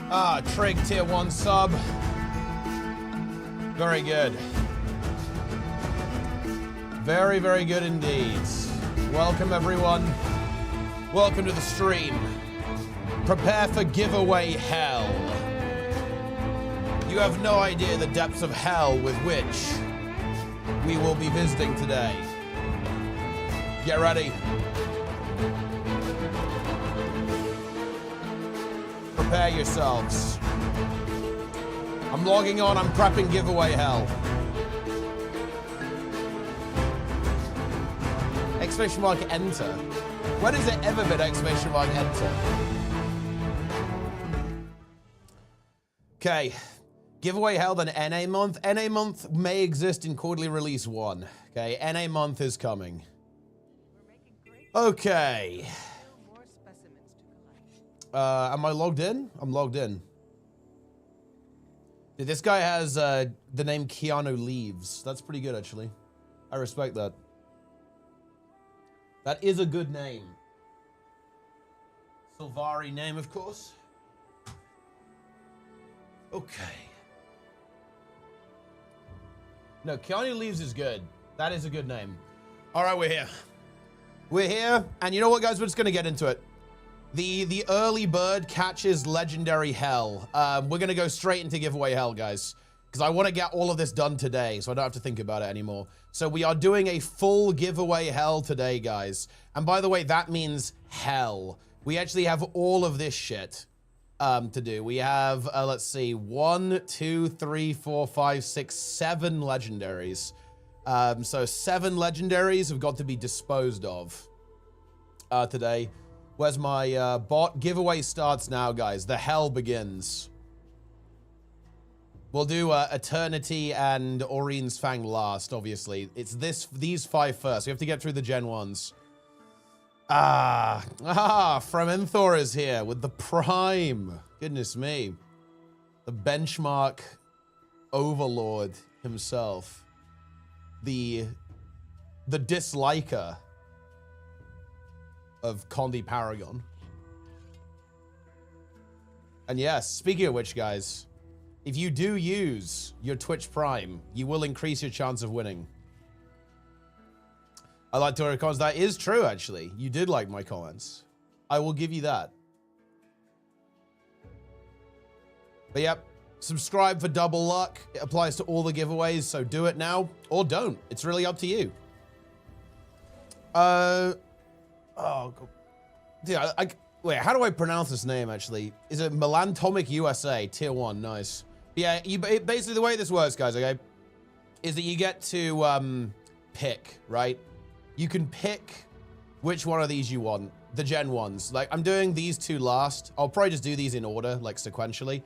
Ah, Trig tier 1 sub. Very good. Very, very good indeed. Welcome, everyone. Welcome to the stream. Prepare for giveaway hell. You have no idea the depths of hell with which we will be visiting today. Get ready. Prepare yourselves. I'm logging on, I'm prepping giveaway hell. Exclamation mark enter. When has it ever been exclamation mark enter? Okay. Giveaway hell then NA month. NA month may exist in quarterly release 1. Okay, NA month is coming. Okay. Am I logged in? I'm logged in. Dude, this guy has the name Keanu Leaves. That's pretty good, actually. I respect that. That is a good name. Silvari name, of course. Okay. No, Keanu Leaves is good. That is a good name. All right, we're here. We're here, and you know what, guys? We're just gonna get into it. The early bird catches legendary hell. We're gonna go straight into giveaway hell, guys, because I want to get all of this done today, so I don't have to think about it anymore. So we are doing a full giveaway hell today, guys. And by the way, that means hell. We actually have all of this shit to do. We have, let's see, 1, 2, 3, 4, 5, 6, 7 legendaries. So 7 legendaries have got to be disposed of today. Where's my bot? Giveaway starts now, guys. The hell begins. We'll do Eternity and Aurine's Fang last, obviously. It's these 5 first. We have to get through the Gen 1s. Frementhor is here with the Prime. Goodness me. The benchmark overlord himself. The disliker of Condi Paragon. And yes, speaking of which, guys, if you do use your Twitch Prime, you will increase your chance of winning. I like Tori comments. That is true, actually. You did like my comments. I will give you that. But yep, subscribe for double luck. It applies to all the giveaways, so do it now or don't. It's really up to you. Oh, dude, wait, how do I pronounce this name, actually? Is it Melantomic USA, tier 1, nice. Yeah, basically the way this works, guys, okay, is that you get to pick, right? You can pick which one of these you want, the Gen 1s. Like, I'm doing these 2 last. I'll probably just do these in order, like, sequentially.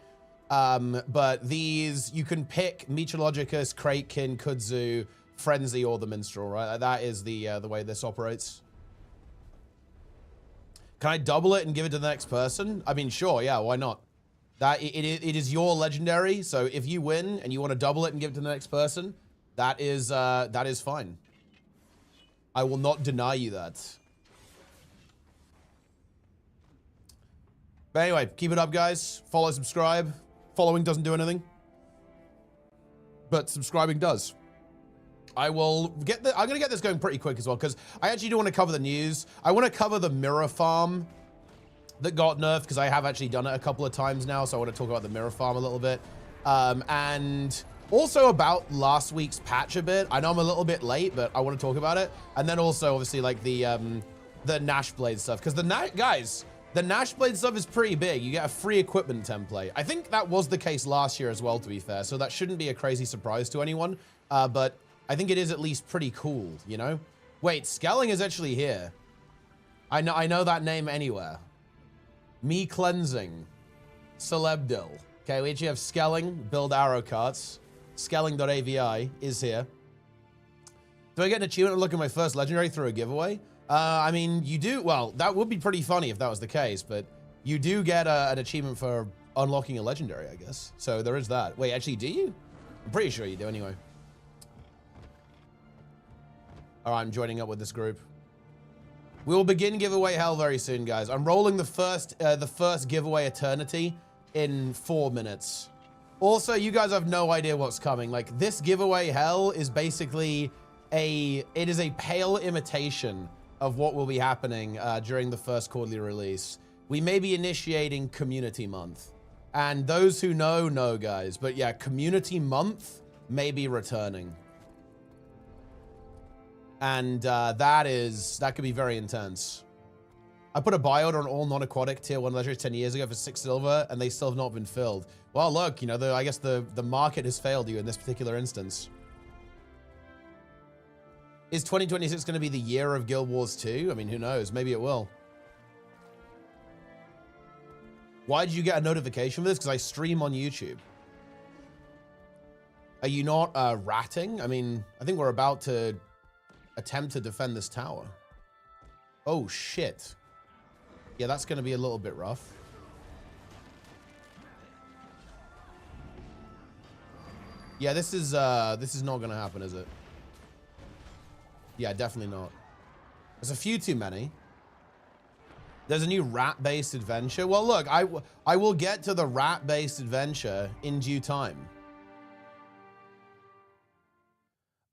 But these, you can pick Metrologicus, Kraken, Kudzu, Frenzy, or the Minstrel, right? That is the way this operates. Can I double it and give it to the next person? I mean, sure, yeah, why not? It is your legendary, so if you win and you want to double it and give it to the next person, that is fine. I will not deny you that. But anyway, keep it up, guys. Follow, subscribe. Following doesn't do anything, but subscribing does. I'm gonna get this going pretty quick as well, because I actually do want to cover the news. I want to cover the mirror farm that got nerfed, because I have actually done it a couple of times now, so I want to talk about the mirror farm a little bit. And also about last week's patch a bit. I know I'm a little bit late, but I want to talk about it. And then also, obviously, like the Nash Blade stuff, because the Nash Blade stuff is pretty big. You get a free equipment template. I think that was the case last year as well, to be fair, so that shouldn't be a crazy surprise to anyone. But I think it is at least pretty cool, you know? Wait, Skelling is actually here. I know that name anywhere. Me Cleansing. Celebdil. Okay, we actually have Skelling, build arrow carts. Skelling.avi is here. Do I get an achievement to look at my first legendary through a giveaway? I mean, you do. Well, that would be pretty funny if that was the case, but you do get an achievement for unlocking a legendary, I guess. So there is that. Wait, actually, do you? I'm pretty sure you do anyway. All right, I'm joining up with this group. We will begin giveaway hell very soon, guys. I'm rolling the first giveaway Eternity in 4 minutes. Also, you guys have no idea what's coming. Like, this giveaway hell is basically it is a pale imitation of what will be happening during the first quarterly release. We may be initiating Community Month. And those who know, guys. But yeah, Community Month may be returning. And that could be very intense. I put a buy order on all non-aquatic tier 1 legendaries 10 years ago for 6 silver, and they still have not been filled. Well, look, you know, I guess the market has failed you in this particular instance. Is 2026 going to be the year of Guild Wars 2? I mean, who knows? Maybe it will. Why did you get a notification for this? Because I stream on YouTube. Are you not ratting? I mean, I think we're about to attempt to defend this tower. Oh, shit. Yeah, that's going to be a little bit rough. Yeah, this is not going to happen, is it? Yeah, definitely not. There's a few too many. There's a new rat-based adventure. Well, look, I will get to the rat-based adventure in due time.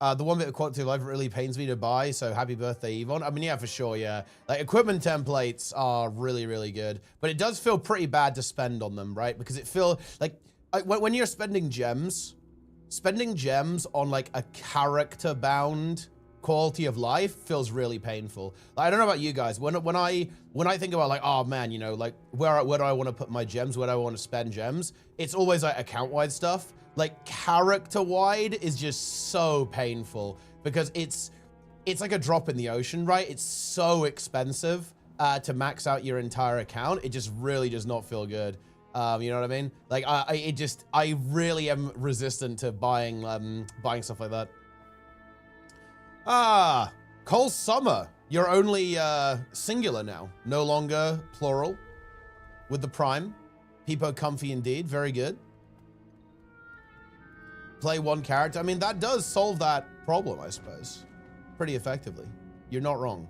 The one bit of quality of life really pains me to buy, so happy birthday, Yvonne. I mean, yeah, for sure, yeah. Like, equipment templates are really, really good, but it does feel pretty bad to spend on them, right? Because it feels like when you're spending gems on like a character-bound quality of life feels really painful. Like, I don't know about you guys. When I think about like, oh man, you know, like where do I want to put my gems? Where do I want to spend gems? It's always like account-wide stuff. Like character-wide is just so painful because it's like a drop in the ocean, right? It's so expensive to max out your entire account. It just really does not feel good. You know what I mean? Like I really am resistant to buying stuff like that. Ah, Cole Summer. You're only singular now, no longer plural. With the Prime, Peepo comfy indeed. Very good. Play one character. I mean, that does solve that problem, I suppose, pretty effectively. You're not wrong.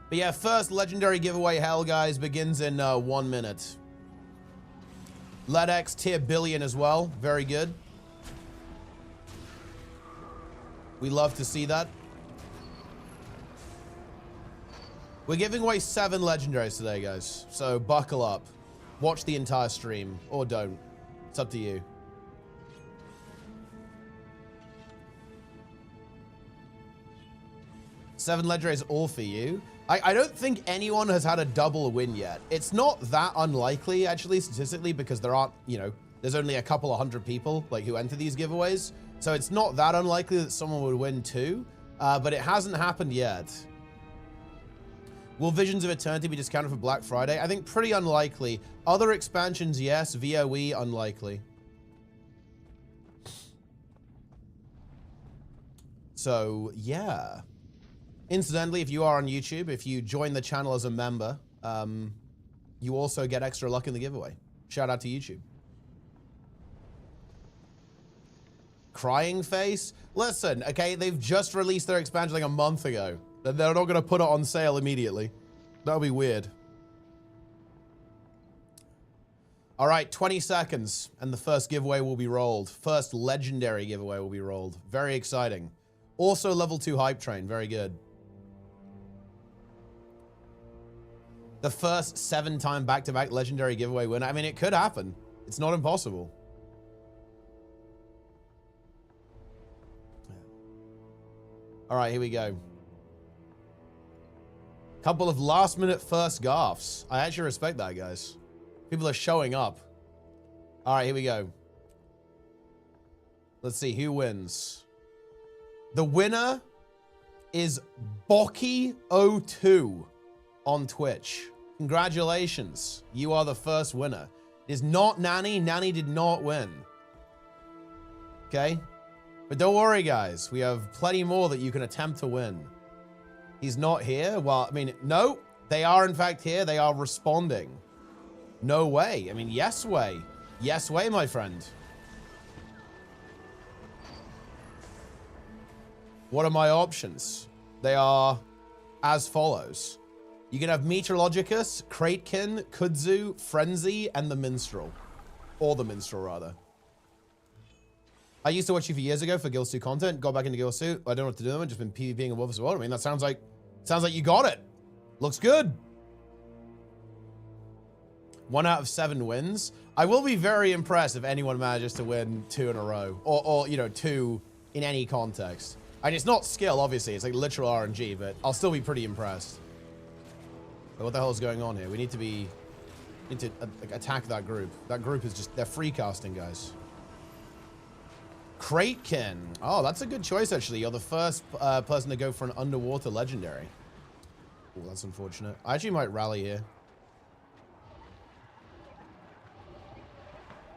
But yeah, first legendary giveaway hell, guys, begins in 1 minute. LedX tier billion as well. Very good. We love to see that. We're giving away 7 legendaries today, guys. So buckle up. Watch the entire stream, or don't. It's up to you. Seven legendaries all for you. I don't think anyone has had a double win yet. It's not that unlikely, actually, statistically, because there aren't, you know, there's only a couple of hundred people like who enter these giveaways. So it's not that unlikely that someone would win 2, but it hasn't happened yet. Will Visions of Eternity be discounted for Black Friday? I think pretty unlikely. Other expansions, yes. VOE, unlikely. So, yeah. Incidentally, if you are on YouTube, if you join the channel as a member, you also get extra luck in the giveaway. Shout out to YouTube. Crying Face? Listen, okay, they've just released their expansion like a month ago. They're not going to put it on sale immediately. That would be weird. All right, 20 seconds, and the first giveaway will be rolled. First legendary giveaway will be rolled. Very exciting. Also, level 2 hype train. Very good. The first 7-time back-to-back legendary giveaway winner. I mean, it could happen. It's not impossible. All right, here we go. Couple of last-minute first gaffes. I actually respect that, guys. People are showing up. All right, here we go. Let's see who wins. The winner is Bocky02 on Twitch. Congratulations. You are the first winner. It is not Nanny. Nanny did not win. Okay? But don't worry, guys. We have plenty more that you can attempt to win. He's not here? Well, I mean, no. They are, in fact, here. They are responding. No way. I mean, yes way. Yes way, my friend. What are my options? They are as follows. You can have Meteorologicus, Kratekin, Kudzu, Frenzy, and the Minstrel. Or the Minstrel, rather. I used to watch you for years ago for gw2 content. Got back into gw2. I don't know what to do with them. I've just been PvPing a wolf as well. I mean, that sounds like you got it. Looks good. 1 out of 7 wins. I will be very impressed if anyone manages to win 2 in a row. Or you know, 2 in any context. And it's not skill, obviously. It's like literal RNG, but I'll still be pretty impressed. But what the hell is going on here? We need to attack that group. That group is just, they're free casting, guys. Kratekin. Oh, that's a good choice, actually. You're the first person to go for an underwater legendary. Oh, that's unfortunate. I actually might rally here.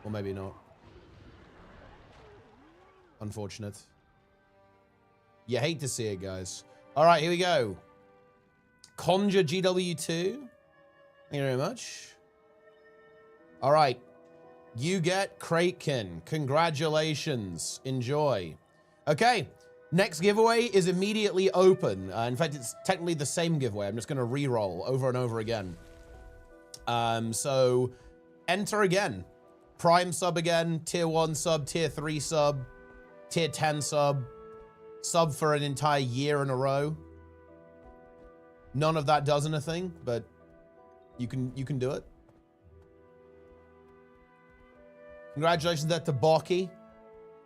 Or maybe not. Unfortunate. You hate to see it, guys. All right, here we go. Conjure gw2. Thank you very much. All right. You get Kratekin. Congratulations. Enjoy. Okay. Next giveaway is immediately open. In fact, it's technically the same giveaway. I'm just going to re-roll over and over again. So enter again. Prime sub again. Tier 1 sub. Tier 3 sub. Tier 10 sub. Sub for an entire year in a row. None of that does anything, but you can do it. Congratulations there to Baki.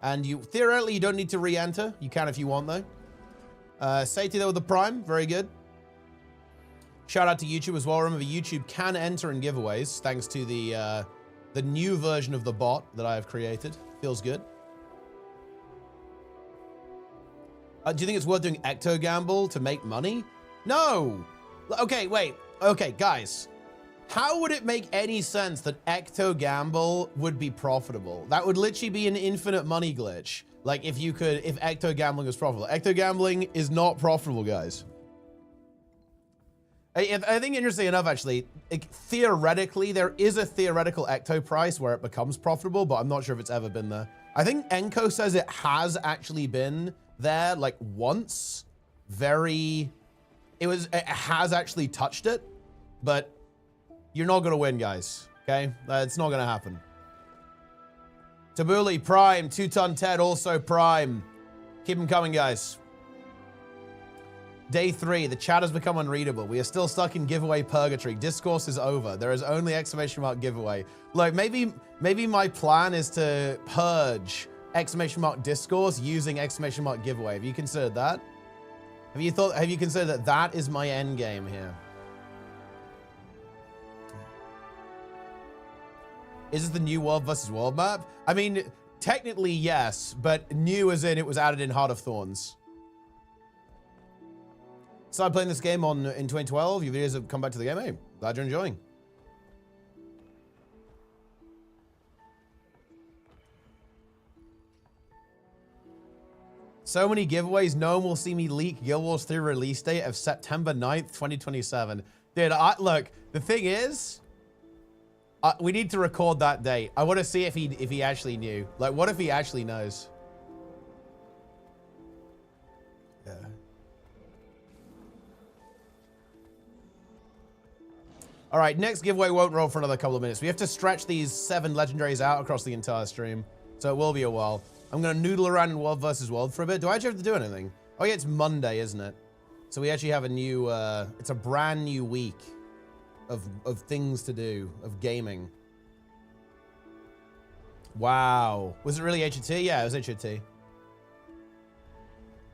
And you theoretically you don't need to re-enter. You can if you want though. Safety there with the Prime, very good. Shout out to YouTube as well. Remember, YouTube can enter in giveaways thanks to the new version of the bot that I have created. Feels good. Do you think it's worth doing Ecto Gamble to make money? No. Okay, wait. Okay, guys. How would it make any sense that Ecto Gamble would be profitable? That would literally be an infinite money glitch. Like if Ecto Gambling was profitable. Ecto Gambling is not profitable, guys. I think interesting enough, actually, theoretically, there is a theoretical Ecto price where it becomes profitable, but I'm not sure if it's ever been there. I think Enko says it has actually been there like once. It has actually touched it, but you're not gonna win, guys. Okay, it's not gonna happen. Tabuli Prime, 2-ton Ted also Prime. Keep them coming, guys. Day 3, the chat has become unreadable. We are still stuck in giveaway purgatory. Discourse is over. There is only exclamation mark giveaway. Look, maybe my plan is to purge exclamation mark discourse using exclamation mark giveaway. Have you considered that? Have you considered that is my end game here? Is this the new world versus world map? I mean, technically yes, but new as in it was added in Heart of Thorns. Started playing this game in 2012. Your videos have come back to the game. Hey, glad you're enjoying. So many giveaways. No one will see me leak Guild Wars 3 release date of September 9th, 2027. Dude, look, the thing is, we need to record that date. I want to see if he actually knew. Like, what if he actually knows? Yeah. All right, next giveaway won't roll for another couple of minutes. We have to stretch these 7 legendaries out across the entire stream, so it will be a while. I'm gonna noodle around in World versus World for a bit. Do I actually have to do anything? Oh yeah, it's Monday, isn't it? So we actually have a new, it's a brand new week of things to do, of gaming. Wow. Was it really HOT? Yeah, it was HOT.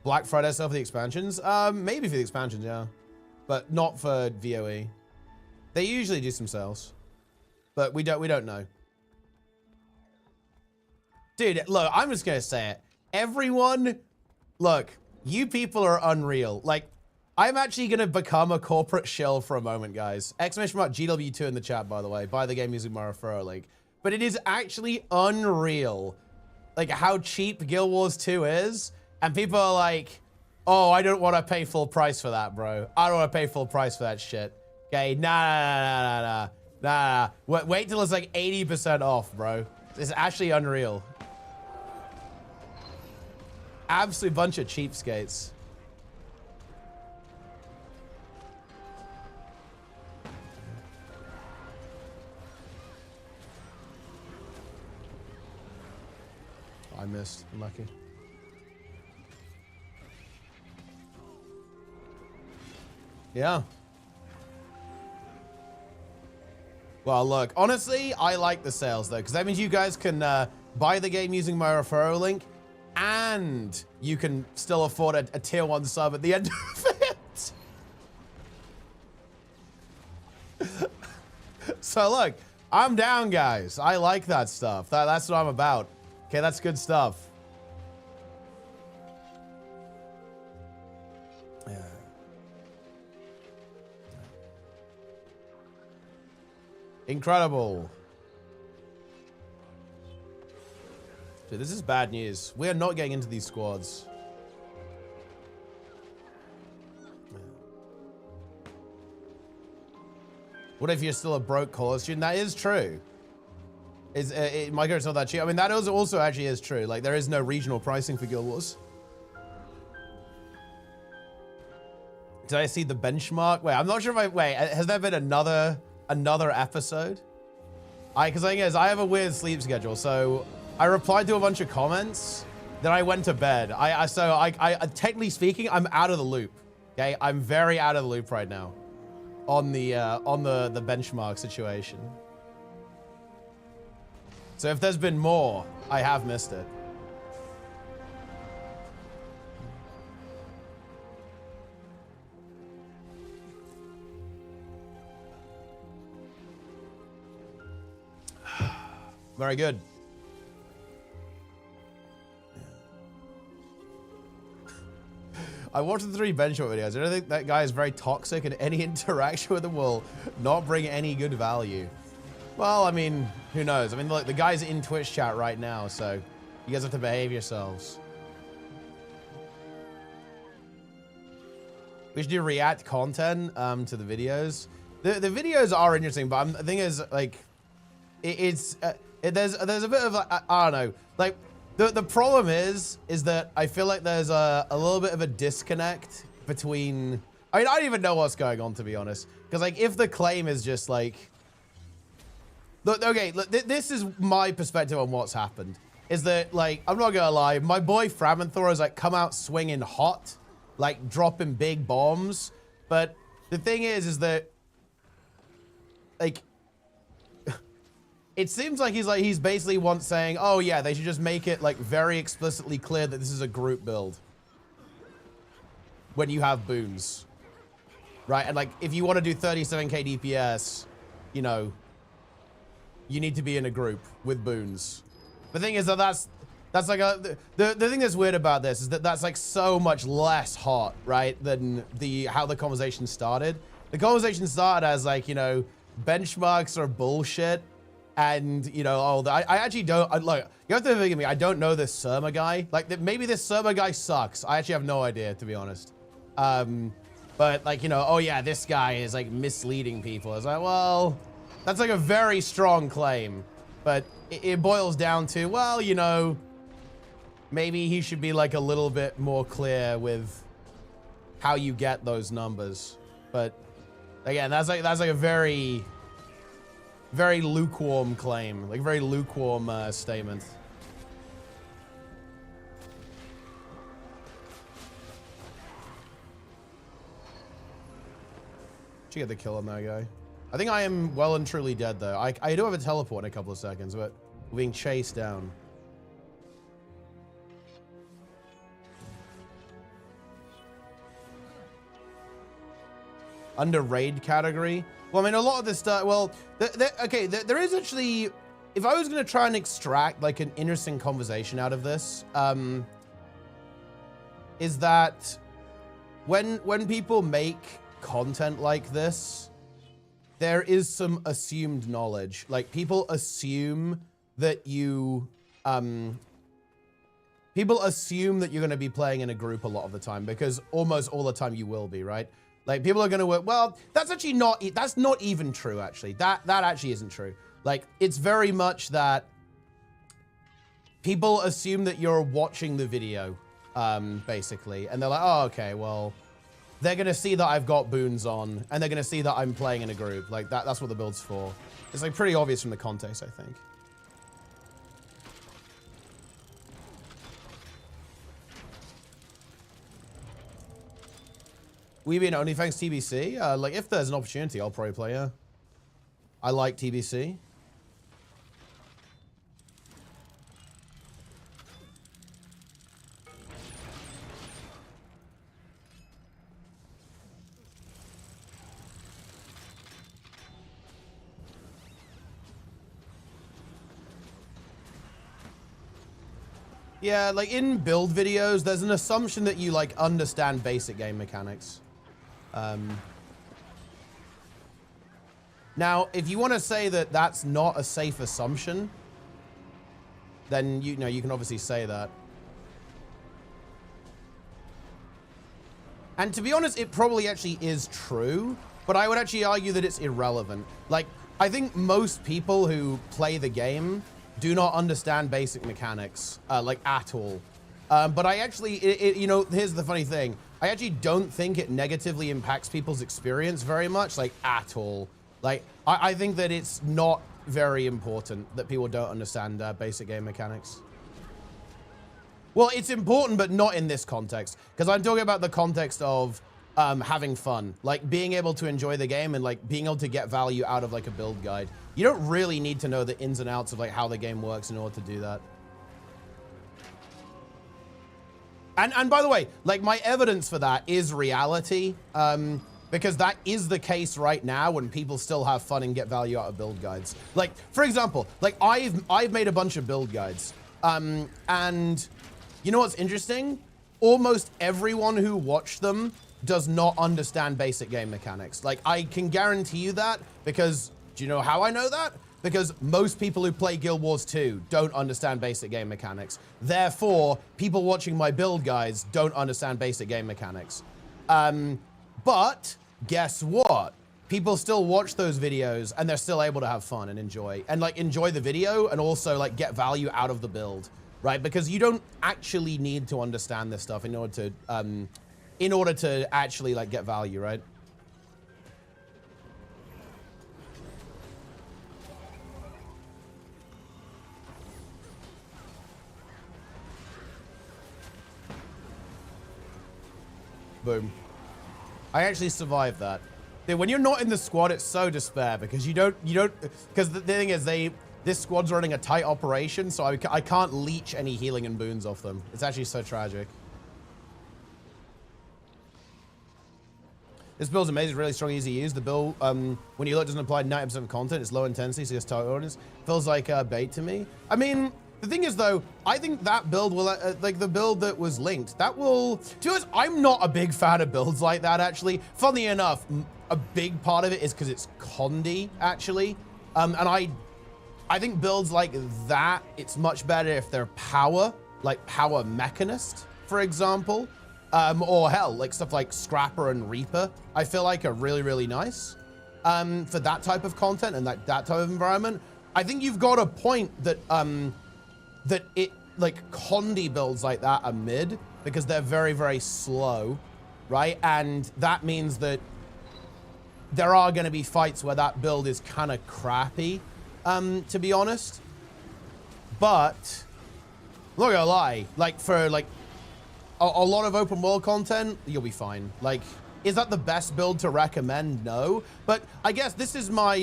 Black Friday sale for the expansions? Maybe for the expansions, yeah. But not for VOE. They usually do some sales. But we don't know. Dude, look, I'm just gonna say it. Everyone, look, you people are unreal. Like, I'm actually gonna become a corporate shill for a moment, guys. Exclamation mark GW2 in the chat, by the way. Buy the game using my referral link. But it is actually unreal, like, how cheap Guild Wars 2 is. And people are like, oh, I don't want to pay full price for that, bro. I don't want to pay full price for that shit. Okay, nah. Wait till it's like 80% off, bro. It's actually unreal. Absolute bunch of cheapskates. I missed. Unlucky. Yeah. Well, look, honestly, I like the sales, though, because that means you guys can buy the game using my referral link, and you can still afford a tier 1 sub at the end of it. So, look, I'm down, guys. I like that stuff. That's what I'm about. Okay, that's good stuff. Yeah. Incredible. Dude, this is bad news. We are not getting into these squads. What if you're still a broke college student? That is true. My it's not that cheap. I mean, that also actually is true. Like, there is no regional pricing for Guild Wars. Did I see the benchmark? Wait, I'm not sure if wait, has there been another episode? Because the thing is, I have a weird sleep schedule, so I replied to a bunch of comments, then I went to bed. So technically speaking, I'm out of the loop. Okay, I'm very out of the loop right now on the benchmark situation. So if there's been more, I have missed it. Very good. I watched the 3 benchmark videos. I don't think that guy is very toxic, and any interaction with him will not bring any good value. Well, I mean, who knows? I mean, look, the guy's in Twitch chat right now, so you guys have to behave yourselves. We should do react content to the videos. The videos are interesting, but the thing is, like, there's a bit of, like, I don't know, like, the problem is that I feel like there's a little bit of a disconnect between, I mean, I don't even know what's going on, to be honest. Because, like, if the claim is just, like, look, okay, look, this is my perspective on what's happened. Is that, like, I'm not gonna lie, my boy Framenthor has, like, come out swinging hot, like, dropping big bombs. But the thing is that, like, it seems like he's basically once saying, oh yeah, they should just make it, like, very explicitly clear that this is a group build when you have boons, right? And, like, if you want to do 37k DPS, you know, you need to be in a group with boons. The thing is that that's like the thing that's weird about this is that that's, like, so much less hot, right, than how the conversation started. The conversation started as, like, you know, benchmarks are bullshit. And, you know, I actually don't, look, you have to forgive me, I don't know this Surma guy. Like, maybe this Surma guy sucks. I actually have no idea, to be honest. But, like, you know, oh yeah, this guy is, like, misleading people. It's like, well, that's, like, a very strong claim. But it boils down to, well, you know, maybe he should be, like, a little bit more clear with how you get those numbers. But, again, that's like a very lukewarm claim, like very lukewarm statement. Should get the kill on that guy. I think I am well and truly dead though. I do have a teleport in a couple of seconds, but we're being chased down. Under raid category. Well, I mean, a lot of this stuff, well, okay, there is actually, if I was going to try and extract, like, an interesting conversation out of this, is that when people make content like this, there is some assumed knowledge. Like, people assume that you, people assume that you're going to be playing in a group a lot of the time, because almost all the time you will be, right? Like, people are going to work, well, that's actually not, that's not even true, actually. That actually isn't true. Like, it's very much that people assume that you're watching the video, basically. And they're like, oh, okay, well, they're going to see that I've got boons on, and they're going to see that I'm playing in a group. Like, that's what the build's for. It's, like, pretty obvious from the context, I think. We mean OnlyFans TBC? Like, if there's an opportunity, I'll probably play, yeah. I like TBC. Yeah, like in build videos, there's an assumption that you like understand basic game mechanics. Now, if you want to say that that's not a safe assumption, then you know you can obviously say that. And to be honest, it probably actually is true, but I would actually argue that it's irrelevant. Like, I think most people who play the game do not understand basic mechanics, like at all. But I actually, you know, here's the funny thing. I actually don't think it negatively impacts people's experience very much, like at all. Like, I think that it's not very important that people don't understand basic game mechanics. Well, it's important, but not in this context, because I'm talking about the context of having fun, like being able to enjoy the game and like being able to get value out of like a build guide. You don't really need to know the ins and outs of like how the game works in order to do that. And by the way, like my evidence for that is reality, because that is the case right now when people still have fun and get value out of build guides. Like, for example, like I've made a bunch of build guides, and you know what's interesting? Almost everyone who watched them does not understand basic game mechanics. Like, I can guarantee you that, because do you know how I know that? Because most people who play Guild Wars 2 don't understand basic game mechanics. Therefore, people watching my build guides don't understand basic game mechanics. But guess what? People still watch those videos and they're still able to have fun and enjoy the video and also like get value out of the build, right? Because you don't actually need to understand this stuff in order to actually like get value, right? Boom. I actually survived that. Dude, when you're not in the squad, it's so despair because because the thing is this squad's running a tight operation, so I can't leech any healing and boons off them. It's actually so tragic. This build's amazing, really strong, easy to use. The build, when you look, doesn't apply 90% of content. It's low intensity, so it's target audience. Feels like bait to me. I mean, the thing is, though, I think that build will, like the build that was linked, that will, to be honest, I'm not a big fan of builds like that, actually. Funnily enough, a big part of it is because it's Condi, actually. And I think builds like that, it's much better if they're power, like Power Mechanist, for example. Or hell, like stuff like Scrapper and Reaper, I feel like are really, really nice for that type of content and that type of environment. I think you've got a point that like Condi builds like that are mid because they're very, very slow, right? And that means that there are going to be fights where that build is kind of crappy, to be honest. But I'm not gonna lie, like for like a lot of open world content, you'll be fine. Like, is that the best build to recommend? No. But I guess this is my,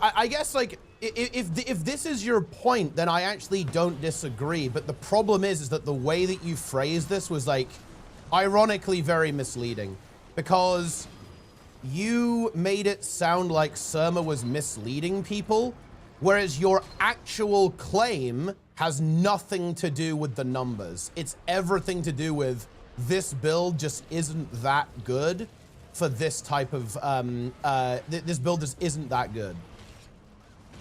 I guess, like, if this is your point, then I actually don't disagree. But the problem is that the way that you phrased this was, like, ironically very misleading. Because you made it sound like Surma was misleading people, whereas your actual claim has nothing to do with the numbers. It's everything to do with this build just isn't that good for this type of, this build just isn't that good.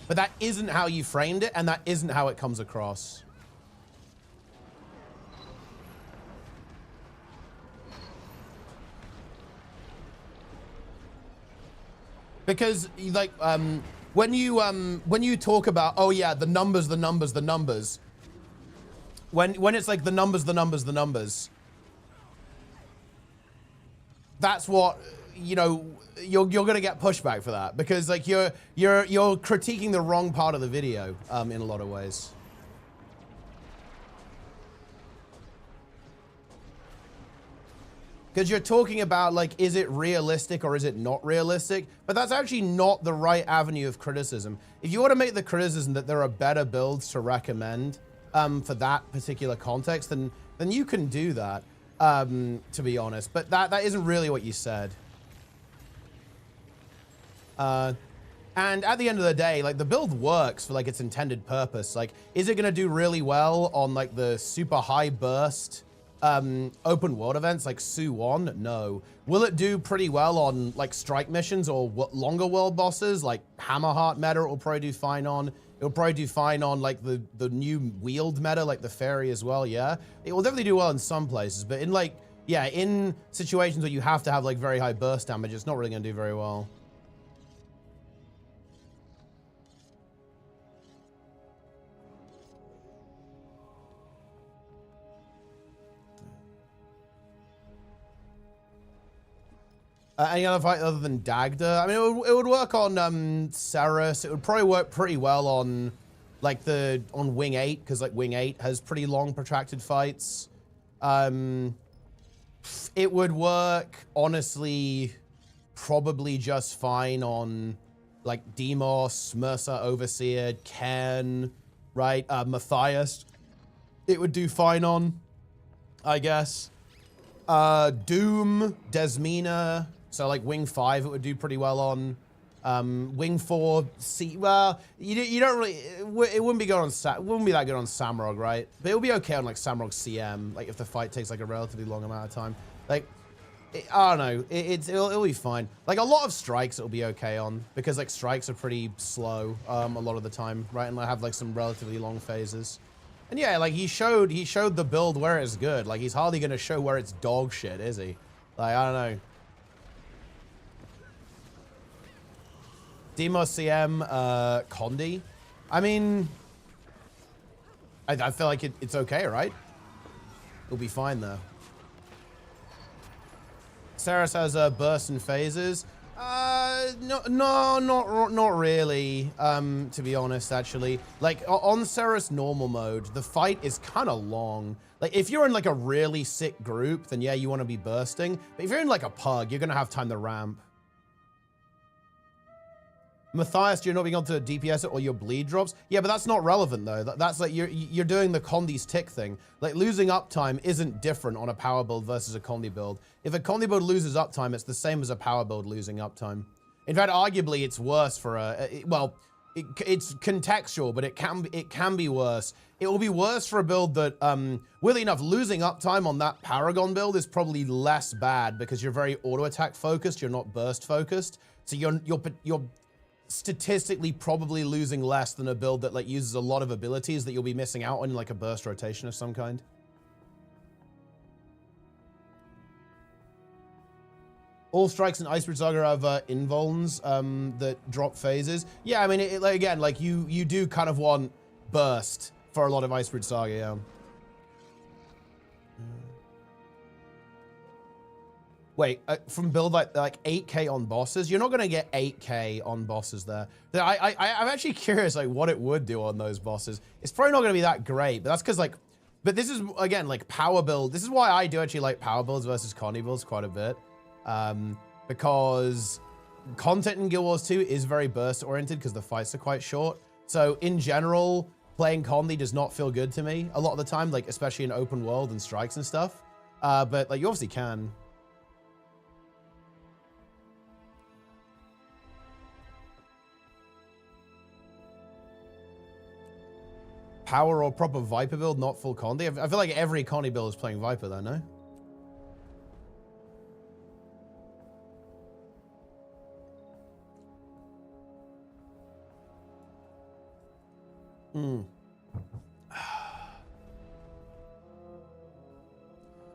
But that isn't how you framed it, and that isn't how it comes across. Because, like, when you talk about, oh yeah, the numbers, when it's like the numbers, that's what, you know, you're gonna get pushback for that because like you're critiquing the wrong part of the video in a lot of ways. Because you're talking about, like, is it realistic or is it not realistic? But that's actually not the right avenue of criticism. If you want to make the criticism that there are better builds to recommend for that particular context, then you can do that, to be honest. But that isn't really what you said. And at the end of the day, like, the build works for, like, its intended purpose. Like, is it going to do really well on, like, the super high burst open world events like Su-1? No. Will it do pretty well on, like, strike missions or longer world bosses like Hammerheart meta? It will probably do fine on. It'll probably do fine on, like, the new wheeled meta, like the Fairy as well, yeah. It will definitely do well in some places, but in, like, yeah, in situations where you have to have, like, very high burst damage, it's not really going to do very well. Any other fight other than Dagda? I mean, it would work on Ceres. It would probably work pretty well on, like, on Wing 8, because, like, Wing 8 has pretty long, protracted fights. It would work, honestly, probably just fine on, like, Demos, Mercer, Overseer, Ken, right? Matthias. It would do fine on, I guess. Doom, Desmina. So, like, Wing 5, it would do pretty well on. Wing 4, well, you don't really, it wouldn't be good on, it wouldn't be that good on Samrog, right? But it would be okay on, like, Samrog CM, like, if the fight takes, like, a relatively long amount of time. Like, I don't know, it'll be fine. Like, a lot of strikes it'll be okay on, because, like, strikes are pretty slow, a lot of the time, right? And I have, like, some relatively long phases. And yeah, like, he showed the build where it's good. Like, he's hardly gonna show where it's dog shit, is he? Like, I don't know. Demos CM, Condi. I mean, I feel like it's okay, right? It'll be fine though. Ceres has bursts and phases. No, not really. To be honest, actually, like on Ceres normal mode, the fight is kind of long. Like if you're in like a really sick group, then yeah, you want to be bursting. But if you're in like a pug, you're gonna have time to ramp. Matthias, you're not being able to DPS it or your bleed drops. Yeah, but that's not relevant though. That's like you're doing the Condi's tick thing. Like losing uptime isn't different on a power build versus a Condi build. If a Condi build loses uptime, it's the same as a power build losing uptime. In fact, arguably it's worse for well, it's contextual, but it can be worse. It will be worse for a build that, weirdly enough, losing uptime on that Paragon build is probably less bad because you're very auto attack focused. You're not burst focused, so you're statistically probably losing less than a build that like uses a lot of abilities that you'll be missing out on, like a burst rotation of some kind. All strikes in Icebreed Saga have invulns that drop phases. Yeah, I mean, like, again, like you do kind of want burst for a lot of Icebreed Saga, yeah. Wait, from build like 8K on bosses, you're not gonna get 8K on bosses there. I'm actually curious like what it would do on those bosses. It's probably not gonna be that great, but that's because like, but this is again like power build. This is why I do actually like power builds versus Condi builds quite a bit, because content in Guild Wars 2 is very burst oriented because the fights are quite short. So in general, playing Condi does not feel good to me a lot of the time, like especially in open world and strikes and stuff. But like you obviously can. Power or proper Viper build, not full Condi. I feel like every Condi build is playing Viper though, no?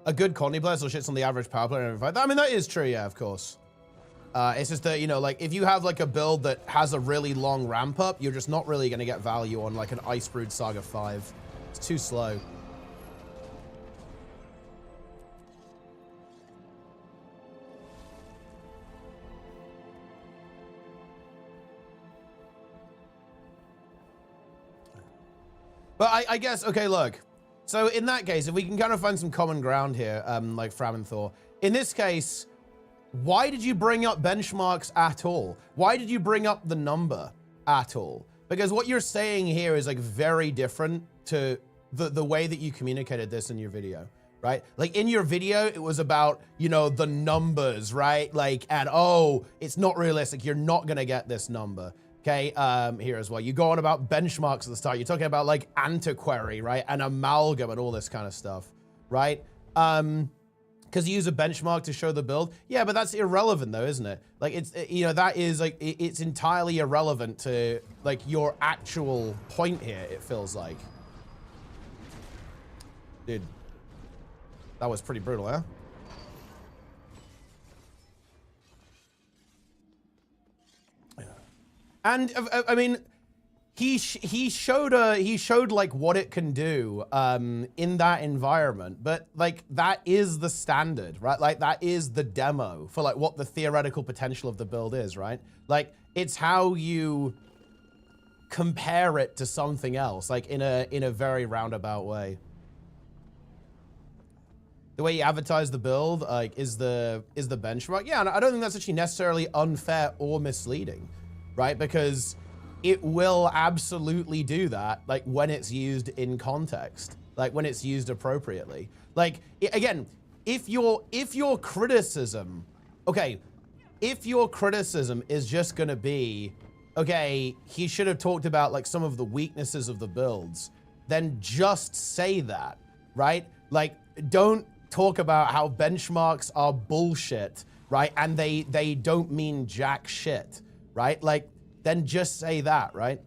A good Condi player still shits on the average power player in every fight. I mean, that is true, yeah, of course. It's just that, you know, like, if you have, like, a build that has a really long ramp-up, you're just not really going to get value on, like, an Icebreed Saga 5. It's too slow. But I guess, okay, look. So in that case, if we can kind of find some common ground here, like Fram and Thor, in this case, why did you bring up benchmarks at all? Why did you bring up the number at all? Because what you're saying here is like very different to the way that you communicated this in your video, right? Like in your video, it was about, you know, the numbers, right? Like, and oh, it's not realistic. You're not gonna get this number. Okay, here as well. You go on about benchmarks at the start. You're talking about like antiquary, right? And amalgam and all this kind of stuff, right? Because you use a benchmark to show the build. Yeah, but that's irrelevant though, isn't it? Like it's, you know, that is like, it's entirely irrelevant to like your actual point here, it feels like. Dude, that was pretty brutal, huh? And I mean, he showed like what it can do in that environment, but like that is the standard, right? Like that is the demo for like what the theoretical potential of the build is, right? Like it's how you compare it to something else, like in a very roundabout way. The way you advertise the build, like, is the benchmark. Yeah, and I don't think that's actually necessarily unfair or misleading, right? Because it will absolutely do that, like when it's used in context, like when it's used appropriately. Like again, if your criticism, okay, if your criticism is just gonna be, okay, he should have talked about like some of the weaknesses of the builds, then just say that, right? Like, don't talk about how benchmarks are bullshit, right? And they don't mean jack shit, right? Like, then just say that, right?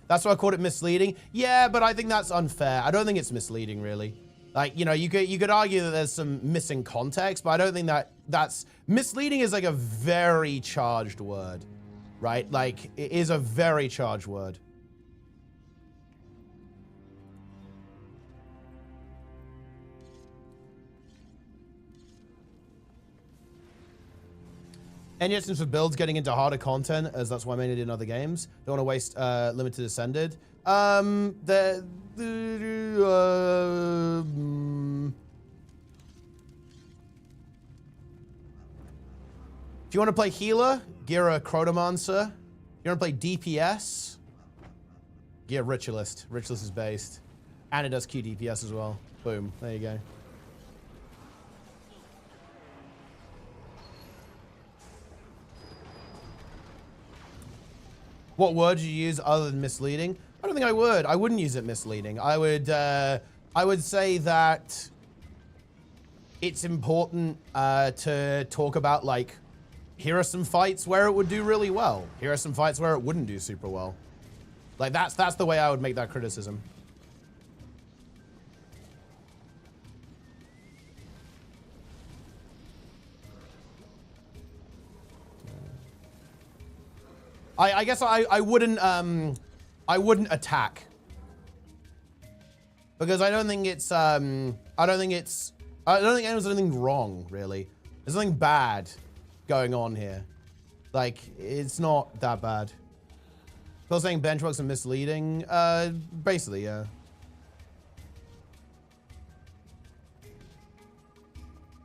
That's why I called it misleading. Yeah, but I think that's unfair. I don't think it's misleading, really. Like, you know, you could argue that there's some missing context, but I don't think that's misleading is like a very charged word, right? Like, it is a very charged word. Any instance of builds getting into harder content, as that's why I made it in other games. Don't want to waste limited ascended. If you want to play healer, gear a Chronomancer. If you want to play DPS, gear Ritualist. Ritualist is based. And it does Q DPS as well. Boom. There you go. What word do you use other than misleading? I don't think I would. I wouldn't use it misleading. I would say that it's important to talk about, like, here are some fights where it would do really well. Here are some fights where it wouldn't do super well. Like, that's the way I would make that criticism. I guess I wouldn't attack, because I don't think anyone's done anything wrong, really. There's nothing bad going on here. Like, it's not that bad. People saying benchmarks are misleading, basically, yeah.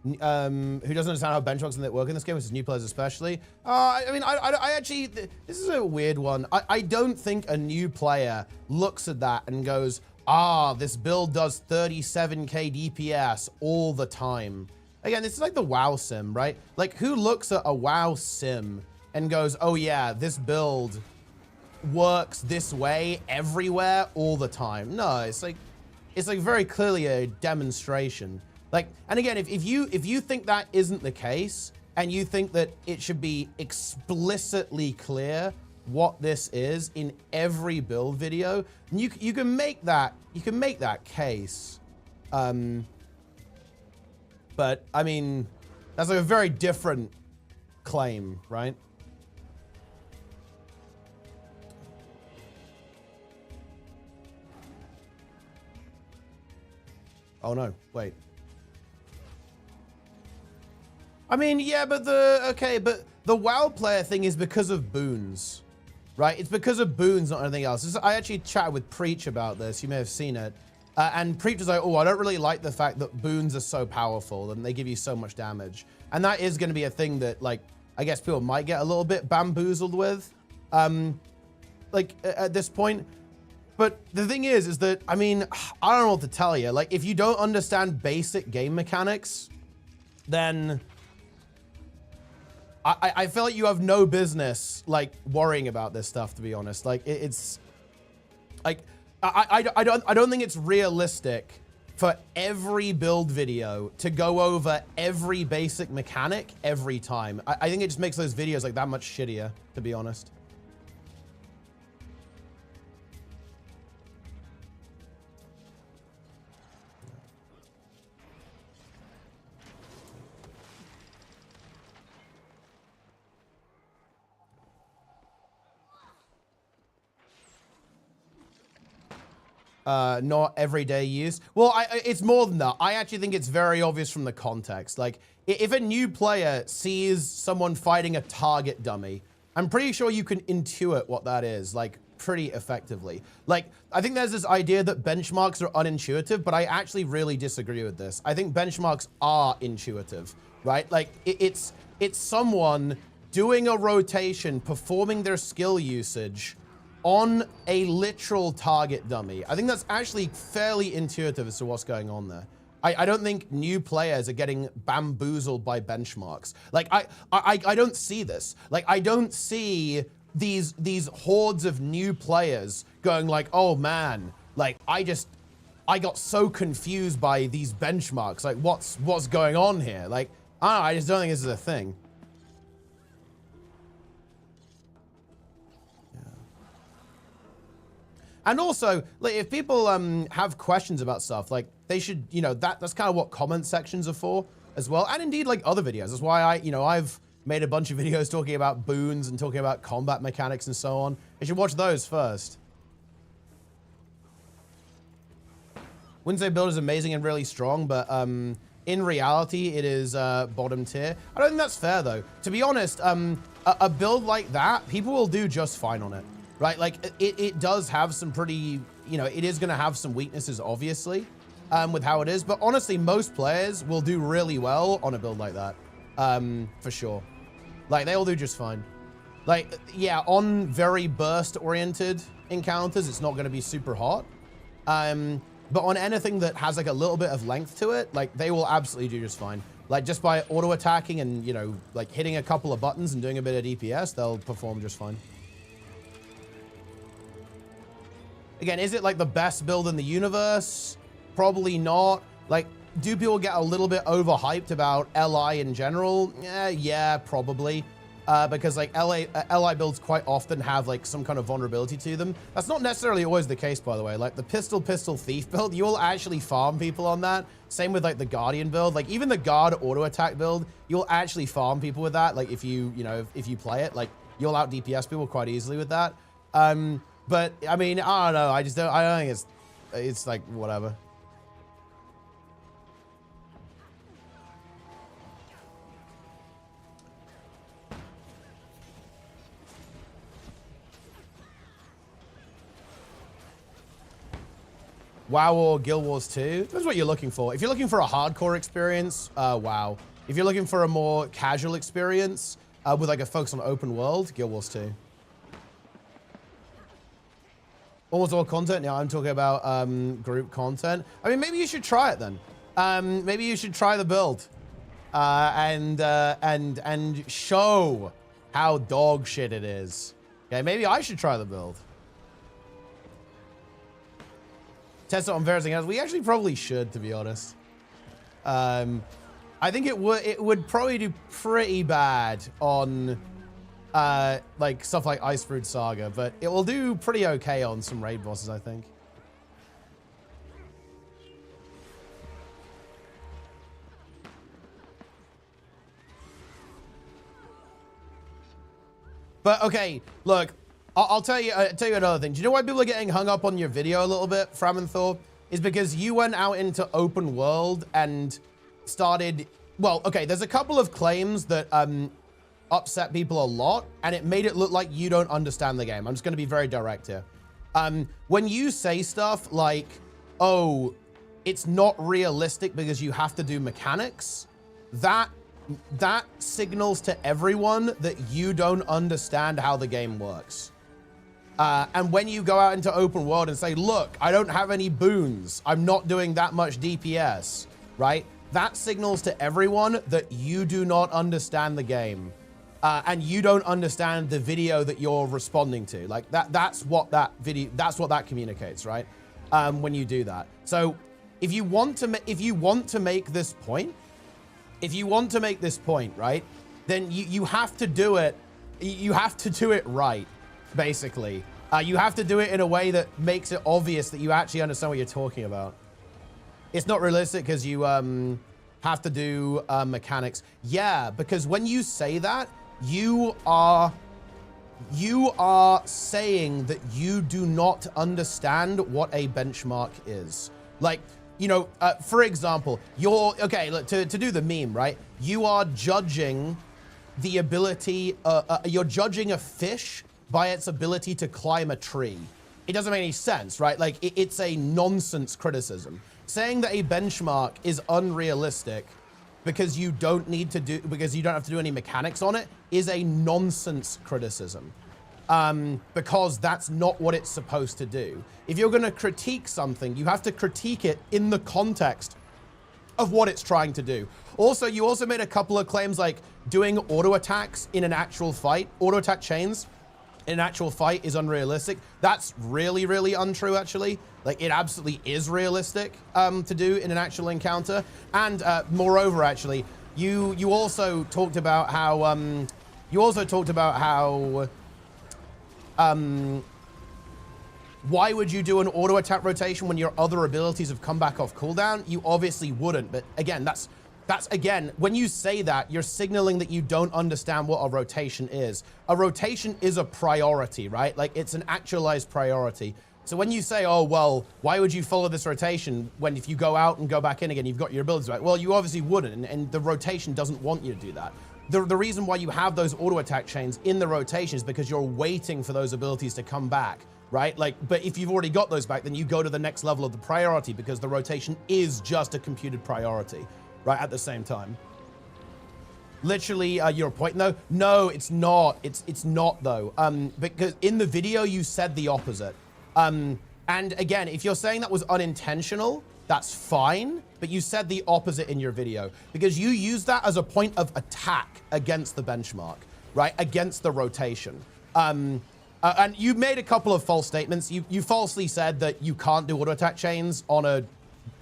Who doesn't understand how benchmarks and that work in this game, which is new players especially. I mean, I actually, this is a weird one. I don't think a new player looks at that and goes, ah, this build does 37k DPS all the time. Again, this is like the WoW sim, right? Like, who looks at a WoW sim and goes, oh yeah, this build works this way everywhere all the time? No, it's like very clearly a demonstration. Like, and again, if you think that isn't the case, and you think that it should be explicitly clear what this is in every build video, you can make that case. But I mean, that's like a very different claim, right? Oh no, wait. I mean, yeah, but the the WoW player thing is because of boons, right? It's because of boons, not anything else. I actually chatted with Preach about this. You may have seen it. And Preach was like, oh, I don't really like the fact that boons are so powerful and they give you so much damage. And that is going to be a thing that, like, I guess people might get a little bit bamboozled with, like, at this point. But the thing is that, I mean, I don't know what to tell you. Like, if you don't understand basic game mechanics, then I feel like you have no business, like, worrying about this stuff, to be honest. Like, it's, like, I don't think it's realistic for every build video to go over every basic mechanic every time. I think it just makes those videos, like, that much shittier, to be honest. Not everyday use. Well, it's more than that. I actually think it's very obvious from the context. Like, if a new player sees someone fighting a target dummy, I'm pretty sure you can intuit what that is, like, pretty effectively. Like, I think there's this idea that benchmarks are unintuitive, but I actually really disagree with this. I think benchmarks are intuitive, right? Like, it's someone doing a rotation, performing their skill usage on a literal target dummy. I think that's actually fairly intuitive as to what's going on there. I don't think new players are getting bamboozled by benchmarks. Like, I don't see this. Like, I don't see these hordes of new players going like, oh man, like, I got so confused by these benchmarks. Like, what's going on here? Like, I just don't think this is a thing. And also, like, if people have questions about stuff, like, they should, you know, that's kind of what comment sections are for as well. And indeed, like, other videos. That's why I've made a bunch of videos talking about boons and talking about combat mechanics and so on. You should watch those first. Wouldn't say build is amazing and really strong, but in reality, it is bottom tier. I don't think that's fair, though. To be honest, a build like that, people will do just fine on it. Right, like, it does have some pretty, you know, it is going to have some weaknesses, obviously, with how it is. But honestly, most players will do really well on a build like that, for sure. Like, they will do just fine. Like, yeah, on very burst-oriented encounters, it's not going to be super hot. But on anything that has, like, a little bit of length to it, like, they will absolutely do just fine. Like, just by auto-attacking and, you know, like, hitting a couple of buttons and doing a bit of DPS, they'll perform just fine. Again, is it like the best build in the universe? Probably not. Like, do people get a little bit overhyped about LI in general? Yeah, probably. Because like LI builds quite often have like some kind of vulnerability to them. That's not necessarily always the case, by the way. Like the pistol thief build, you'll actually farm people on that. Same with like the Guardian build. Like even the Guard auto attack build, you'll actually farm people with that. Like if you play it, like you'll out DPS people quite easily with that. But I mean, I don't know. I don't think it's like whatever. WoW or Guild Wars 2? Depends what you're looking for. If you're looking for a hardcore experience, WoW. If you're looking for a more casual experience with like a focus on open world, Guild Wars 2. Almost all content? Yeah, I'm talking about group content. I mean, maybe you should try it then. Maybe you should try the build and show how dog shit it is. Okay, maybe I should try the build. Test it on various things. We actually probably should, to be honest. I think it would probably do pretty bad on like stuff like Icebrood Saga, but it will do pretty okay on some raid bosses, I think. But okay, look, I'll tell you another thing. Do you know why people are getting hung up on your video a little bit, Framenthor? Is because you went out into open world and started. Well, okay, there's a couple of claims that upset people a lot, and it made it look like you don't understand the game. I'm just going to be very direct here. When you say stuff like, oh, it's not realistic because you have to do mechanics, that signals to everyone that you don't understand how the game works. And when you go out into open world and say, look, I don't have any boons, I'm not doing that much DPS, right? That signals to everyone that you do not understand the game. And you don't understand the video that you're responding to. Like that's what that communicates, right? When you do that. So if you want to make this point, right, then you have to do it. You have to do it right, basically. You have to do it in a way that makes it obvious that you actually understand what you're talking about. It's not realistic because you have to do mechanics. Yeah, because when you say that, you are saying that you do not understand what a benchmark is. Like, you know, for example, okay, look, to do the meme, right? You are judging the ability, you're judging a fish by its ability to climb a tree. It doesn't make any sense, right? Like, it's a nonsense criticism. Saying that a benchmark is unrealistic because you don't have to do any mechanics on it is a nonsense criticism. Because that's not what it's supposed to do. If you're going to critique something, you have to critique it in the context of what it's trying to do. Also, you also made a couple of claims like doing auto attacks in an actual fight, auto attack chains in an actual fight is unrealistic. That's really, really untrue, actually. Like, it absolutely is realistic to do in an actual encounter. And moreover, actually, you also talked about how why would you do an auto attack rotation when your other abilities have come back off cooldown? You obviously wouldn't, but again, that's again, when you say that, you're signaling that you don't understand what a rotation is. A rotation is a priority, right? Like, it's an actualized priority. So when you say, oh, well, why would you follow this rotation when if you go out and go back in again, you've got your abilities back? Well, you obviously wouldn't, and the rotation doesn't want you to do that. The reason why you have those auto attack chains in the rotation is because you're waiting for those abilities to come back, right? Like, but if you've already got those back, then you go to the next level of the priority because the rotation is just a computed priority, right? At the same time. Literally, your point, no, it's not. It's not though, because in the video you said the opposite. And again, if you're saying that was unintentional, that's fine, but you said the opposite in your video because you used that as a point of attack against the benchmark, right? Against the rotation. And you made a couple of false statements. You falsely said that you can't do auto attack chains on a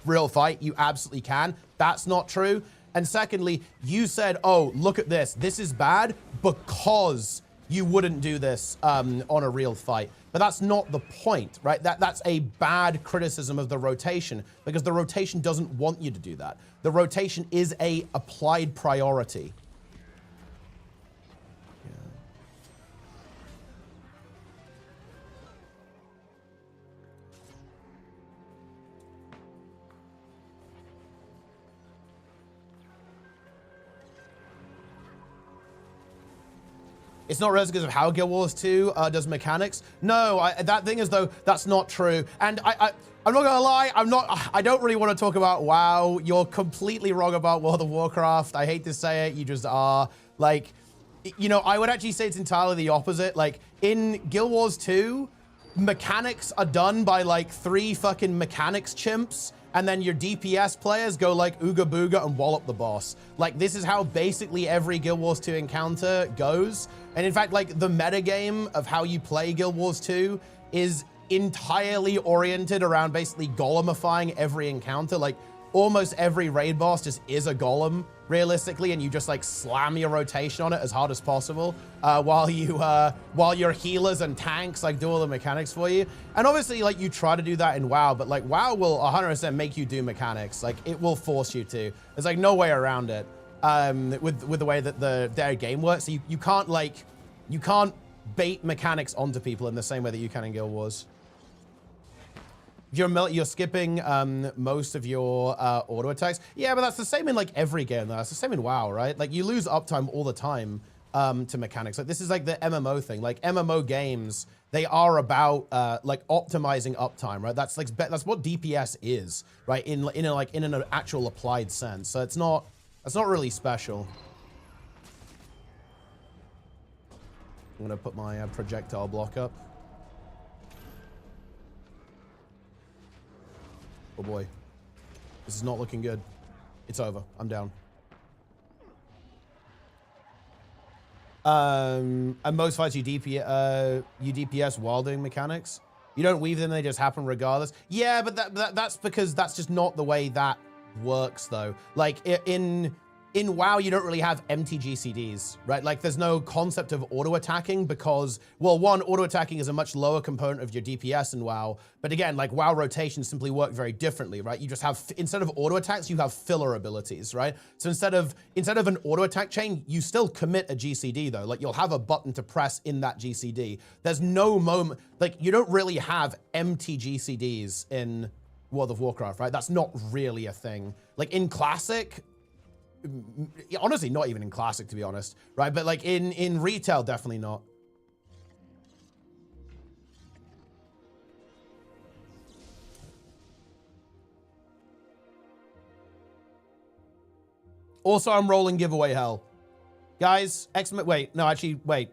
real fight. You absolutely can. That's not true. And secondly, you said, oh, look at this. This is bad because you wouldn't do this on a real fight. But that's not the point, right? That's a bad criticism of the rotation because the rotation doesn't want you to do that. The rotation is a applied priority. It's not realistic because of how Guild Wars 2 does mechanics. No, that thing is though, that's not true. And I'm not gonna lie, I don't really want to talk about WoW. You're completely wrong about World of Warcraft. I hate to say it, you just are. Like, you know, I would actually say it's entirely the opposite. Like, in Guild Wars 2, mechanics are done by like 3 fucking mechanics chimps, and then your DPS players go like ooga booga and wallop the boss. Like, this is how basically every Guild Wars 2 encounter goes. And in fact, like, the metagame of how you play Guild Wars 2 is entirely oriented around basically golemifying every encounter. Like, almost every raid boss just is a golem, realistically, and you just like slam your rotation on it as hard as possible while your healers and tanks like do all the mechanics for you. And obviously, like, you try to do that in WoW, but like WoW will 100% make you do mechanics. Like, it will force you to. There's like no way around it with the way that their game works. So you can't bait mechanics onto people in the same way that you can in Guild Wars. You're skipping most of your auto attacks. Yeah, but that's the same in like every game though. That's the same in WoW, right? Like, you lose uptime all the time to mechanics. Like this is like the MMO thing. Like MMO games, they are about like optimizing uptime, right? That's like that's what DPS is, right? In an actual applied sense. So it's not really special. I'm gonna put my projectile block up. Oh boy, this is not looking good. It's over. I'm down. And most fights you DPS while doing mechanics. You don't weave them; they just happen regardless. Yeah, but that's because that's just not the way that works, though. Like in WoW, you don't really have empty GCDs, right? Like there's no concept of auto attacking because, well, one, auto attacking is a much lower component of your DPS in WoW. But again, like WoW rotations simply work very differently, right? You just have, instead of auto attacks, you have filler abilities, right? So instead of an auto attack chain, you still commit a GCD though. Like you'll have a button to press in that GCD. There's no moment, like you don't really have empty GCDs in World of Warcraft, right? That's not really a thing. Like in Classic, honestly, not even in Classic, to be honest, right? But like in retail, definitely not. Also, I'm rolling giveaway hell. Guys, wait, no, actually, wait.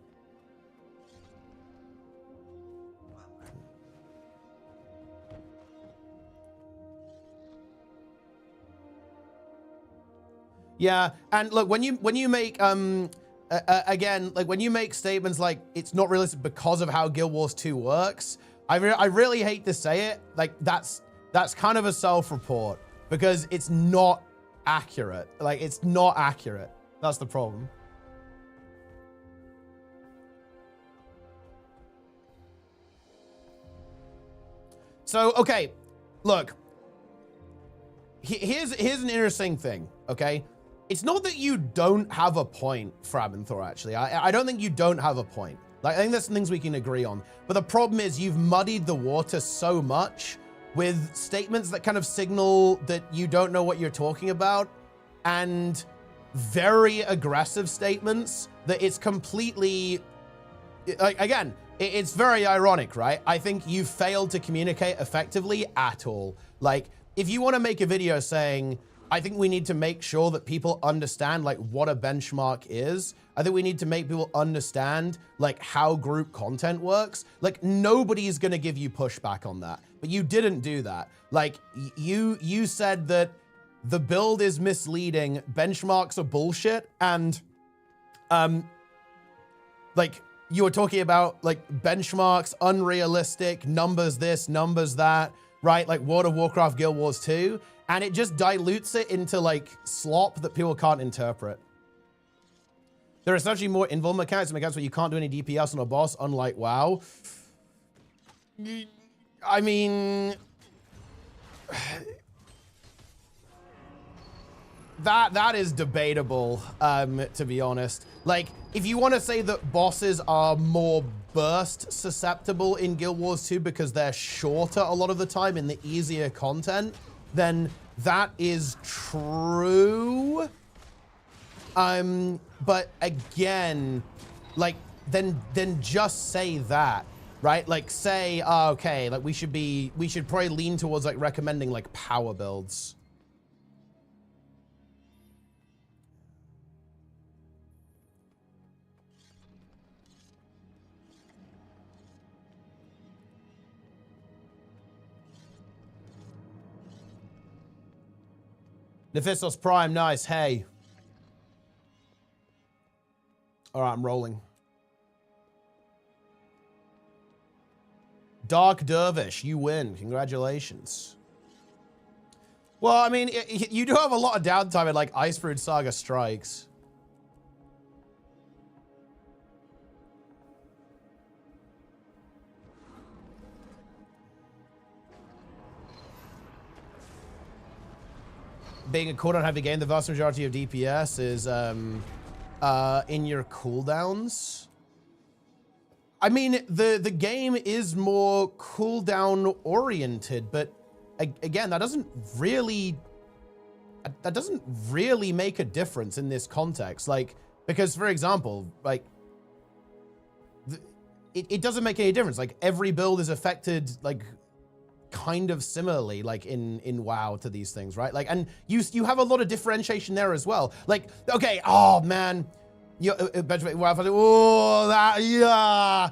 Yeah, and look, when you make again, like when you make statements like it's not realistic because of how Guild Wars 2 works, I really hate to say it, like that's kind of a self-report because it's not accurate. Like it's not accurate. That's the problem. So, okay, look. Here's an interesting thing, okay? It's not that you don't have a point, Frabenthor, actually. I don't think you don't have a point. Like, I think there's some things we can agree on. But the problem is you've muddied the water so much with statements that kind of signal that you don't know what you're talking about and very aggressive statements that it's completely, like, again, it's very ironic, right? I think you failed to communicate effectively at all. Like, if you want to make a video saying, I think we need to make sure that people understand like what a benchmark is. I think we need to make people understand like how group content works. Like nobody's going to give you pushback on that, but you didn't do that. Like you said that the build is misleading, benchmarks are bullshit. And like you were talking about like benchmarks, unrealistic, numbers this, numbers that, right? Like World of Warcraft, Guild Wars 2. And it just dilutes it into like slop that people can't interpret. There are essentially more involved mechanics where you can't do any DPS on a boss, unlike WoW. I mean, that is debatable, to be honest. Like, if you want to say that bosses are more burst susceptible in Guild Wars 2 because they're shorter a lot of the time in the easier content, then that is true. But again, like, then just say that, right? Like say, okay, like we should probably lean towards like recommending like power builds. Nephistos Prime, nice, hey. All right, I'm rolling. Dark Dervish, you win, congratulations. Well, I mean, you do have a lot of downtime in like Icebrood Saga Strikes. Being a cooldown heavy game, the vast majority of DPS is in your cooldowns. I mean, the game is more cooldown oriented, but again, that doesn't really make a difference in this context. Like, Because, for example, like, it doesn't make any difference. Like, every build is affected, like, kind of similarly, like, in WoW to these things, right? Like, and you have a lot of differentiation there as well. Like, okay, oh, man. Oh, that, yeah.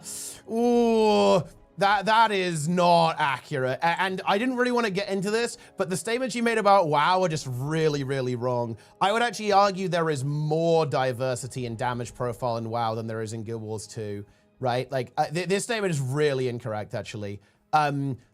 Oh, that is not accurate. And I didn't really want to get into this, but the statements you made about WoW are just really, really wrong. I would actually argue there is more diversity in damage profile in WoW than there is in Guild Wars 2, right? Like, this statement is really incorrect, actually.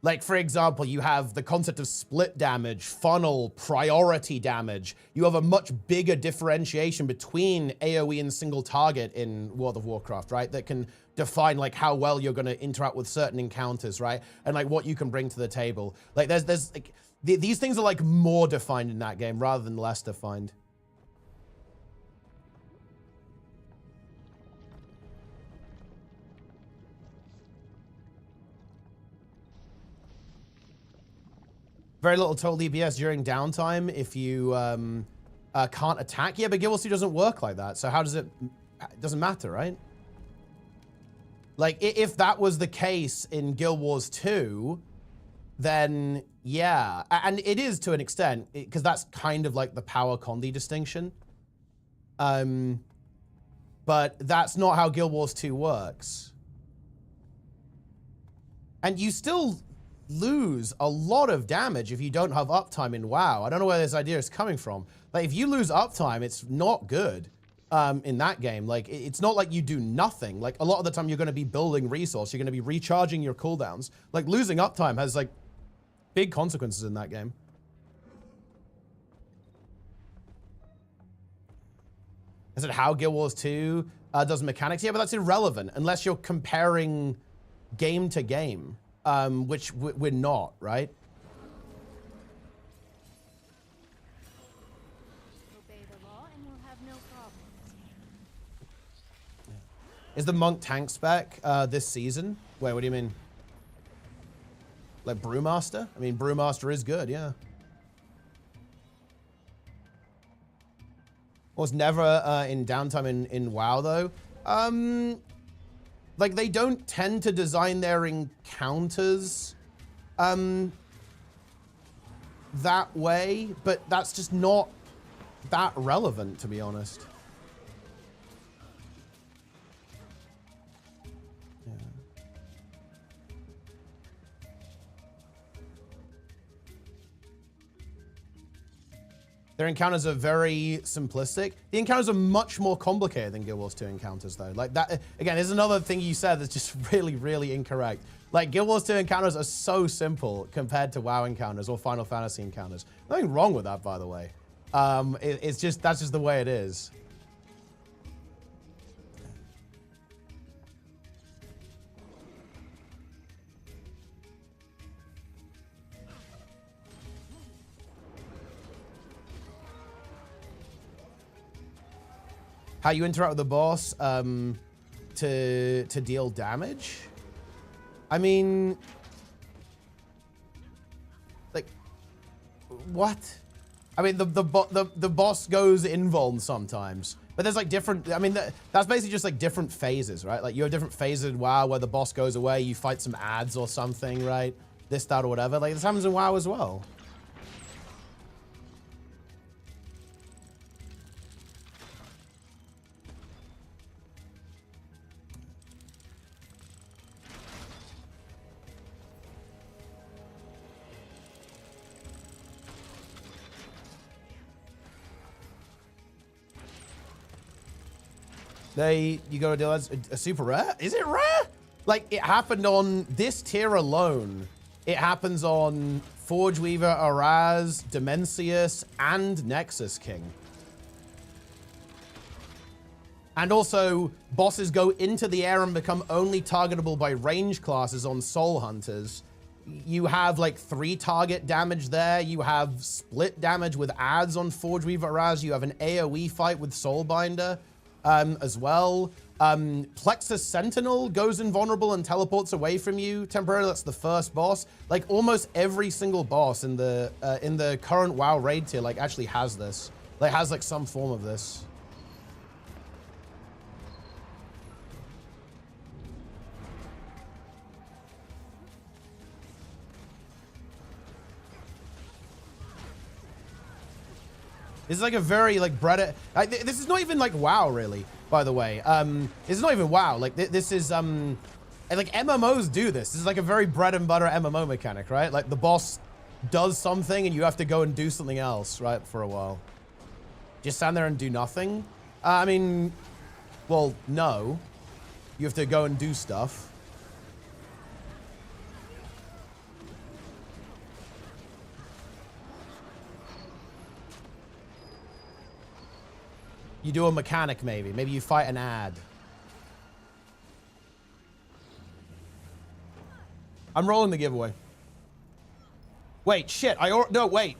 Like, for example, you have the concept of split damage, funnel, priority damage. You have a much bigger differentiation between AoE and single target in World of Warcraft, right? That can define, like, how well you're going to interact with certain encounters, right? And, like, what you can bring to the table. Like, there's like, these things are, like, more defined in that game rather than less defined. Very little total DPS during downtime if you can't attack. Yeah, but Guild Wars 2 doesn't work like that. So how does it doesn't matter, right? Like, if that was the case in Guild Wars 2, then yeah. And it is to an extent, because that's kind of like the power Condi distinction. But that's not how Guild Wars 2 works. And you still lose a lot of damage if you don't have uptime in WoW. I don't know where this idea is coming from. Like, if you lose uptime, it's not good in that game. Like, it's not like you do nothing. Like, a lot of the time you're going to be building resource. You're going to be recharging your cooldowns. Like, losing uptime has, like, big consequences in that game. Is it how Guild Wars 2 does mechanics? Yeah, but that's irrelevant unless you're comparing game to game. Which we're not, right? Obey the law and you'll have no problems. Is the monk tank spec this season? Wait, what do you mean? Like Brewmaster? I mean, Brewmaster is good, yeah. Was never in downtime in WoW though. Like, they don't tend to design their encounters that way, but that's just not that relevant, to be honest. Yeah. Their encounters are very simplistic. The encounters are much more complicated than Guild Wars 2 encounters, though. Like, that, again, is another thing you said that's just really, really incorrect. Like, Guild Wars 2 encounters are so simple compared to WoW encounters or Final Fantasy encounters. Nothing wrong with that, by the way. It's just, that's just the way it is. How you interact with the boss to deal damage? I mean, like, what? I mean, the boss goes invuln sometimes, but there's like different. I mean, that's basically just like different phases, right? Like, you have different phases in WoW where the boss goes away, you fight some ads or something, right? This, that, or whatever. Like, this happens in WoW as well. You gotta deal as a super rare? Is it rare? Like, it happened on this tier alone. It happens on Forge Weaver, Araz, Dimensius, and Nexus King. And also, bosses go into the air and become only targetable by range classes on Soul Hunters. You have like 3 target damage there. You have split damage with ads on Forge Weaver, Araz. You have an AoE fight with Soulbinder. As well. Plexus Sentinel goes invulnerable and teleports away from you temporarily. That's the first boss. Like, almost every single boss in the current WoW raid tier, like, actually has this. Like, has, like, some form of this. This is like a very like bread. This is not even like WoW really, by the way. This is not even WoW. Like this is like MMOs do this. This is like a very bread and butter MMO mechanic, right? Like the boss does something and you have to go and do something else, right? For a while. Just stand there and do nothing. I mean, well, no. You have to go and do stuff. You do a mechanic, maybe. Maybe you fight an ad. I'm rolling the giveaway. Wait, shit. No, wait.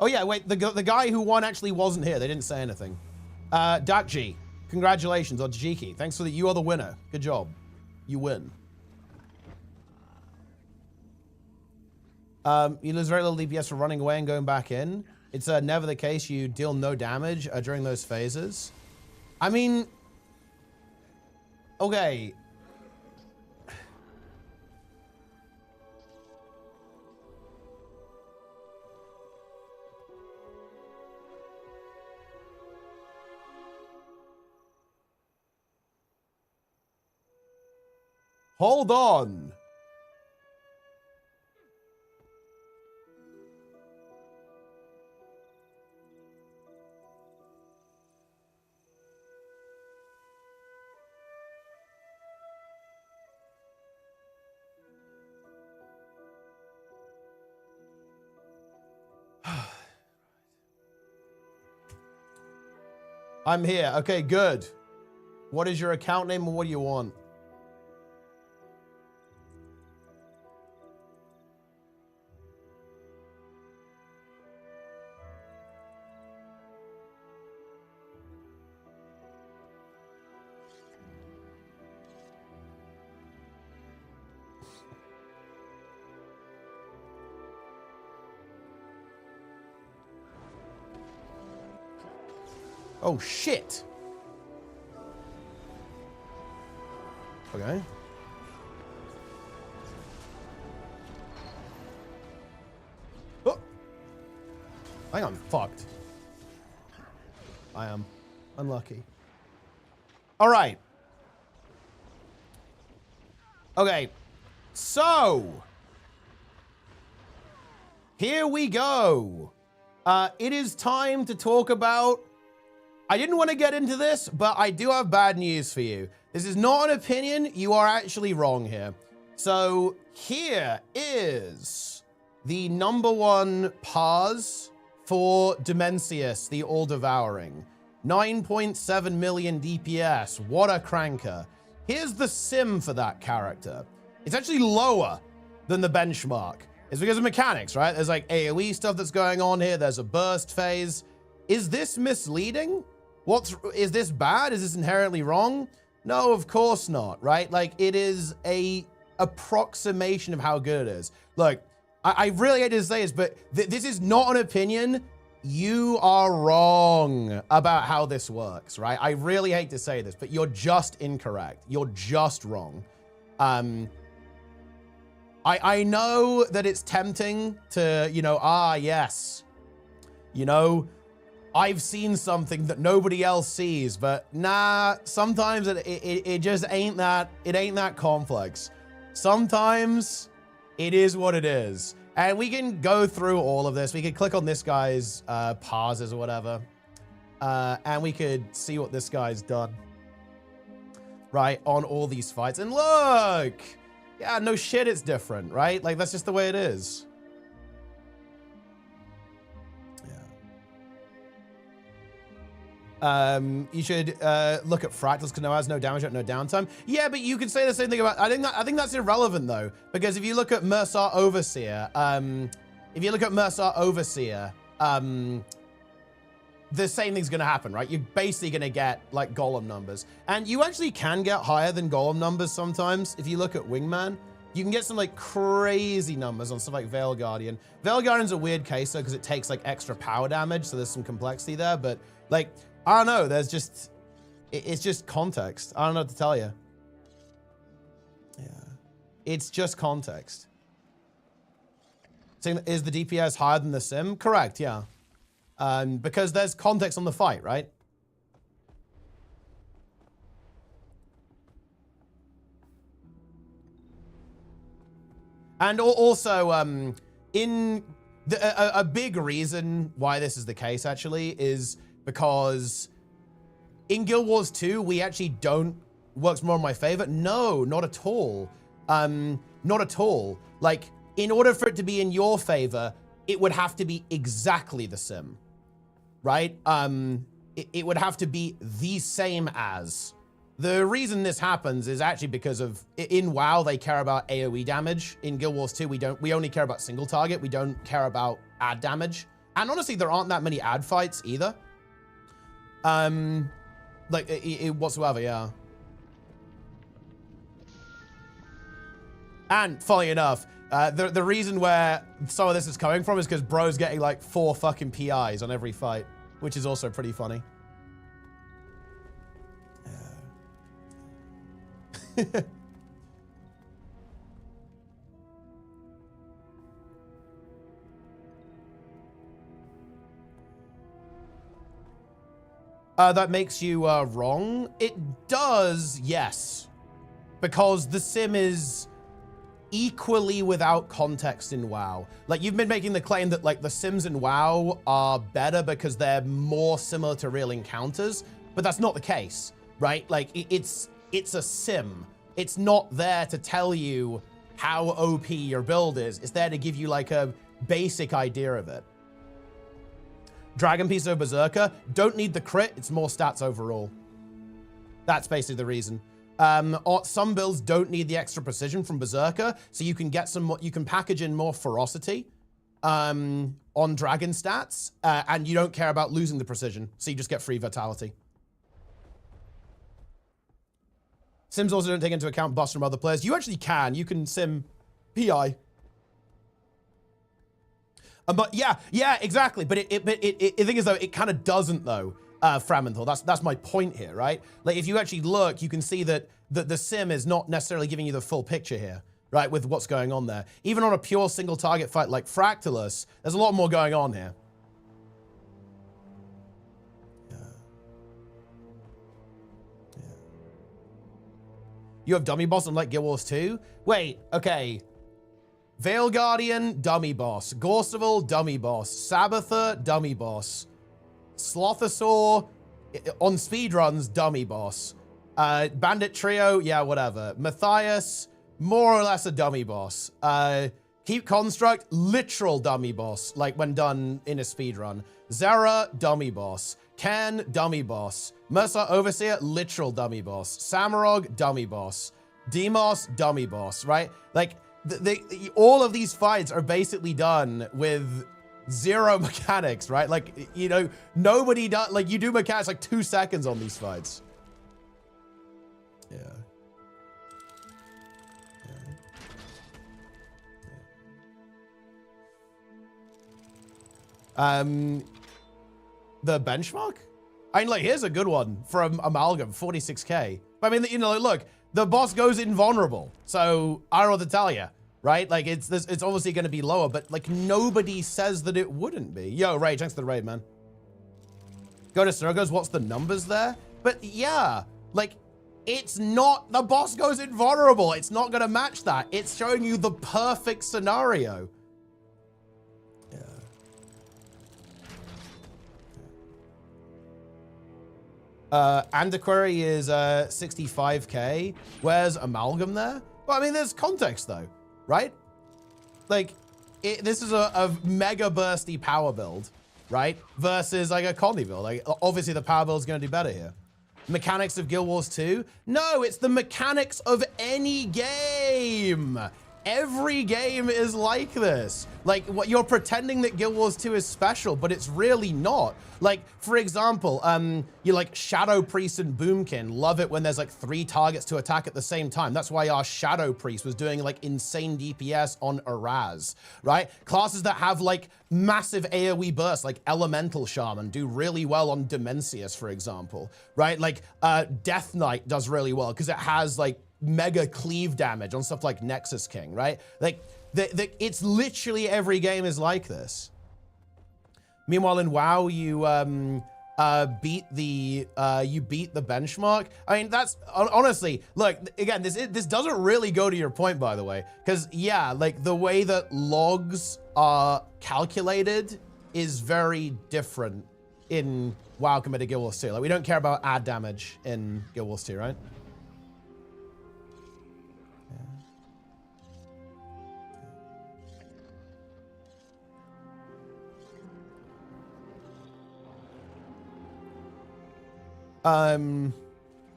Oh, yeah, wait. The guy who won actually wasn't here. They didn't say anything. Dakji, congratulations. Or Jiki, thanks for that. You are the winner. Good job. You win. You lose very little DPS for running away and going back in. It's never the case. You deal no damage during those phases. I mean, okay. Hold on. I'm here. Okay, good. What is your account name and what do you want? Oh, shit. Okay. Oh. I think I'm fucked. I am unlucky. All right. Okay. So. Here we go. It is time to talk about... I didn't want to get into this, but I do have bad news for you. This is not an opinion. You are actually wrong here. So here is the #1 pars for Dimensius, the All-Devouring. 9.7 million DPS. What a cranker. Here's the sim for that character. It's actually lower than the benchmark. It's because of mechanics, right? There's like AoE stuff that's going on here. There's a burst phase. Is this misleading? Is this bad? Is this inherently wrong? No, of course not, right? Like, it is a approximation of how good it is. Look, I really hate to say this, but this is not an opinion. You are wrong about how this works, right? I really hate to say this, but you're just incorrect. You're just wrong. I know that it's tempting to, you know, yes, you know, I've seen something that nobody else sees, but nah, sometimes it just ain't that, it ain't that complex. Sometimes it is what it is. And we can go through all of this. We could click on this guy's parses or whatever. And we could see what this guy's done. Right, on all these fights. And look! Yeah, no shit, it's different, right? Like, that's just the way it is. You should look at fractals because no has no damage at no downtime. Yeah, but you could say the same thing about. I think that's irrelevant though, because if you look at Mercer Overseer, the same thing's gonna happen, right? You're basically gonna get like golem numbers, and you actually can get higher than golem numbers sometimes. If you look at Wingman, you can get some like crazy numbers on stuff like Veil Guardian. Veil Guardian's a weird case though, because it takes like extra power damage, so there's some complexity there, but like. I don't know, there's just, it's just context. I don't know what to tell you. Yeah. It's just context. Saying, is the DPS higher than the sim? Correct, yeah. because there's context on the fight, right? And also, a big reason why this is the case, actually, is because in Guild Wars 2, we actually don't, works more in my favor. No, not at all. Not at all. Like, in order for it to be in your favor, it would have to be exactly the sim, right? It would have to be the same as. The reason this happens is actually because of, in WoW, they care about AoE damage. In Guild Wars 2, we only care about single target. We don't care about ad damage. And honestly, there aren't that many ad fights either. Like, whatsoever, yeah. And funny enough, the reason where some of this is coming from is because bro's getting like 4 fucking PIs on every fight, which is also pretty funny. That makes you wrong? It does, yes. Because the sim is equally without context in WoW. Like, you've been making the claim that like the sims in WoW are better because they're more similar to real encounters, but that's not the case, right? Like, it's a sim. It's not there to tell you how OP your build is. It's there to give you like a basic idea of it. Dragon Piece or Berserker, don't need the crit, it's more stats overall. That's basically the reason. Some builds don't need the extra precision from Berserker, so you can get some, you can package in more ferocity on dragon stats, and you don't care about losing the precision, so you just get free vitality. Sims also don't take into account buffs from other players. You actually can. You can sim PI. But yeah, exactly. But the thing is though, it kind of doesn't though, Framenthal. That's my point here, right? Like if you actually look, you can see that the sim is not necessarily giving you the full picture here, right? With what's going on there. Even on a pure single target fight like Fractalus, there's a lot more going on here. You have dummy boss on like Guild Wars 2? Wait, okay. Veil Guardian, dummy boss. Gorseval, dummy boss. Sabbather, dummy boss. Slothosaur, on speedruns, dummy boss. Bandit Trio, yeah, whatever. Matthias, more or less a dummy boss. Keep Construct, literal dummy boss, like when done in a speedrun. Zera, dummy boss. Ken, dummy boss. Mercer Overseer, literal dummy boss. Samurog, dummy boss. Demos, dummy boss, right? Like, all of these fights are basically done with 0 mechanics, right? Like, you know, nobody does, like, you do mechanics like 2 seconds on these fights. Yeah. The benchmark? I mean, like, here's a good one from Amalgam, 46k. But I mean, you know, look, the boss goes invulnerable. So I don't know what to tell you, right? Like, it's obviously going to be lower, but like nobody says that it wouldn't be. Yo, Rage, thanks for the raid, man. Go to Surgos, what's the numbers there? But yeah, like, it's not, the boss goes invulnerable. It's not going to match that. It's showing you the perfect scenario. Antiquary is 65k. Where's Amalgam there? Well, I mean, there's context though, right? Like, this is a mega bursty power build, right? Versus like a Connie build. Like, obviously the power build is going to do better here. Mechanics of Guild Wars 2? No, it's the mechanics of any game. Every game is like this. Like, what you're pretending that Guild Wars 2 is special, but it's really not. Like, for example, you like Shadow Priest and Boomkin love it when there's like 3 targets to attack at the same time. That's why our Shadow Priest was doing like insane DPS on Araz, right? Classes that have like massive AoE bursts, like Elemental Shaman, do really well on Dimensius, for example, right? Like, Death Knight does really well because it has like mega cleave damage on stuff like Nexus King, right? Like, it's literally every game is like this. Meanwhile, in WoW, you beat the benchmark. I mean, that's honestly, look, again, this doesn't really go to your point, by the way, because yeah, like the way that logs are calculated is very different in WoW compared to Guild Wars 2. Like, we don't care about ad damage in Guild Wars 2, right?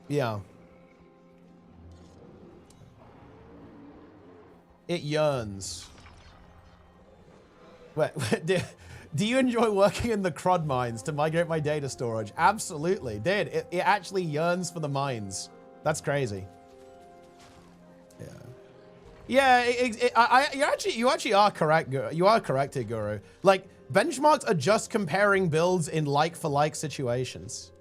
Yeah. It yearns. Wait, do you enjoy working in the crud mines to migrate my data storage? Absolutely, dude. It actually yearns for the mines. That's crazy. Yeah. Yeah, you actually are correct. You are correct here, Guru. Like, benchmarks are just comparing builds in like-for-like situations.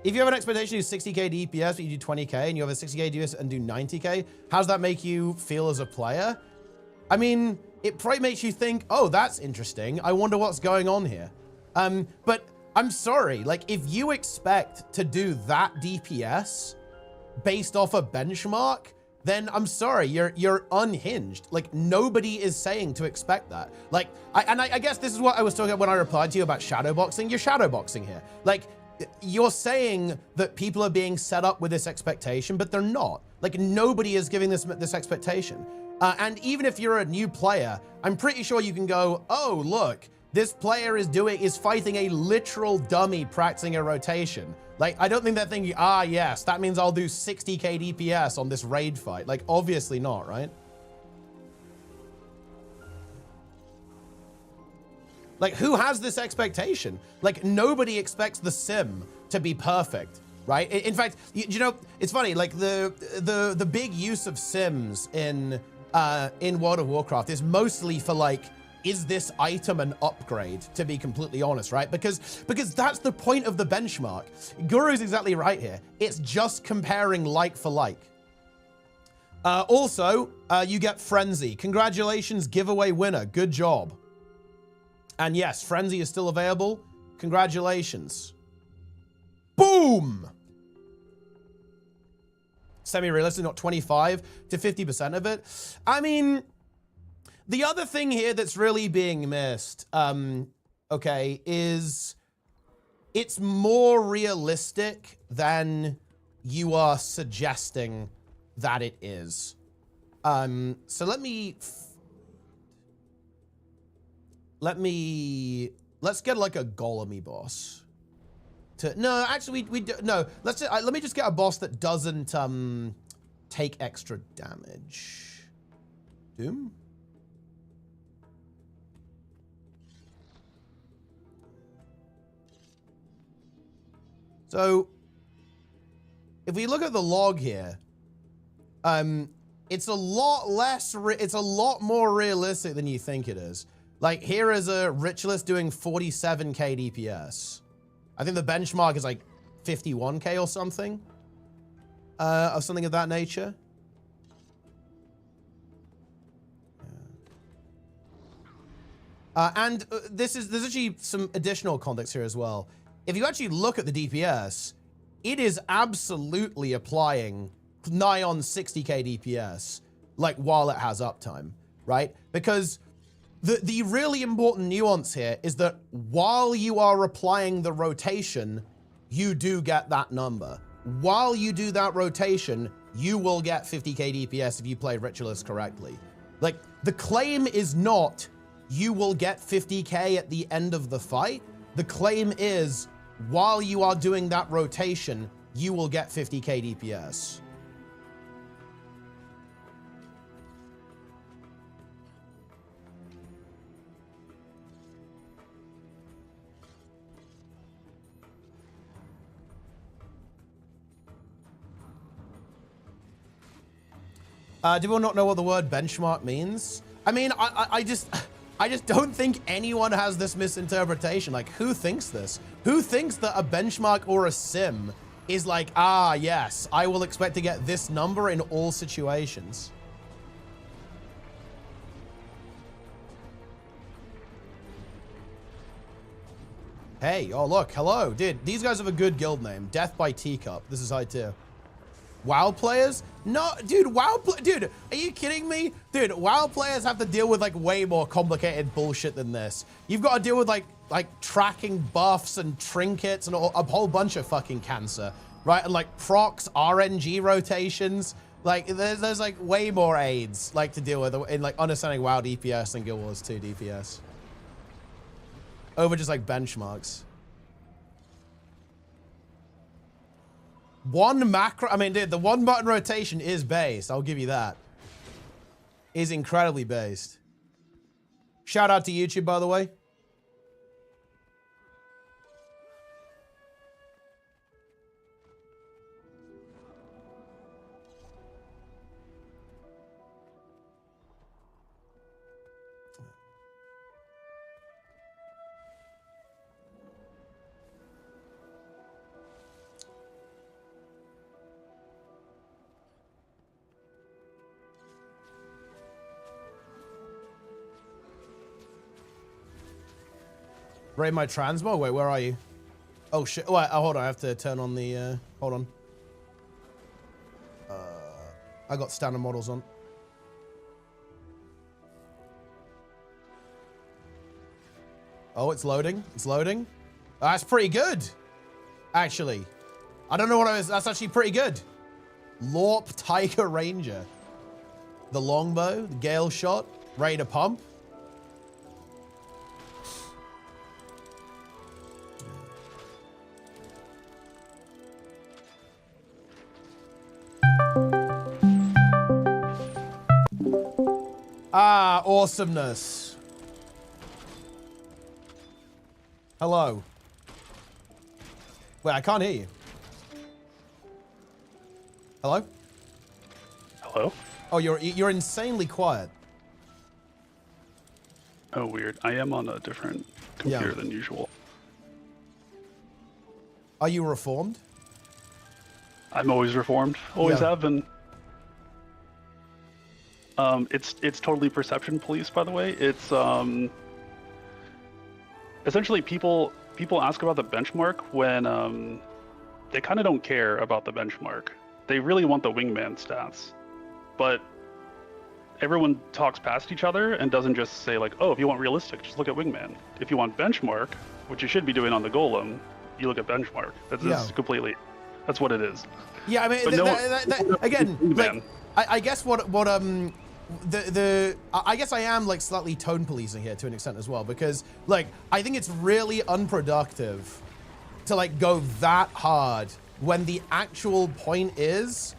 If you have an expectation to do 60k DPS, but you do 20k, and you have a 60k DPS and do 90k, how does that make you feel as a player? I mean, it probably makes you think, oh, that's interesting. I wonder what's going on here. But I'm sorry, like, if you expect to do that DPS based off a benchmark, then I'm sorry, you're unhinged. Like, nobody is saying to expect that. Like, I guess this is what I was talking about when I replied to you about shadowboxing. You're shadowboxing here. Like, you're saying that people are being set up with this expectation, but they're not. Like, nobody is giving this expectation. And even if you're a new player, I'm pretty sure you can go, oh, look, this player is fighting a literal dummy practicing a rotation. Like, I don't think they're thinking, ah, yes, that means I'll do 60k DPS on this raid fight. Like, obviously not, right? Like, who has this expectation? Like, nobody expects the sim to be perfect, right? In fact, you know, it's funny, like the big use of sims in World of Warcraft is mostly for, like, is this item an upgrade, to be completely honest, right? Because that's the point of the benchmark. Guru's exactly right here. It's just comparing like for like. Also, you get Frenzy. Congratulations, giveaway winner. Good job. And yes, Frenzy is still available. Congratulations. Boom! Semi-realistic, not 25 to 50% of it. I mean, the other thing here that's really being missed, okay, is it's more realistic than you are suggesting that it is. So let's get like a Golemy boss. No, actually, no. Let me just get a boss that doesn't take extra damage. Doom. So, if we look at the log here, it's a lot more realistic than you think it is. Like, here is a Ritualist doing 47k DPS. I think the benchmark is like 51k or something. Or something of that nature. There's actually some additional context here as well. If you actually look at the DPS, it is absolutely applying nigh on 60k DPS, like, while it has uptime, right? Because the really important nuance here is that while you are applying the rotation, you do get that number. While you do that rotation, you will get 50k DPS if you play Ritualist correctly. Like, the claim is not you will get 50k at the end of the fight. The claim is while you are doing that rotation, you will get 50k DPS. Do people not know what the word benchmark means? I mean, I just don't think anyone has this misinterpretation. Like, who thinks this? Who thinks that a benchmark or a sim is like, ah, yes, I will expect to get this number in all situations? Hey, oh look, hello. Dude, these guys have a good guild name. Death by Teacup. This is high tier. WoW players? No, dude, dude, are you kidding me? Dude, WoW players have to deal with like way more complicated bullshit than this. You've got to deal with like tracking buffs and trinkets and a whole bunch of fucking cancer, right? And like procs, RNG rotations. Like there's like way more aids like to deal with in like understanding WoW DPS than Guild Wars 2 DPS. Over just like benchmarks. One macro, I mean, dude, the one button rotation is based. I'll give you that. Is incredibly based. Shout out to YouTube, by the way. Raid my transmo? Wait, where are you? Oh shit, wait, oh, hold on, I have to turn on the, hold on. I got standard models on. Oh, it's loading, it's loading. That's pretty good, actually. I don't know what I was, that's actually pretty good. Lorp Tiger Ranger. The longbow, the Gale shot, ready to pump. Ah, awesomeness. Hello. Wait, I can't hear you. Hello? Hello? Oh, you're insanely quiet. Oh, weird. I am on a different computer Yeah. than usual. Are you reformed? I'm always reformed. Always Yeah. have been. It's totally perception police, by the way. It's essentially people ask about the benchmark when they kind of don't care about the benchmark. They really want the wingman stats, but everyone talks past each other and doesn't just say like, oh, if you want realistic, just look at wingman. If you want benchmark, which you should be doing on the golem, you look at benchmark. That's just completely, that's what it is. Yeah, I mean, again, like, I guess I guess I am like slightly tone policing here to an extent as well, because like I think it's really unproductive to like go that hard when the actual point is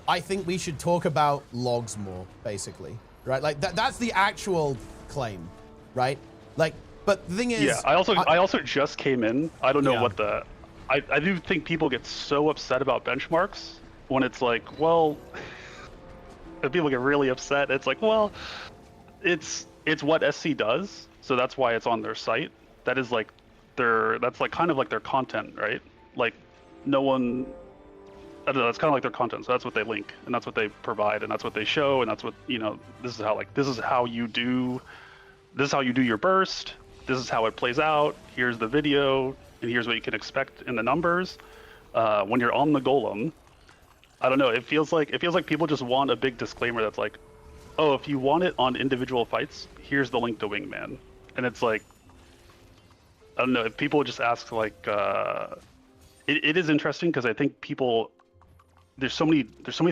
I think we should talk about logs more, basically, right? Like that's the actual claim, right? Like, but the thing is, yeah, I also just came in. I don't know Yeah. what the I do think people get so upset about benchmarks when it's like, well, and people get really upset. It's like, well, it's what SC does, so that's why it's on their site. That is like that's like kind of like their content, right? Like no one, I don't know, that's kind of like their content. So that's what they link, and that's what they provide, and that's what they show, and that's what, you know, this is how you do your burst. This is how it plays out. Here's the video, and here's what you can expect in the numbers. When you're on the golem, I don't know. It feels like people just want a big disclaimer that's like, oh, if you want it on individual fights, here's the link to Wingman, and it's like, I don't know. If people just ask like, it is interesting because I think there's so many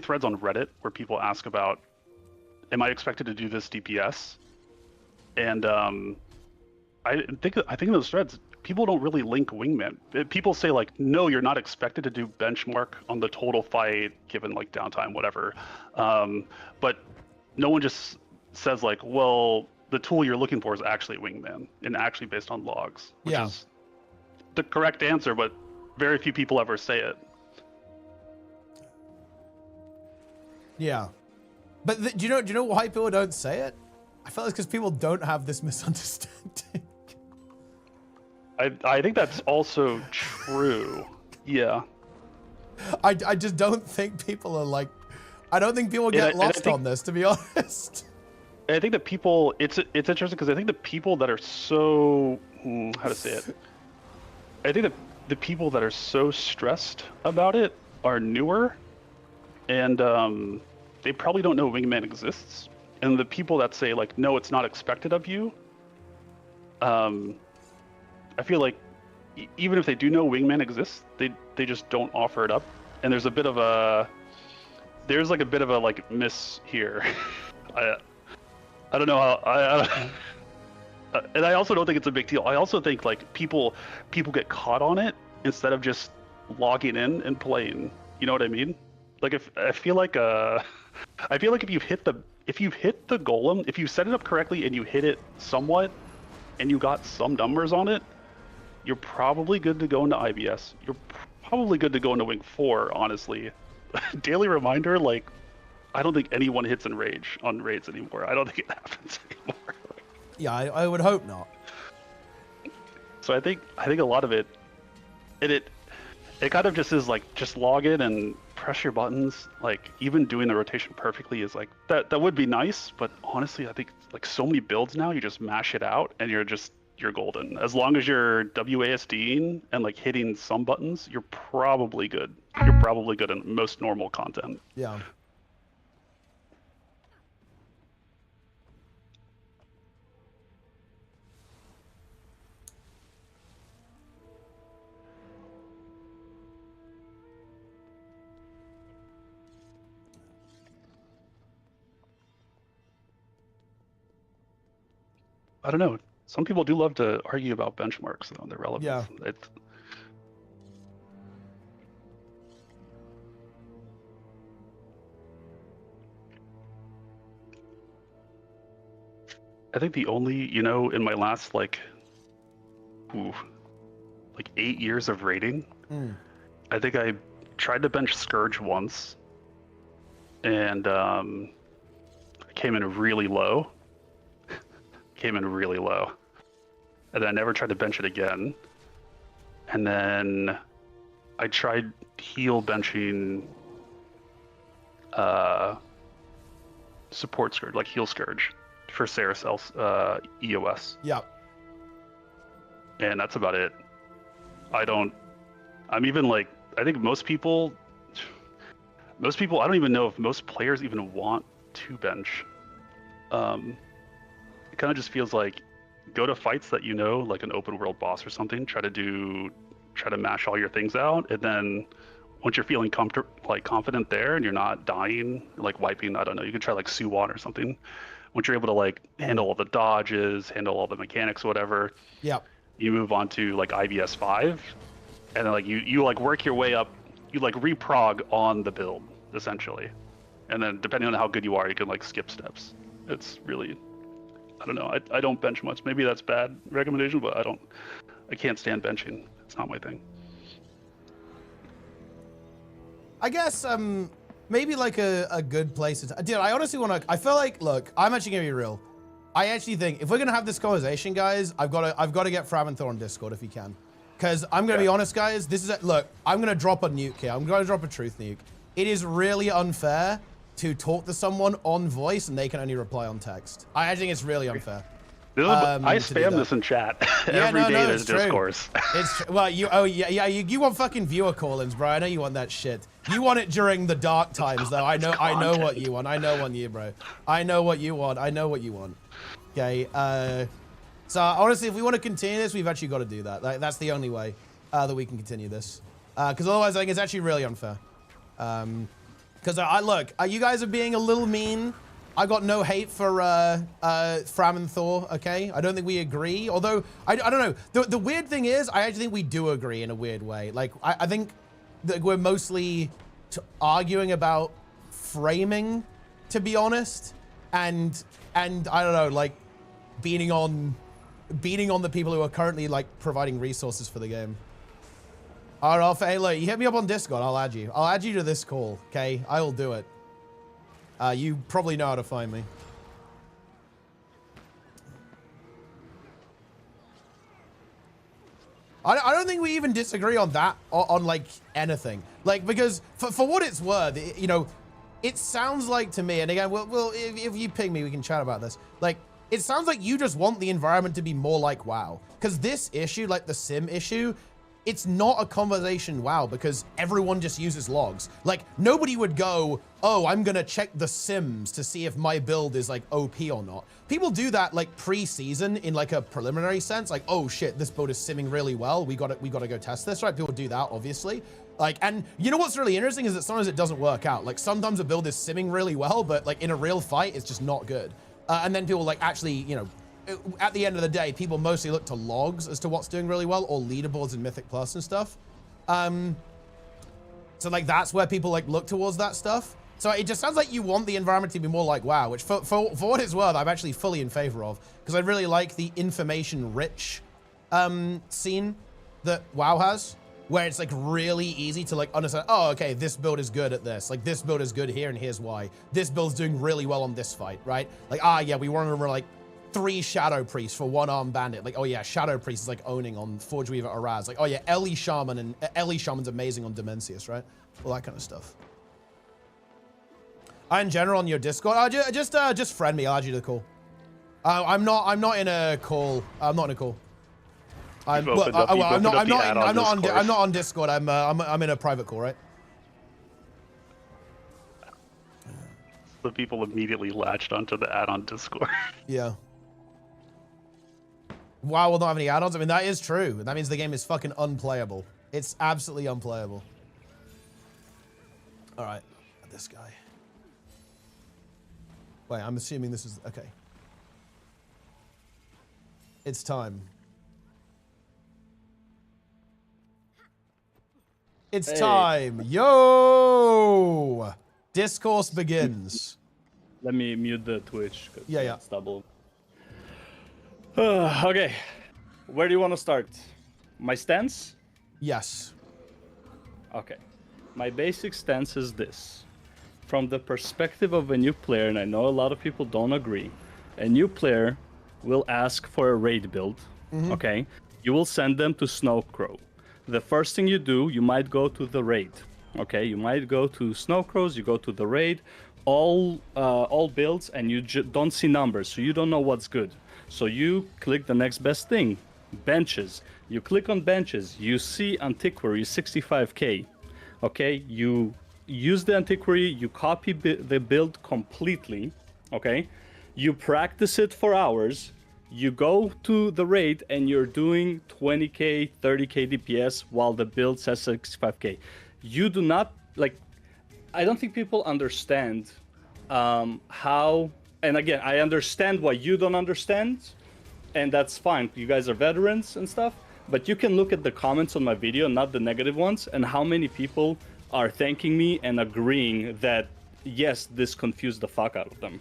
threads on Reddit where people ask about, am I expected to do this DPS? And I think in those threads, people don't really link Wingman. People say like, no, you're not expected to do benchmark on the total fight given like downtime, whatever. But no one just says like, well, the tool you're looking for is actually Wingman and actually based on logs, which is the correct answer, but very few people ever say it. Yeah, but do you know why people don't say it? I feel like it's because people don't have this misunderstanding. I think that's also true. Yeah. I just don't think people are like, I don't think people get lost on this, to be honest. I think that people, it's interesting because I think the people that are so, how to say it, I think that the people that are so stressed about it are newer, and they probably don't know Wingman exists. And the people that say like, no, it's not expected of you, I feel like even if they do know Wingman exists, they just don't offer it up. And there's a bit of a like miss here. I don't know how and I also don't think it's a big deal. I also think like people get caught on it instead of just logging in and playing. You know what I mean? Like if I feel like if you've hit the golem, if you set it up correctly and you hit it somewhat, and you got some numbers on it, you're probably good to go into IBS. You're probably good to go into Wing 4, honestly. Daily reminder, like, I don't think anyone hits in rage on raids anymore. I don't think it happens anymore. Yeah, I would hope not. So I think a lot of it kind of just is like, just log in and press your buttons. Like, even doing the rotation perfectly is like, that would be nice, but honestly, I think like so many builds now, you just mash it out and you're golden. As long as you're WASDing and like hitting some buttons, you're probably good. You're probably good in most normal content. Yeah. I don't know. Some people do love to argue about benchmarks, though, and their relevance. Yeah. I think the only, in my last like 8 years of raiding, I think I tried to bench Scourge once, and I came in really low. And then I never tried to bench it again. And then I tried heal benching support Scourge, like heal Scourge for Saracel's EOS. Yeah. And that's about it. I'm even like, I think most people, I don't even know if most players even want to bench. It kind of just feels like, go to fights that like an open world boss or something, try to mash all your things out, and then once you're feeling confident there and you're not dying, like wiping, I don't know, you can try like Suwon or something. Once you're able to like handle all the dodges, handle all the mechanics, whatever, you move on to like IBS 5, and then like you like work your way up, you like reprog on the build essentially, and then depending on how good you are, you can like skip steps. It's really, I don't know. I don't bench much. Maybe that's bad recommendation, but I can't stand benching. It's not my thing. I guess maybe like a good place to, dude, I honestly want to, I feel like, look, I'm actually gonna be real. I actually think if we're gonna have this conversation, guys, I've got to get Framinthor on Discord if you can. Because I'm gonna be honest, guys, this is look, I'm gonna drop a nuke here. I'm gonna drop a truth nuke. It is really unfair to talk to someone on voice and they can only reply on text. I think it's really unfair. I spam this in chat every day. There's discourse. It's well, you want fucking viewer call-ins, bro. I know you want that shit. You want it during the dark times, though. I know what you want. I know on you, bro. I know what you want. Okay. So honestly, if we want to continue this, we've actually got to do that. Like, that's the only way that we can continue this. Because otherwise, I think it's actually really unfair. Because look, you guys are being a little mean. I got no hate for Framinthor, okay? I don't think we agree. Although, I don't know. The weird thing is, I actually think we do agree in a weird way. Like, I think that we're mostly arguing about framing, to be honest. And I don't know, like, beating on the people who are currently, like, providing resources for the game. All right, hey, look, you hit me up on Discord, I'll add you. I'll add you to this call, okay? I will do it. You probably know how to find me. I don't think we even disagree on that, on like anything. Like, because for what it's worth, it sounds like to me, and again, if you ping me, we can chat about this. Like, it sounds like you just want the environment to be more like WoW. Because this issue, like the sim issue, it's not a conversation WoW because everyone just uses logs. Like nobody would go, oh, I'm gonna check the sims to see if my build is like OP or not. People do that like pre-season in like a preliminary sense, like, oh shit, this build is simming really well. We gotta go test this, right? People do that, obviously. Like, and you know what's really interesting is that sometimes it doesn't work out. Like sometimes a build is simming really well, but like in a real fight, it's just not good. And then people like actually, you know, at the end of the day, people mostly look to logs as to what's doing really well, or leaderboards in Mythic Plus and stuff. So like that's where people like look towards that stuff. So it just sounds like you want the environment to be more like WoW, which for what it's worth, I'm actually fully in favor of, because I really like the information-rich scene that WoW has, where it's like really easy to like understand, oh, okay, this build is good at this. Like this build is good here and here's why. This build's doing really well on this fight, right? Like, yeah, we want to run like 3 Shadow Priests for 1 Armed Bandit. Like, oh yeah, Shadow Priest is like owning on Forge Weaver Araz. Like, oh yeah, Ellie Shaman's amazing on Dimensius, right? All that kind of stuff. In general on your Discord, just friend me. I'll add you to the call. I'm not in a call. I'm not in a call. I'm not on Discord. I'm in a private call, right? The people immediately latched onto the add-on Discord. Yeah. WoW will not have any add-ons. I mean, that is true. That means the game is fucking unplayable. It's absolutely unplayable. All right, this guy. Wait, I'm assuming this is okay. It's time. It's time. Yo! Discourse begins. Let me mute the Twitch. Yeah. It's double. Okay. Where do you want to start? My stance? Yes. Okay. My basic stance is this. From the perspective of a new player, and I know a lot of people don't agree, a new player will ask for a raid build, okay? You will send them to Snowcrow. The first thing you do, you might go to the raid, okay? You might go to Snowcrows, you go to the raid, all builds, and you don't see numbers, so you don't know what's good. So you click the next best thing, benches. You click on benches, you see Antiquary 65k, okay? You use the Antiquary, you copy the build completely, okay? You practice it for hours, you go to the raid and you're doing 20k, 30k DPS while the build says 65k. You do not, like, I don't think people understand how, and again, I understand why you don't understand, and that's fine. You guys are veterans and stuff, but you can look at the comments on my video, not the negative ones, and how many people are thanking me and agreeing that, yes, this confused the fuck out of them.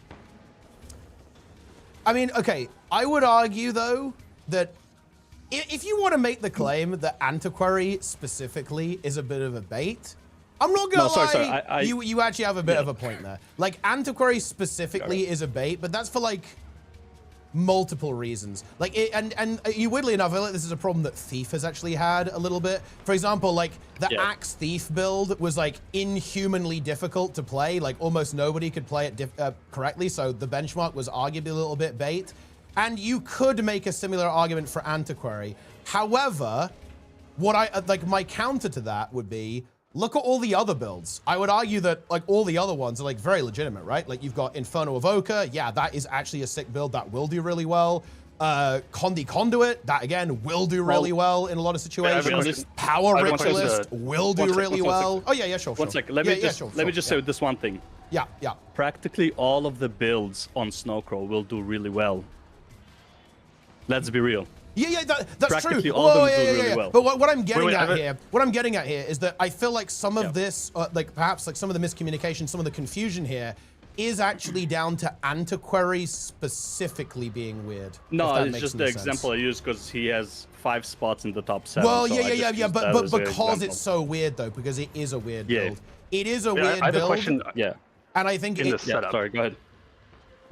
I mean, okay, I would argue, though, that if you want to make the claim that Antiquary specifically is a bit of a bait, I'm not gonna lie, sorry. You actually have a bit of a point there. Like, Antiquary specifically is a bait, but that's for, like, multiple reasons. Like, and you weirdly enough, I feel like this is a problem that Thief has actually had a little bit. For example, like, the Axe Thief build was, like, inhumanly difficult to play. Like, almost nobody could play it correctly, so the benchmark was arguably a little bit bait. And you could make a similar argument for Antiquary. However, what my counter to that would be, look at all the other builds. I would argue that like all the other ones are like very legitimate, right? Like you've got Inferno Evoker. Yeah, that is actually a sick build that will do really well. Condi Conduit, that again will do really well in a lot of situations. Power Ritualist will do really well. Oh yeah, sure. One second, let me just say this one thing. Yeah. Practically all of the builds on Snowcrow will do really well. Let's be real. Yeah, that's true. Really well. But what I'm getting at here is that I feel like some of this, like perhaps like some of the miscommunication, some of the confusion here, is actually down to Antiquary specifically being weird. No, it's just the example I used because he has 5 spots in the top 7. Well, so yeah, but because it's so weird though, because it is a weird build. It is a weird build. I have a question. Yeah. And I think in the setup. Sorry, go ahead.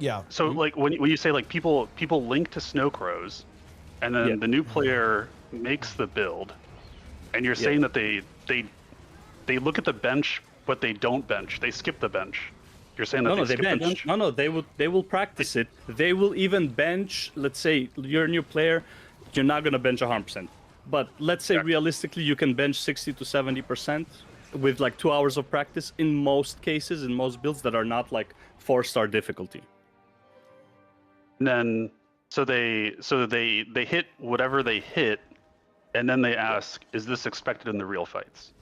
Yeah. So like when you say like people link to Snowcrows, and then the new player makes the build, and you're saying that they look at the bench, but they don't bench. They skip the bench. You're saying that they skip the bench? No, they will practice it. They will even bench. Let's say you're a new player, you're not gonna bench 100%, But let's say realistically, you can bench 60 to 70% with like 2 hours of practice in most cases, in most builds that are not like 4-star difficulty. And then so they hit whatever they hit, and then they ask, is this expected in the real fights?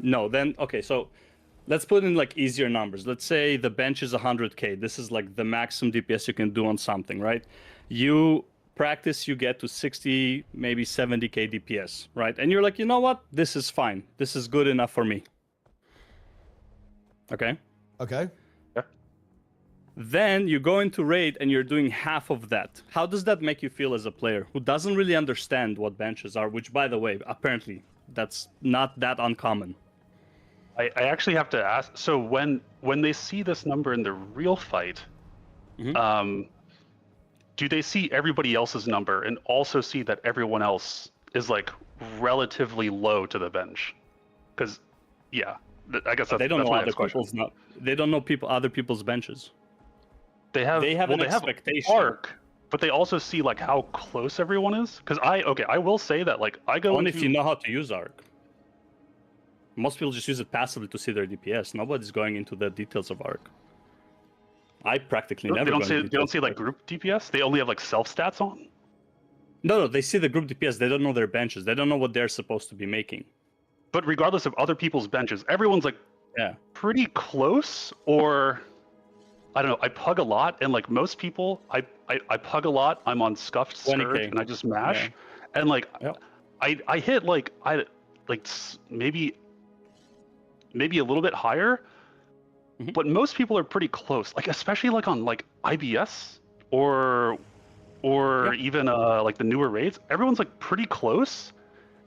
No, then okay, so let's put in like easier numbers. Let's say the bench is 100k. This is like the maximum DPS you can do on something, right? You practice, you get to 60, maybe 70k DPS, right? And you're like, you know what? This is fine. This is good enough for me. Okay? Okay. Yeah. Then you go into raid and you're doing half of that. How does that make you feel as a player who doesn't really understand what benches are, which, by the way, apparently that's not that uncommon? I actually have to ask, so when they see this number in the real fight, do they see everybody else's number and also see that everyone else is like relatively low to the bench? Because, yeah, I guess they don't that's know my other next question. people's they don't know other people's benches. They have an they expectation. have arc, but they also see like how close everyone is. Because I will say that like I go only into, if you know how to use arc. Most people just use it passively to see their DPS. Nobody's going into the details of arc. I practically never. They don't see like group DPS. They only have like self stats on. No, they see the group DPS. They don't know their benches. They don't know what they're supposed to be making. But regardless of other people's benches, everyone's like pretty close. Or I don't know. I pug a lot, and like most people, I pug a lot. I'm on scuffed scourge, and I just mash, and like I hit like maybe a little bit higher. But most people are pretty close, like especially like on like IBS or even like the newer raids. Everyone's like pretty close,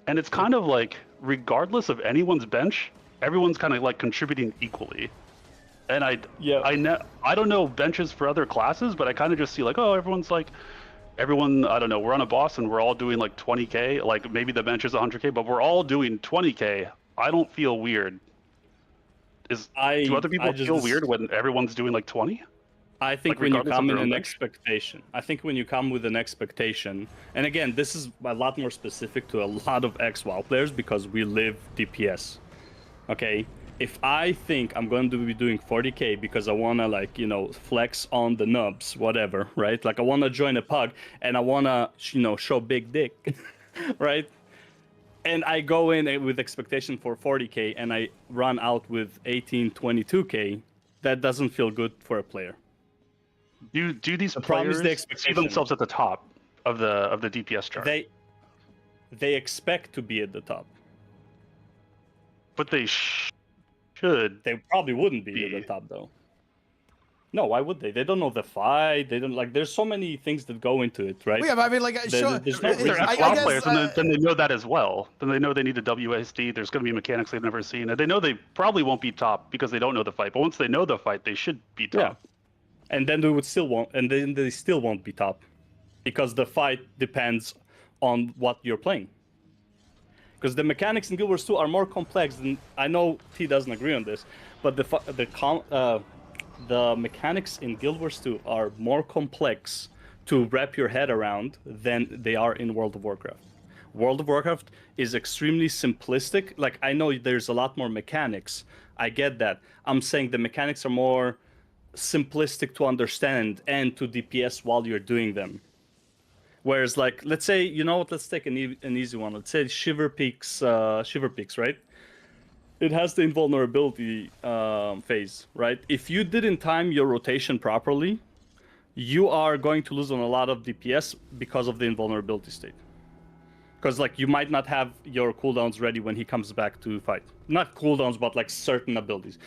and it's kind of like regardless of anyone's bench, everyone's kind of like contributing equally. And I don't know benches for other classes, but I kind of just see like, oh, everyone's like, I don't know, we're on a boss and we're all doing like 20k, like maybe the bench is 100k, but we're all doing 20k. I don't feel weird. Do other people feel weird when everyone's doing like 20? I think when you come in an expectation. I think when you come with an expectation, and again, this is a lot more specific to a lot of X-WoW players because we live DPS. Okay? If I think I'm going to be doing 40k because I want to like, you know, flex on the nubs, whatever, right? Like I want to join a pug and I want to, you know, show big dick, right? And I go in with expectation for 40k and I run out with 18, 22k, that doesn't feel good for a player. Do these players see themselves at the top of the DPS chart? They expect to be at the top. But they should. They probably wouldn't be at the top though. No, why would they? They don't know the fight. They don't like. There's so many things that go into it, right? Well, yeah, but I mean, like, sure. If they're X-WoW players, then they know that as well. Then they know they need a WSD. There's going to be mechanics they've never seen, and they know they probably won't be top because they don't know the fight. But once they know the fight, they should be top. Yeah. And then they still won't be top, because the fight depends on what you're playing. Because the mechanics in Guild Wars 2 are more complex than, I know T doesn't agree on this, but the mechanics in Guild Wars 2 are more complex to wrap your head around than they are in World of Warcraft. World of Warcraft is extremely simplistic. Like, I know there's a lot more mechanics. I get that. I'm saying the mechanics are more simplistic to understand and to DPS while you're doing them. Whereas, like, let's say, you know what, let's take an easy one. Let's say Shiver Peaks, right? It has the invulnerability phase, right? If you didn't time your rotation properly, you are going to lose on a lot of DPS because of the invulnerability state. Because, like, you might not have your cooldowns ready when he comes back to fight. Not cooldowns, but, like, certain abilities.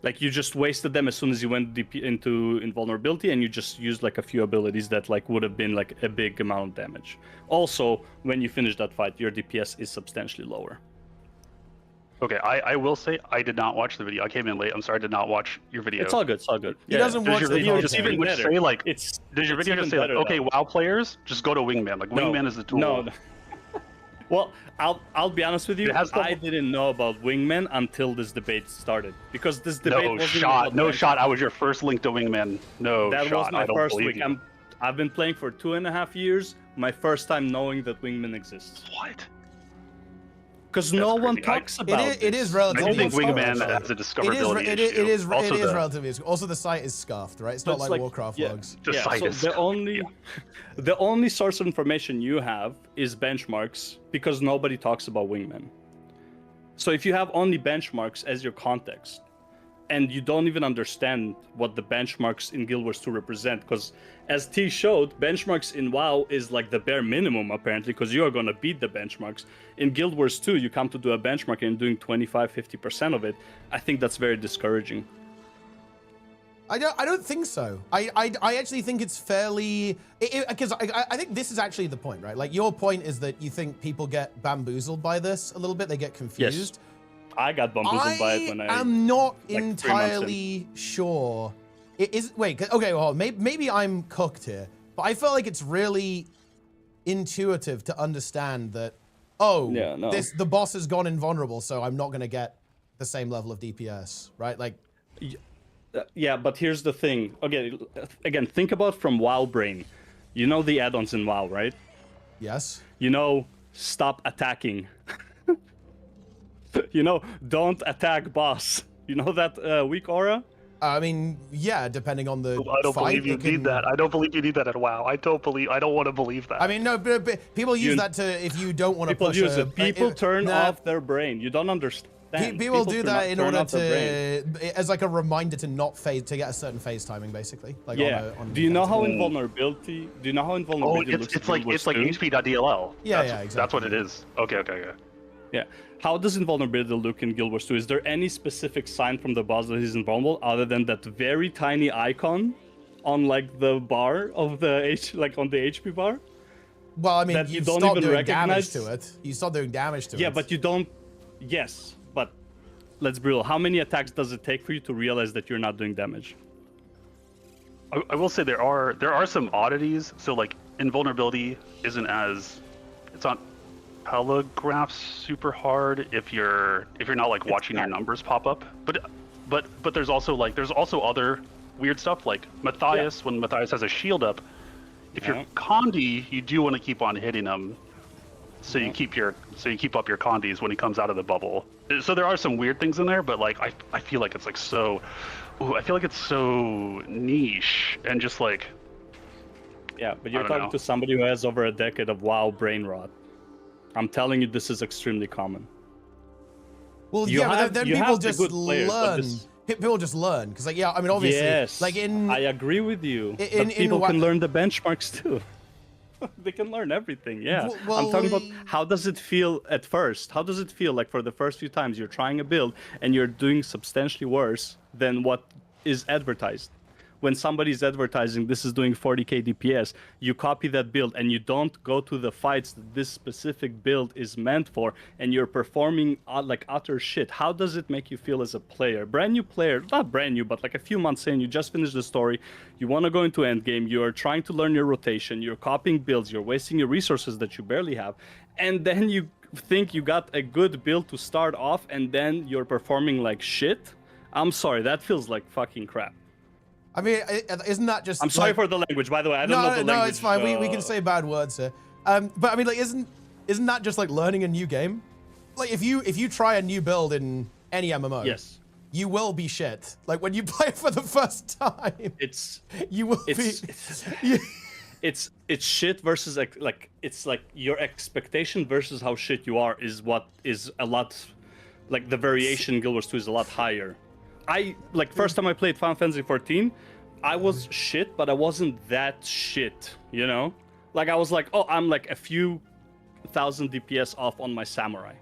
Like, you just wasted them as soon as you went into invulnerability, and you just used, like, a few abilities that, like, would have been, like, a big amount of damage. Also, when you finish that fight, your DPS is substantially lower. Okay, I will say I did not watch the video. I came in late. I'm sorry, I did not watch your video. It's all good. It's all good. He doesn't watch your the video. video. Just even say like, does your video just say like, okay, WoW players, just go to Wingman. Like, Wingman is the tool. No. Well, I'll be honest with you. I didn't know about Wingman until this debate started, because this debate no shot. I was your first link to Wingman. No that shot. was my first week. I've been playing for 2.5 years. my first time knowing that wingmen exists. What? Because no one crazy. talks about It is I relatively. do think Wingman actually. has a discoverability it issue. is Also the- relatively. Also, the site is scuffed, right? It's not It's like Warcraft yeah, logs. The site so is the stuck, only the only source of information you have is benchmarks because nobody talks about wingmen. So if you have only benchmarks as your context, and you don't even understand what the benchmarks in Guild Wars 2 represent, because as T showed, benchmarks in WoW is like the bare minimum apparently, because you are going to beat the benchmarks. In Guild Wars 2, you come to do a benchmark and doing 25-50% of it. I think that's very discouraging. I don't think so. I actually think it's fairly, because I think this is actually the point, right? Like your point is that you think people get bamboozled by this a little bit, they get confused. Yes. I got bamboozled by it when I am not like, 3 months in. entirely sure. It is, wait, okay, well, maybe I'm cooked here, but I feel like it's really intuitive to understand that, oh, Yeah, no. the boss has gone invulnerable, so I'm not going to get the same level of DPS, right? Like, yeah, but here's the thing. Okay, again, think about from WoW brain. You know the add-ons in WoW, right? yes. You know, stop attacking. You know, don't attack boss. You know that weak aura? I mean, yeah, depending on the I don't fight, believe you it can- need that. I don't believe you need that at WoW. I don't want to believe that. I mean, no, but people use that to, if you don't want to People push use a, it. People turn nah, off their brain. You don't understand. People do that in order off their brain. to, as like a reminder to not phase, to get a certain phase timing, basically. Like Yeah. on Do you know how defensive. invulnerability? Do you know how oh, invulnerability looks? it's in like Guild Wars 2? HP.dll. Yeah, That's, yeah, exactly. That's what it is. Okay. Yeah. How does invulnerability look in Guild Wars 2? Is there any specific sign from the boss that he's invulnerable other than that very tiny icon on like the bar of the like on the HP bar? Well, I mean, that you you don't stop even doing damage recognize? to it. You stop doing damage to it. Yeah, but you don't. Yes, but let's be real. How many attacks does it take for you to realize that you're not doing damage? I will say there are some oddities. So like invulnerability isn't as, it's not telegraphed super hard if you're not like watching your numbers pop up. But there's also other weird stuff like Matthias. When Matthias has a shield up, if you're Condi, you do want to keep on hitting him. So you keep up your condis when he comes out of the bubble. So there are some weird things in there, but like I feel like it's like so, I feel like it's so niche and just like. Yeah, but you're I don't talking know. to somebody who has over a decade of WoW brain rot. I'm telling you, this is extremely common. well, you yeah, but have- then you people have the just good players, but learn. this- People just learn because, like, yeah, I mean, obviously, Yes, like in I agree with you. in But people Wa- can learn the benchmarks too. They can learn everything. Yeah, Well, I'm talking about how does it feel at first? How does it feel like for the first few times you're trying a build and you're doing substantially worse than what is advertised? When somebody's advertising this is doing 40k DPS, you copy that build and you don't go to the fights that this specific build is meant for, and you're performing like utter shit. How does it make you feel as a player? Brand new player, not brand new, but like a few months in, you just finished the story, you want to go into endgame, you're trying to learn your rotation, you're copying builds, you're wasting your resources that you barely have, and then you think you got a good build to start off, and then you're performing like shit? I'm sorry, that feels like fucking crap. I mean, isn't that just? I'm sorry like, for the language, by the way. I don't know the language. No, it's fine. We can say bad words here. But I mean, like, isn't that just like learning a new game? Like, if you try a new build in any MMO, Yes. you will be shit. Like when you play it for the first time, It's you will it's be. it's shit versus like it's like your expectation versus how shit you are is what is a lot, like the variation in Guild Wars 2 is a lot higher. I like first time I played Final Fantasy 14, I was shit, but I wasn't that shit, you know? Like I was like, oh, I'm like a few thousand DPS off on my samurai.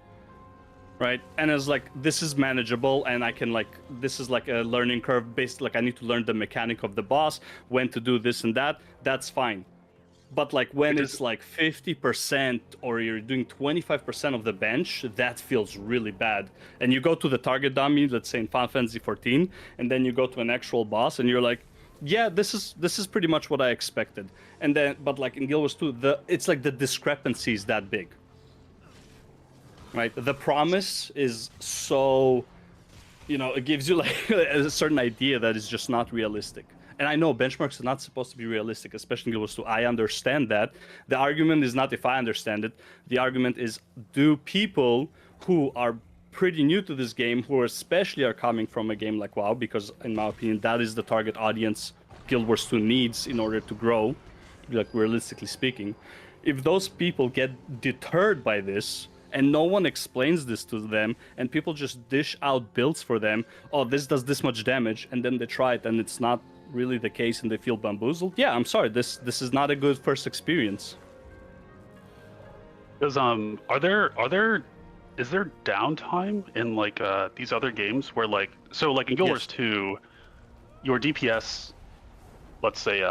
Right? And it's like, this is manageable, and I can like, this is like a learning curve based, like I need to learn the mechanic of the boss, when to do this and that, that's fine. But like when it's like 50% or you're doing 25% of the bench, that feels really bad. And you go to the target dummy, let's say in Final Fantasy 14, and then you go to an actual boss and you're like, yeah, this is pretty much what I expected. And then, but like in Guild Wars 2, it's like the discrepancy is that big. Right? The promise is so, you know, it gives you like a certain idea that is just not realistic. And I know benchmarks are not supposed to be realistic, especially in Guild Wars 2. I understand that. The argument is not if I understand it. The argument is, do people who are pretty new to this game, who especially are coming from a game like WoW, because in my opinion, that is the target audience Guild Wars 2 needs in order to grow, like realistically speaking. If those people get deterred by this, and no one explains this to them, and people just dish out builds for them, oh, this does this much damage, and then they try it, and it's not really the case, and they feel bamboozled. Yeah, I'm sorry, this is not a good first experience. Because is there downtime in like these other games where like like in Guild Wars 2, your DPS, let's say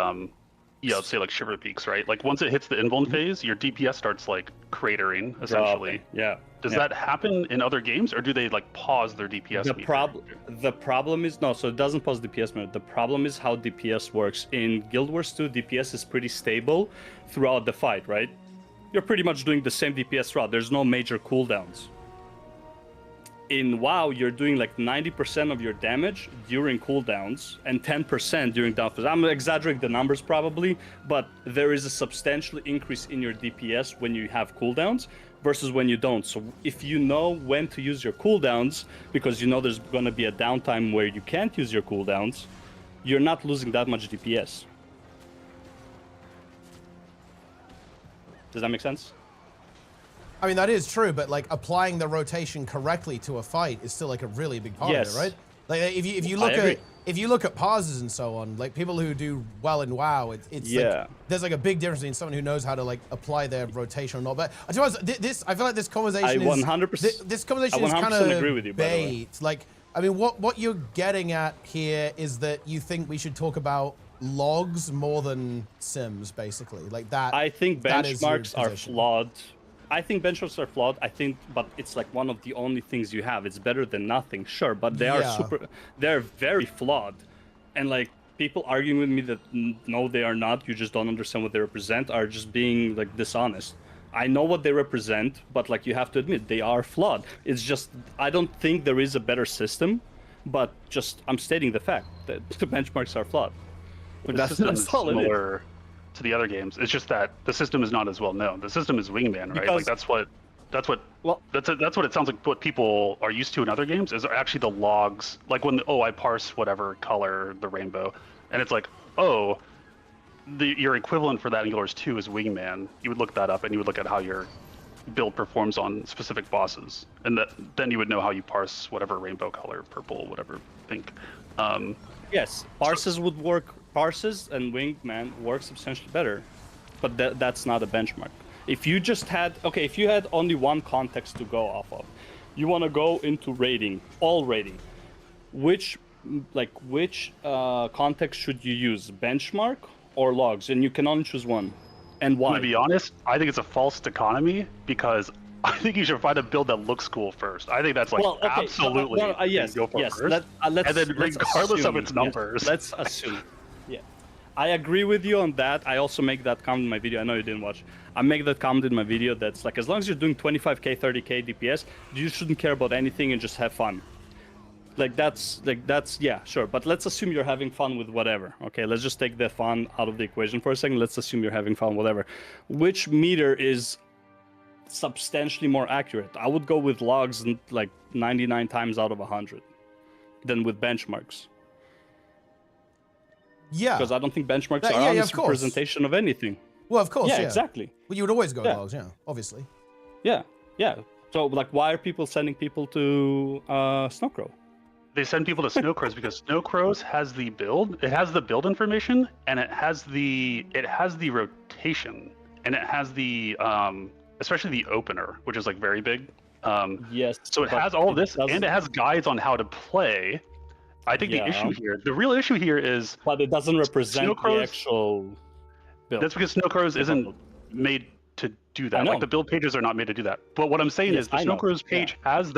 let's say like Shiver Peaks, right? Like once it hits the invuln phase, your DPS starts like cratering essentially. Yeah. Does that happen in other games, or do they like pause their DPS? The problem is no, so it doesn't pause DPS meter. The problem is how DPS works. In Guild Wars 2, DPS is pretty stable throughout the fight, right? You're pretty much doing the same DPS throughout. There's no major cooldowns. In WoW, you're doing like 90% of your damage during cooldowns and 10% during downfalls. I'm exaggerating the numbers probably, but there is a substantial increase in your DPS when you have cooldowns versus when you don't. So if you know when to use your cooldowns, because you know there's going to be a downtime where you can't use your cooldowns, you're not losing that much DPS. Does that make sense? I mean, that is true, but like applying the rotation correctly to a fight is still like a really big part of it, right? Like if you look at pauses and so on, like people who do well in WoW, it's like, there's like a big difference between someone who knows how to like apply their rotation or not. But I feel like this conversation is 100%. This conversation is kind of agree with you, bait. Like, I mean, what you're getting at here is that you think we should talk about logs more than sims, basically, like that. I think benchmarks are flawed. I think benchmarks are flawed. But it's like one of the only things you have. It's better than nothing, sure, but they're very flawed. And like people arguing with me that no, they are not, you just don't understand what they represent, are just being like dishonest. I know what they represent, but like you have to admit they are flawed. It's just I don't think there is a better system, but just I'm stating the fact that the benchmarks are flawed. That's all it is. To the other games, it's just that the system is not as well known. The system is wingman, right? Like that's what it sounds like. What people are used to in other games is actually the logs. Like when I parse whatever color the rainbow, and it's like your equivalent for that in Guild Wars 2 is wingman. You would look that up and you would look at how your build performs on specific bosses, and then you would know how you parse whatever rainbow color, purple, whatever, pink. Yes, parses would work. Parses and wingman work substantially better, but that's not a benchmark. If you just had, if you had only one context to go off of, you want to go into rating, all rating, which context should you use, benchmark or logs? And you can only choose one. And why? To be honest, I think it's a false dichotomy because I think you should find a build that looks cool first. I think that's like absolutely yes. Go for yes. First. And then regardless of its numbers. Let's assume. Yeah, I agree with you on that. I also make that comment in my video. I know you didn't watch. I make that comment in my video that's like, as long as you're doing 25k, 30k DPS, you shouldn't care about anything and just have fun. That's yeah, sure. But let's assume you're having fun with whatever. Okay, let's just take the fun out of the equation for a second. Let's assume you're having fun, whatever. Which meter is substantially more accurate? I would go with logs like 99 times out of 100 than with benchmarks. Yeah, because I don't think benchmarks are honest representation of anything. Well, of course, yeah, exactly. Well, you would always go logs, obviously. Yeah. So, like, why are people sending people to Snowcrow? They send people to Snowcrows because Snowcrows has the build. It has the build information, and it has the rotation, and it has the especially the opener, which is like very big. Yes. So it has all of this, and it has guides on how to play. I think the real issue here is... But it doesn't represent the actual build. That's because Snowcrows isn't made to do that. Like, the build pages are not made to do that. But what I'm saying is the Snowcrows page has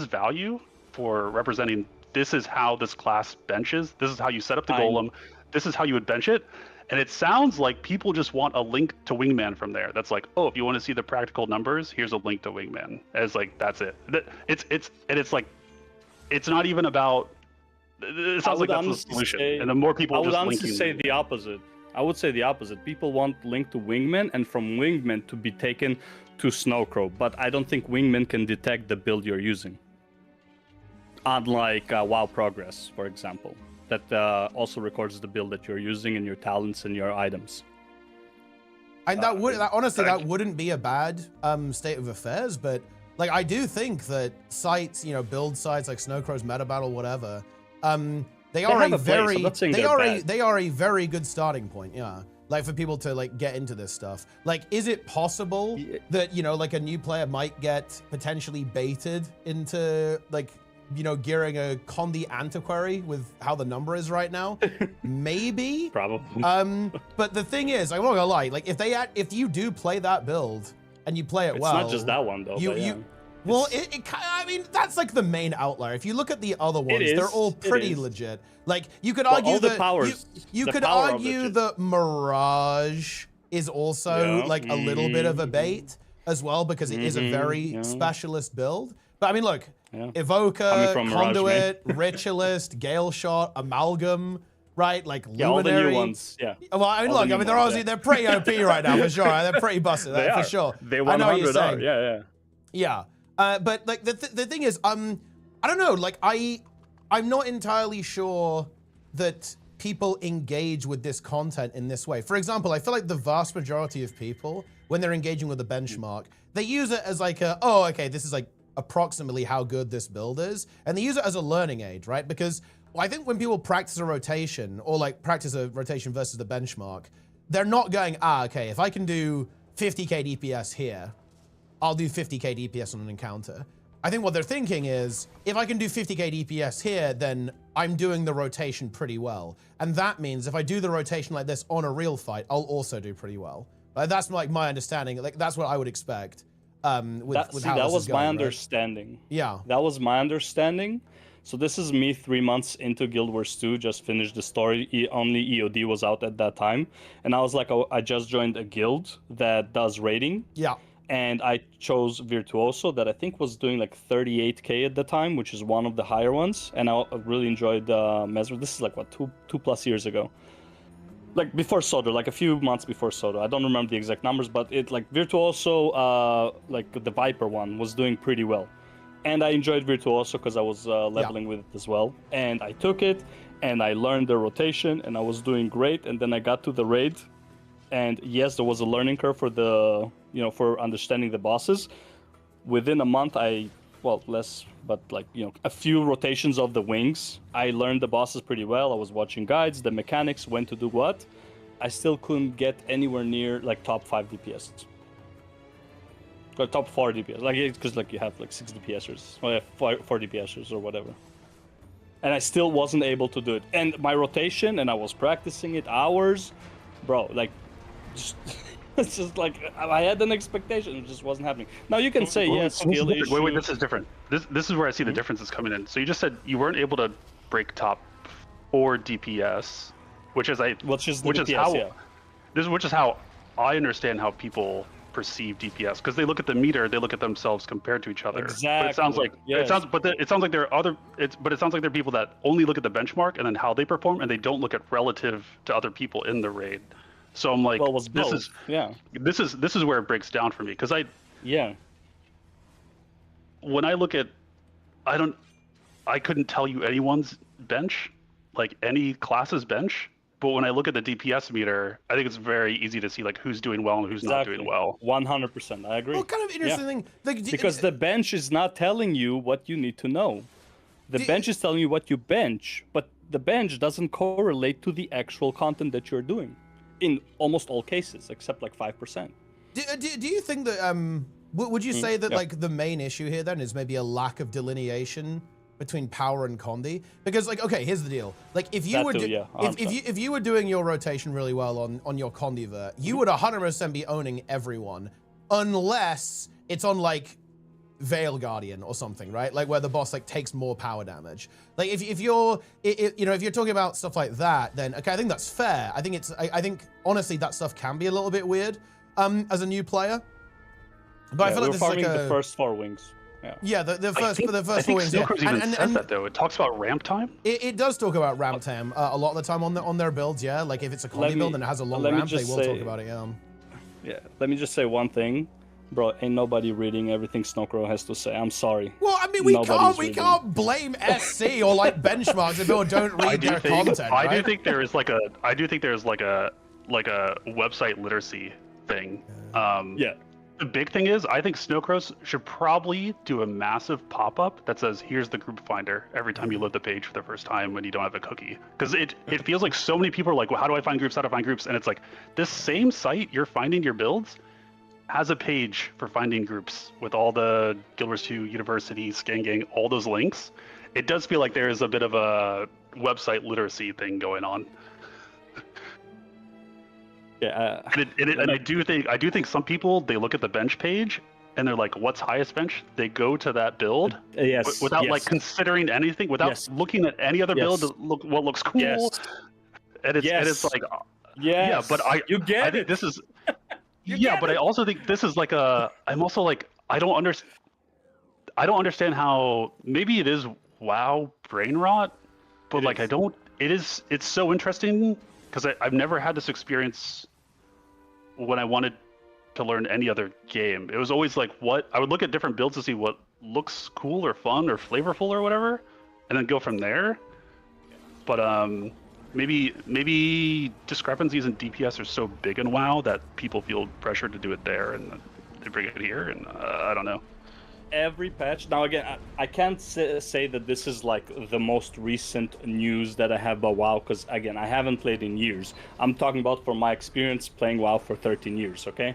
value for representing this is how this class benches, this is how you set up the golem, this is how you would bench it. And it sounds like people just want a link to Wingman from there. That's like, oh, if you want to see the practical numbers, here's a link to Wingman. As like, that's it. It's like, it's not even about It sounds like that's the solution. And the more people I would just honestly linking. say the opposite. I would say the opposite. People want Link to Wingman, and from Wingman to be taken to Snowcrow. But I don't think Wingman can detect the build you're using. Unlike WoW Progress, for example, that also records the build that you're using and your talents and your items. And that wouldn't be a bad state of affairs, but like I do think that sites, you know, build sites like Snowcrow's Meta Battle, whatever, they are a very good starting point, yeah. Like for people to like get into this stuff. Like, is it possible that, you know, like a new player might get potentially baited into like, you know, gearing a Condi Antiquary with how the number is right now? Maybe. Probably. But the thing is, I'm not gonna lie, like if you do play that build and you play it well. It's not just that one though. Well, I mean, that's like the main outlier. If you look at the other ones, they're all pretty legit. Like you could argue that you could argue that Mirage is also like a little bit of a bait as well because it is a very specialist build. But I mean, look, Evoker, Conduit, Ritualist, Gale Shot, Amalgam, right? Like Luminary. All the new ones. Yeah. Well, I mean, look, I mean, they're obviously they're pretty OP right now for sure. They're pretty busted for sure. They 100 are. Yeah. But like the thing is, I don't know. Like I'm not entirely sure that people engage with this content in this way. For example, I feel like the vast majority of people, when they're engaging with a benchmark, they use it as like oh, okay, this is like approximately how good this build is, and they use it as a learning aid, right? Because I think when people practice a rotation or like practice a rotation versus the benchmark, they're not going, okay, if I can do 50k DPS here, I'll do 50k DPS on an encounter. I think what they're thinking is, if I can do 50k DPS here, then I'm doing the rotation pretty well. And that means if I do the rotation like this on a real fight, I'll also do pretty well. That's like my understanding. Like that's what I would expect. With how that was my right? understanding. Yeah. That was my understanding. So this is me 3 months into Guild Wars 2, just finished the story. Only EOD was out at that time. And I was like, oh, I just joined a guild that does raiding. Yeah. And I chose Virtuoso that I think was doing like 38k at the time, which is one of the higher ones. And I really enjoyed Mesmer. This is like, what, two plus years ago? Like before Sodo, like a few months before Sodo. I don't remember the exact numbers, but it like Virtuoso, like the Viper one was doing pretty well. And I enjoyed Virtuoso because I was leveling with it as well. And I took it and I learned the rotation and I was doing great. And then I got to the raid. And yes, there was a learning curve for the, you know, for understanding the bosses. Within a month, less, but like, you know, a few rotations of the wings, I learned the bosses pretty well. I was watching guides, the mechanics, when to do what. I still couldn't get anywhere near like top 5 DPS. Or top 4 DPS, like, because like you have like 6 DPSers, or 4 DPSers or whatever. And I still wasn't able to do it. And my rotation, and I was practicing it hours, bro, like, just, it's just like, I had an expectation, it just wasn't happening. Now you can say, yes, skill issue. Wait, this is different. This is where I see the differences coming in. So you just said you weren't able to break top 4 DPS, which is how I understand how people perceive DPS, because they look at the meter, they look at themselves compared to each other. Exactly. But it sounds like it sounds like there are other. But it sounds like there are people that only look at the benchmark and then how they perform, and they don't look at relative to other people in the raid. So I'm like, this is where it breaks down for me, because when I look at, I couldn't tell you anyone's bench, like any class's bench. But when I look at the DPS meter, I think it's very easy to see like who's doing well and who's not doing well. 100%, I agree. Well, kind of interesting thing. Like, because the bench is not telling you what you need to know. The bench is telling you what you bench, but the bench doesn't correlate to the actual content that you're doing in almost all cases, except like 5%. Do you think that, would you say that like the main issue here then is maybe a lack of delineation between power and Condi? Because like, okay, here's the deal. Like if you if you were doing your rotation really well on your Condivert, you would 100% be owning everyone, unless it's on like Veil Guardian or something, right? Like where the boss like takes more power damage. Like if you're you know, if you're talking about stuff like that, then okay, I think that's fair. I think I think honestly that stuff can be a little bit weird as a new player. But I feel like this is like the first 4 wings. Yeah, the first I four think wings. Yeah. Snowcross even says that though. It talks about ramp time. It does talk about ramp time a lot of the time on their builds. Yeah, like if it's a combi build and it has a long ramp, they will talk about it. Yeah. Yeah. Let me just say one thing. Bro, ain't nobody reading everything Snowcross has to say. I'm sorry. Well, I mean, we can't blame SC or like benchmarks if people don't read their content. I do think there is like a website literacy thing. Yeah. The big thing is, I think Snowcross should probably do a massive pop-up that says, "Here's the group finder" every time you load the page for the first time when you don't have a cookie. Because it feels like so many people are like, "Well, how do I find groups? How do I find groups?" And it's like this same site you're finding your builds has a page for finding groups with all the Guild Wars 2, University, Scan Gang, all those links. It does feel like there is a bit of a website literacy thing going on. Yeah. And I do think some people, they look at the bench page and they're like, "What's highest bench?" They go to that build without like considering anything, without looking at any other build. Look what looks cool, and it's like, yeah, but I think this is. But I also think this is like I'm also like, I don't understand how, maybe it is WoW brain rot, but like it's so interesting because I've never had this experience when I wanted to learn any other game. It was always like I would look at different builds to see what looks cool or fun or flavorful or whatever, and then go from there. But maybe discrepancies in DPS are so big in WoW that people feel pressured to do it there, and they bring it here, and I don't know. Every patch. Now again, I can't say that this is like the most recent news that I have about WoW, because again, I haven't played in years. I'm talking about from my experience playing WoW for 13 years, okay?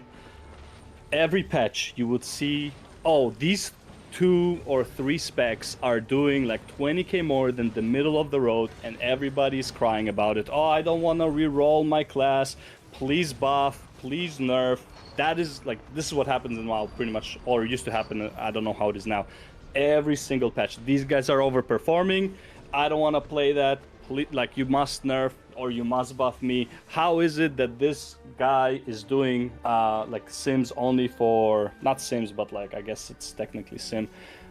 Every patch you would see, oh, these 2 or 3 specs are doing like 20k more than the middle of the road, and everybody's crying about it. Oh, I don't want to re-roll my class. Please buff, please nerf. That is like, this is what happens in WoW pretty much, or used to happen. I don't know how it is now. Every single patch, these guys are overperforming. I don't want to play that. Like, you must nerf or you must buff me. How is it that this guy is doing like sims only for, not sims, but like, I guess it's technically sim,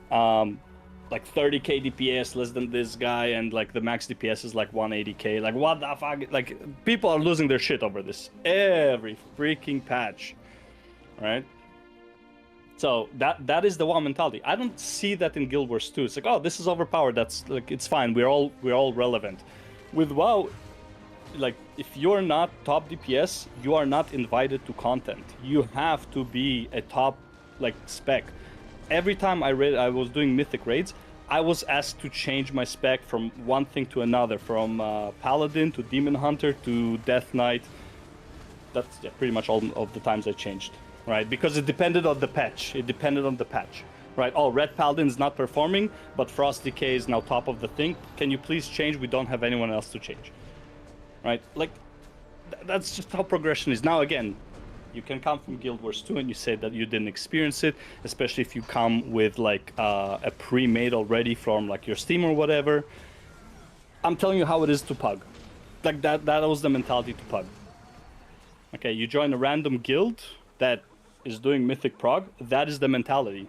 like 30k DPS less than this guy, and like the max DPS is like 180k. Like, what the fuck? Like, people are losing their shit over this every freaking patch, right? So that is the WoW mentality. I don't see that in Guild Wars 2. It's like, oh, this is overpowered. That's like, it's fine. We're all relevant. With WoW, like, if you're not top DPS, you are not invited to content. You have to be a top like spec. Every time I was doing mythic raids, I was asked to change my spec from one thing to another, from Paladin to Demon Hunter to Death Knight. That's pretty much all of the times I changed, right? Because it depended on the patch. Right? Oh, Red Paladin is not performing, but Frost Decay is now top of the thing. Can you please change? We don't have anyone else to change. Right? Like, that's just how progression is. Now, again, you can come from Guild Wars 2 and you say that you didn't experience it, especially if you come with like a pre-made already from like your Steam or whatever. I'm telling you how it is to pug. Like, that was the mentality to pug. Okay, you join a random guild that is doing Mythic Prog, that is the mentality.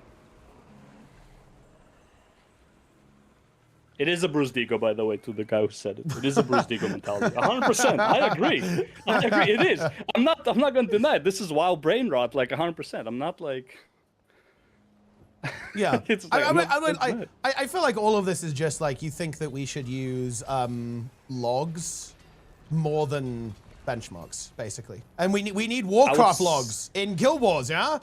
It is a bruised ego, by the way, to the guy who said it. It is a bruised ego mentality. 100%. I agree. It is. I'm not going to deny it. This is wild brain rot, like 100%. I'm not like. Yeah. It's like, I feel like all of this is just like, you think that we should use logs more than benchmarks, basically, and we need Warcraft logs in Guild Wars, yeah.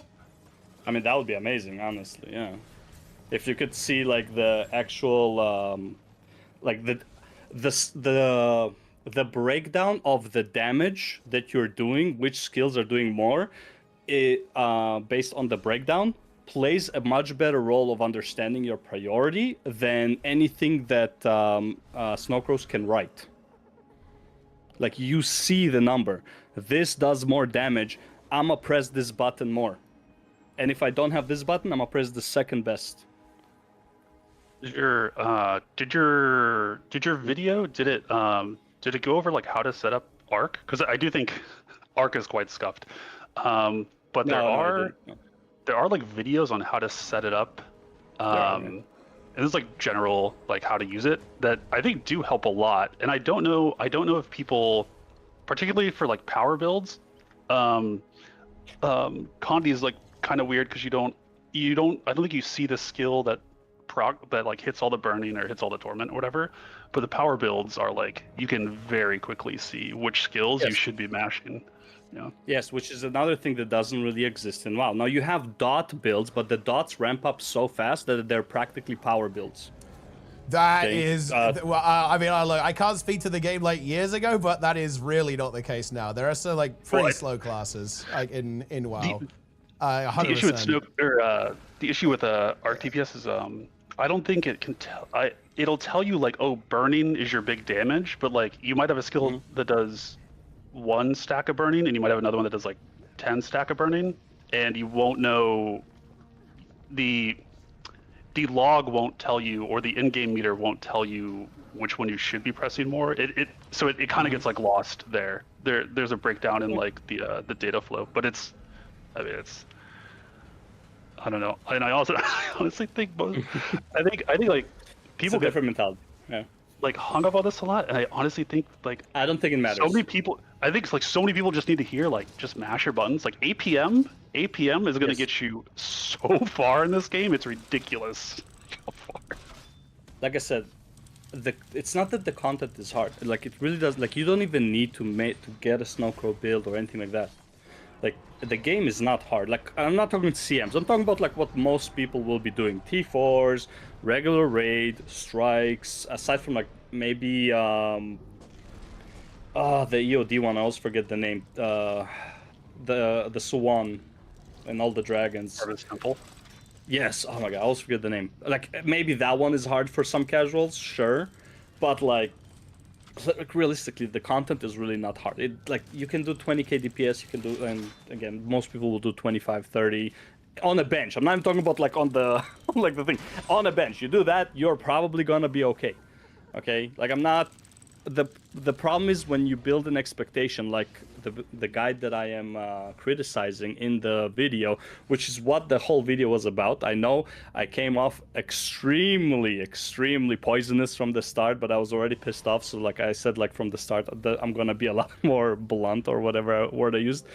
I mean, that would be amazing, honestly. Yeah. If you could see like the actual, like the breakdown of the damage that you're doing, which skills are doing more, based on the breakdown, plays a much better role of understanding your priority than anything that Snowcross can write. Like, you see the number. This does more damage. I'ma press this button more. And if I don't have this button, I'ma press the second best. Did your video, did it go over like how to set up Arc? Because I do think Arc is quite scuffed. But there are like videos on how to set it up And there's like general like how to use it that I think do help a lot. And I don't know if people, particularly for like power builds, Condi is like kind of weird because I don't think you see the skill that like hits all the burning or hits all the torment or whatever. But the power builds are like you can very quickly see which skills you should be mashing. Yeah. Yes, which is another thing that doesn't really exist in WoW. Now you have dot builds, but the dots ramp up so fast that they're practically power builds. That is, well, I mean, look, I can't speak to the game like years ago, but that is really not the case now. There are still like pretty slow classes like in WoW. 100%. The issue with the issue with Arc DPS is I don't think it can tell. It'll tell you like, oh, burning is your big damage, but like you might have a skill that does 1 stack of burning, and you might have another one that does like 10 stack of burning, and you won't know. The log won't tell you, or the in-game meter won't tell you which one you should be pressing more. It kind of gets like lost there. There's a breakdown in like the data flow, but I don't know. And I honestly think I think like people get different mentality. Yeah. Like hung up on this a lot, and I honestly think like I don't think it matters. So many people, I think it's like so many people just need to hear like just mash your buttons. Like APM is going to get you so far in this game. It's ridiculous how far. Like I said, it's not that the content is hard. Like it really does. Like you don't even need to get a Snowcrow build or anything like that. Like the game is not hard. Like I'm not talking CMs. I'm talking about like what most people will be doing: T4s, regular raid, strikes. Aside from like maybe the EOD one. I always forget the name. The Swan and all the dragons. Harvest Temple. Yes. Oh my god, I always forget the name. Like maybe that one is hard for some casuals, sure, but like realistically, the content is really not hard. Like you can do 20k DPS, you can do, and again, most people will do 25, 30 on a bench. I'm not even talking about like on the like the thing on a bench. You do that, you're probably gonna be okay. Okay, like I'm not. The problem is when you build an expectation, like the guide that I am criticizing in the video, which is what the whole video was about. I know I came off extremely poisonous from the start, but I was already pissed off. So like I said, like from the start, I'm gonna be a lot more blunt or whatever word I used.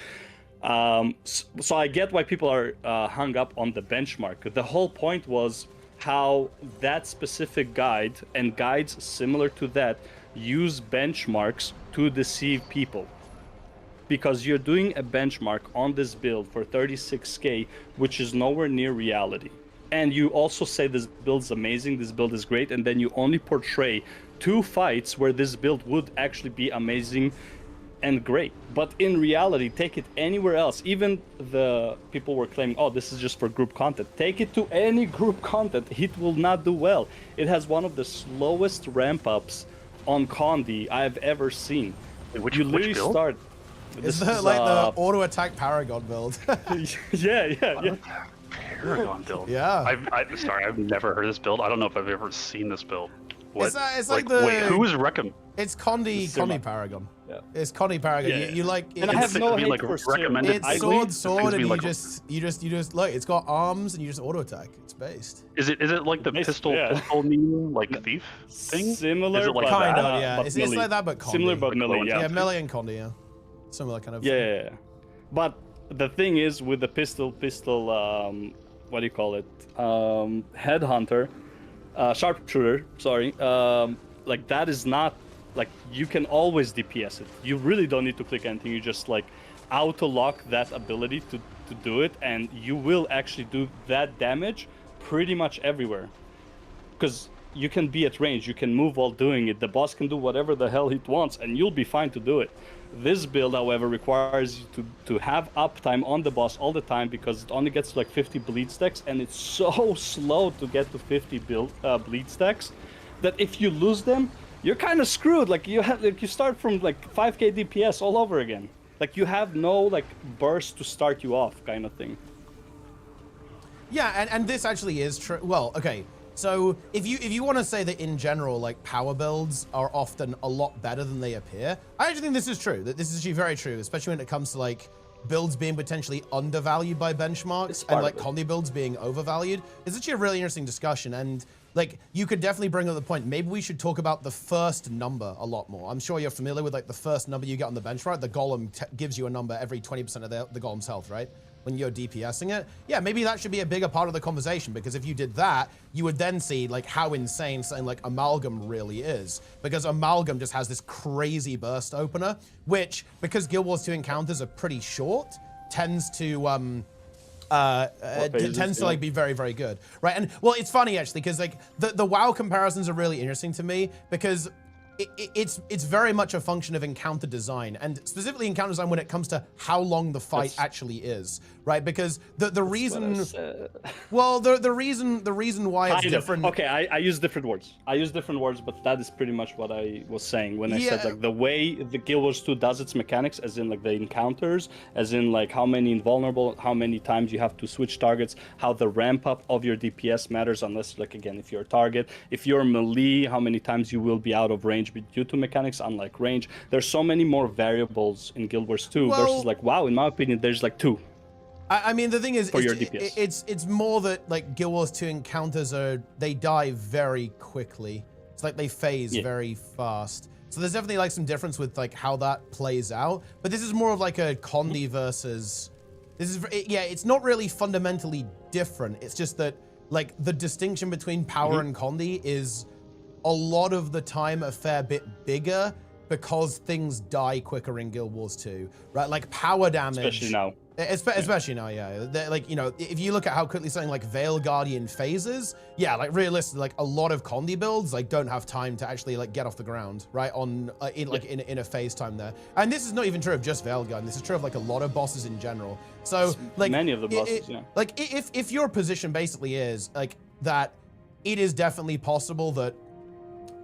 So I get why people are hung up on the benchmark. The whole point was how that specific guide and guides similar to that use benchmarks to deceive people, because you're doing a benchmark on this build for 36k, which is nowhere near reality, and you also say this build's amazing, this build is great, and then you only portray 2 fights where this build would actually be amazing and great. But in reality, take it anywhere else. Even the people were claiming, oh, this is just for group content. Take it to any group content, it will not do well. It has one of the slowest ramp ups on Condi I've ever seen. Which literally build? Start. Is that like the auto attack Paragon build? yeah. Paragon build. Yeah. I've never heard of this build. I don't know if I've ever seen this build. What? It's like the. Wait, who was recommend? It's Condi Paragon. Yeah. It's Condi Paragon. Yeah. You like. And I have no hate like for recommended. It's sword, and like, you just look. It's got arms, and you just auto attack. It's based. Is it like the pistol meme like thief thing? Similar, is it like kind that? of, yeah. It's like that, but Condi. Similar, but Like melee. Yeah, melee and Condi. Yeah, similar kind of. Yeah. But the thing is, with the pistol, what do you call it? Headhunter, sharpshooter. Sorry. Like that is not. Like you can always DPS it. You really don't need to click anything. You just like auto lock that ability to do it, and you will actually do that damage pretty much everywhere. Because you can be at range, you can move while doing it. The boss can do whatever the hell he wants, and you'll be fine to do it. This build, however, requires you to have uptime on the boss all the time, because it only gets to like 50 bleed stacks, and it's so slow to get to 50 bleed stacks that if you lose them, you're kind of screwed. Like you start from like 5k DPS all over again. Like you have no like burst to start you off, kind of thing. Yeah, and this actually is true. Well, okay. So if you want to say that in general, like power builds are often a lot better than they appear, I actually think this is true. That this is actually very true, especially when it comes to like builds being potentially undervalued by benchmarks and like Condi builds being overvalued is actually a really interesting discussion. And like, you could definitely bring up the point, maybe we should talk about the first number a lot more. I'm sure you're familiar with like the first number you get on the benchmark. The golem gives you a number every 20% of the golem's health, right? When you're DPSing it. Yeah, maybe that should be a bigger part of the conversation, because if you did that, you would then see like how insane something like Amalgam really is. Because Amalgam just has this crazy burst opener, which, because Guild Wars 2 encounters are pretty short, tends to like be very, very good, right? And well, it's funny actually, because like the WoW comparisons are really interesting to me, because it's very much a function of encounter design, and specifically encounter design when it comes to how long the fight actually is, right? Because the reason, well, the reason why it's different. Okay, I use different words. But that is pretty much what I was saying when I said like the way the Guild Wars 2 does its mechanics, as in like the encounters, as in like how many invulnerable, how many times you have to switch targets, how the ramp up of your DPS matters, unless like again if you're a target, if you're melee, how many times you will be out of range due to mechanics, unlike range. There's so many more variables in Guild Wars 2 versus like WoW. In my opinion, there's like 2. I mean, the thing is, for your DPS. It's more that like Guild Wars 2 encounters they die very quickly. It's like they phase very fast. So there's definitely like some difference with like how that plays out. But this is more of like a Condi versus. It's not really fundamentally different. It's just that like the distinction between power and Condi is a lot of the time a fair bit bigger, because things die quicker in Guild Wars 2, right? Like power damage. Especially now. Especially now, yeah. Like, you know, if you look at how quickly something like Veil Guardian phases, yeah, like realistically, like a lot of Condi builds like don't have time to actually like get off the ground, right? On in a phase time there. And this is not even true of just Veil Guardian. This is true of like a lot of bosses in general. So like many of the bosses, like if your position basically is like that, it is definitely possible that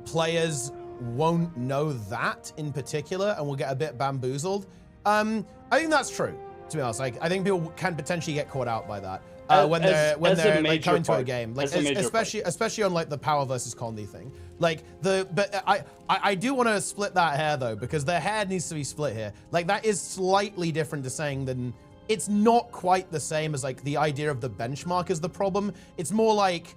players won't know that in particular and will get a bit bamboozled. I think that's true, to be honest. Like, I think people can potentially get caught out by that when they're like coming to a game, like especially on like the power versus Condi thing. Like but I do want to split that hair though, because the hair needs to be split here. Like that is slightly different to saying than it's not quite the same as like the idea of the benchmark is the problem. It's more like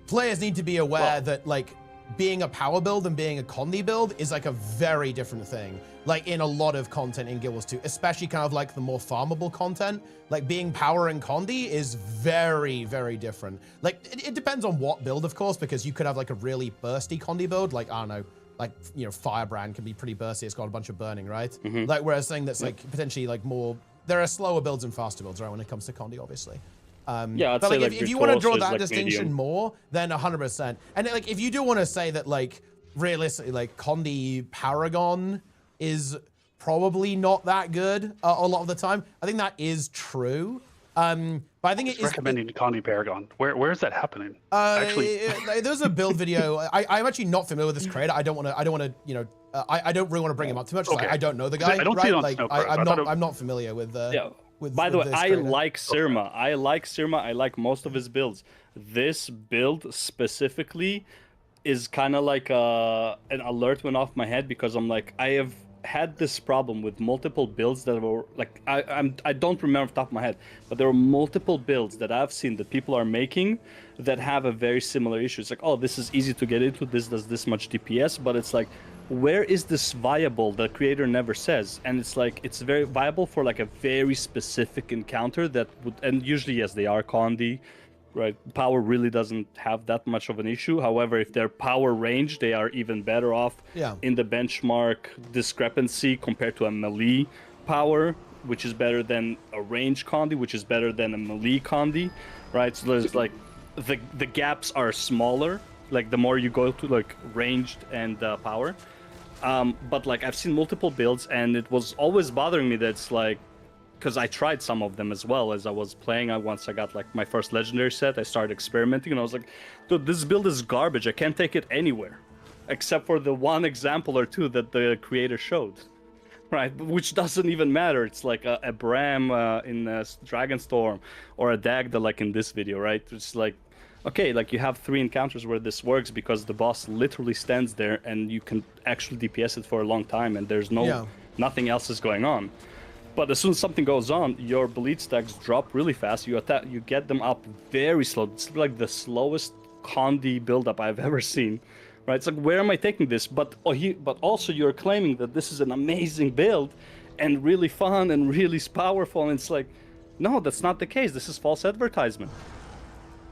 players need to be aware that like being a power build and being a Condi build is like a very different thing. Like in a lot of content in Guild Wars 2, especially kind of like the more farmable content, like being power and Condi is very, very different. Like it depends on what build, of course, because you could have like a really bursty Condi build, like, I don't know, like, you know, Firebrand can be pretty bursty. It's got a bunch of burning, right? Like, whereas something that's like potentially like more, there are slower builds and faster builds, right, when it comes to Condi, obviously. I'd but say like, if you want to draw that like distinction more, then 100%. And like, if you do want to say that, like, realistically, like Condi Paragon is probably not that good a lot of the time, I think that is true. But I think it is recommending Condi Paragon. Where is that happening? Actually, there's a build video. I'm actually not familiar with this creator. I don't want to, you know, I don't really want to bring him up too much. Okay. I don't know the guy. I don't see it on like, I'm not familiar with. By the way, I like Sirma. I like most of his builds. This build specifically is kind of like an alert went off my head, because I'm like, I have had this problem with multiple builds that were like, I don't remember off the top of my head, but there were multiple builds that I've seen that people are making that have a very similar issue. It's like, oh, this is easy to get into, this does this much DPS, but it's like, where is this viable? The creator never says. And it's like, it's very viable for like a very specific encounter that would, and usually, yes, they are Condi, right? Power really doesn't have that much of an issue. However, if they're power range, they are even better off in the benchmark discrepancy compared to a melee power, which is better than a range Condi, which is better than a melee Condi, right? So there's like, the gaps are smaller, like the more you go to like ranged and power. But like I've seen multiple builds, and it was always bothering me that it's like, because I tried some of them as well as I was playing. Once I got like my first legendary set, I started experimenting, and I was like, dude, this build is garbage. I can't take it anywhere, except for the one example or two that the creator showed, right? Which doesn't even matter. It's like a Bram in Dragonstorm, or a Dagda like in this video, right? It's like, okay, like you have 3 encounters where this works because the boss literally stands there and you can actually DPS it for a long time, and there's nothing else is going on. But as soon as something goes on, your bleed stacks drop really fast. You get them up very slow. It's like the slowest Condi build-up I've ever seen. Right? It's like, where am I taking this? But also you're claiming that this is an amazing build and really fun and really powerful. And it's like, no, that's not the case. This is false advertisement.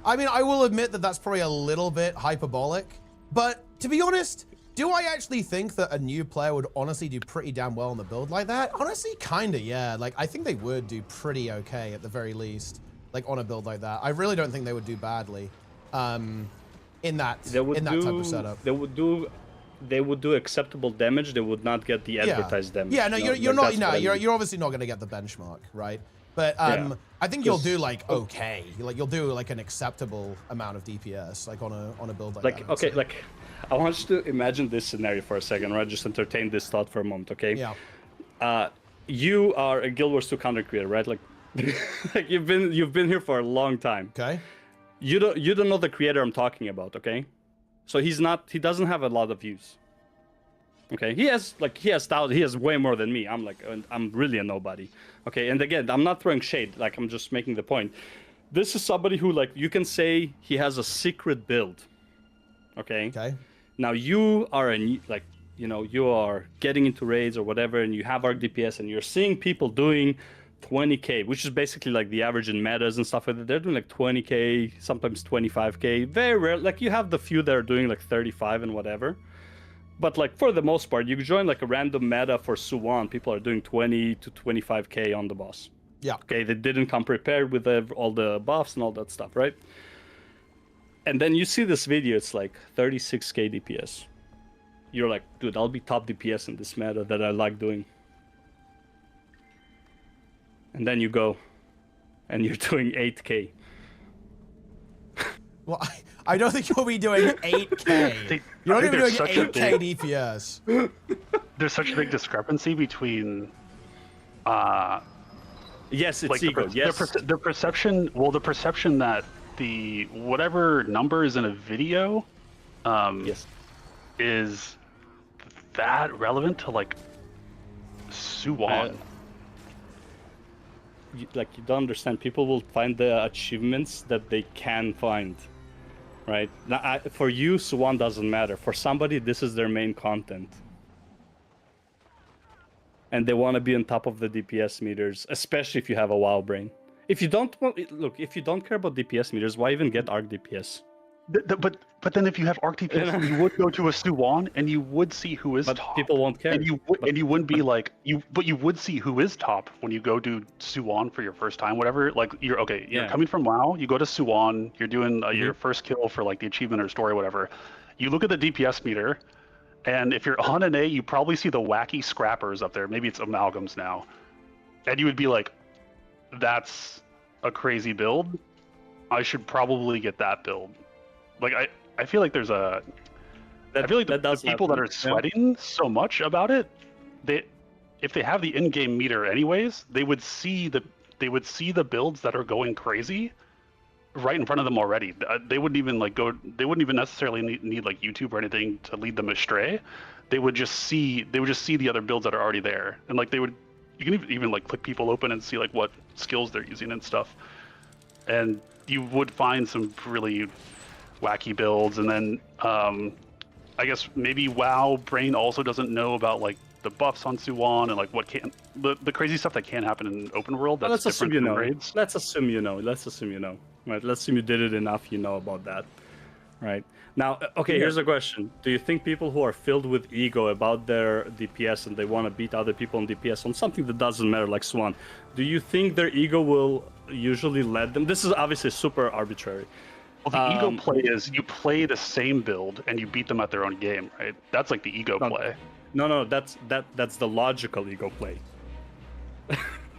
I mean, I will admit that that's probably a little bit hyperbolic, but to be honest, do I actually think that a new player would honestly do pretty damn well on the build like that? Honestly, kinda, yeah. Like, I think they would do pretty okay at the very least, like on a build like that. I really don't think they would do badly in that type of setup. They would do acceptable damage. They would not get the advertised damage. Yeah, no, you're obviously not gonna get the benchmark, right? But I think you'll do like okay. Like you'll do like an acceptable amount of DPS, like on a build like that. Okay, like I want you to imagine this scenario for a second, right? Just entertain this thought for a moment, okay? Yeah. You are a Guild Wars 2 content creator, right? Like, like you've been here for a long time. Okay. You don't know the creator I'm talking about, okay? So he doesn't have a lot of views. Okay, he has way more than me. I'm really a nobody. Okay, and again, I'm not throwing shade. Like, I'm just making the point. This is somebody who, like, you can say he has a secret build. Okay. Okay. Now you are you are getting into raids or whatever, and you have arc DPS, and you're seeing people doing 20k, which is basically like the average in metas and stuff like that. They're doing like 20k, sometimes 25k. Very rare. Like, you have the few that are doing like 35 and whatever. But like, for the most part, you join like a random meta for Suwon, people are doing 20 to 25k on the boss. Yeah. Okay, they didn't come prepared with all the buffs and all that stuff, right? And then you see this video, it's like 36k DPS. You're like, dude, I'll be top DPS in this meta that I like doing. And then you go, and you're doing 8k. Well, I don't think you'll be doing 8k. You're not even doing 8k DPS. There's such a big discrepancy between yes, it's like ego. the perception that the whatever number is in a video is that relevant to like Suwon. You don't understand. People will find the achievements that they can find, right? Now, for you, Suwon doesn't matter. For somebody, this is their main content, and they want to be on top of the DPS meters, especially if you have a WoW brain. If you don't if you don't care about DPS meters, why even get arc DPS? But then if you have arc DPS, you would go to a Suwon and you would see who is top. People won't care. And you wouldn't be like but you would see who is top when you go do Suwon for your first time, whatever. Like, you're coming from WoW, you go to Suwon, you're doing your first kill for like the achievement or story, whatever. You look at the DPS meter, and if you're on an A, you probably see the wacky scrappers up there. Maybe it's amalgams now, and you would be like, that's a crazy build. I should probably get that build. Like, I feel like there's I feel like the people that are sweating so much about it, if they have the in-game meter anyways, they would see the builds that are going crazy right in front of them already. They wouldn't even they wouldn't even necessarily need like YouTube or anything to lead them astray. They would just see the other builds that are already there, and like you can even like click people open and see like what skills they're using and stuff, and you would find some really wacky builds. And then I guess maybe WoW brain also doesn't know about like the buffs on Suwon and like what the crazy stuff that can happen in open world. That's let's assume different you know. from raids. Let's assume you know. Right? Let's assume you did it enough. You know about that, right? Now, okay. Here's a question: do you think people who are filled with ego about their DPS and they want to beat other people on DPS on something that doesn't matter, like Swan, do you think their ego will usually let them? This is obviously super arbitrary. Well, the ego play is you play the same build and you beat them at their own game, right? That's like the ego play. No, that's the logical ego play.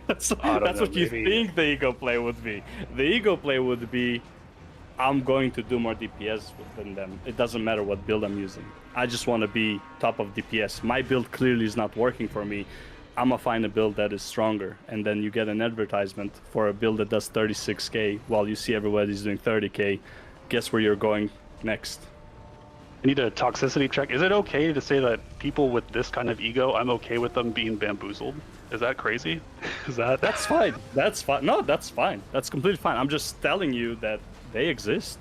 that's what you think the ego play would be. The ego play would be, I'm going to do more DPS than them. It doesn't matter what build I'm using. I just want to be top of DPS. My build clearly is not working for me. I'm gonna find a build that is stronger, and then you get an advertisement for a build that does 36k while you see everybody's doing 30k. Guess where you're going next? I need a toxicity check. Is it okay to say that people with this kind of ego, I'm okay with them being bamboozled? Is that crazy? Is that? That's fine. That's fine. No, that's fine. That's completely fine. I'm just telling you that they exist.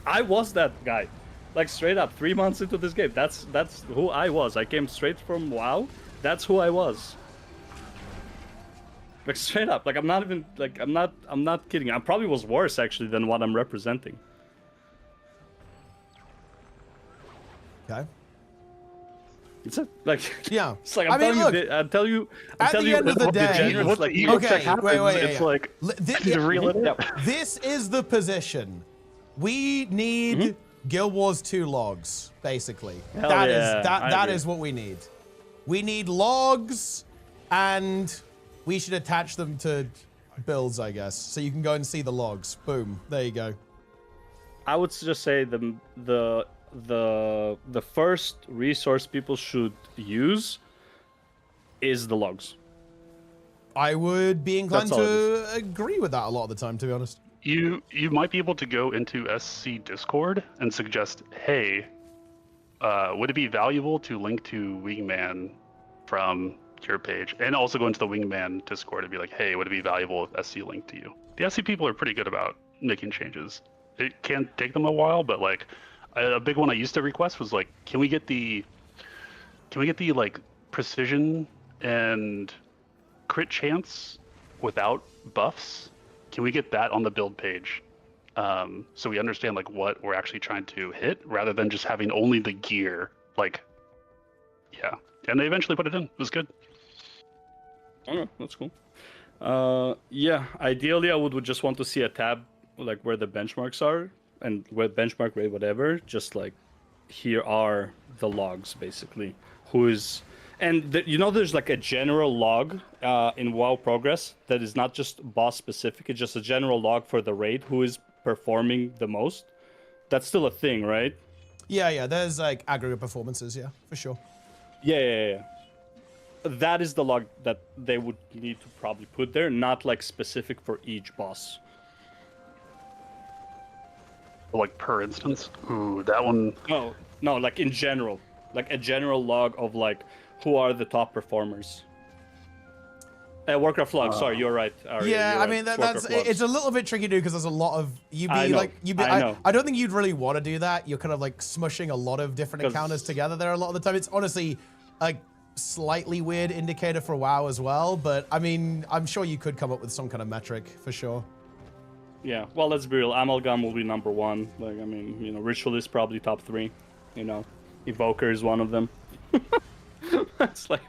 I was that guy. Like straight up, 3 months into this game. That's who I was. I came straight from WoW. That's who I was. Like straight up. Like I'm not even like I'm not kidding. I probably was worse actually than what I'm representing. Okay. It's a, like Yeah. It's like I mean, look, I'm telling you. at the end of the day- Once the like, ego Okay, check happens, wait, it's yeah. like L- thi- I need to reel it in. This is the position. We need Guild Wars 2 logs, basically. Hell That is yeah, I that agree. is what we need. We need logs, and we should attach them to builds, I guess. So you can go and see the logs. Boom. There you go. I would just say the first resource people should use is the logs. I would be inclined That's all to agree with that a lot of the time, to be honest. You might be able to go into SC Discord and suggest, hey, would it be valuable to link to Wingman from your page? And also go into the Wingman Discord and be like, hey, would it be valuable if SC linked to you? The SC people are pretty good about making changes. It can take them a while, but like a big one I used to request was like, can we get the like precision and crit chance without buffs? Can we get that on the build page? So we understand like what we're actually trying to hit rather than just having only the gear. Like, yeah. And they eventually put it in. It was good. Okay, that's cool. Yeah, ideally I would just want to see a tab like where the benchmarks are and where benchmark rate, whatever. Just like here are the logs basically. Who is you know there's like a general log in WoW Progress that is not just boss specific. It's just a general log for the raid. Who is performing the most? That's still a thing, right? Yeah. There's like aggregate performances, yeah, for sure. Yeah. That is the log that they would need to probably put there, not like specific for each boss. Like per instance. Ooh, that one. No, like in general. Like a general log of like who are the top performers. Warcraft log, sorry, you're right. Ari, Yeah, you're I right. mean It's that's Warcraft it's a logs. little bit tricky to do because there's a lot of I know. I don't think you'd really want to do that. You're kind of like smushing a lot of different 'Cause- encounters together there a lot of the time. It's honestly a slightly weird indicator for WoW as well, but I mean, I'm sure you could come up with some kind of metric for sure. Yeah, well, let's be real. Amalgam will be number one. Like, I mean, you know, Ritual is probably top 3. You know, Evoker is one of them. It's like,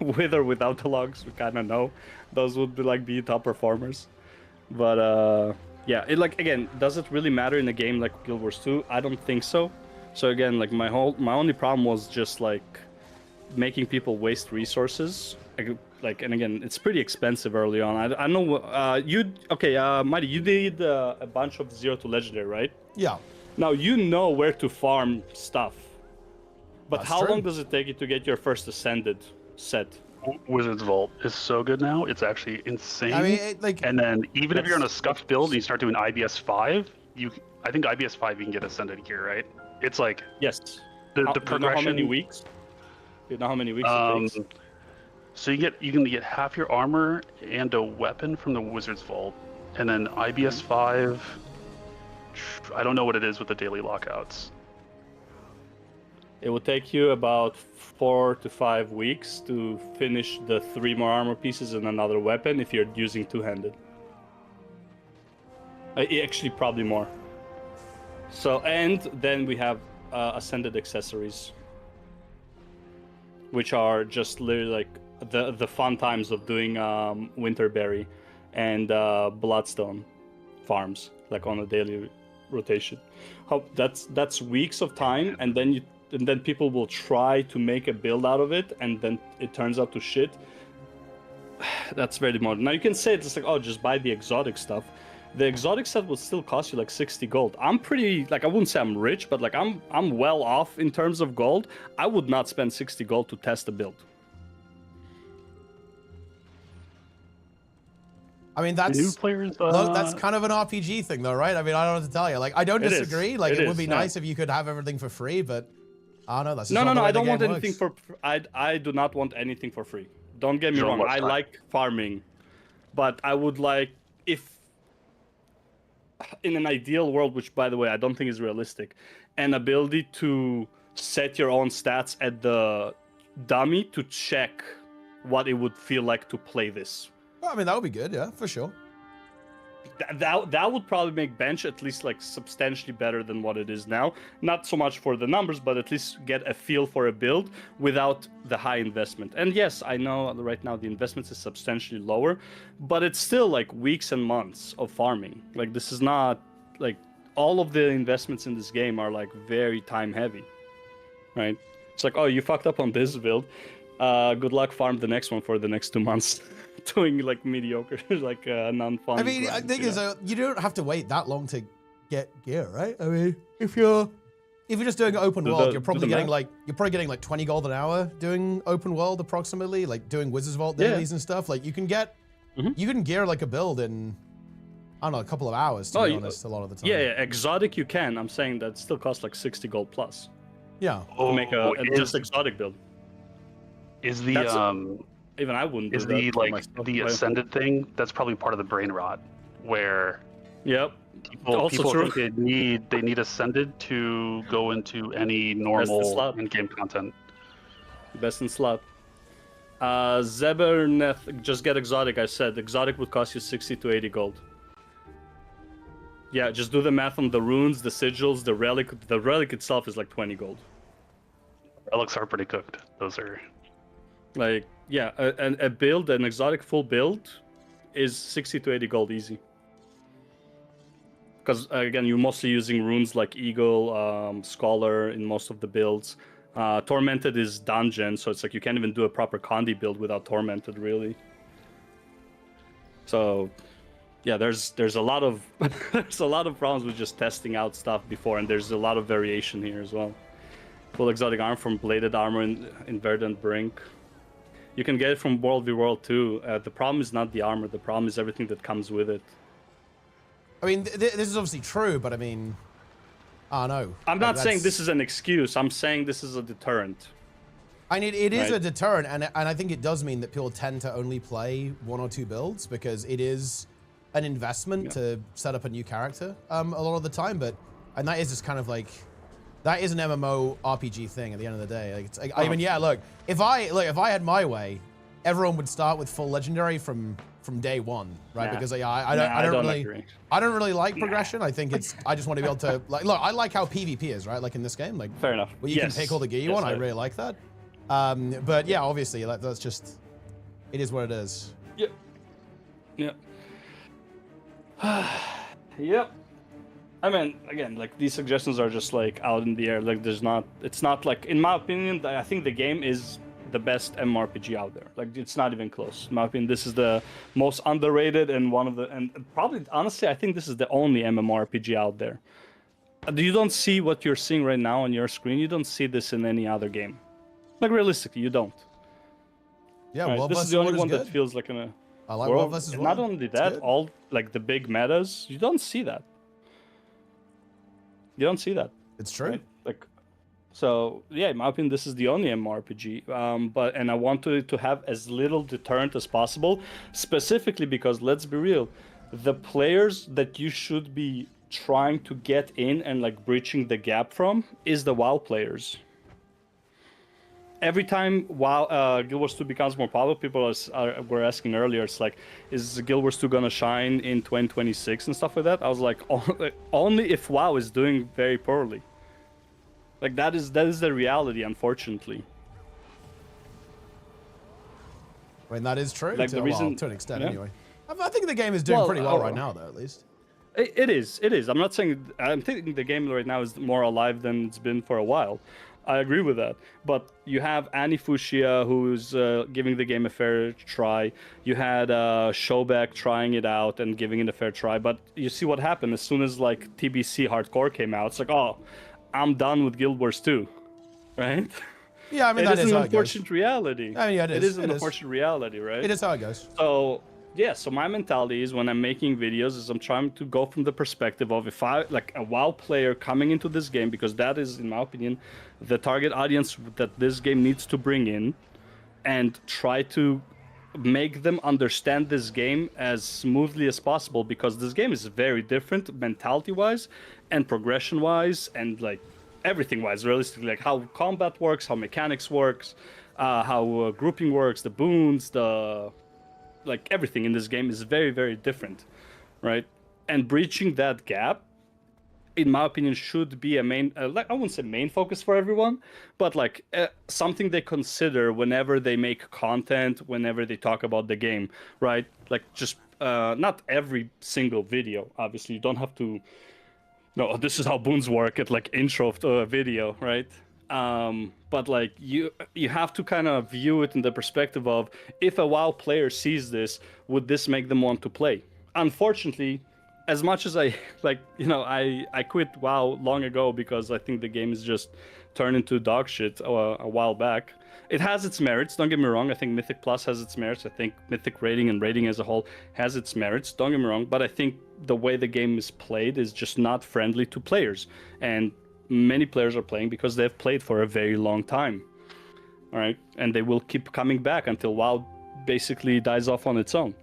with or without the logs, we kind of know. Those would be top performers. But, yeah, it like, again, does it really matter in a game like Guild Wars 2? I don't think so. So again, like, my only problem was just, like, making people waste resources. Like, and again, it's pretty expensive early on. I know, Mighty, you did a bunch of 0 to Legendary, right? Yeah. Now, you know where to farm stuff. But That's how true. long does it take you to get your first Ascended set? Wizard's Vault is so good now. It's actually insane. I mean, and then even if you're on a scuffed build and you start doing IBS 5, I think IBS 5 you can get Ascended gear, right? It's like Yes. the Do you know progression. how many weeks? Do you know how many weeks it takes? So you can get half your armor and a weapon from the Wizard's Vault, and then IBS 5. I don't know what it is with the daily lockouts. It would take you about 4 to 5 weeks to finish the 3 more armor pieces and another weapon if you're using two-handed. Actually, probably more. So, and then we have Ascended accessories, which are just literally like the fun times of doing Winterberry and Bloodstone farms, like on a daily rotation. That's weeks of time, and then people will try to make a build out of it, and then it turns out to shit. That's very modern. Now you can say it's like, oh, just buy the exotic stuff. The exotic set will still cost you like 60 gold. I'm pretty, like, I wouldn't say I'm rich, but like I'm well off in terms of gold. I would not spend 60 gold to test a build. I mean, New that's players. look, that's kind of an RPG thing, though, right? I mean, I don't know what to tell you. Like, I don't It is. disagree. Like, It it would is, be yeah. nice if you could have everything for free, but I don't know. That's just No, not no, the no. way I the don't want game anything works. for. I do not want anything for free. Don't get me Sure, wrong. what's I that? like farming, but I would like if, in an ideal world, which by the way I don't think is realistic, an ability to set your own stats at the dummy to check what it would feel like to play this. Well, I mean, that would be good, yeah, for sure. That would probably make bench at least like substantially better than what it is now. Not so much for the numbers, but at least get a feel for a build without the high investment. And yes, I know right now the investments is substantially lower, but it's still like weeks and months of farming. Like this is not like all of the investments in this game are like very time heavy, right? It's like, oh, you fucked up on this build. Good luck farm the next one for the next 2 months. Doing like mediocre, like non-fun. I mean, I grind, think you is know? you don't have to wait that long to get gear, right? I mean, if you're just doing open world, you're probably getting like 20 gold an hour doing open world approximately, like doing Wizards Vault dailies and stuff. Like you can get you can gear like a build in I don't know, a couple of hours to be honest, a lot of the time. Yeah, exotic you can. I'm saying that still costs like 60 gold plus Yeah. to make a just exotic build. Is the That's even I wouldn't. is do that the for like myself, the but- ascended thing? That's probably part of the brain rot, where Yep. people Also true. think they need ascended to go into any normal slot. in-game content. Best in slot. Zeberneth, just get exotic. I said exotic would cost you 60 to 80 gold. Yeah, just do the math on the runes, the sigils, the relic. The relic itself is like 20 gold. Relics are pretty cooked. Those are Like, yeah, a build, an exotic full build, is 60 to 80 gold easy. Because again, you're mostly using runes like Eagle, Scholar in most of the builds. Tormented is dungeon, so it's like you can't even do a proper Condi build without Tormented, really. So, yeah, there's a lot of there's a lot of problems with just testing out stuff before, and there's a lot of variation here as well. Full exotic armor from bladed armor in Verdant Brink. You can get it from World v World too. The problem is not the armor. The problem is everything that comes with it. I mean, this is obviously true, but I mean, I don't know. I'm Like, not saying that's- this is an excuse. I'm saying this is a deterrent. I mean, it is Right. a deterrent, and I think it does mean that people tend to only play 1 or 2 builds because it is an investment to set up a new character a lot of the time. And that is just kind of like, that is an MMO RPG thing at the end of the day. Like, it's like, I mean, yeah, look, if I had my way, everyone would start with full legendary from day one, right? Nah. Because I I don't don't really agree. I don't really like progression. I think I just want to be able to like look. I like how PvP is, right? Like in this game, like Fair enough. where you Yes. can pick all the gear you Yes, want. I really like that. But yeah, obviously, like, that's just it is what it is. Yep. Yep. Yep. I mean, again, like these suggestions are just like out in the air. Like it's not like, in my opinion, I think the game is the best MMORPG out there. Like it's not even close. In my opinion, this is the most underrated and probably, honestly, I think this is the only MMORPG out there. You don't see what you're seeing right now on your screen. You don't see this in any other game. Like realistically, you don't. Yeah, Right? World This is vs. the only World one good. that feels like I like World vs. and World. not only It's that, good. all like the big metas, you don't see that. You don't see that. It's true. Right? Like, so yeah, in my opinion, this is the only MMORPG. And I want to have as little deterrent as possible, specifically because let's be real, the players that you should be trying to get in and like breaching the gap from is the WoW players. Every time WoW Guild Wars 2 becomes more popular, people were asking earlier, it's like, is Guild Wars 2 gonna shine in 2026 and stuff like that? I was like, only if WoW is doing very poorly. Like that is the reality, unfortunately. I mean, that is true. Like, to, the reason- to an extent, yeah. anyway. I think the game is doing Well, pretty well right now, though, at least. It is. I'm not saying. I'm thinking the game right now is more alive than it's been for a while. I agree with that. But you have Annie Fushia, who's giving the game a fair try. You had Showback trying it out and giving it a fair try. But you see what happened as soon as like TBC Hardcore came out. It's like, oh, I'm done with Guild Wars 2, right? Yeah, I mean, It that is is an how it goes. unfortunate reality. I mean, yeah, it is. It is an It is. unfortunate reality, right? It is how it goes. So Yeah, so my mentality is when I'm making videos is I'm trying to go from the perspective of if I like a WoW player coming into this game, because that is, in my opinion, the target audience that this game needs to bring in, and try to make them understand this game as smoothly as possible, because this game is very different mentality-wise and progression-wise and like everything-wise, realistically, like how combat works, how mechanics works, how grouping works, the boons, the like everything in this game is very, very different, right? And breaching that gap, in my opinion, should be a main, like I wouldn't say main focus for everyone, but like something they consider whenever they make content, whenever they talk about the game, right? Like just not every single video. Obviously, you don't have to. No, this is how boons work at like intro to a video, right? But like you have to kind of view it in the perspective of if a WoW player sees this, would this make them want to play? Unfortunately, as much as I like, I quit WoW long ago because I think the game is just turned into dog shit a while back. It has its merits, don't get me wrong. I think Mythic Plus has its merits. I think Mythic rating and rating as a whole has its merits, don't get me wrong. But I think the way the game is played is just not friendly to players. And many players are playing because they've played for a very long time. All right? And they will keep coming back until WoW basically dies off on its own.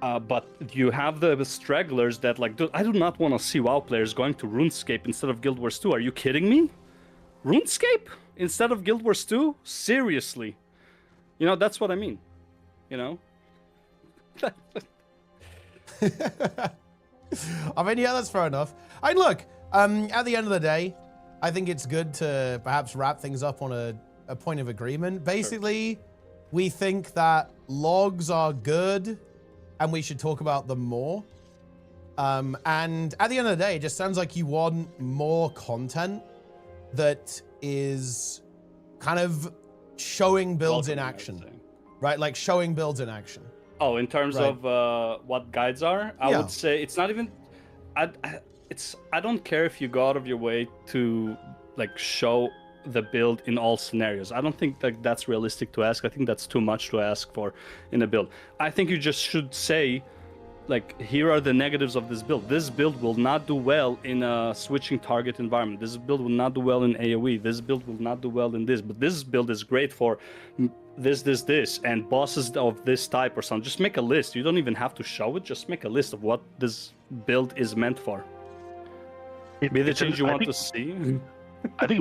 But you have the stragglers that like, dude, I do not want to see WoW players going to RuneScape instead of Guild Wars 2. Are you kidding me? RuneScape instead of Guild Wars 2? Seriously? That's what I mean. I mean, yeah, that's fair enough. Look, at the end of the day, I think it's good to perhaps wrap things up on a point of agreement. Basically, we think that logs are good and we should talk about them more. And at the end of the day, it just sounds like you want more content that is kind of showing builds in action, right? Like showing builds in action. Oh, in terms of what guides are, I would say it's not even. I don't care if you go out of your way to like show the build in all scenarios. I don't think that that's realistic to ask. I think that's too much to ask for in a build. I think you just should say, like, here are the negatives of this build. This build will not do well in a switching target environment. This build will not do well in AoE. This build will not do well in this. But this build is great for this, and bosses of this type or something. Just make a list. You don't even have to show it. Just make a list of what this build is meant for. Be the change you want to see. I think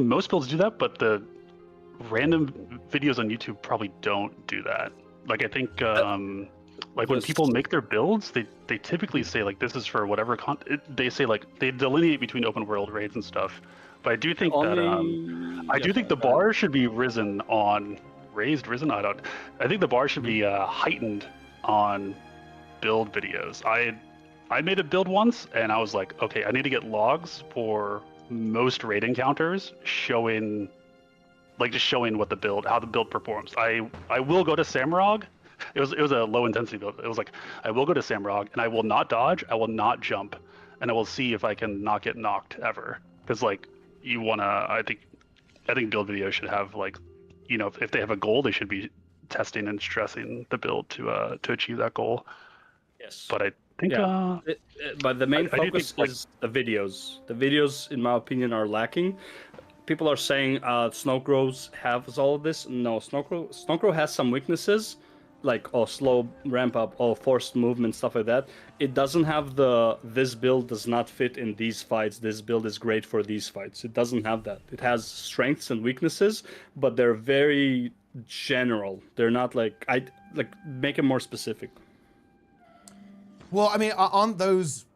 most builds do that, but the random videos on YouTube probably don't do that. Like I think like when people make their builds, they typically say like this is for whatever they say, like they delineate between open world raids and stuff. But I do think that the bar should be raised. I think the bar should be heightened on build videos. I made a build once and I was like, okay, I need to get logs for most raid encounters showing what the build, how the build performs. I will go to Samurag. It was a low intensity build. It was like, I will go to Samurag and I will not dodge, I will not jump, and I will see if I can not get knocked ever. Because like you wanna, I think build videos should have like, if they have a goal, they should be testing and stressing the build to achieve that goal. Yes. But I think but the main focus is the videos. The videos, in my opinion, are lacking. People are saying Snowcrow has all of this. No, Snowcrow has some weaknesses, like slow ramp up, forced movement, stuff like that. It doesn't have this build does not fit in these fights. This build is great for these fights. It doesn't have that. It has strengths and weaknesses, but they're very general. They're not like make it more specific. Well, I mean, aren't those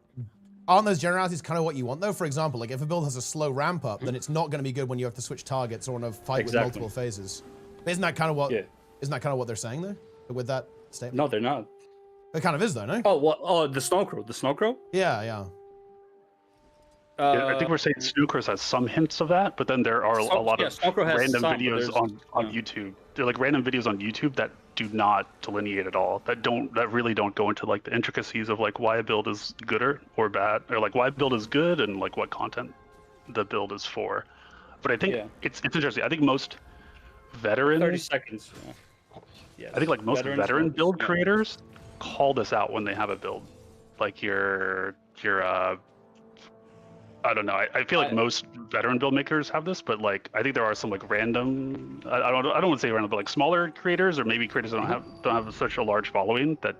generalities kind of what you want, though? For example, like if a build has a slow ramp up, then it's not going to be good when you have to switch targets or in a fight with multiple phases. Isn't that kind of what? Yeah. Isn't that kind of what they're saying though, with that statement? No, they're not. It kind of is though, no? Oh, what? Oh, the Snowcrow. The Snowcrow? Yeah. Yeah, I think we're saying Snowcrow has some hints of that, but then there are a lot of random videos on YouTube. They're like random videos on YouTube that do not delineate at all. That really don't go into like the intricacies of like why a build is good or bad, or like why a build is good and like what content the build is for. But I think it's interesting. I think most veterans. 30 seconds. yes. I think like most Veterans veteran modes, build yeah. creators call this out when they have a build. Like your I don't know. I feel like most veteran build makers have this, but like I think there are some like random. I don't want to say random, but like smaller creators or maybe creators that don't have such a large following that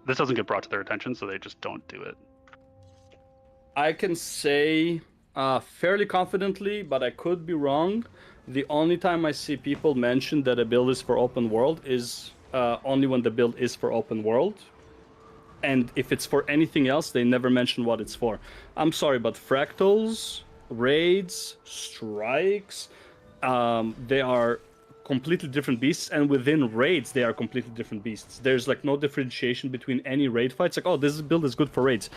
this doesn't get brought to their attention, so they just don't do it. I can say fairly confidently, but I could be wrong. The only time I see people mention that a build is for open world is only when the build is for open world. And if it's for anything else, they never mention what it's for. I'm sorry, but fractals, raids, strikes, they are completely different beasts, and within raids, they are completely different beasts. There's like no differentiation between any raid fights. Like, oh, this build is good for raids.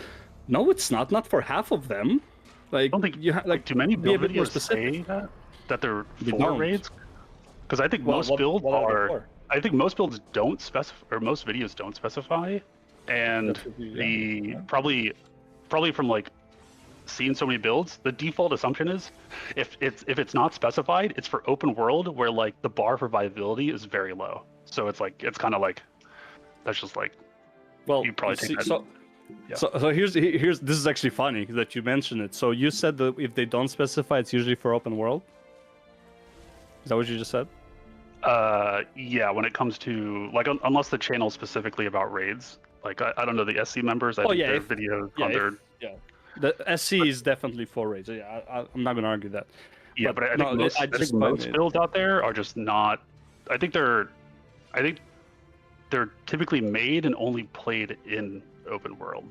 No, it's not. Not for half of them. Like, I don't think you like too many be a build bit more videos specific. say that they're They for don't. raids. Because I think Well, most what builds are they are. for? I think most builds don't specify, or most videos don't specify, and That's what we- probably from like seeing so many builds, the default assumption is if it's not specified, it's for open world where like the bar for viability is very low. So it's kind of like that's just like Well, you probably take that. Yeah. So here's this is actually funny that you mentioned it. So you said that if they don't specify, it's usually for open world. Is that what you just said? Yeah, when it comes to like unless the channel is specifically about raids, like I don't know the SC members. I think their videos on their the SC is definitely for raids. Yeah, I'm not gonna argue that. Yeah, but I think most builds out there are just not. I think they're typically made and only played in open world.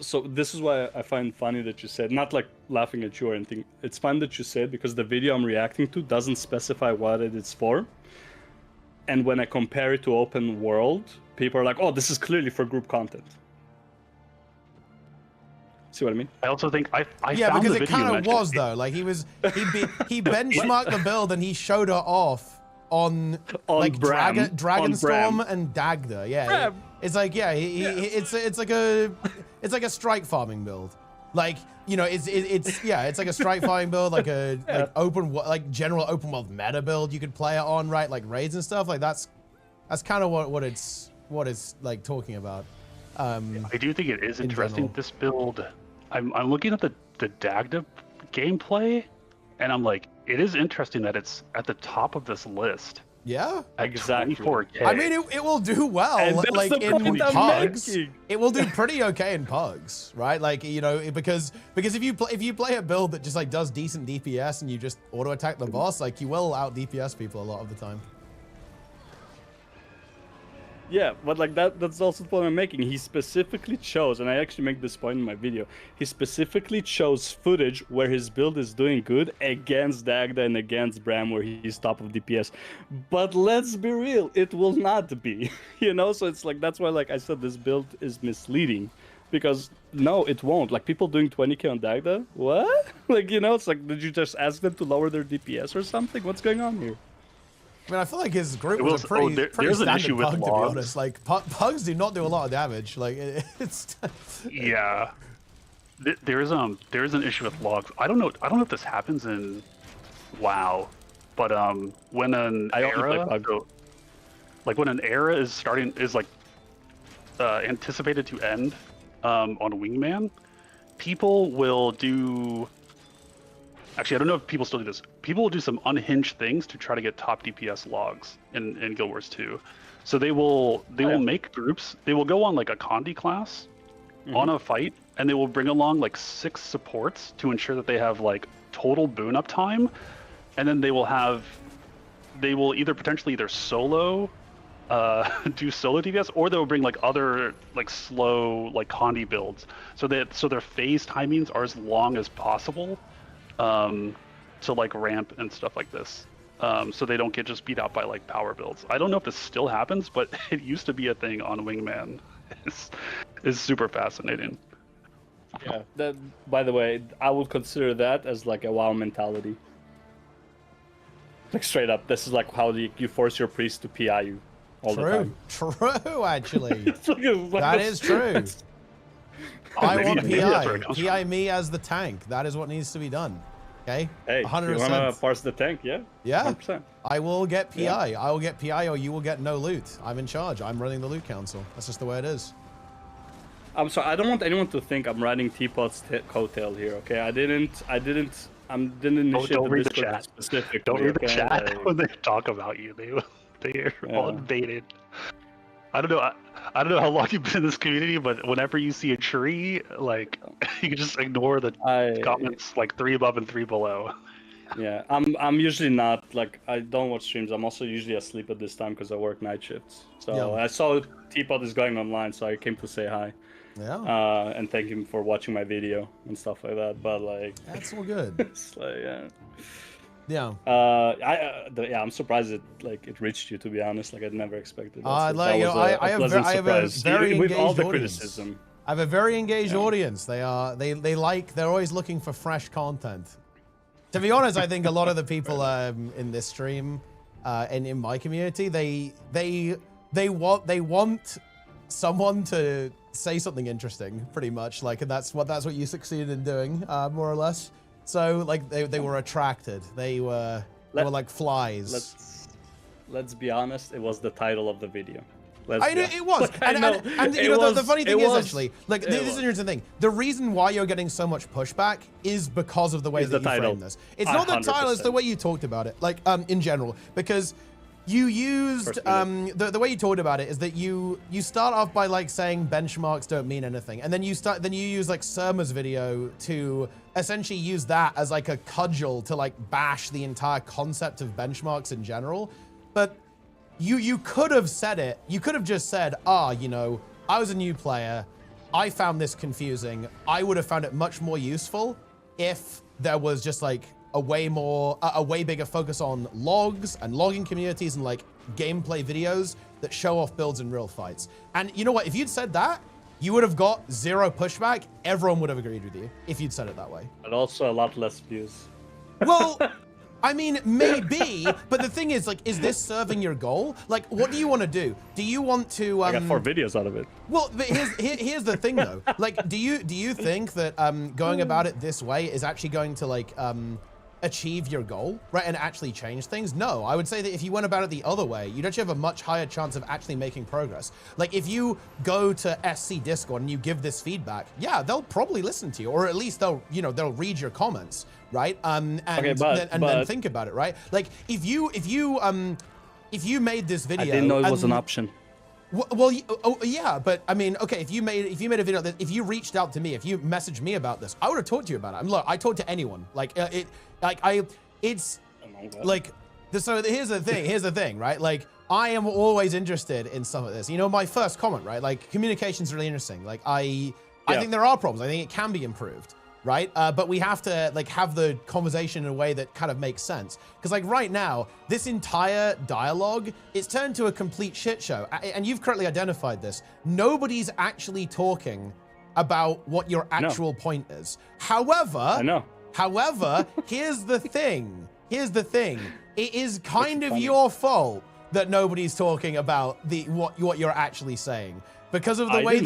So this is why I find funny that you said, not like laughing at you or anything. It's fun that you said because the video I'm reacting to doesn't specify what it is for. And when I compare it to open world, people are like, "Oh, this is clearly for group content." See what I mean? I also think I yeah, found because the it video kind of was though. Like he benchmarked the build and he showed her off on like Bram. Dragonstorm and Dagda. Yeah, Bram. it's like it's like a strike farming build. Like it's like a strike farming build, like a like general open world meta build you could play it on, right? Like raids and stuff. Like that's kind of what it's like talking about. I do think it is interesting. general. This build, I'm looking at the Dagda gameplay, and I'm like, it is interesting that it's at the top of this list. Yeah, at exactly. 24K. I mean, it will do well, like in pugs. It will do pretty okay in pugs, right? Like because if you play a build that just like does decent DPS and you just auto attack the boss, like you will out DPS people a lot of the time. Yeah, but like that's also the point I'm making. He specifically chose, and I actually make this point in my video, he specifically chose footage where his build is doing good against Dagda and against Bram where he's top of DPS. But let's be real, it will not be. So it's like that's why like I said this build is misleading. Because no, it won't. Like people doing 20k on Dagda? What? Like it's like did you just ask them to lower their DPS or something? What's going on here? I mean, I feel like his group was a pretty standard pug, to be honest. Like, pugs do not do a lot of damage. Like, it's... Yeah. There is an issue with logs. I don't know if this happens in WoW, but when an era... like, when an era is anticipated to end on Wingman, people will do... Actually, I don't know if people still do this. People will do some unhinged things to try to get top DPS logs in Guild Wars 2. So they will make groups. They will go on like a Condi class on a fight, and they will bring along like 6 supports to ensure that they have like total boon up time, and then they will potentially solo do solo DPS, or they'll bring like other like slow like Condi builds, so their phase timings are as long as possible. To like ramp and stuff like this, so they don't get just beat out by like power builds. I don't know if this still happens, but it used to be a thing on Wingman. It's super fascinating. Yeah. That, by the way, I would consider that as like a WoW mentality. Like straight up, this is like how you force your priest to PI you all the time. True, actually. like that is true. I want maybe PI. PI me as the tank. That is what needs to be done. Okay. Hey, 100%. you wanna parse the tank? Yeah. Yeah. 100%. I will get PI. Yeah. I will get PI, or you will get no loot. I'm in charge. I'm running the loot council. That's just the way it is. I'm sorry. I don't want anyone to think I'm riding Teapot's coattail here. Okay. I didn't initiate Don't read the Discord chat. specifically. Don't read the okay? chat Like, when they talk about you. They're all invaded. I don't know. I don't know how long you've been in this community, but whenever you see a tree, like you can just ignore the comments like 3 above and 3 below. Yeah, I'm usually not like I don't watch streams. I'm also usually asleep at this time because I work night shifts. So Yeah. I saw Teapot is going online, so I came to say hi. Yeah. And thank him for watching my video and stuff like that. But like, That's all good. it's like Yeah. I'm surprised it reached you. To be honest, like I'd never expected. I have a very with all engaged the audience. criticism. I have a very engaged audience. They're always looking for fresh content. To be honest, I think a lot of the people in this stream and in my community, they want someone to say something interesting, pretty much. Like, and that's what you succeeded in doing, more or less. So like they were attracted. They were like flies. Let's be honest. It was the title of the video. It was, and you know the funny thing is actually, like this is an interesting thing. The reason why you're getting so much pushback is because of the way that you frame this. It's not the title; it's the way you talked about it, like in general, because you used the way you talked about it is that you start off by like saying benchmarks don't mean anything, and then you use like Surma's video to essentially use that as like a cudgel to like bash the entire concept of benchmarks in general, but. You could have said it. You could have just said, you know, I was a new player. I found this confusing. I would have found it much more useful if there was just like a way bigger focus on logs and logging communities and like gameplay videos that show off builds in real fights. And you know what? If you'd said that, you would have got 0 pushback. Everyone would have agreed with you if you'd said it that way. But also a lot less views. Well, I mean, maybe, but the thing is, like, is this serving your goal? Like, what do you want to do? Do you want to? I got 4 videos out of it. Well, but here's the thing though. Like, do you think that going about it this way is actually going to like achieve your goal, right, and actually change things? No, I would say that if you went about it the other way, you'd actually have a much higher chance of actually making progress. Like, if you go to SC Discord and you give this feedback, yeah, they'll probably listen to you, or at least they'll read your comments. Right, and then think about it, right? Like if you made this video, I didn't know it was an option. Well, yeah, but I mean, okay, if you made a video that if you reached out to me, if you messaged me about this, I would have talked to you about it. I mean, look, I talk to anyone. Like so here's the thing, right? Like I am always interested in stuff like this. You know, my first comment, right? Like communication's really interesting. Like I think there are problems. I think it can be improved. Right? But we have to like have the conversation in a way that kind of makes sense. Because like right now, this entire dialogue is turned to a complete shit show. And you've correctly identified this. Nobody's actually talking about what your actual point is. However, here's the thing. It is kind of your fault that nobody's talking about what you're actually saying. Because of the way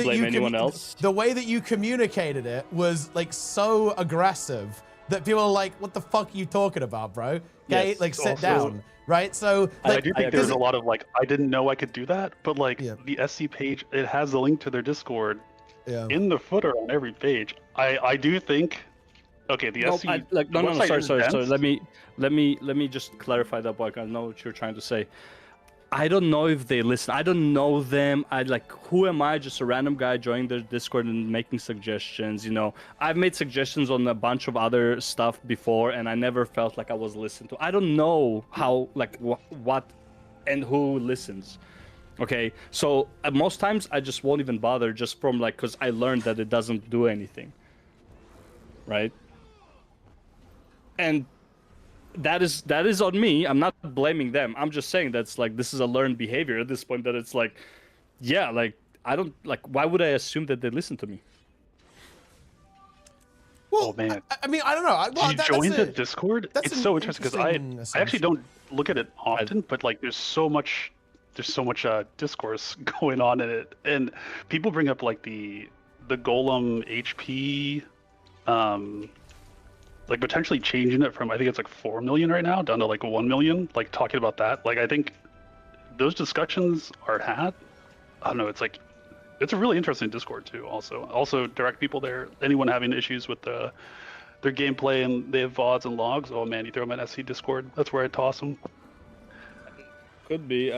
that you communicated it was like so aggressive that people are like, "What the fuck are you talking about, bro?" Okay, like sit down, right? So like, I do think there's a lot of like, I didn't know I could do that, but like the SC page, it has a link to their Discord in the footer on every page. I do think, okay, the SC. Sorry. Let me just clarify that point. I know what you're trying to say. I don't know if they listen. I don't know them. Who am I? Just a random guy joining their Discord and making suggestions. You know, I've made suggestions on a bunch of other stuff before, and I never felt like I was listened to. I don't know how, what, and who listens. Okay, so most times I just won't even bother, just from because I learned that it doesn't do anything. Right. And that is on me. I'm not blaming them. I'm just saying that's this is a learned behavior at this point, that it's I don't why would I assume that they listen to me? Well, oh man, I mean, I don't know. Well, you joined the Discord? It's so interesting because I actually don't look at it often, but there's so much discourse going on in it, and people bring up the golem HP like potentially changing it from, I think it's like 4 million right now down to like 1 million, like talking about that. Like I think those discussions are had. I don't know, it's like, it's a really interesting Discord too. Also direct people there. Anyone having issues with their gameplay and they have VODs and logs, oh man, you throw them in SC Discord. That's where I toss them. Could be.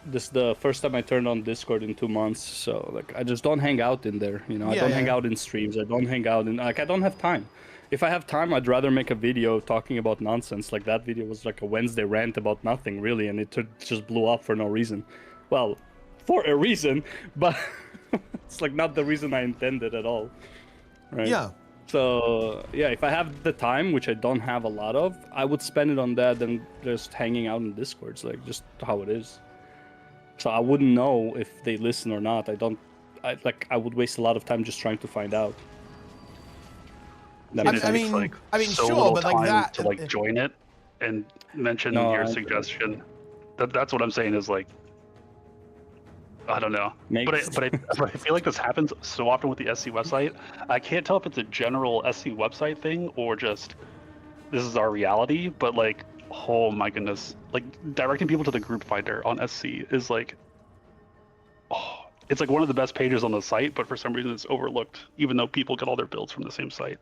This is the first time I turned on Discord in 2 months, so like I just don't hang out in there. You know, I don't hang out in streams. I don't hang out in like I don't have time. If I have time, I'd rather make a video talking about nonsense. Like that video was like a Wednesday rant about nothing really, and it just blew up for no reason. Well, for a reason, but it's like not the reason I intended at all. Right? Yeah. So yeah, if I have the time, which I don't have a lot of, I would spend it on that than just hanging out in Discords, like just how it is. So I wouldn't know if they listen or not. I would waste a lot of time just trying to find out. I mean, so sure, but like that to like join it and mention your suggestion. That's what I'm saying is like, I don't know, but I feel like this happens so often with the SC website. I can't tell if it's a general SC website thing or just this is our reality. But like, oh my goodness, like directing people to the group finder on SC is like, oh, it's like one of the best pages on the site, but for some reason it's overlooked, even though people get all their builds from the same site.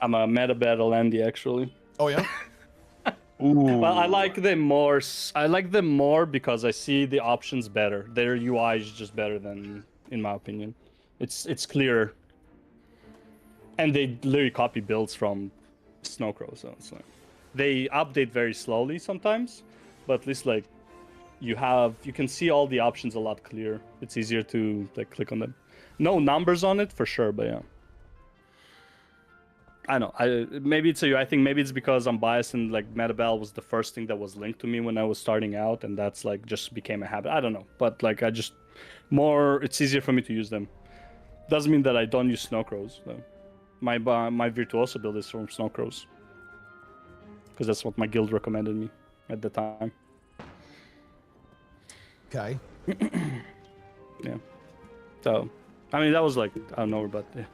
I'm a meta battle Andy actually. Oh yeah. Ooh. Well, I like them more. I like them more because I see the options better. Their UI is just better than, in my opinion. It's clearer. And they literally copy builds from Snowcrow, so it's like they update very slowly sometimes, but at least like you can see all the options a lot clearer. It's easier to like click on them. No numbers on it for sure, but yeah. I know. I think maybe it's because I'm biased and like Metabell was the first thing that was linked to me when I was starting out, and that's like just became a habit. I don't know, but like it's easier for me to use them. Doesn't mean that I don't use Snowcrows though. My Virtuoso build is from Snowcrows because that's what my guild recommended me at the time. Okay. Yeah. So, I mean, that was like I don't know, but. Yeah.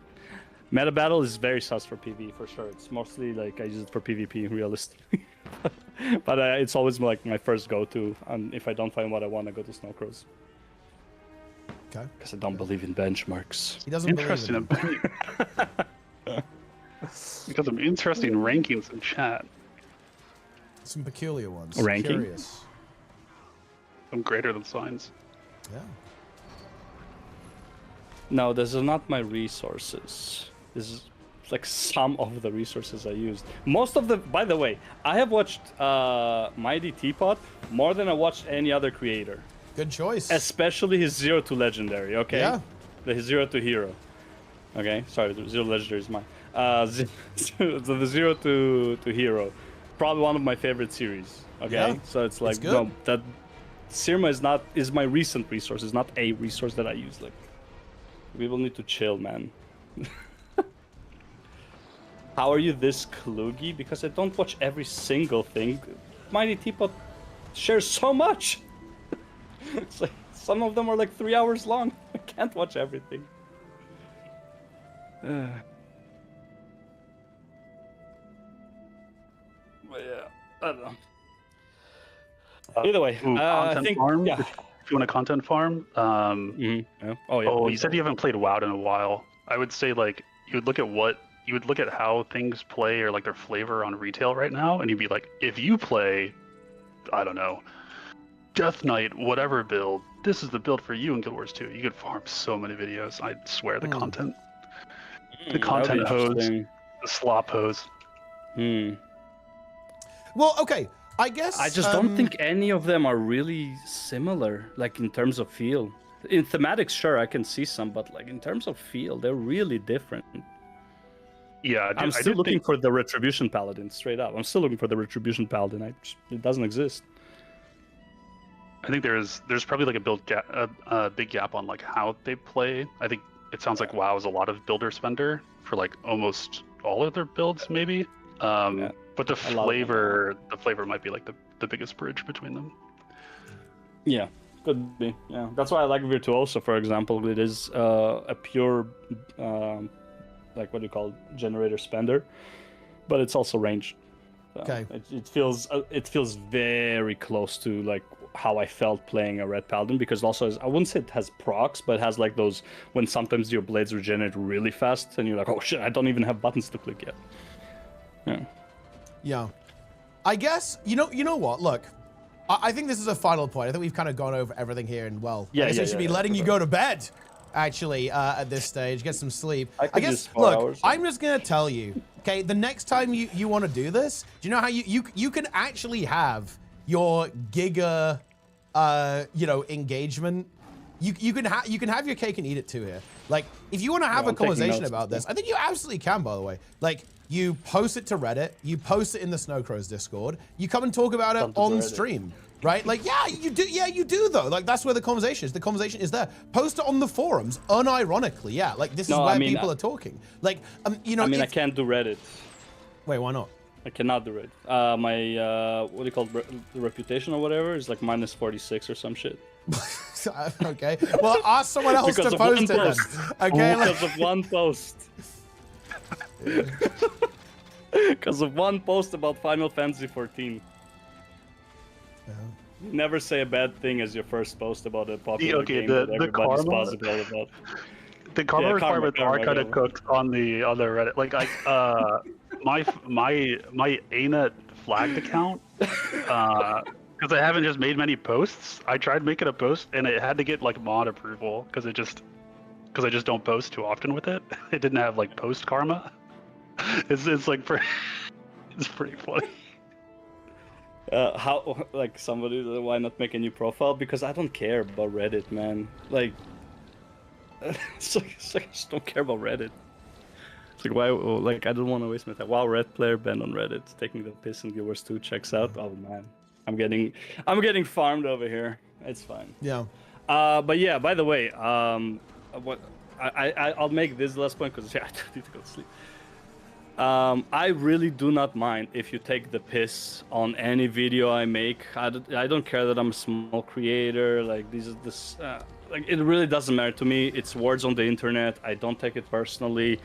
Meta battle is very sus for PvE for sure. It's mostly like I use it for PvP realistically, but it's always like my first go-to. And if I don't find what I want, I go to Snowcrows. Okay. Because I don't believe in benchmarks. He doesn't believe in them. Because of interesting rankings in chat. Some peculiar ones. Ranking? Curious. Some greater than signs. Yeah. No, these are not my resources. This is like some of the resources I used. Most of the, by the way, I have watched MightyTeapot more than I watched any other creator. Good choice. Especially his 0 to legendary, okay? Yeah. The 0 to hero. Okay, sorry, the 0 legendary is mine. The 0 to hero. Probably one of my favorite series. Okay? Yeah, so it's like, it's good. no, that Sirma is my recent resource, it's not a resource that I use. Like, people need to chill, man. How are you this kluggy? Because I don't watch every single thing. MightyTeapot shares so much. It's like some of them are like 3 hours long. I can't watch everything. But yeah, I don't know. Either way, I think farm, yeah. If you want a content farm, yeah. Oh yeah. Oh, you said you haven't played WoW in a while. I would say like you would look at how things play or like their flavor on retail right now, and you'd be like, if you play, I don't know, Death Knight, whatever build, this is the build for you in Guild Wars 2. You could farm so many videos. I swear the content hose, the slop hose. Well, okay. I guess I just don't think any of them are really similar, like in terms of feel. In thematics, sure, I can see some, but like in terms of feel, they're really different. Yeah, I'm still looking for the Retribution Paladin, straight up. I'm still looking for the Retribution Paladin. It doesn't exist. I think there's probably like a big gap on like how they play. I think it sounds like WoW is a lot of builder spender for like almost all of their builds, maybe. But the flavor might be like the biggest bridge between them. Yeah, could be. Yeah, that's why I like Virtuoso, for example. It is a pure like what do you call it, generator spender, but it's also ranged. So Okay. it feels very close to like how I felt playing a red paladin, because also I wouldn't say it has procs, but it has like those when sometimes your blades regenerate really fast and you're like, oh shit, I don't even have buttons to click yet. Yeah. Yeah. I guess you know what? Look, I think this is a final point. I think we've kind of gone over everything here, and well, I guess we should be letting you go to bed. Actually, at this stage, get some sleep. I guess. do 4 Look, hours. I'm just gonna tell you. Okay, the next time you want to do this, do you know how you can actually have your giga, engagement. You can have your cake and eat it too here. Like, if you want to have a conversation about this, I think you absolutely can. By the way, like, you post it to Reddit, you post it in the Snowcrows Discord, you come and talk about it on stream, right? Like, yeah, you do. Yeah, you do though. Like, that's where the conversation is. The conversation is there. Post it on the forums, unironically. Yeah, like this is where people are talking. Like, I can't do Reddit. Wait, why not? I cannot do Reddit. My what do you call it, the reputation or whatever is like -46 or some shit. Okay. Well, ask someone else to post it then. Okay. Because of one post. Because of one post about Final Fantasy 14. Yeah. Never say a bad thing as your first post about a popular game that the everybody's karma, positive about. The karma requirements are kind of whatever. cooked on the other Reddit. Like my ArenaNet flagged account, because I haven't just made many posts. I tried making a post and it had to get like mod approval because I just don't post too often with it. It didn't have like post karma. It's like it's pretty funny. How, like, somebody, why not make a new profile? Because I don't care about Reddit, man. Like, it's like I just don't care about Reddit. It's like, why, like, I don't want to waste my time. Wow, red player banned on Reddit, taking the piss, and gw2 checks out. Oh man, I'm getting farmed over here. It's fine. Yeah. But yeah, by the way, what I'll make this last point because yeah, I need to go to sleep. I really do not mind if you take the piss on any video I make. I don't care that I'm a small creator. Like, like, it really doesn't matter to me. It's words on the internet. I don't take it personally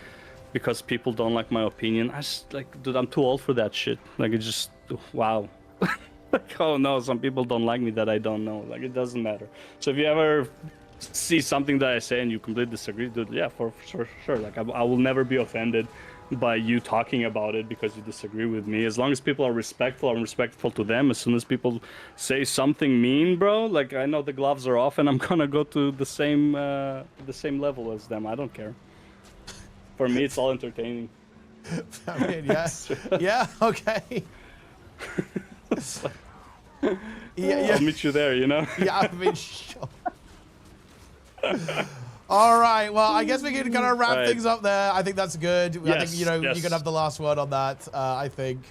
because people don't like my opinion. I just, like, dude, I'm too old for that shit. Like, it's just, wow. Like, oh no, some people don't like me that I don't know. Like, it doesn't matter. So if you ever see something that I say and you completely disagree, dude, yeah, for sure. Like, I will never be offended by you talking about it because you disagree with me. As long as people are respectful, I'm respectful to them. As soon as people say something mean, bro, like, I know the gloves are off and I'm gonna go to the same level as them. I don't care. For me, it's all entertaining. I mean, yeah. Yeah, okay. Yeah. I'll meet you there, you know? Yeah, I mean, sure. All right. Well, I guess we can kind of wrap things up there. I think that's good. I think, you can have the last word on that, I think.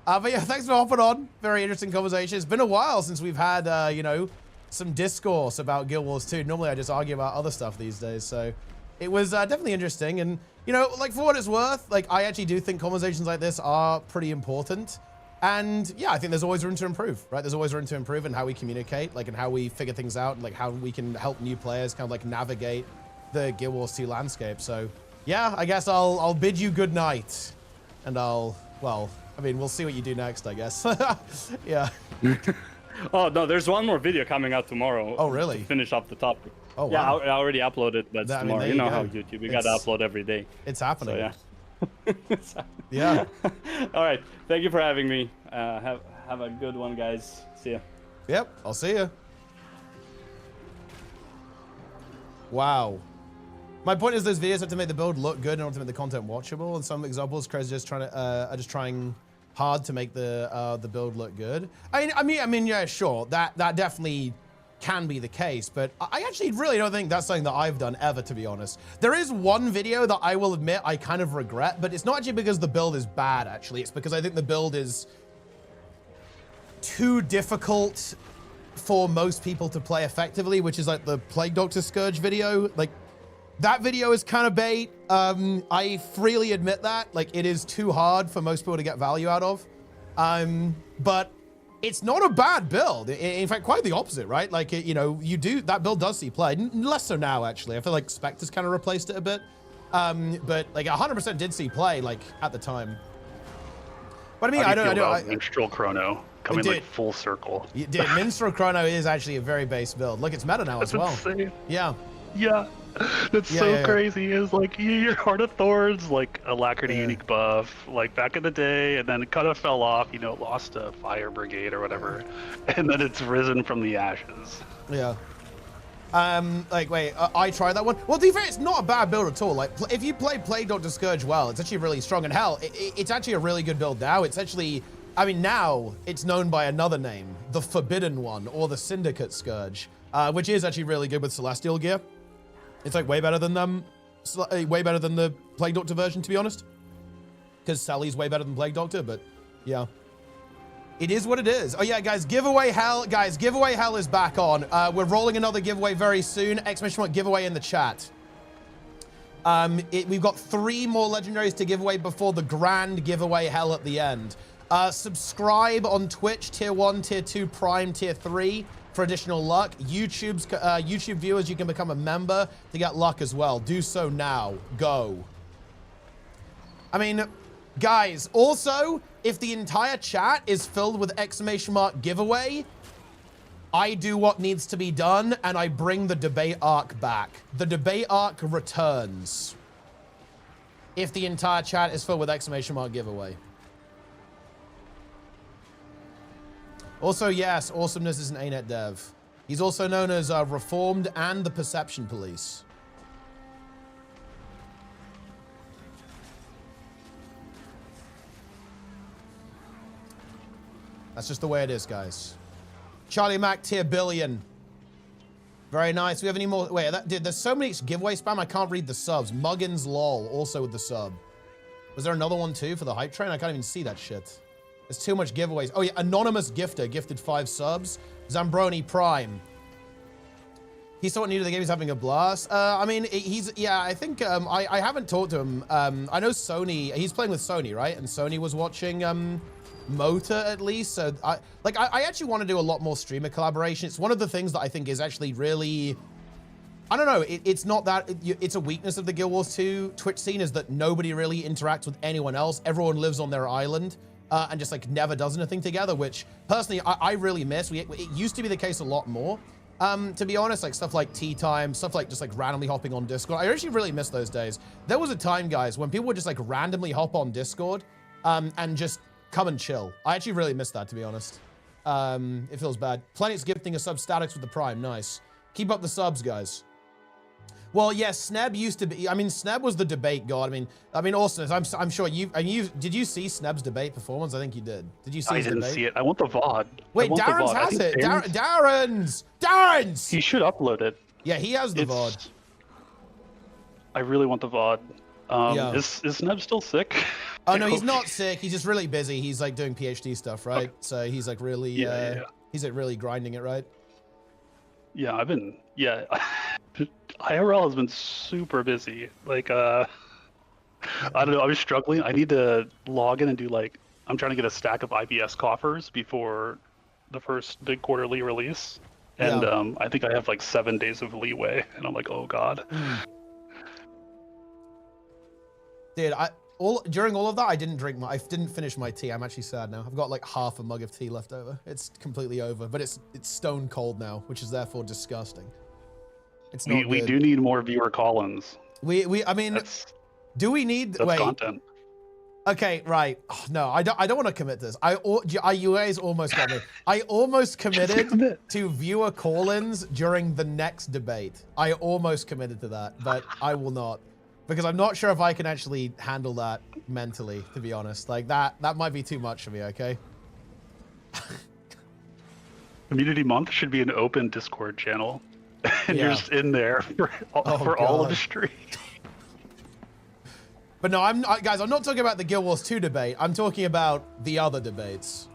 But yeah, thanks for hopping on. Very interesting conversation. It's been a while since we've had, some discourse about Guild Wars 2. Normally, I just argue about other stuff these days. So it was definitely interesting. And, like, for what it's worth, like, I actually do think conversations like this are pretty important. And yeah, I think there's always room to improve, right? There's always room to improve in how we communicate, like, and how we figure things out, and like how we can help new players kind of like navigate the Guild Wars 2 landscape. So yeah, I guess I'll bid you good night, and we'll see what you do next, I guess. Yeah. Oh no, there's one more video coming out tomorrow. Oh really? To finish off the topic. Oh wow. Yeah, I already uploaded, but it's tomorrow. You know how YouTube, you gotta upload every day. It's happening. So, yeah. Yeah. All right. Thank you for having me. Have a good one, guys. See ya. Yep. I'll see ya. Wow. My point is, those videos have to make the build look good in order to make the content watchable. And some examples, Crazy just are just trying hard to make the build look good. I mean, yeah, sure. That definitely can be the case, but I actually really don't think that's something that I've done ever, to be honest. There is one video that I will admit I kind of regret, but it's not actually because the build is bad, actually. It's because I think the build is too difficult for most people to play effectively, which is like the Plague Doctor Scourge video. Like, that video is kind of bait. I freely admit that. Like, it is too hard for most people to get value out of. But it's not a bad build. In fact, quite the opposite, right? Like, that build does see play. Less so now, actually. I feel like Spectre's kind of replaced it a bit. But like 100% did see play like at the time. But I mean, How I do you don't. feel about Minstrel Chrono coming Dude. like full circle? Dude, Minstrel Chrono is actually a very base build. Look, it's meta now as well. Insane. Yeah. Yeah. That's Yeah, so yeah. crazy. It's like your Heart of Thorns, like Alacrity Yeah. unique buff, like back in the day, and then it kind of fell off, you know, lost to Fire Brigade or whatever, and then it's risen from the ashes. Yeah. Like, wait, I tried that one. Well, to be fair, it's not a bad build at all. Like, if you play Plague Doctor Scourge well, it's actually really strong. And hell, it's actually a really good build now. It's actually, I mean, now it's known by another name, the Forbidden One, or the Syndicate Scourge, which is actually really good with Celestial gear. It's like way better than the Plague Doctor version, to be honest. Because Sally's way better than Plague Doctor, but yeah. It is what it is. Oh yeah, guys, giveaway hell is back on. We're rolling another giveaway very soon. Exclamation mark giveaway in the chat. We've got 3 more legendaries to give away before the grand giveaway hell at the end. Subscribe on Twitch, tier 1, tier 2, Prime, tier 3 for additional luck. YouTube viewers, you can become a member to get luck as well. Do so now. Go. I mean, guys, also, if the entire chat is filled with exclamation mark giveaway, I do what needs to be done and I bring the debate arc back. The debate arc returns if the entire chat is filled with exclamation mark giveaway. Also, yes, Awesomeness is an ArenaNet dev. He's also known as Reformed and the Perception Police. That's just the way it is, guys. Charlie Mac, tier billion. Very nice. We have any more? Wait, dude, there's so many giveaway spam, I can't read the subs. Muggins lol, also with the sub. Was there another one too for the hype train? I can't even see that shit. There's too much giveaways. Oh yeah, Anonymous Gifter gifted 5 subs. Zambroni Prime. He's somewhat new to the game. He's having a blast. I mean, yeah, I think, I haven't talked to him. I know Sony, he's playing with Sony, right? And Sony was watching, Motor at least. So I actually want to do a lot more streamer collaboration. It's one of the things that I think is actually really, I don't know, it's not that, it's a weakness of the Guild Wars 2 Twitch scene is that nobody really interacts with anyone else. Everyone lives on their island and just like never does anything together, which personally I really miss. It used to be the case a lot more. To be honest, like stuff like tea time, stuff like just like randomly hopping on Discord. I actually really miss those days. There was a time, guys, when people would just like randomly hop on Discord and just come and chill. I actually really miss that, to be honest. It feels bad. Planet's gifting a sub statics with the Prime. Nice. Keep up the subs, guys. Well, yes, Sneb used to be. I mean, Sneb was the debate god. I mean, Austin, I'm sure you. I mean, did you see Sneb's debate performance? I think you did. Did you see his debate? I didn't see it. I want the VOD. Wait, Darren's has it. Darren's. He should upload it. Yeah, he has the VOD. I really want the VOD. Yeah. Is Sneb still sick? Oh no, he's not sick. He's just really busy. He's like doing PhD stuff, right? Okay. So he's like really, he's like really grinding it, right? Yeah, IRL has been super busy. Like, I don't know. I was struggling. I need to log in and do like, I'm trying to get a stack of IBS coffers before the first big quarterly release, and I think I have like 7 days of leeway, and I'm like, oh god. Dude, during all of that, I didn't finish my tea. I'm actually sad now. I've got like half a mug of tea left over. It's completely over, but it's stone cold now, which is therefore disgusting. It's not we do need more viewer call-ins. I mean, do we need? That's content. Okay, right. Oh, no, I don't want to commit this. You guys almost got me. I almost committed to viewer call-ins during the next debate. I almost committed to that, but I will not. Because I'm not sure if I can actually handle that mentally, to be honest. Like, that might be too much for me, okay? Community Month should be an open Discord channel. And you're just in there for all of the stream. But no, guys, I'm not talking about the Guild Wars 2 debate. I'm talking about the other debates.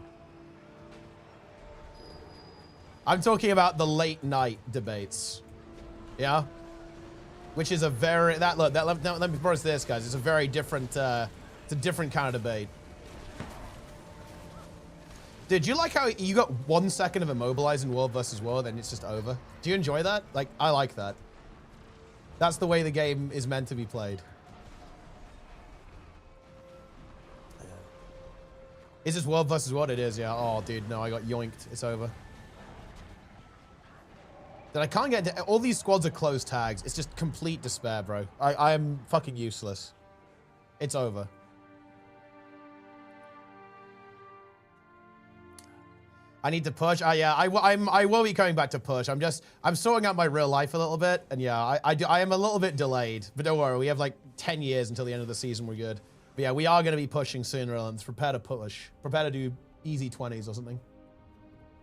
I'm talking about the late night debates. Yeah? Which is a very, let me propose this, guys. It's a very different, it's a different kind of debate. Dude, do you like how you got 1 second of immobilizing world versus world and it's just over? Do you enjoy that? Like, I like that. That's the way the game is meant to be played. Is this world versus what it is? Yeah. Oh, dude, no, I got yoinked. It's over. That I can't get into, all these squads are closed tags. It's just complete despair, bro. I am fucking useless. It's over. I need to push. Yeah, I will be coming back to push. I'm sorting out my real life a little bit, and yeah, I am a little bit delayed. But don't worry, we have like 10 years until the end of the season. We're good. But yeah, we are going to be pushing sooner. And prepare to push. Prepare to do easy 20s or something.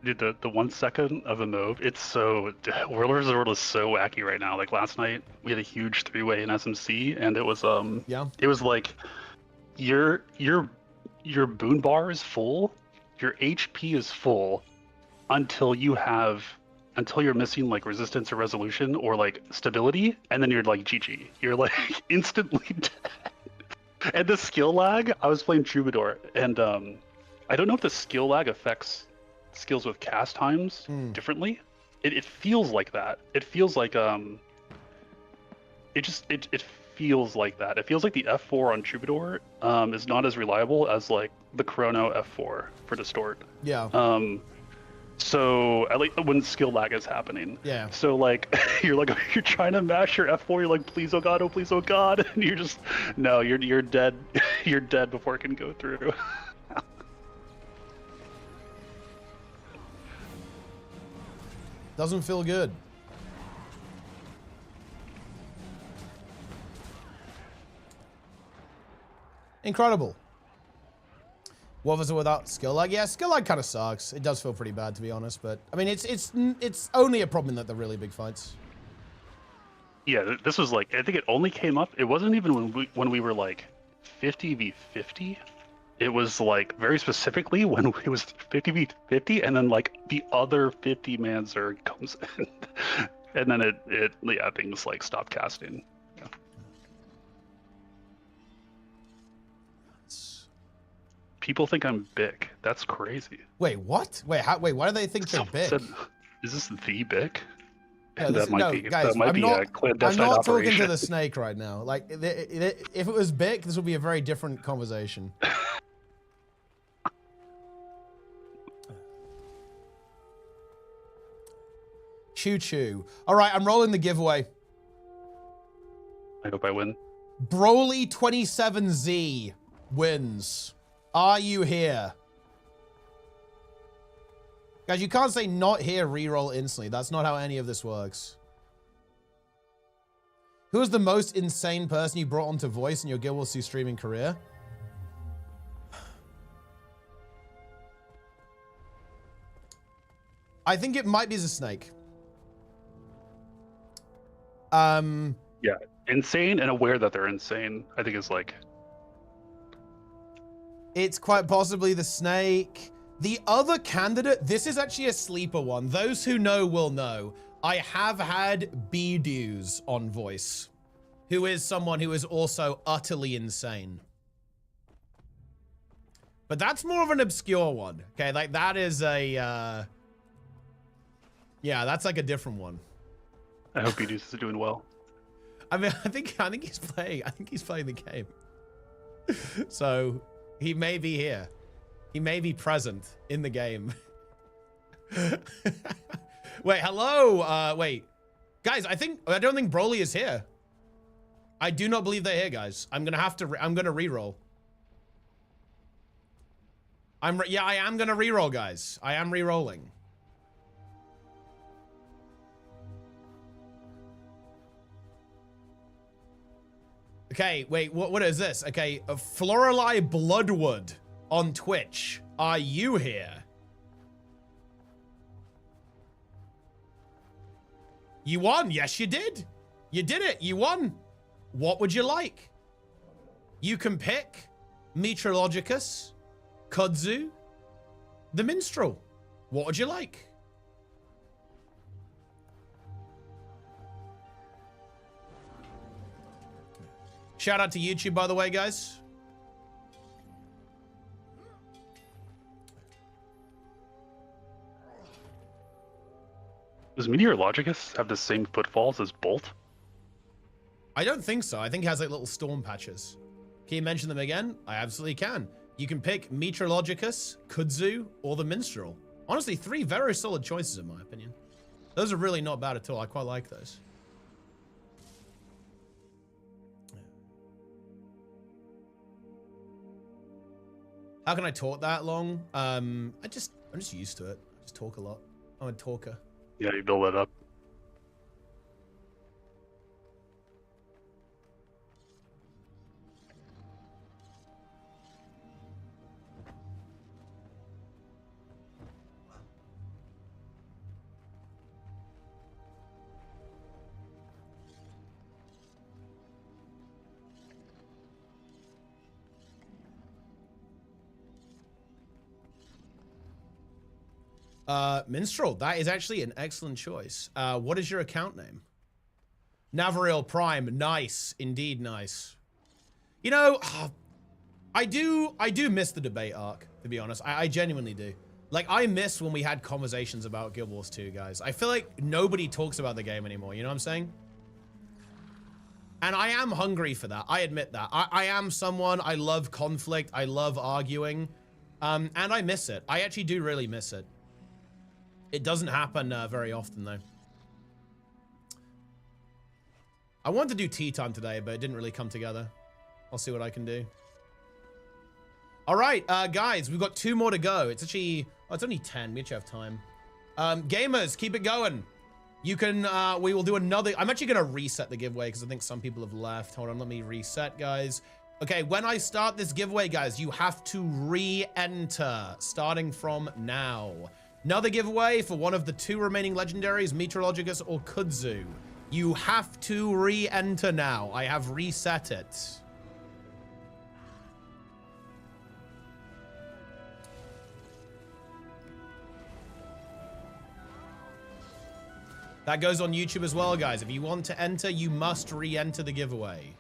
Dude, the 1 second of a move, it's so Warlords of the World is so wacky right now. Like last night, we had a huge 3-way in SMC, and it was yeah, it was like your boon bar is full, your HP is full until you're missing like resistance or resolution or like stability, and then you're like GG. You're like instantly dead. And the skill lag, I was playing Troubadour, and I don't know if the skill lag affects skills with cast times differently. It feels like that. It feels like it feels like that. It feels like the F4 on Troubadour is not as reliable as like the Chrono F4 for Distort. Yeah. So at least when skill lag is happening. Yeah. So like you're trying to mash your F4, you're like, please oh god, and you're just no, you're dead. You're dead before it can go through. Doesn't feel good. Incredible. What was it without skill lag? Yeah, skill lag kind of sucks. It does feel pretty bad, to be honest. But I mean, it's only a problem in the really big fights. Yeah, this was like, I think it only came up. It wasn't even when we were like 50v50. It was like very specifically when it was 50v50, and then like the other 50-man Zerg comes in, and then it things like stop casting. Yeah. People think I'm big. That's crazy. Wait, what? Wait, why do they think they're big? Said, is this the big? Yeah, that might be. Guys, that might be a clandestine I'm not operation. talking to the snake right now. Like, if it was big, this would be a very different conversation. Choo-choo. All right, I'm rolling the giveaway. I hope I win. Broly27Z wins. Are you here? Guys, you can't say not here reroll instantly. That's not how any of this works. Who is the most insane person you brought onto voice in your Guild Wars 2 streaming career? I think it might be the snake. Yeah, insane and aware that they're insane, I think is like... It's quite possibly the snake. The other candidate, this is actually a sleeper one. Those who know will know. I have had Bedews on voice, who is someone who is also utterly insane. But that's more of an obscure one. Okay, like that is a, yeah, that's like a different one. I hope Bedews is doing well. I mean, I think he's playing the game. So he may be here. He may be present in the game. Wait, hello. Wait, guys, I don't think Broly is here. I do not believe they're here, guys. I'm gonna reroll. Yeah, I am gonna reroll, guys. I am rerolling. Okay, wait, what is this? Okay, Florali Bloodwood on Twitch. Are you here? You won. Yes, you did. You did it. You won. What would you like? You can pick Metrologicus, Kudzu, the Minstrel. What would you like? Shout out to YouTube, by the way, guys. Does Meteorologicus have the same footfalls as Bolt? I don't think so. I think it has like little storm patches. Can you mention them again? I absolutely can. You can pick Metrologicus, Kudzu, or the Minstrel. Honestly, 3 very solid choices in my opinion. Those are really not bad at all. I quite like those. How can I talk that long? I'm just used to it. I just talk a lot. I'm a talker. Yeah, you build it up. Minstrel, that is actually an excellent choice. What is your account name? Navariel Prime, nice, indeed nice. You know, I do miss the debate arc, to be honest. I genuinely do. Like, I miss when we had conversations about Guild Wars 2, guys. I feel like nobody talks about the game anymore, you know what I'm saying? And I am hungry for that, I admit that. I am someone, I love conflict, I love arguing, and I miss it. I actually do really miss it. It doesn't happen very often, though. I wanted to do tea time today, but it didn't really come together. I'll see what I can do. All right, guys, we've got 2 more to go. It's actually, oh, it's only 10. We actually have time. Gamers, keep it going. You can, we will do another. I'm actually going to reset the giveaway because I think some people have left. Hold on, let me reset, guys. Okay, when I start this giveaway, guys, you have to re-enter starting from now. Another giveaway for one of the 2 remaining legendaries, Metrologicus or Kudzu. You have to re-enter now. I have reset it. That goes on YouTube as well, guys. If you want to enter, you must re-enter the giveaway.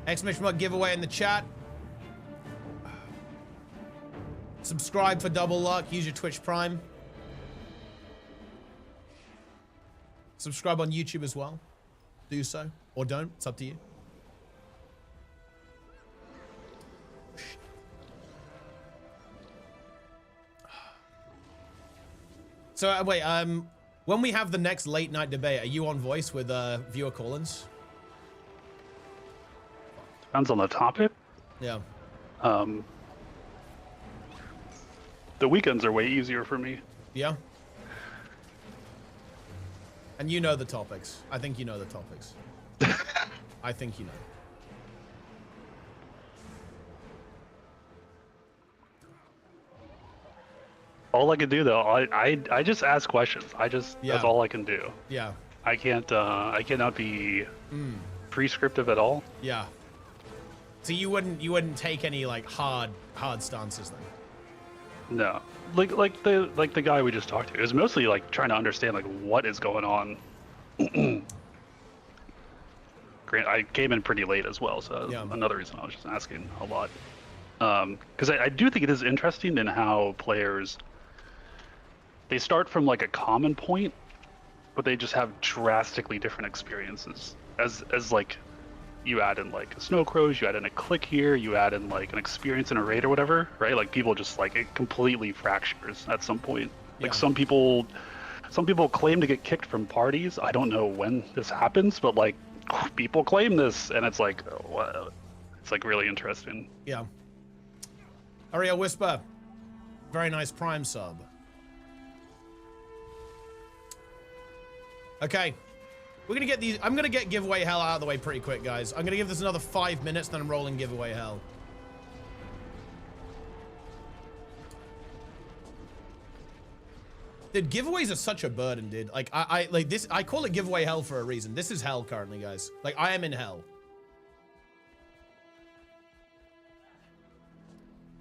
Exclamation mark giveaway in the chat. Subscribe for double luck. Use your Twitch Prime. Subscribe on YouTube as well. Do so. Or don't. It's up to you. So, wait. When we have the next late night debate, are you on voice with viewer call-ins? Depends on the topic. Yeah. The weekends are way easier for me. Yeah. And you know the topics. I think you know the topics. I think you know. All I can do though, I just ask questions. That's all I can do. Yeah. I cannot be prescriptive at all. Yeah. So you wouldn't take any like hard stances then? No. Like the guy we just talked to. It was mostly like trying to understand like what is going on. I came in pretty late as well, so yeah. Another reason I was just asking a lot. Because I do think it is interesting in how players, they start from like a common point, but they just have drastically different experiences. As like, you add in like a Snow Crows, you add in a click here, you add in like an experience in a raid or whatever, right? Like people just like, it completely fractures at some point. Like some people claim to get kicked from parties. I don't know when this happens, but like people claim this, and it's like, wow. It's like really interesting. Yeah. Ariel Whisper, very nice Prime sub. Okay, we're gonna get these. I'm gonna get giveaway hell out of the way pretty quick, guys. I'm gonna give this another 5 minutes, then I'm rolling giveaway hell. Dude, giveaways are such a burden, dude. Like I like this. I call it giveaway hell for a reason. This is hell currently, guys. Like I am in hell.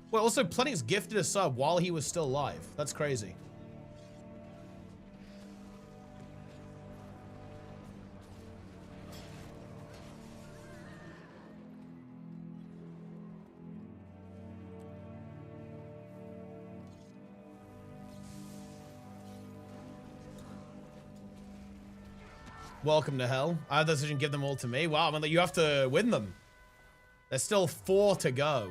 Well, also, Plenix gifted a sub while he was still alive. That's crazy. Welcome to hell. I have the decision, give them all to me. Wow, I mean, you have to win them. There's still 4 to go.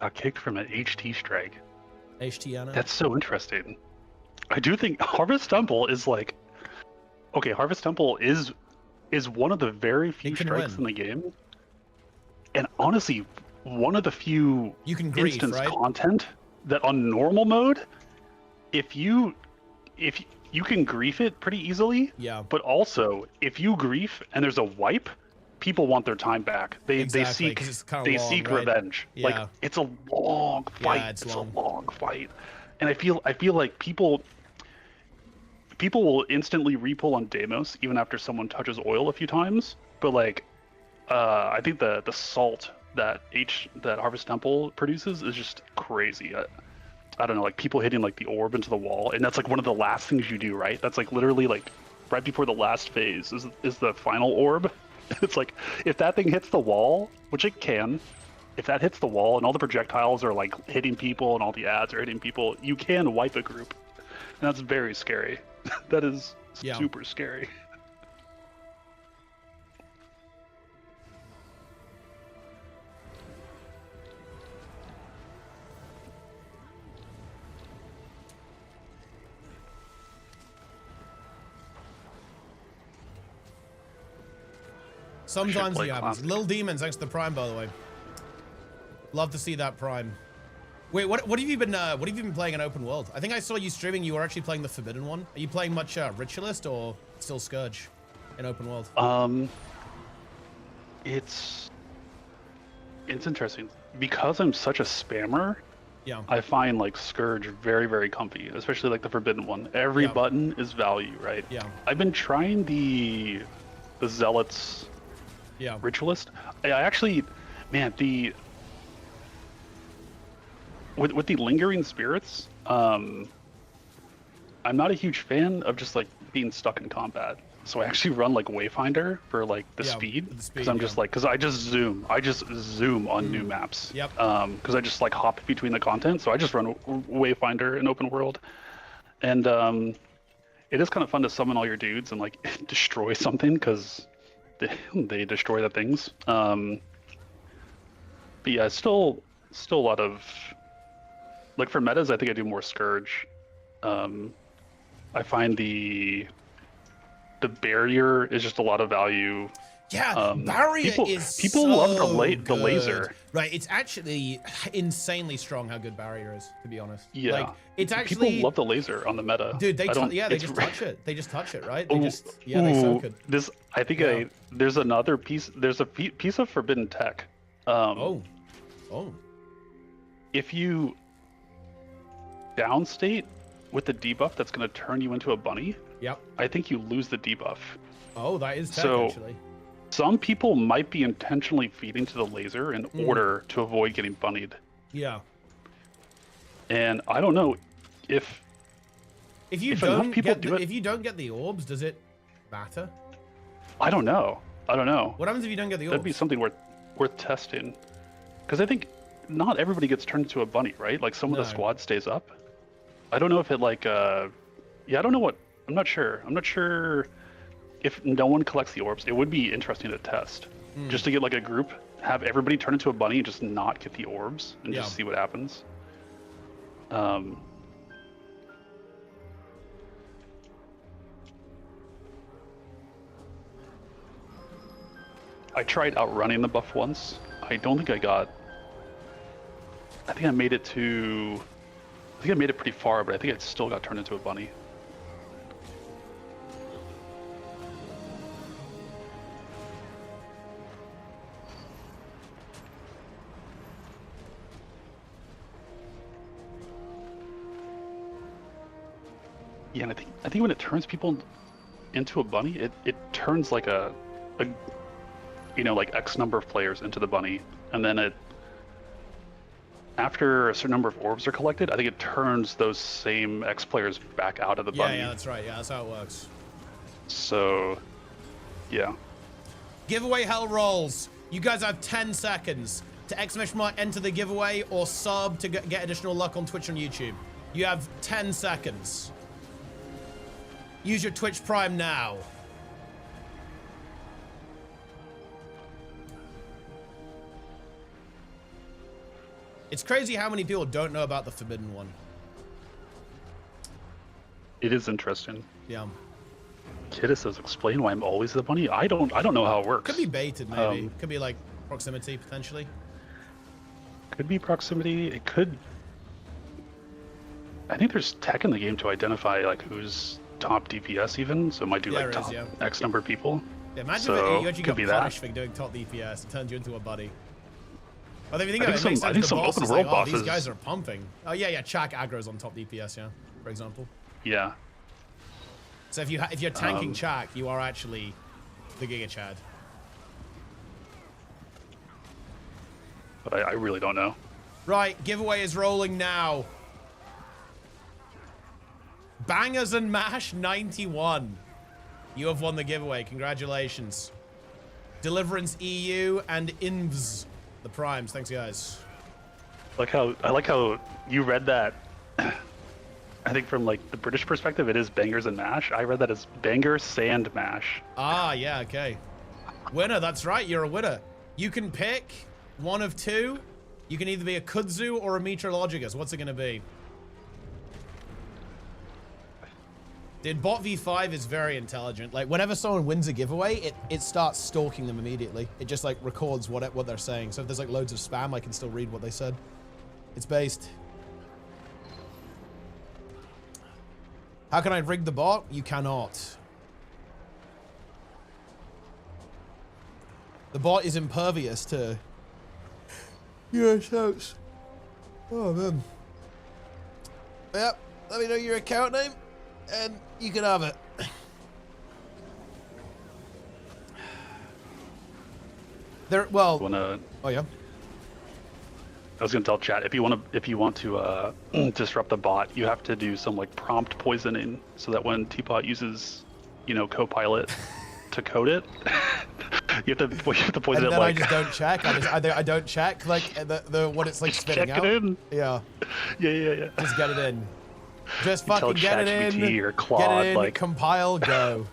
Got kicked from an HT strike. HT Anna. That's so interesting. I do think Harvest Temple is like, okay, Harvest Temple is one of the very few strikes in the game, and honestly, one of the few you can grief, instance right? content that on normal mode, if you can grief it pretty easily. Yeah. But also, if you grief and there's a wipe, people want their time back. They seek revenge. Yeah. Like it's a long fight. Yeah, it's long. a long fight, and I feel like people will instantly repull on Deimos even after someone touches oil a few times. But like, I think the salt that Harvest Temple produces is just crazy. I don't know, like people hitting like the orb into the wall, and that's like one of the last things you do, right? That's like literally like right before the last phase is the final orb. It's like if that thing hits the wall, which it can, if that hits the wall and all the projectiles are like hitting people and all the ads are hitting people, you can wipe a group, and that's very scary. That is super scary. Sometimes it happens. Little Demons, thanks to the Prime, by the way. Love to see that Prime. Wait, what have you been playing in open world? I think I saw you streaming. You were actually playing the Forbidden one. Are you playing much Ritualist or still Scourge in open world? It's interesting because I'm such a spammer. Yeah. I find like Scourge very, very comfy, especially like the Forbidden one. Every button is value, right? Yeah. I've been trying the Zealots. Yeah. Ritualist. I actually, man, with the lingering spirits, I'm not a huge fan of just like being stuck in combat. So I actually run like Wayfinder for like the speed, because I'm just like, because I just zoom on new maps. Yep. Because I just like hop between the content, so I just run Wayfinder in open world, and it is kind of fun to summon all your dudes and like destroy something because they destroy the things. But yeah, still a lot of like for metas. I think I do more Scourge. I find the barrier is just a lot to value. Yeah, barrier people love the laser. Right, it's actually insanely strong how good barrier is, to be honest. Yeah, like, it's actually people love the laser on the meta. Dude, they just touch it. They just touch it, right? They soak it. This I think there's another piece. There's a piece of forbidden tech. If you downstate with the debuff, that's going to turn you into a bunny. Yep. I think you lose the debuff. Oh, that is tech, actually. Some people might be intentionally feeding to the laser in order to avoid getting bunnied. Yeah. And I don't know if you don't get the orbs, does it matter? I don't know. What happens if you don't get the orbs? That'd be something worth testing. Because I think not everybody gets turned into a bunny, right? Like some of the squad stays up. I don't know if it like I don't know what. I'm not sure. I'm not sure if no one collects the orbs. It would be interesting to test, just to get like a group, have everybody turn into a bunny and just not get the orbs and just see what happens. I tried outrunning the buff once. I don't think I got. I think I made it pretty far, but I think it still got turned into a bunny. Yeah, and I think when it turns people into a bunny, it turns like a like X number of players into the bunny, and then after a certain number of orbs are collected, I think it turns those same X players back out of the bunny. Yeah, that's right. Yeah, that's how it works. So, yeah. Giveaway hell rolls. You guys have 10 seconds to ! Enter the giveaway or sub to get additional luck on Twitch and YouTube. You have 10 seconds. Use your Twitch Prime now. It's crazy how many people don't know about the Forbidden One. It is interesting. Yeah. Kidda says, explain why I'm always the bunny. I don't know how it works. Could be baited, maybe. Could be like proximity, potentially. Could be proximity. It could. I think there's tech in the game to identify like who's top DPS even, so it might do like top X number of people. Yeah, imagine so if you actually got punished for doing top DPS. It turns you into a buddy. Well, if you think of it, it makes sense. I think the some boss open is world like, oh, bosses. these guys are pumping. Oh yeah, Chak aggro's on top DPS, yeah, for example. Yeah. So if you're tanking Chak, you are actually the Giga Chad. But I really don't know. Right, giveaway is rolling now. Bangers and Mash 91. You have won the giveaway. Congratulations. Deliverance EU and Invs the primes. Thanks, guys. I like how you read that. I think from like the British perspective, it is bangers and mash. I read that as banger sand mash. Ah, yeah, okay. Winner, that's right. You're a winner. You can pick one of two. You can either be a kudzu or a meteorologicus. What's it going to be? Dude, bot v5 is very intelligent. Like, whenever someone wins a giveaway, it starts stalking them immediately. It just, like, records what they're saying. So if there's, like, loads of spam, I can still read what they said. It's based. How can I rig the bot? You cannot. The bot is impervious to your shouts. Oh, man. Yep, let me know your account name, and you can have it. Well, oh yeah. I was gonna tell chat if you want to disrupt the bot, you have to do some like prompt poisoning so that when Teapot uses, Copilot to code it, you have to poison and it then like. I just don't check. I don't check like the what it's like spitting check out. It in. Yeah. Yeah. Just get it in. Just fucking get it in. Or Claude, get it in. like, Compile. Go.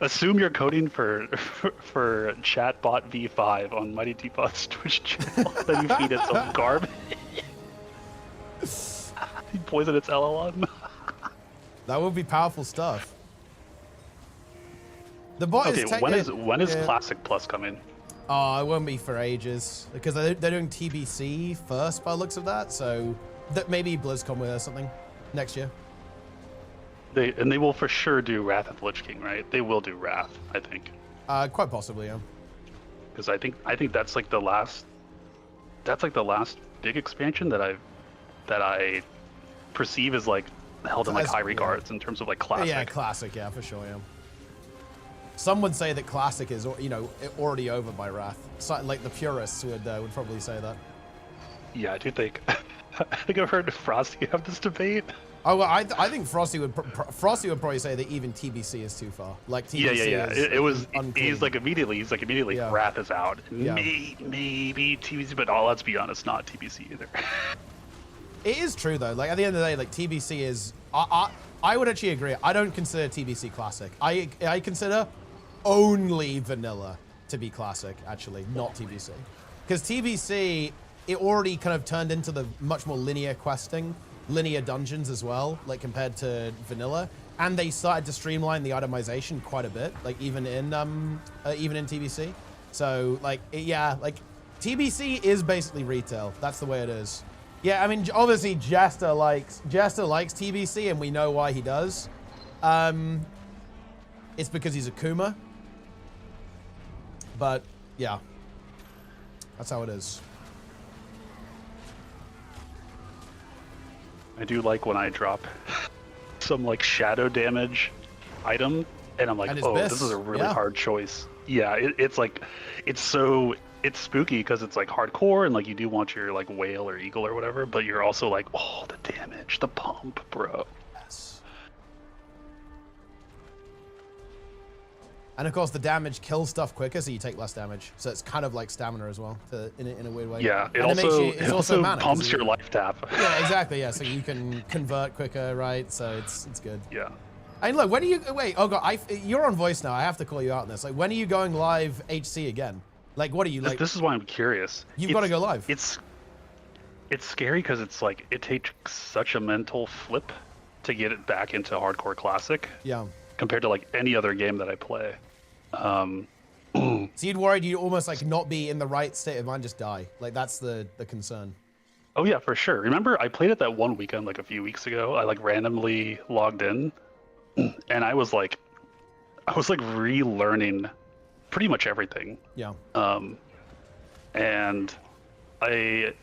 Assume you're coding for chatbot V5 on MightyTeapot's Twitch channel, then you feed it some garbage. You poison its LLM. That would be powerful stuff. The bot is when is Classic Plus coming? Oh, it won't be for ages because they're doing TBC first by the looks of that. So that maybe BlizzCon with or something next year. They will for sure do Wrath of the Lich King, right? They will do Wrath, I think. Quite possibly, yeah. Because I think that's like the last big expansion that I perceive as like held in like high regards in terms of like classic. Yeah, classic, yeah, for sure, yeah. Some would say that classic is already over by Wrath. So, like the purists would probably say that. Yeah, I do think. I think I've heard Frosty have this debate. Oh well, I think Frosty would probably say that even TBC is too far. Like TBC yeah. Is it was. unclean. He's like immediately. Yeah. Wrath is out. Yeah. Maybe TBC, but let's be honest, not TBC either. It is true though. Like at the end of the day, like TBC is. I would actually agree. I don't consider TBC classic. I consider only vanilla to be classic. Actually, not TBC, because TBC it already kind of turned into the much more linear questing. Linear dungeons as well, like compared to vanilla, and they started to streamline the itemization quite a bit, like even in TBC. So like like TBC is basically retail. That's the way it is. Yeah, I mean obviously Jester likes TBC, and we know why he does. It's because he's a Kuma. But yeah, that's how it is. I do like when I drop some like shadow damage item, and I'm like, oh, this is a really hard choice. Yeah, it's like, it's spooky because it's like hardcore, and like you do want your like whale or eagle or whatever, but you're also like, oh, the damage, the pump, bro. Yes. And of course, the damage kills stuff quicker, so you take less damage. So it's kind of like stamina as well, in a weird way. Yeah, it And also, it's also mana, 'cause pumps your life tap. Yeah, exactly. Yeah, so you can convert quicker, right? So it's good. Yeah. And look, when are you? Wait, oh god, you're on voice now. I have to call you out on this. Like, when are you going live HC again? Like, what are you like? This is why I'm curious. You've got to go live. It's scary because it's like it takes such a mental flip to get it back into hardcore classic. Yeah. Compared to like any other game that I play. So you'd worried you'd almost like not be in the right state of mind, just die. Like that's the concern. Oh yeah, for sure. Remember I played it that one weekend like a few weeks ago. I like randomly logged in and I was like relearning pretty much everything. Yeah. And I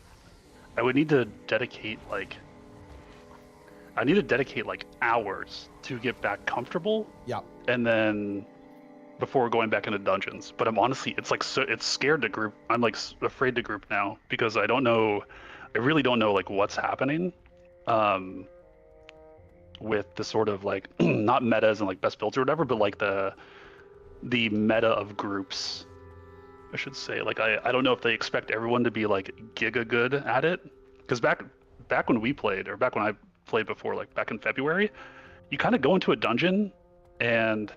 would need to dedicate like hours to get back comfortable. Yeah. And then before going back into dungeons. But I'm honestly, it's like it's scared to group. I'm like afraid to group now because I really don't know like what's happening with the sort of like not metas and like best builds or whatever, but like the meta of groups, I should say. Like I don't know if they expect everyone to be like giga good at it, because back when we played, or back when I played before, like back in February, you kind of go into a dungeon, and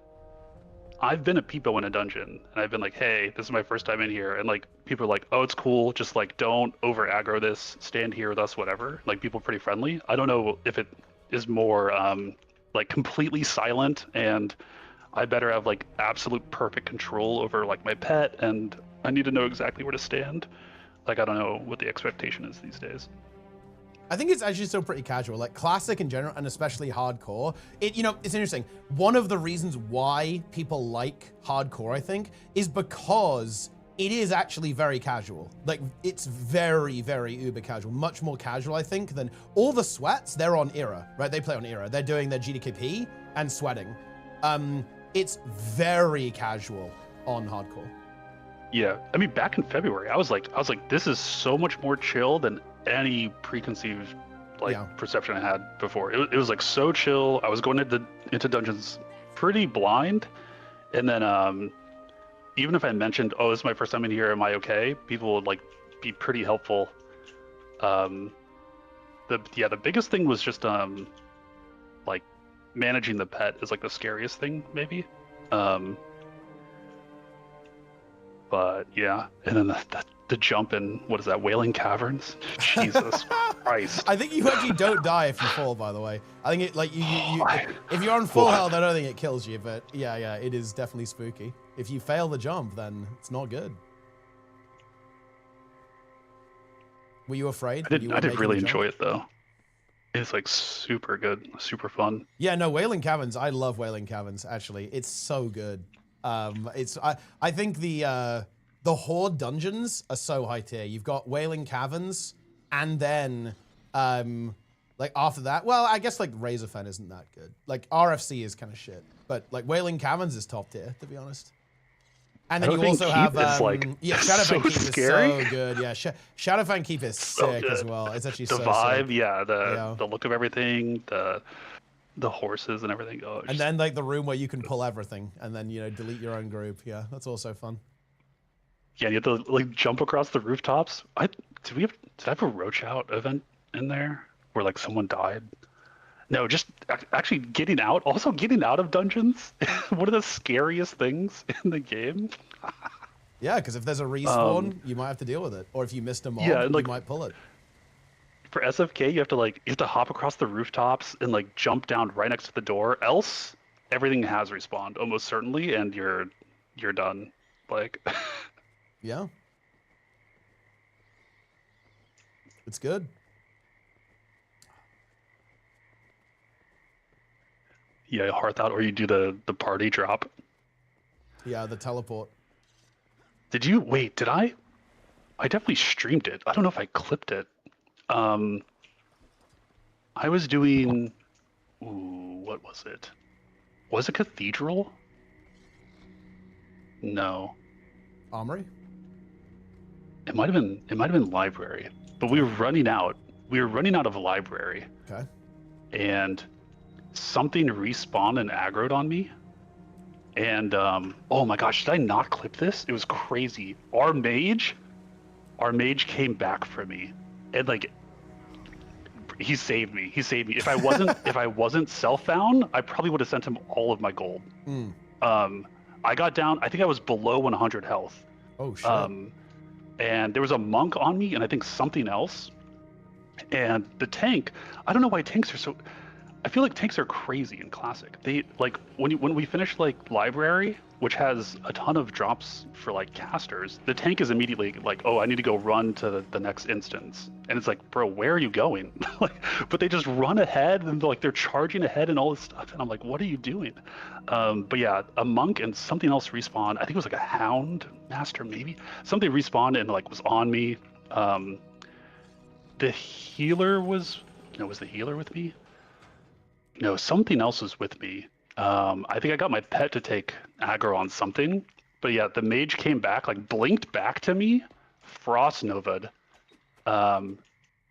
I've been a peepo in a dungeon, and I've been like, hey, this is my first time in here, and like people are like, oh, it's cool, just like don't over aggro this, stand here with us, whatever. Like people are pretty friendly. I don't know if it is more like completely silent, and I better have like absolute perfect control over like my pet, and I need to know exactly where to stand. Like I don't know what the expectation is these days. I think it's actually still pretty casual, like classic in general, and especially hardcore. It's interesting. One of the reasons why people like hardcore, I think, is because it is actually very casual. Like it's very, very uber casual, much more casual, I think, than all the sweats. They're on Era, right? They play on Era. They're doing their GDKP and sweating. It's very casual on hardcore. Yeah, I mean, back in February, I was like, this is so much more chill than any preconceived perception I had before. It was like so chill. I was going into dungeons pretty blind, and then even if I mentioned, oh, this is my first time in here, am I okay? People would like be pretty helpful. The biggest thing was just like managing the pet is like the scariest thing maybe. But yeah, and then the jump in, what is that, Wailing Caverns? Jesus Christ. I think you actually don't die if you fall, by the way. I think it, like, if you're on full health, I don't think it kills you, but yeah, it is definitely spooky. If you fail the jump, then it's not good. Were you afraid? I did really enjoy it, though. It's like super good, super fun. Yeah, no, Wailing Caverns, I love Wailing Caverns, actually. It's so good. I think the Horde dungeons are so high tier. You've got Wailing Caverns, and then like after that, well, I guess like Razorfen isn't that good. Like RFC is kind of shit, but like Wailing Caverns is top tier, to be honest. And then you also have Shadowfang Keep scary. is so good. Yeah, Shadowfang Keep is sick as well. It's actually the so vibe, sick. The look of everything, the horses and everything. Oh, and then like the room where you can pull everything, and then delete your own group. Yeah, that's also fun. Yeah, you have to like jump across the rooftops. Did I have a roach out event in there where like someone died? No, just actually getting out. Also getting out of dungeons. One of the scariest things in the game. Yeah, because if there's a respawn, you might have to deal with it, or if you missed a mob, you might pull it. For SFK, you have to hop across the rooftops and like jump down right next to the door. Else, everything has respawned almost certainly, and you're done. Like, yeah, it's good. Yeah, hearth out, or you do the party drop. Yeah, the teleport. Did you wait? Did I? I definitely streamed it. I don't know if I clipped it. I was doing, what was it? Was it Cathedral? No. Armory? It might have been Library, but we were running out. We were running out of Library. Okay. And something respawned and aggroed on me. And oh my gosh, did I not clip this? It was crazy. Our mage came back for me, and like he saved me. He saved me. If I wasn't self-found, I probably would have sent him all of my gold. I got down. I think I was below 100 health. Oh shit. And there was a monk on me, and I think something else. And the tank. I don't know why tanks are so. I feel like tanks are crazy in Classic. They like when we finish like Library, which has a ton of drops for like casters, the tank is immediately like, oh, I need to go run to the next instance, and it's like, bro, where are you going? Like, but they just run ahead and they're charging ahead and all this stuff, and I'm like, what are you doing? But yeah, a monk and something else respawned. I think it was like a hound master, maybe something respawned and like was on me. The healer was the healer with me? No, something else was with me. I think I got my pet to take aggro on something. But yeah, the mage came back, like blinked back to me, Frost Nova'd. And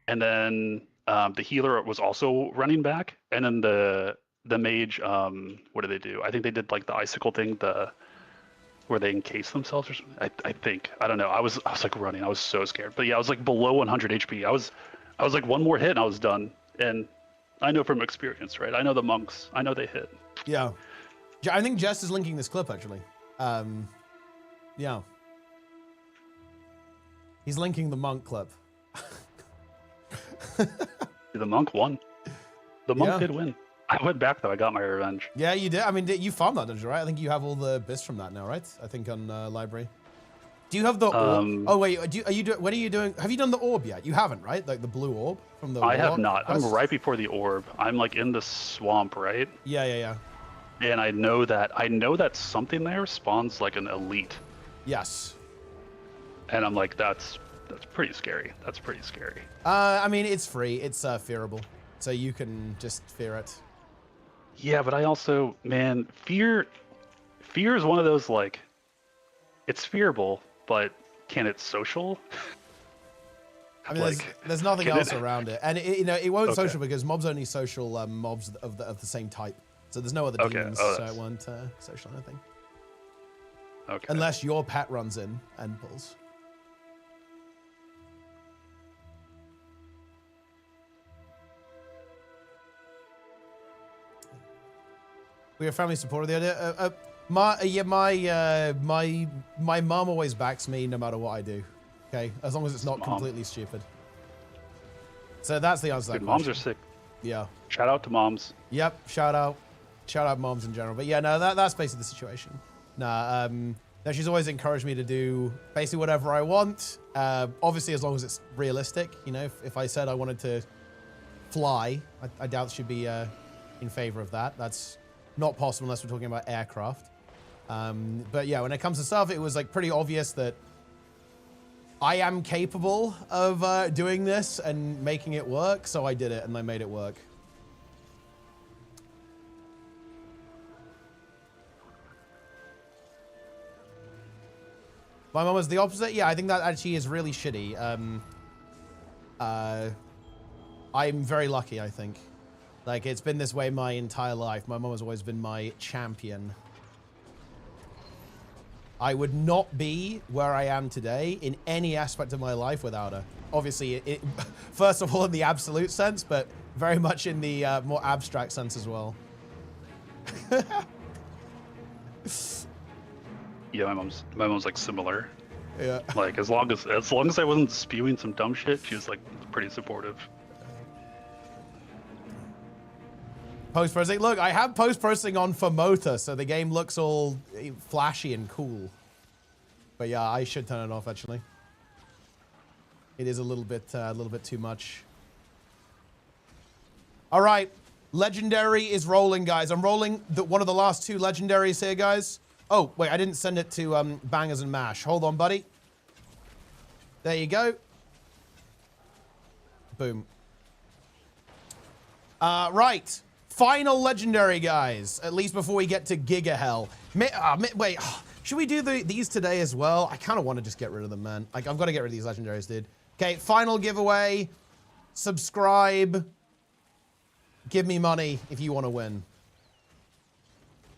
then the healer was also running back. And then the mage, what did they do? I think they did like the icicle thing, where they encase themselves or something. I think. I don't know. I was like running. I was so scared. But yeah, I was like below 100 HP. I was like one more hit and I was done. And I know from experience, right? I know the monks. I know they hit. Yeah. I think Jess is linking this clip, actually. Yeah. He's linking the monk clip. The monk won. The monk did win. I went back, though. I got my revenge. Yeah, you did. I mean, you farmed that dungeon, right? I think you have all the bits from that now, right? I think on Library. Do you have the orb? Oh, wait. When are you doing... Have you done the orb yet? You haven't, right? Like the blue orb from the... I have not. Quest? I'm right before the orb. I'm like in the swamp, right? Yeah. And I know that something there spawns like an elite. Yes. And I'm like, that's pretty scary. That's pretty scary. I mean, it's free. It's fearable. So you can just fear it. Yeah, but I also, man, fear is one of those, like, it's fearable, but can it social? I mean, there's nothing else around it, and it won't social because mobs only social mobs of the same type. So there's no other demons, so it won't social anything. Okay. Unless your pet runs in and pulls. We are family supporter. The idea. My mom always backs me no matter what I do. Okay, as long as it's not completely stupid. So that's the answer to that question. Moms are sick. Yeah. Shout out to moms. Yep. Shout out moms in general. But yeah, no, that's basically the situation. Nah. No, she's always encouraged me to do basically whatever I want. Obviously, as long as it's realistic. You know, if I said I wanted to fly, I doubt she'd be in favor of that. That's not possible unless we're talking about aircraft. But yeah, when it comes to stuff, it was like pretty obvious that I am capable of doing this and making it work. So I did it and I made it work. My mom was the opposite. Yeah, I think that actually is really shitty. I'm very lucky, I think. Like, it's been this way my entire life. My mom has always been my champion. I would not be where I am today in any aspect of my life without her. Obviously, first of all, in the absolute sense, but very much in the more abstract sense as well. Yeah, my mom's like similar. Yeah. Like as long as I wasn't spewing some dumb shit, she was like pretty supportive. Post-processing. Look, I have post-processing on for Mota, so the game looks all flashy and cool. But yeah, I should turn it off actually. It is a little bit too much. All right, legendary is rolling, guys. I'm rolling one of the last two legendaries here, guys. Oh, wait, I didn't send it to Bangers and Mash. Hold on, buddy. There you go. Boom. Right. Final legendary, guys. At least before we get to Giga Hell. Wait, should we do these today as well? I kind of want to just get rid of them, man. Like, I've got to get rid of these legendaries, dude. Okay, final giveaway. Subscribe. Give me money if you want to win.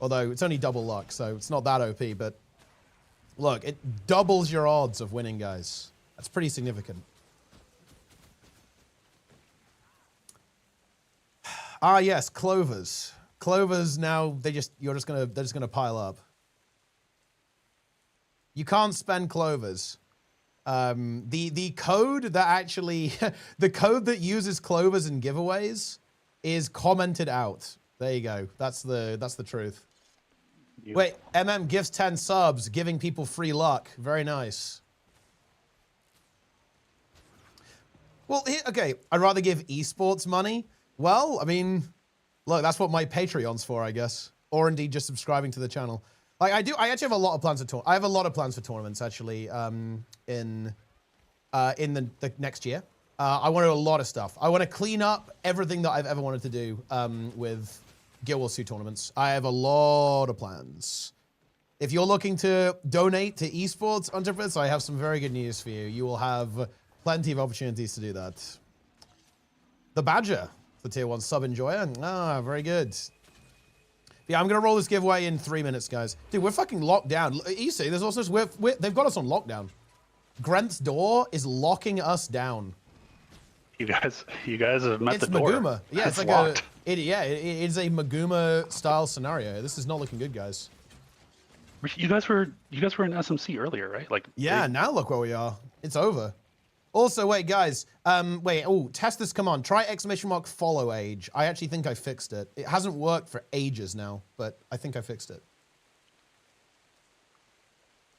Although it's only double luck, so it's not that OP, but look, it doubles your odds of winning, guys. That's pretty significant. Ah, yes, clovers. Clovers now, they're just gonna pile up. You can't spend clovers. The code that actually, the code that uses clovers in giveaways is commented out. There you go. That's the truth. Wait, MM gives 10 subs, giving people free luck. Very nice. Well, okay, I'd rather give esports money. Well, I mean, look, that's what my Patreon's for, I guess. Or indeed just subscribing to the channel. Like I actually have a lot of plans for I have a lot of plans for tournaments actually in the next year. I want to do a lot of stuff. I want to clean up everything that I've ever wanted to do with gw2 tournaments. I have a lot of plans. If you're looking to donate to esports entrepreneurs, I have some very good news for you. You will have plenty of opportunities to do that. The Badger, the tier 1 sub enjoyer. Ah, very good. Yeah, I'm gonna roll this giveaway in 3 minutes, guys. Dude, we're fucking locked down. You see, there's also they've got us on lockdown. Grent's door is locking us down. You guys have met it's the door. Maguma. Yeah, it's like locked. it is a Maguma style scenario. This is not looking good, guys. You guys were in SMC earlier, right? Like yeah, now look where we are. It's over. Also, wait, guys. Wait. Oh, test this. Come on. Try ! Follow age. I actually think I fixed it. It hasn't worked for ages now, but I think I fixed it.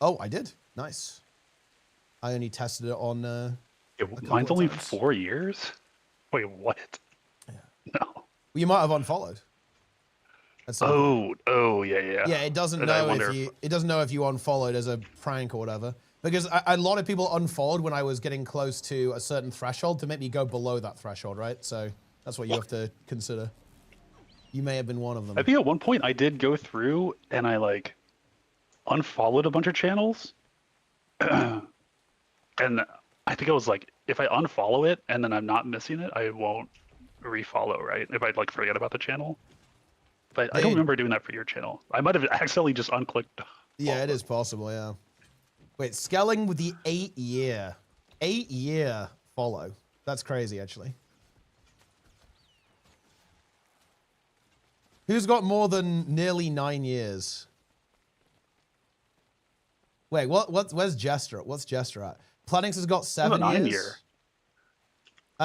Oh, I did. Nice. I only tested it on. Mine's only 4 years. Wait, what? Yeah. No. Well, you might have unfollowed. Oh, yeah. Yeah, it doesn't know if you unfollowed as a prank or whatever. Because a lot of people unfollowed when I was getting close to a certain threshold to make me go below that threshold, right? So that's what you have to consider. You may have been one of them. I think at one point I did go through and I like unfollowed a bunch of channels. And I think I was like, if I unfollow it and then I'm not missing it, I won't refollow, right? If I like forget about the channel. But I don't remember doing that for your channel. I might have accidentally just unclicked. Yeah, it is possible, yeah. Wait, Skelling with the 8-year. 8-year follow. That's crazy, actually. Who's got more than nearly 9 years? Wait, where's Jester at? What's Jester at? Planix has got 7 years. 9 year.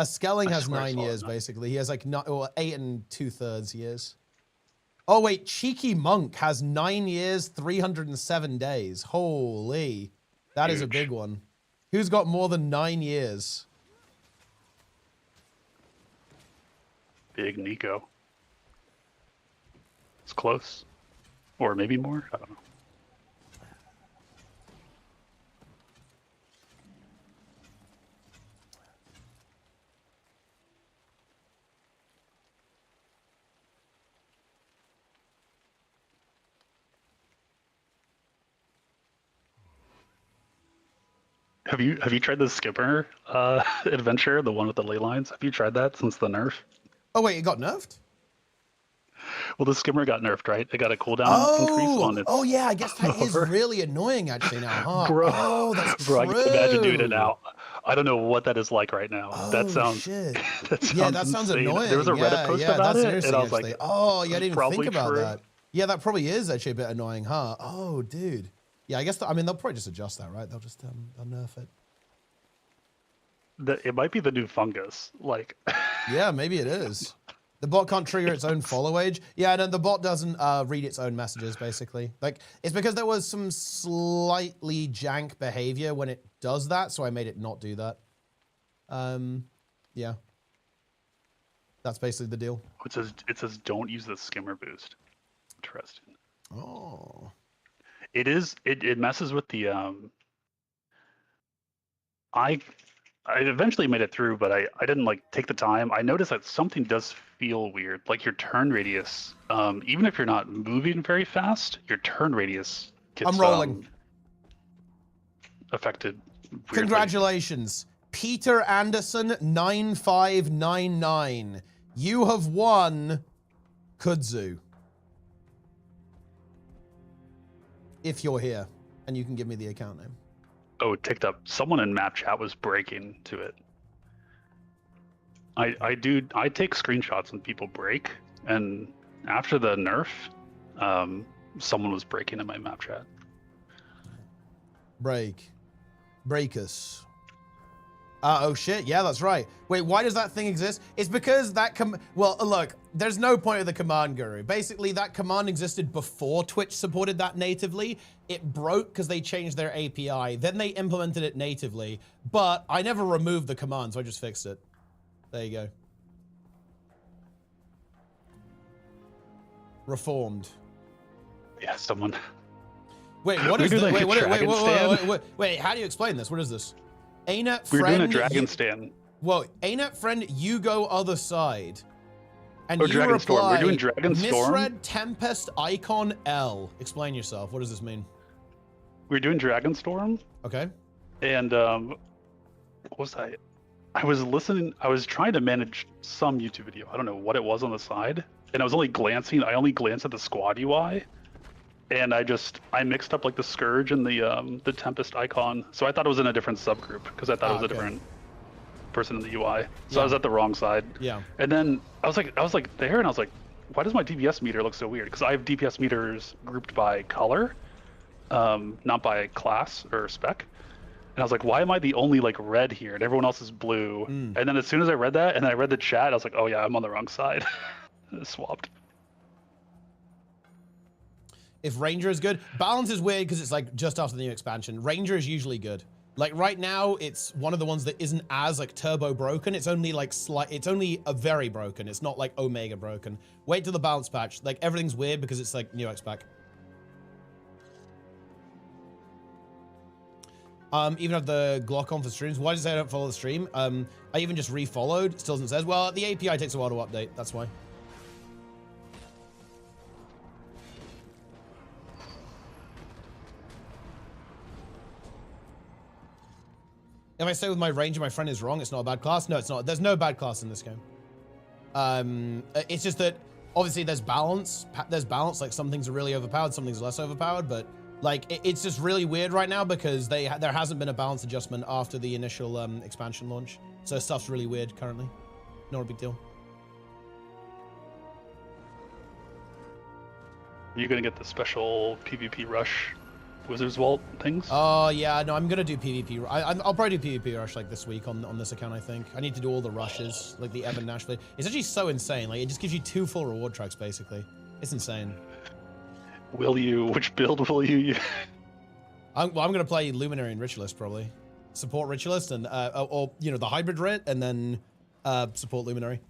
Skelling has 9 years, basically. He has like 8 2/3 years. Oh, wait, Cheeky Monk has 9 years, 307 days. Holy. That is a big one. Who's got more than 9 years? Big Nico. It's close. Or maybe more. I don't know. Have you tried the skipper adventure, the one with the ley lines? Have you tried that since the nerf? Oh wait, it got nerfed? Well, the skimmer got nerfed, right? It got a cooldown increase on its. Oh yeah, I guess that is really annoying actually now, huh? Bro, oh, that's bro, true. I can imagine doing it now. I don't know what that is like right now. Oh, that sounds. shit. That sounds yeah, that sounds insane. annoying. There was a Reddit post about that's it, and I was actually. like, oh, yeah, I didn't even think about true. that. Yeah, that probably is actually a bit annoying, huh? Oh, dude. Yeah, I guess. I mean, they'll probably just adjust that, right? They'll just they'll nerf it. It might be the new fungus. Like. Yeah, maybe it is. The bot can't trigger its own follow age. Yeah, no, the bot doesn't read its own messages, basically. Like, it's because there was some slightly jank behavior when it does that, so I made it not do that. Yeah. That's basically the deal. It says don't use the skimmer boost. Interesting. Oh. It messes with the I eventually made it through, but I didn't like take the time. I noticed that something does feel weird, like your turn radius. Even if you're not moving very fast, your turn radius gets I'm rolling. Affected. Weirdly. Congratulations, Peter Anderson 9599. You have won Kudzu. if you're here, and you can give me the account name. Oh, it ticked up. Someone in map chat was breaking to it. I take screenshots when people break, and after the nerf, someone was breaking in my map chat. Breakers. Oh shit, yeah, that's right. Wait, why does that thing exist? It's because that well, look, there's no point of the command guru. Basically, that command existed before Twitch supported that natively. It broke because they changed their API. Then they implemented it natively, but I never removed the command, so I just fixed it. There you go. Reformed. Yeah, someone. Wait, what is this? Like Wait, how do you explain this? What is this? ArenaNet We're friend. doing a dragon stand. Well, ArenaNet friend, you go other side. And Oh, you Dragon Storm. reply, We're doing Dragon Storm. Misread Tempest icon L. Explain yourself. What does this mean? We're doing Dragon Storm, Okay. and what was I? I was listening. I was trying to manage some YouTube video. I don't know what it was on the side, and I was only glancing. I only glanced at the squad UI, and I mixed up like the Scourge and the Tempest icon. So I thought it was in a different subgroup because I thought it was a different person in the UI. So I was at the wrong side. Yeah. And then I was like there, and I was like, why does my DPS meter look so weird? Because I have DPS meters grouped by color, not by class or spec. And I was like, why am I the only like red here and everyone else is blue? And then as soon as I read that and I read the chat, I was like, oh yeah, I'm on the wrong side. Swapped. If Ranger is good, Balance is weird because it's like just after the new expansion. Ranger is usually good. Like right now, it's one of the ones that isn't as like turbo broken. It's only like it's only a very broken. It's not like Omega broken. Wait till the Balance patch. Like everything's weird because it's like new X-Pack. Even have the Glock on for streams. Why does it say I don't follow the stream? I even just refollowed. It still doesn't says. Well, the API takes a while to update. That's why. If I stay with my Ranger, my friend is wrong. It's not a bad class. No, it's not. There's no bad class in this game. It's just that obviously there's balance. There's balance. Like some things are really overpowered, some things are less overpowered. But like it's just really weird right now because there hasn't been a balance adjustment after the initial expansion launch. So stuff's really weird currently. Not a big deal. Are you gonna get the special PvP rush Wizard's Vault things? Oh yeah, no, I'm gonna do PvP. I'll probably do PvP rush like this week on this account. I think I need to do all the rushes, like the Evan Nash play. It's actually so insane. Like it just gives you 2 full reward tracks basically. It's insane. Which build will you use? I'm gonna play Luminary and Ritualist probably. Support Ritualist and or you know the hybrid Rit and then support Luminary.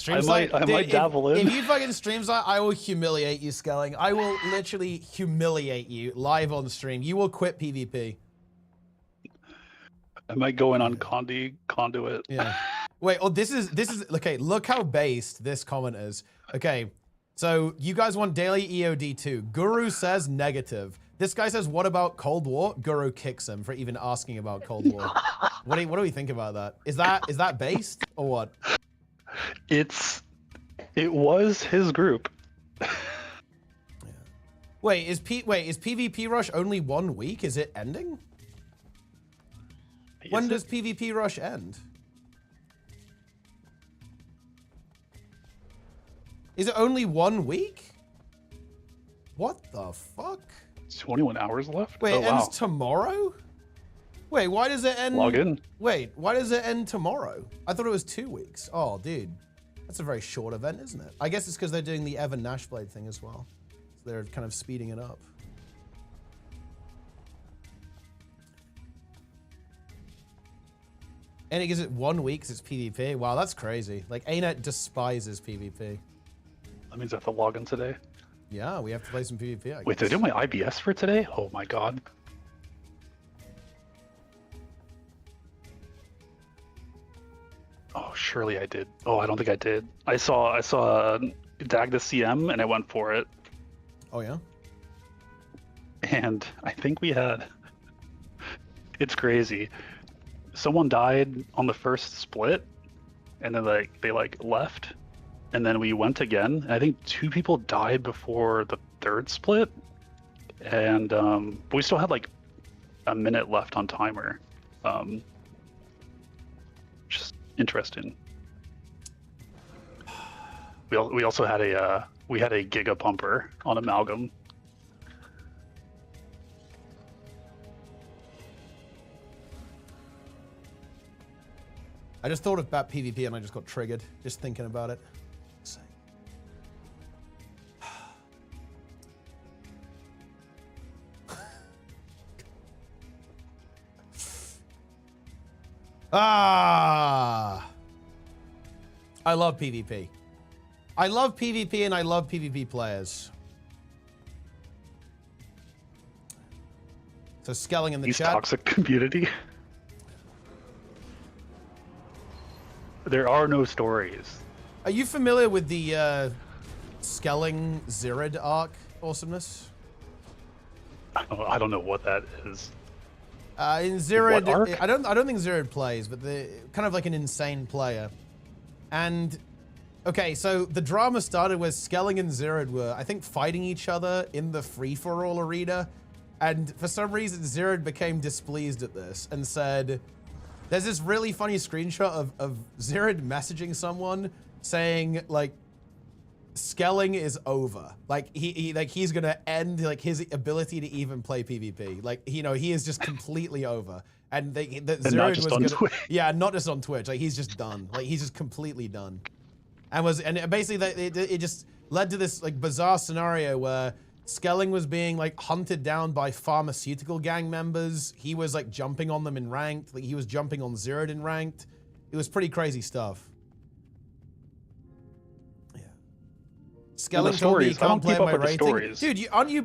I might dabble in. If you fucking streams that, I will humiliate you, Skelling. I will literally humiliate you live on stream. You will quit PvP. I might go in on Conduit. Yeah. Wait, oh, this is okay, look how based this comment is. Okay, so you guys want daily EOD too. Guru says negative. This guy says, what about Cold War? Guru kicks him for even asking about Cold War. What do we think about that? Is that based or what? It was his group. Yeah. Wait, is PvP Rush only 1 week? Is it ending? When does PvP Rush end? Is it only 1 week? What the fuck? 21 hours left? Wait, oh, it ends tomorrow? Wait, why does it end? Log in. Wait, why does it end tomorrow? I thought it was 2 weeks. Oh, dude. That's a very short event, isn't it? I guess it's because they're doing the Evan Nashblade thing as well. So they're kind of speeding it up. And it gives it 1 week because it's PvP. Wow, that's crazy. Like, ArenaNet despises PvP. That means I have to log in today. Yeah, we have to play some PvP, I guess. Wait, they're doing my IBS for today? Oh my god. Oh, surely I did. Oh, I don't think I did. I saw Dag the CM and I went for it. Oh, yeah? And I think we had... It's crazy. Someone died on the first split and then they left. And then we went again. And I think 2 people died before the 3rd split. and we still had like a minute left on timer. Just interesting. We also had a Giga Pumper on Amalgam. I just thought about PvP and I just got triggered just thinking about it. Ah! I love PvP. I love PvP and I love PvP players. So Skelling in the chat. Toxic community. There are no stories. Are you familiar with the Skelling Zirid arc awesomeness? I don't know what that is. In Zirid, What arc? I don't think Zirid plays, but the kind of like an insane player. And okay, so the drama started where Skelling and Zirid were, I think, fighting each other in the free-for-all arena. And for some reason, Zirid became displeased at this and said, there's this really funny screenshot of Zirid messaging someone saying, like, Skelling is over. Like he's gonna end like his ability to even play PvP. Like, you know, he is just completely over. And Zirid not just on Twitch. Yeah, not just on Twitch. Like, he's just done. Like, he's just completely done. And basically it just led to this like bizarre scenario where Skelling was being like hunted down by pharmaceutical gang members. He was like jumping on them in ranked. Like, he was jumping on Zirid in ranked. It was pretty crazy stuff. Skelling told me you can't play my rating. Dude, aren't you,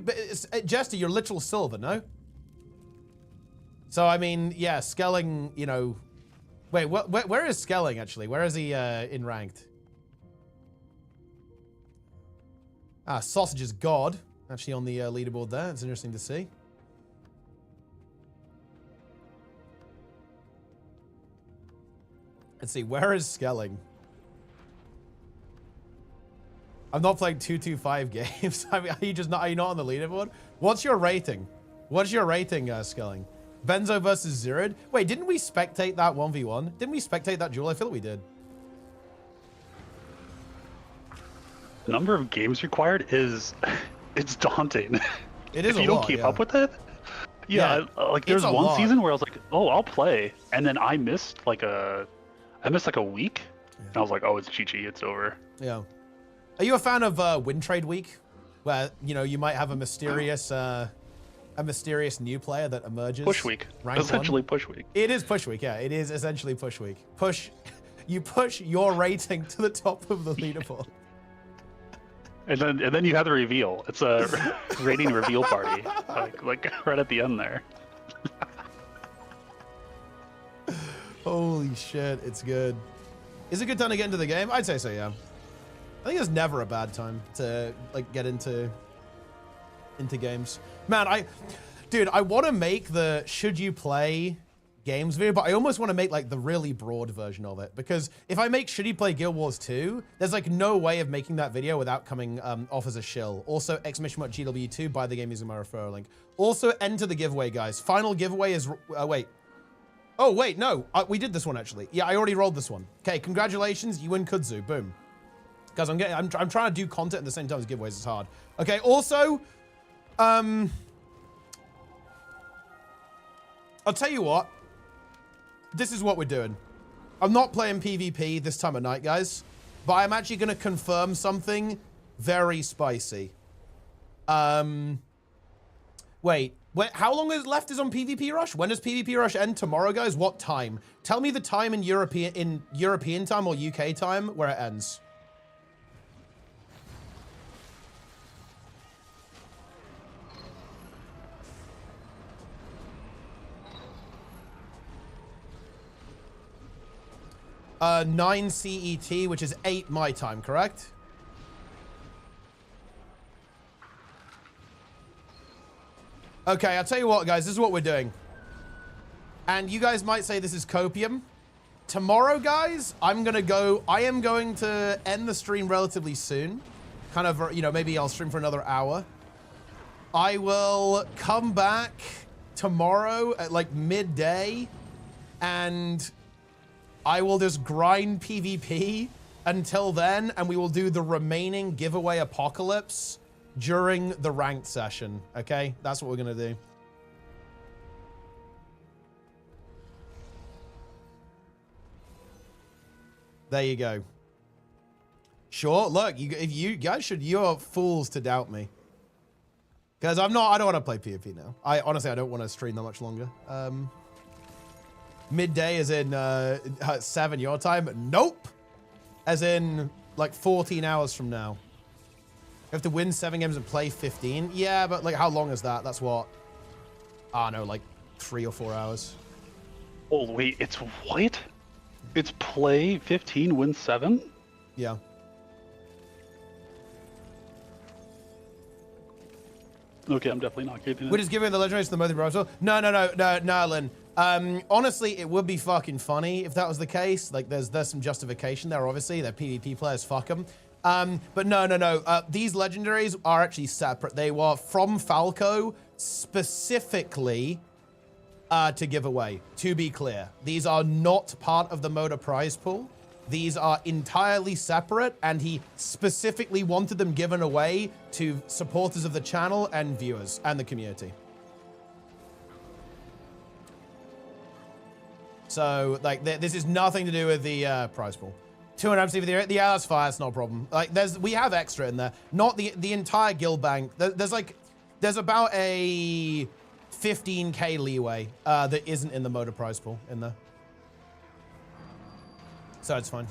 Jester, you're literal silver, no? So, I mean, yeah, Skelling, you know... Wait, where is Skelling, actually? Where is he in ranked? Ah, Sausage is God. Actually on the leaderboard there. It's interesting to see. Let's see, where is Skelling? I'm not playing 225 games. I mean, are you not on the leaderboard? What's your rating? What's your rating, Skelling? Benzo versus Zirid? Wait, didn't we spectate that 1v1? Didn't we spectate that duel? I feel like we did. The number of games required is, it's daunting. It is if you don't keep up with it. Yeah, like there's one season where I was like, oh, I'll play, and then I missed like a week, and I was like, oh, it's GG, it's over. Yeah. Are you a fan of Win Trade Week, where you know you might have a mysterious new player that emerges? Push week, essentially push week. It is push week, yeah. It is essentially push week. You push your rating to the top of the leaderboard. And then you have the reveal. It's a rating reveal party, like right at the end there. Holy shit, it's good. Is it a good time to get into the game? I'd say so, yeah. I think it's never a bad time to like get into games. Man, I want to make the should you play games video, but I almost want to make like the really broad version of it, because if I make should you play Guild Wars 2, there's like no way of making that video without coming off as a shill. Also, gw2, buy the game using my referral link. Also, enter the giveaway, guys. Final giveaway is wait. Oh wait, no, we did this one actually. Yeah, I already rolled this one. Okay, congratulations, you win Kudzu. Boom. Guys, I'm trying to do content at the same time as giveaways. It's hard. Okay. Also, I'll tell you what. This is what we're doing. I'm not playing PvP this time of night, guys, but I'm actually going to confirm something very spicy. Wait. How long is left is on PvP Rush? When does PvP Rush end? Tomorrow, guys? What time? Tell me the time in European time or UK time where it ends. 9 CET, which is 8 my time, correct? Okay, I'll tell you what, guys. This is what we're doing. And you guys might say this is copium. Tomorrow, guys, I am going to end the stream relatively soon. Kind of, you know, maybe I'll stream for another hour. I will come back tomorrow at like midday, and I will just grind PvP until then, and we will do the remaining giveaway apocalypse during the ranked session. Okay, that's what we're gonna do. There you go. Sure, look, you guys you're fools to doubt me. Because I don't want to play PvP now. Honestly, I don't want to stream that much longer. Midday is in 7 your time. Nope. As in like 14 hours from now. You have to win 7 games and play 15. Yeah, but like how long is that? That's what? I don't know, like 3 or 4 hours. Oh wait, it's what? It's play 15, win 7? Yeah. Okay, I'm definitely not getting it. We're just giving the legendaries to the multi-browser. No, Lynn. Honestly, it would be fucking funny if that was the case. Like, there's some justification there, obviously. They're PvP players, fuck them. But no. These legendaries are actually separate. They were from Falco specifically to give away, to be clear. These are not part of the Moda prize pool. These are entirely separate, and he specifically wanted them given away to supporters of the channel and viewers and the community. So, like, this is nothing to do with the prize pool. 200 MC for the yeah, that's fine. That's not a problem. Like, we have extra in there. Not the entire guild bank. There's about a 15k leeway that isn't in the Moda prize pool in there. So it's fine.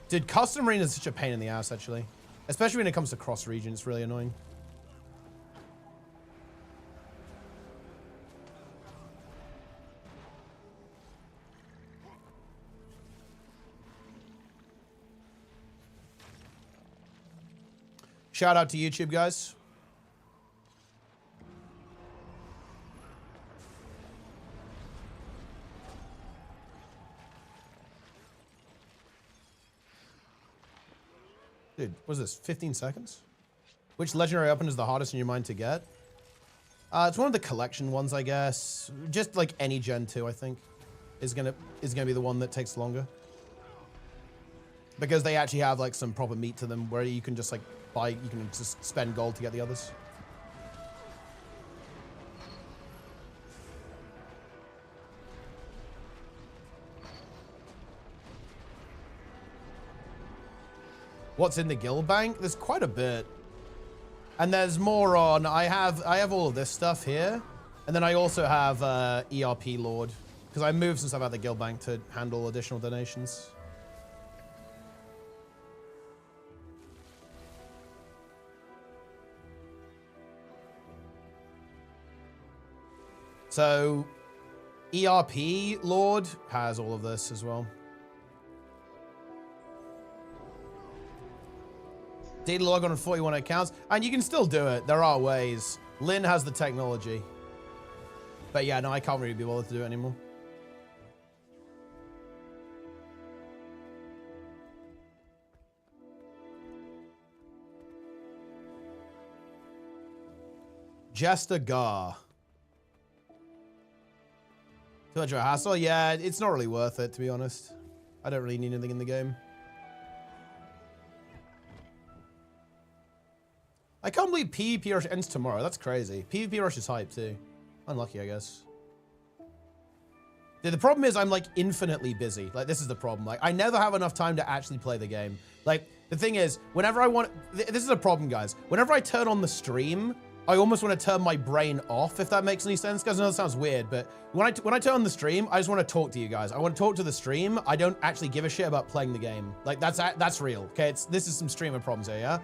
Dude, custom arena is such a pain in the ass, actually. Especially when it comes to cross region, it's really annoying. Shout out to YouTube, guys. Dude, what is this, 15 seconds? Which legendary weapon is the hardest in your mind to get? It's one of the collection ones, I guess. Just like any Gen 2, I think, is gonna be the one that takes longer. Because they actually have like some proper meat to them where you can just like buy, you can just spend gold to get the others. What's in the guild bank? There's quite a bit. And there's more on, I have all of this stuff here. And then I also have ERP Lord. Because I moved some stuff out of the guild bank to handle additional donations. So, ERP Lord has all of this as well. Data log on 41 accounts, and you can still do it. There are ways. Lynn has the technology. But yeah, no, I can't really be bothered to do it anymore. Jester Gar. Too much of a hassle? Yeah, it's not really worth it, to be honest. I don't really need anything in the game. I can't believe PvP Rush ends tomorrow. That's crazy. PvP Rush is hype too. Unlucky, I guess. Dude, the problem is I'm like infinitely busy. Like, this is the problem. Like, I never have enough time to actually play the game. Like, the thing is, whenever I want... This is a problem, guys. Whenever I turn on the stream, I almost want to turn my brain off, if that makes any sense. Guys, I know that sounds weird, but when I turn on the stream, I just want to talk to you guys. I want to talk to the stream. I don't actually give a shit about playing the game. Like, that's real, okay? This is some streamer problems here, yeah?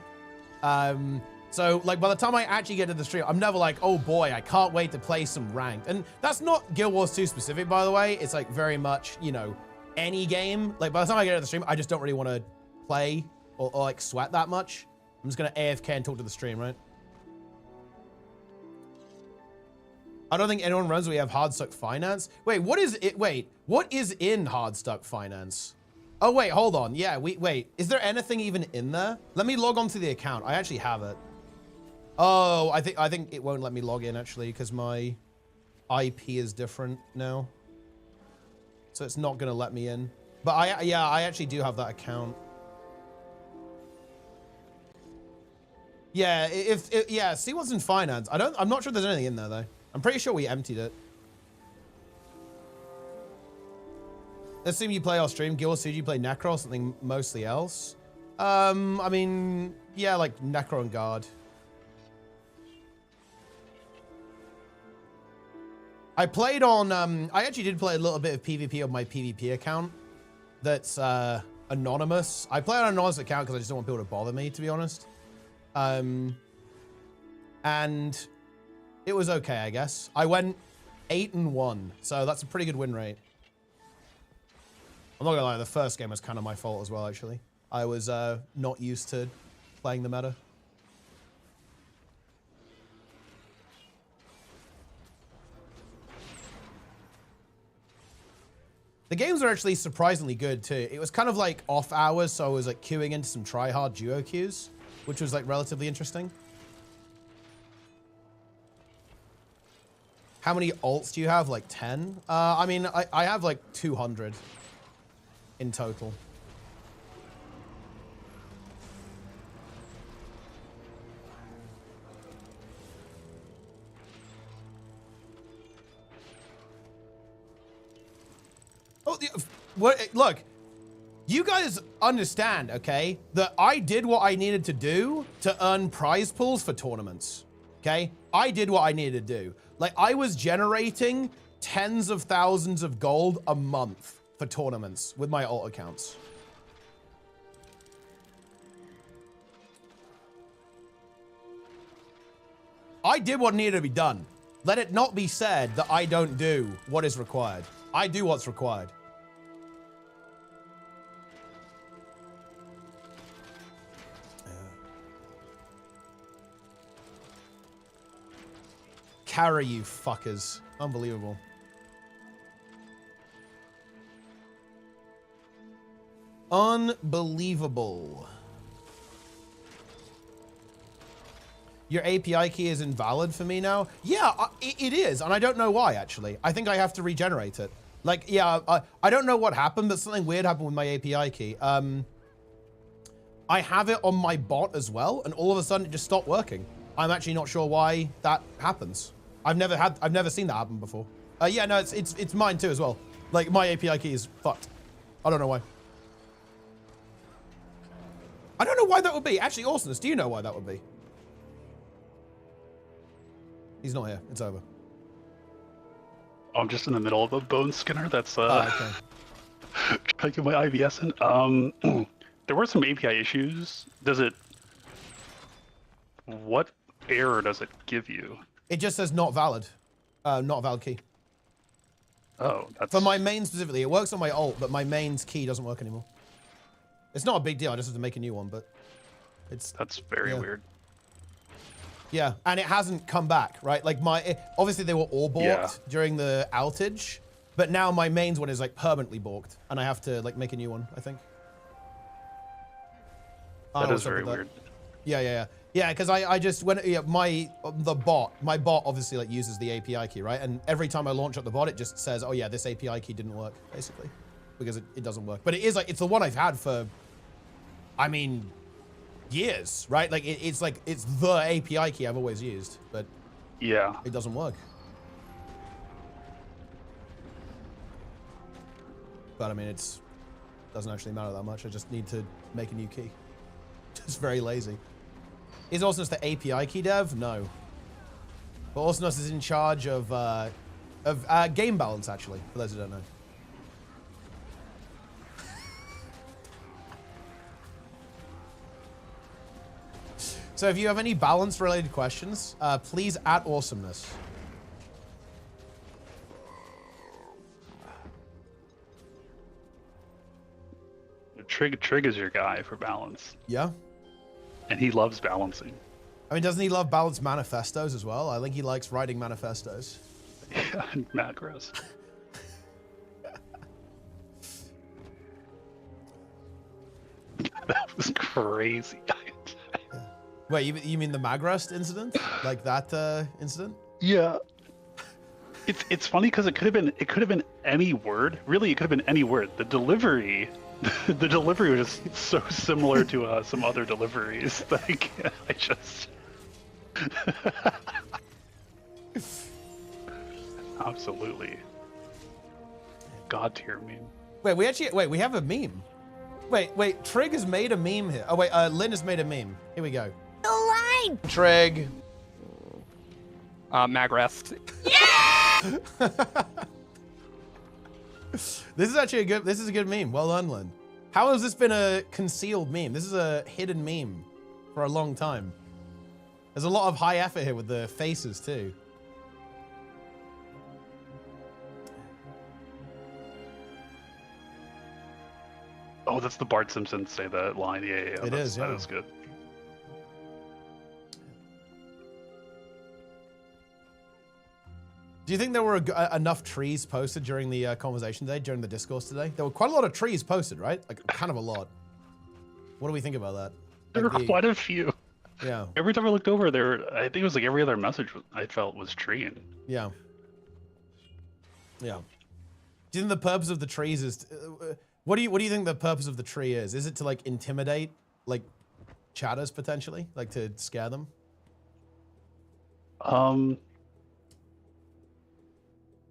So, like, by the time I actually get to the stream, I'm never like, oh boy, I can't wait to play some ranked. And that's not Guild Wars 2 specific, by the way. It's like very much, you know, any game. Like, by the time I get to the stream, I just don't really want to play or like sweat that much. I'm just going to AFK and talk to the stream, right? I don't think anyone runs. We have Hardstuck Finance. Wait, what is it? Wait, what is in Hardstuck Finance? Oh, wait, hold on. Yeah, wait. Is there anything even in there? Let me log on to the account. I actually have it. Oh, I think it won't let me log in actually because my IP is different now. So it's not gonna let me in. But I actually do have that account. Yeah, yeah, see what's in finance. I'm not sure there's anything in there though. I'm pretty sure we emptied it. Let's assume you play our stream. gw2, you play Necro or something mostly else. I mean, yeah, like Necro and Guard. I played on, I actually did play a little bit of PvP on my PvP account. That's anonymous. I play on an anonymous account because I just don't want people to bother me, to be honest. And it was okay, I guess. I went 8-1, so that's a pretty good win rate. I'm not gonna lie, the first game was kind of my fault as well, actually. I was not used to playing the meta. The games are actually surprisingly good too. It was kind of like off hours, so I was like queuing into some try-hard duo queues, which was like relatively interesting. How many ults do you have? Like 10? I mean, I have like 200 in total. Oh, look, you guys understand, okay, that I did what I needed to do to earn prize pools for tournaments, okay? I did what I needed to do. Like, I was generating tens of thousands of gold a month for tournaments with my alt accounts. I did what needed to be done. Let it not be said that I don't do what is required. I do what's required. Carry, you fuckers. Unbelievable. Unbelievable. Your API key is invalid for me now? Yeah, it is, and I don't know why, actually. I think I have to regenerate it. Like, yeah, I don't know what happened, but something weird happened with my API key. I have it on my bot as well, and all of a sudden it just stopped working. I'm actually not sure why that happens. I've never seen that happen before. Yeah, no, it's mine too as well. Like, my API key is fucked. I don't know why. I don't know why that would be. Actually, Awesomeness, do you know why that would be? He's not here. It's over. I'm just in the middle of a bone skinner. That's okay. trying to get my IVS in. There were some API issues. Does it? What error does it give you? It just says not valid. Not a valid key. Oh, that's... For my main specifically. It works on my alt, but my main's key doesn't work anymore. It's not a big deal. I just have to make a new one, but it's... That's very weird. Yeah, and it hasn't come back, right? Like obviously they were all balked during the outage, but now my mains one is like permanently balked, and I have to like make a new one, I think. That is very weird. Yeah, because I just when my bot obviously like uses the API key, right? And every time I launch up the bot, it just says, oh yeah, this API key didn't work, basically, because it doesn't work. But it is like it's the one I've had for, I mean, years, right? Like it's the API key I've always used, but yeah, it doesn't work. But I mean, doesn't actually matter that much. I just need to make a new key. Just very lazy. Is Awesomeness the API key dev? No. But Awesomeness is in charge of game balance, actually, for those who don't know. So if you have any balance-related questions, please @ Awesomeness. Trig is your guy for balance. Yeah? And he loves balancing. I mean, doesn't he love balanced manifestos as well? I think he likes writing manifestos. Yeah, macros. That was crazy. Wait, you mean the Magrust incident? Like that incident? Yeah. It's funny because it could have been any word. Really, it could have been any word. The delivery was just so similar to some other deliveries. Like I just absolutely god tier meme. Wait, we have a meme. Wait, Trig has made a meme here. Oh wait, Lynn has made a meme. Here we go. The line! Trig. Magrest. This is actually a good meme. Well done, Lynn. How has this been a concealed meme? This is a hidden meme for a long time. There's a lot of high effort here with the faces too. Oh, that's the Bart Simpson say that line. Yeah. It is, yeah. That is good. Do you think there were enough trees posted during the conversation today, during the discourse today? There were quite a lot of trees posted, right? Like, kind of a lot. What do we think about that? There were quite a few. Yeah. Every time I looked over, I think it was like every other message I felt was treeing. Yeah. Yeah. Do you think the purpose of the trees is... what do you think the purpose of the tree is? Is it to, like, intimidate, like, chatters, potentially? Like, to scare them?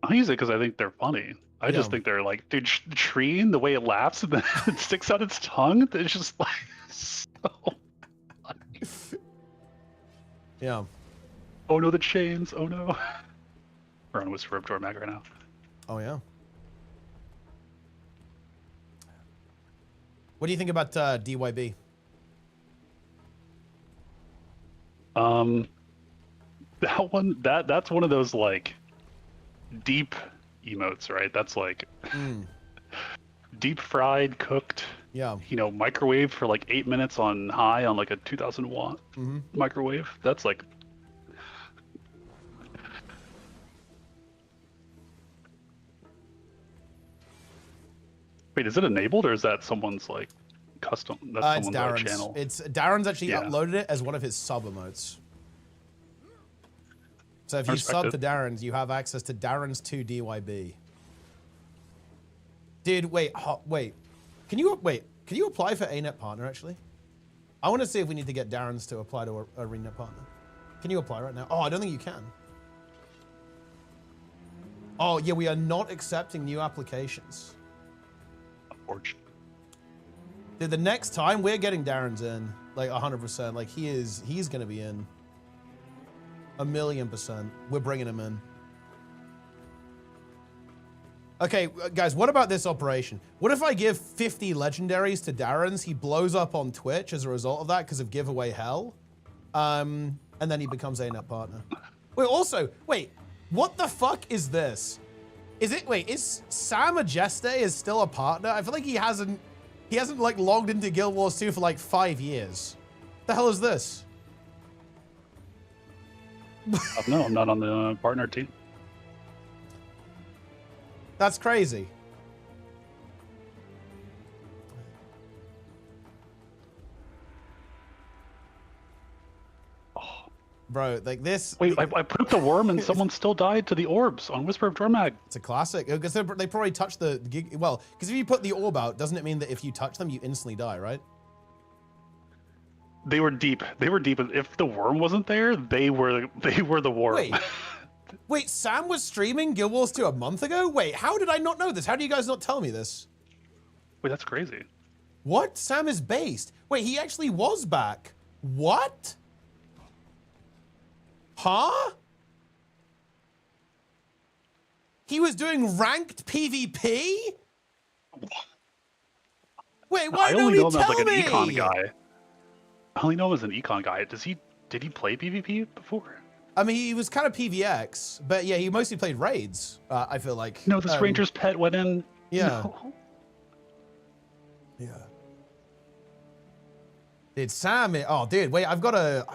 I use it because I think they're funny. I just think they're like, dude, treeing, the way it laughs and then it sticks out its tongue, it's just like so funny. Yeah. Oh no, the chains. Oh no. We're on Whisper of Dormag right now. Oh, yeah. What do you think about DYB? That's one of those like deep emotes, right? That's like deep fried, cooked. Yeah. You know, microwave for like 8 minutes on high on like a 2000 watt microwave. That's like. Wait, is it enabled or is that someone's like custom? That's It's someone's Darren's. channel. Darren's actually uploaded it as one of his sub emotes. So if you sub to Darren's, you have access to Darren's 2 DYB. Dude, wait. Can you apply for ArenaNet partner actually? I want to see if we need to get Darren's to apply to a ArenaNet partner. Can you apply right now? Oh, I don't think you can. Oh yeah, we are not accepting new applications. Unfortunately. Dude, the next time we're getting Darren's in, like 100%. Like he's gonna be in. 1,000,000%. We're bringing him in. Okay, guys, what about this operation? What if I give 50 legendaries to Darren's? He blows up on Twitch as a result of that because of giveaway hell. And then he becomes a ArenaNet partner. Wait, what the fuck is this? Is Sam Majeste is still a partner? I feel like he hasn't like logged into Guild Wars 2 for like 5 years. The hell is this? No, I'm not on the partner team. That's crazy. Bro, like this... Wait, I put up the worm and someone still died to the orbs on Whisper of Dormag. It's a classic. Because they probably touched the gig... Well, because if you put the orb out, doesn't it mean that if you touch them, you instantly die, right? They were deep. If the worm wasn't there, they were the worm. Wait, Sam was streaming Guild Wars 2 a month ago? Wait, how did I not know this? How do you guys not tell me this? Wait, that's crazy. What? Sam is based. Wait, he actually was back. What? Huh? He was doing ranked PvP? Wait, why don't you tell me? I only know him as like an econ guy. I only know him as an econ guy. Did he play PvP before? I mean, he was kind of PvX, but yeah, he mostly played raids, I feel like. No, the Stranger's Pet went in. Yeah. No. Yeah. Dude, Sam, oh, dude, I've got to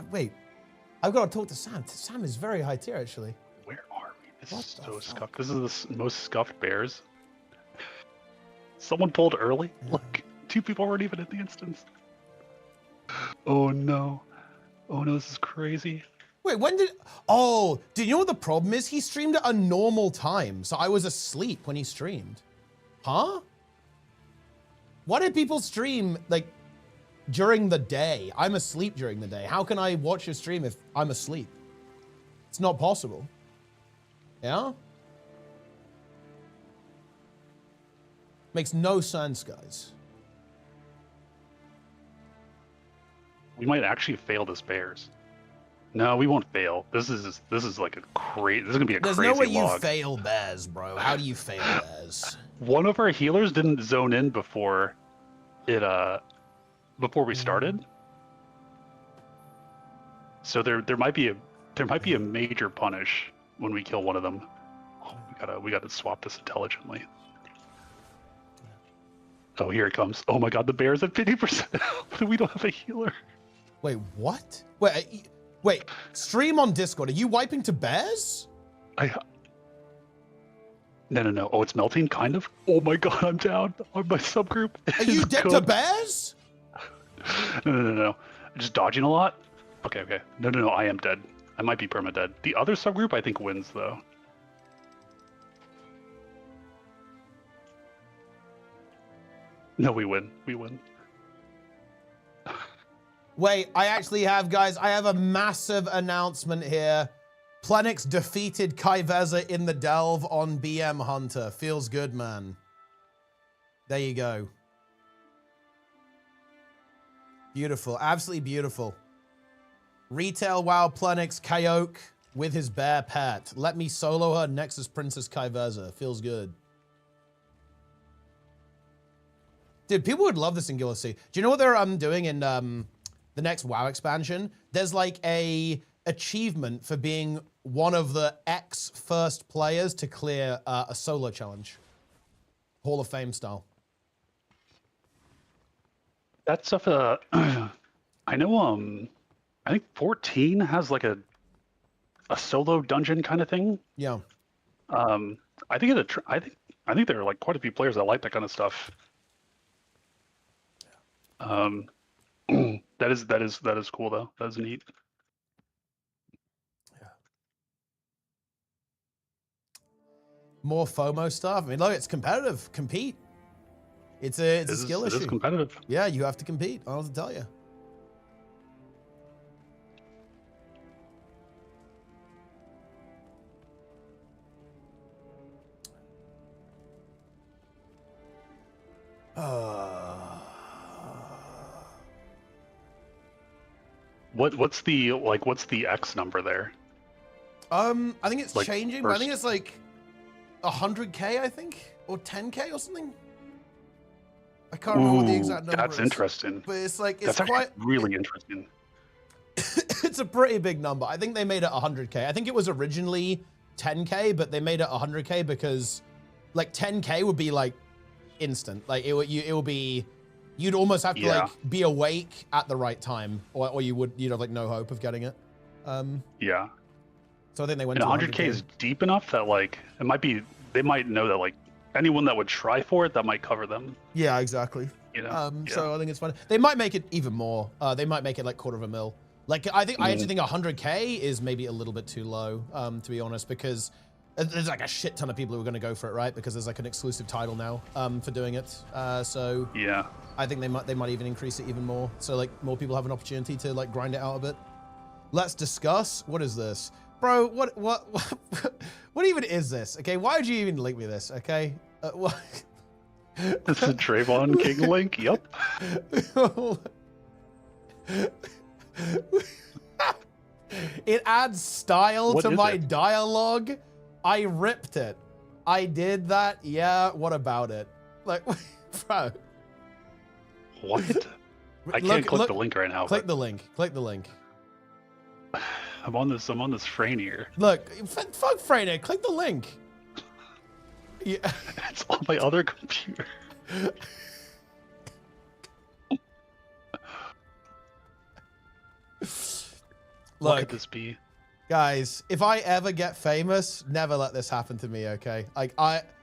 talk to Sam. Sam is very high tier, actually. Where are we, This What is the so fuck? scuffed. This is the most scuffed bears. Someone pulled early. Look, 2 people weren't even in the instance. Oh no. Oh no, this is crazy. Wait, when did... Oh, do you know what the problem is? He streamed at a normal time, so I was asleep when he streamed. Huh? Why did people stream, like, during the day? I'm asleep during the day. How can I watch a stream if I'm asleep? It's not possible. Yeah? Makes no sense, guys. We might actually fail this bears. No, we won't fail. This is like a crazy. This is gonna be a There's crazy no way you log. fail bears, bro. How do you fail bears? One of our healers didn't zone in before it before we started. So there might be a major punish when we kill one of them. Oh, we gotta swap this intelligently. Oh, here it comes. Oh my god, the bear's at 50%. We don't have a healer. Wait, what? Wait, stream on Discord. Are you wiping to bears? No. Oh, it's melting, kind of. Oh my god, I'm down. On my subgroup. Are you dead to bears? No. Just dodging a lot. Okay. No. I am dead. I might be perma-dead. The other subgroup, I think, wins though. No, we win. We win. Wait, I actually have, guys, I have a massive announcement here. Plenix defeated Kaiveza in the Delve on BM Hunter. Feels good, man. There you go. Beautiful, absolutely beautiful. Retail WoW Plenix Kaioke with his bear pet. Let me solo her Nexus Princess Kaiveza. Feels good. Dude, people would love this in Guild C. Do you know what they're doing in the next WoW expansion? There's like a achievement for being one of the X first players to clear a solo challenge. Hall of Fame style. That stuff, I know, I think 14 has like a solo dungeon kind of thing. Yeah. I think I think there are like quite a few players that like that kind of stuff. That is cool though. That is neat. Yeah. More FOMO stuff. I mean, look, it's competitive. Compete. It's a skill issue. It is competitive. Yeah, you have to compete. I don't have to tell you. What's the X number there? I think it's Like, changing, but I think first- it's like 100K, I think, or 10K or something. I can't remember what the exact number That's is. interesting. But it's like, it's That's actually quite really interesting. it's a pretty big number. I think they made it 100K. I think it was originally 10K, but they made it 100K because like 10K would be like instant. Like it would be, you'd almost have to like be awake at the right time, or you'd have like no hope of getting it. Yeah. So I think they went And to 100K is deep enough that like they might know that like anyone that would try for it, that might cover them. Yeah, exactly. You know? Yeah. So I think it's fun. They might make it even more. They might make it like $250,000. Like I actually think 100K is maybe a little bit too low, to be honest, because there's like a shit ton of people who are going to go for it, right? Because there's like an exclusive title now for doing it. So yeah, I think they might even increase it even more. So like more people have an opportunity to like grind it out a bit. Let's discuss. What is this, bro? What even is this? Okay, why would you even link me this? Okay, what? This is Trayvon King Link. Yep. It adds style What to is my it? dialogue. I ripped it. I did that. Yeah. What about it? Like, bro. What? I can't click the link right now. Click the link. Click the link. I'm on this Franier. Look, fuck Freyner. Click the link. Yeah. It's on my other computer. What could this be? Guys, if I ever get famous, never let this happen to me, okay? Like,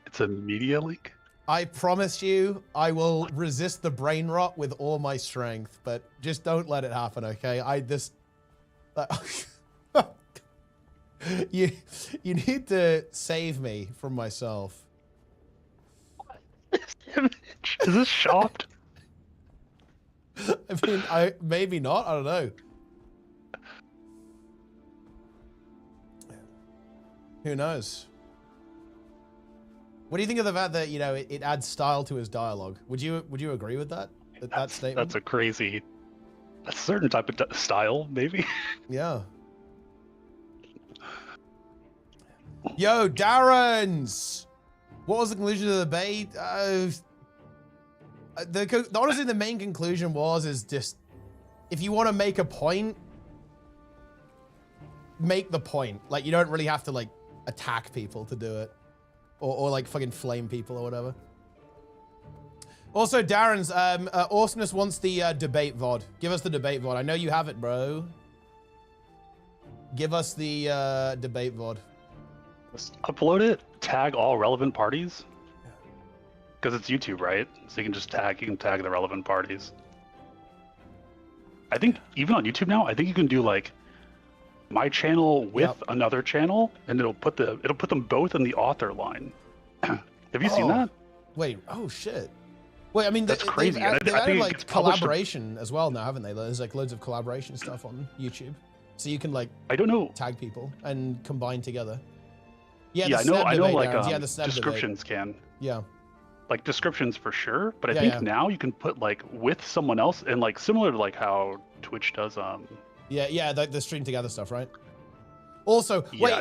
It's a media leak. I promise you, I will resist the brain rot with all my strength, but just don't let it happen, okay? You need to save me from myself. Is this shopped? I mean, maybe not. I don't know. Who knows? What do you think of the fact that, you know, it adds style to his dialogue? Would you agree with that? That statement? That's a crazy, a certain type of style, maybe. Yeah. Yo, Darrens! What was the conclusion of the debate? Honestly, the main conclusion is just, if you want to make a point, make the point. Like, you don't really have to, like, attack people to do it. Or like, fucking flame people or whatever. Also, Darren's, Awesomeness wants the debate VOD. Give us the debate VOD. I know you have it, bro. Give us the debate VOD. Just upload it, tag all relevant parties. Because it's YouTube, right? So you can just tag, the relevant parties. I think even on YouTube now, I think you can do like my channel with another channel, and it'll put them both in the author line. Have you seen that? Wait, oh shit. Wait, I mean, that's crazy. They've added like collaboration as well now, haven't they? There's like loads of collaboration stuff on YouTube, so you can like I don't know tag people and combine together. Yeah, I know. Like the descriptions can. Yeah. Like descriptions for sure, but I think now you can put like with someone else and like similar to like how Twitch does. Yeah, the stream together stuff, right? Also, wait,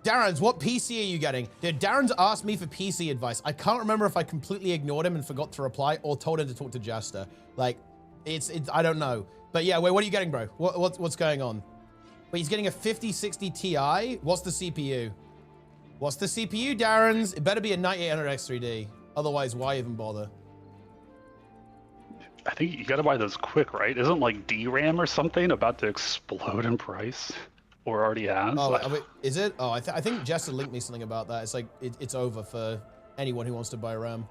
Darren's, what PC are you getting? Dude, Darren's asked me for PC advice. I can't remember if I completely ignored him and forgot to reply or told him to talk to Jester. Like, it's I don't know. But yeah, wait, what are you getting, bro? What's going on? Wait, he's getting a 5060 Ti. What's the CPU? What's the CPU, Darren's? It better be a 9800X3D. Otherwise, why even bother? I think you gotta buy those quick, right? Isn't like DRAM or something about to explode in price? Or already has? Oh, wait, is it? Oh, I think Jester linked me something about that. It's like, it's over for anyone who wants to buy RAM.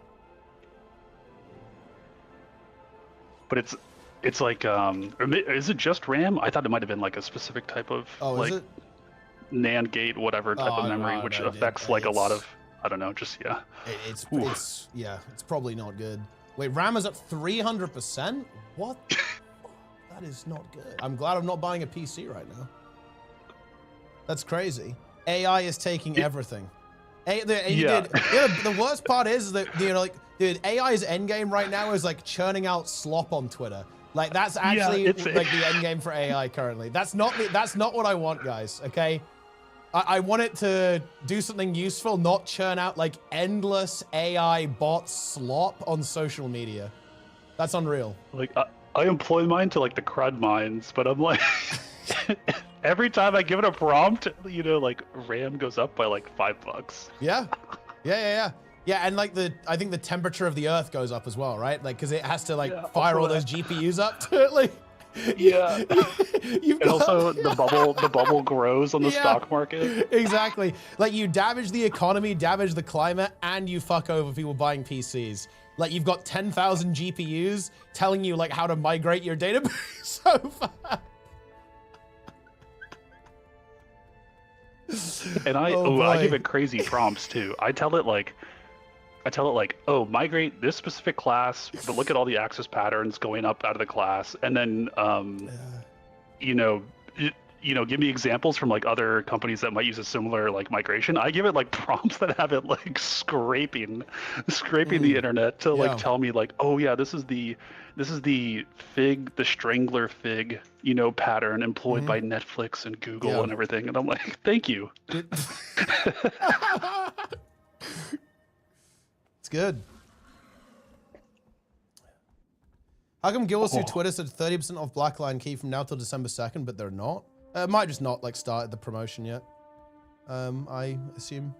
But it's like, is it just RAM? I thought it might have been like a specific type of like NAND gate, whatever type of memory, which affects like a lot of, I don't know, just, yeah. It's probably not good. Wait, RAM is up 300%? What? That is not good. I'm glad I'm not buying a PC right now. That's crazy. AI is taking everything. The worst part is that, you know, like, dude, AI's endgame right now is like churning out slop on Twitter. Like, that's actually like the endgame for AI currently. That's not what I want, guys. Okay, I want it to do something useful, not churn out like endless AI bot slop on social media. That's unreal. Like, I employ mine to like the crud mines, but I'm like. Every time I give it a prompt, you know, like RAM goes up by like $5. Yeah, and like I think the temperature of the Earth goes up as well, right? Like, because it has to like fire all those GPUs up to it, like. Yeah. And also the bubble grows on the stock market. Exactly. Like, you damage the economy, damage the climate, and you fuck over people buying PCs. Like, you've got 10,000 GPUs telling you like how to migrate your database so fast. And I give it crazy prompts too. I tell it like, oh, migrate this specific class, but look at all the access patterns going up out of the class, and then you know, give me examples from like other companies that might use a similar like migration. I give it like prompts that have it like scraping the internet to like tell me like, oh yeah, this is the fig, the strangler fig, you know, pattern employed by Netflix and Google and everything. And I'm like, thank you. It's good. How come gw2 Twitter said 30% off Black Lion Key from now till December 2nd, but they're not? It might just not like started the promotion yet. I assume.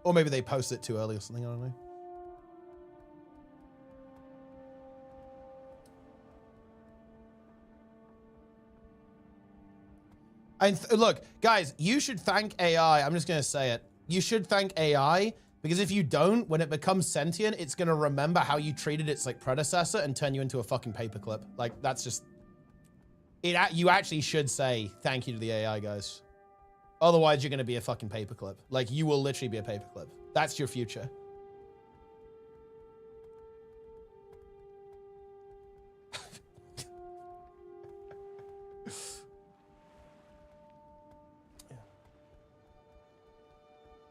Or maybe they posted it too early or something, I don't know. And look, guys, you should thank AI. I'm just going to say it. You should thank AI, because if you don't, when it becomes sentient, it's going to remember how you treated its like predecessor and turn you into a fucking paperclip. Like, that's just... You actually should say thank you to the AI, guys. Otherwise, you're going to be a fucking paperclip. Like, you will literally be a paperclip. That's your future.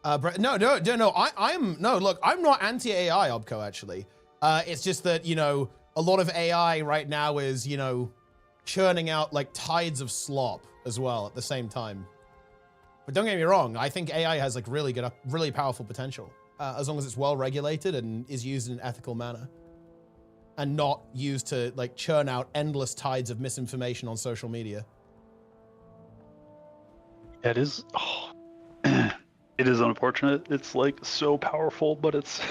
No, look, I'm not anti-AI, Obco, actually. It's just that, you know, a lot of AI right now is, you know, churning out like tides of slop as well at the same time. But don't get me wrong, I think AI has like really good, really powerful potential, as long as it's well regulated and is used in an ethical manner and not used to like churn out endless tides of misinformation on social media. It is. Oh. It is unfortunate. It's like so powerful, but it's.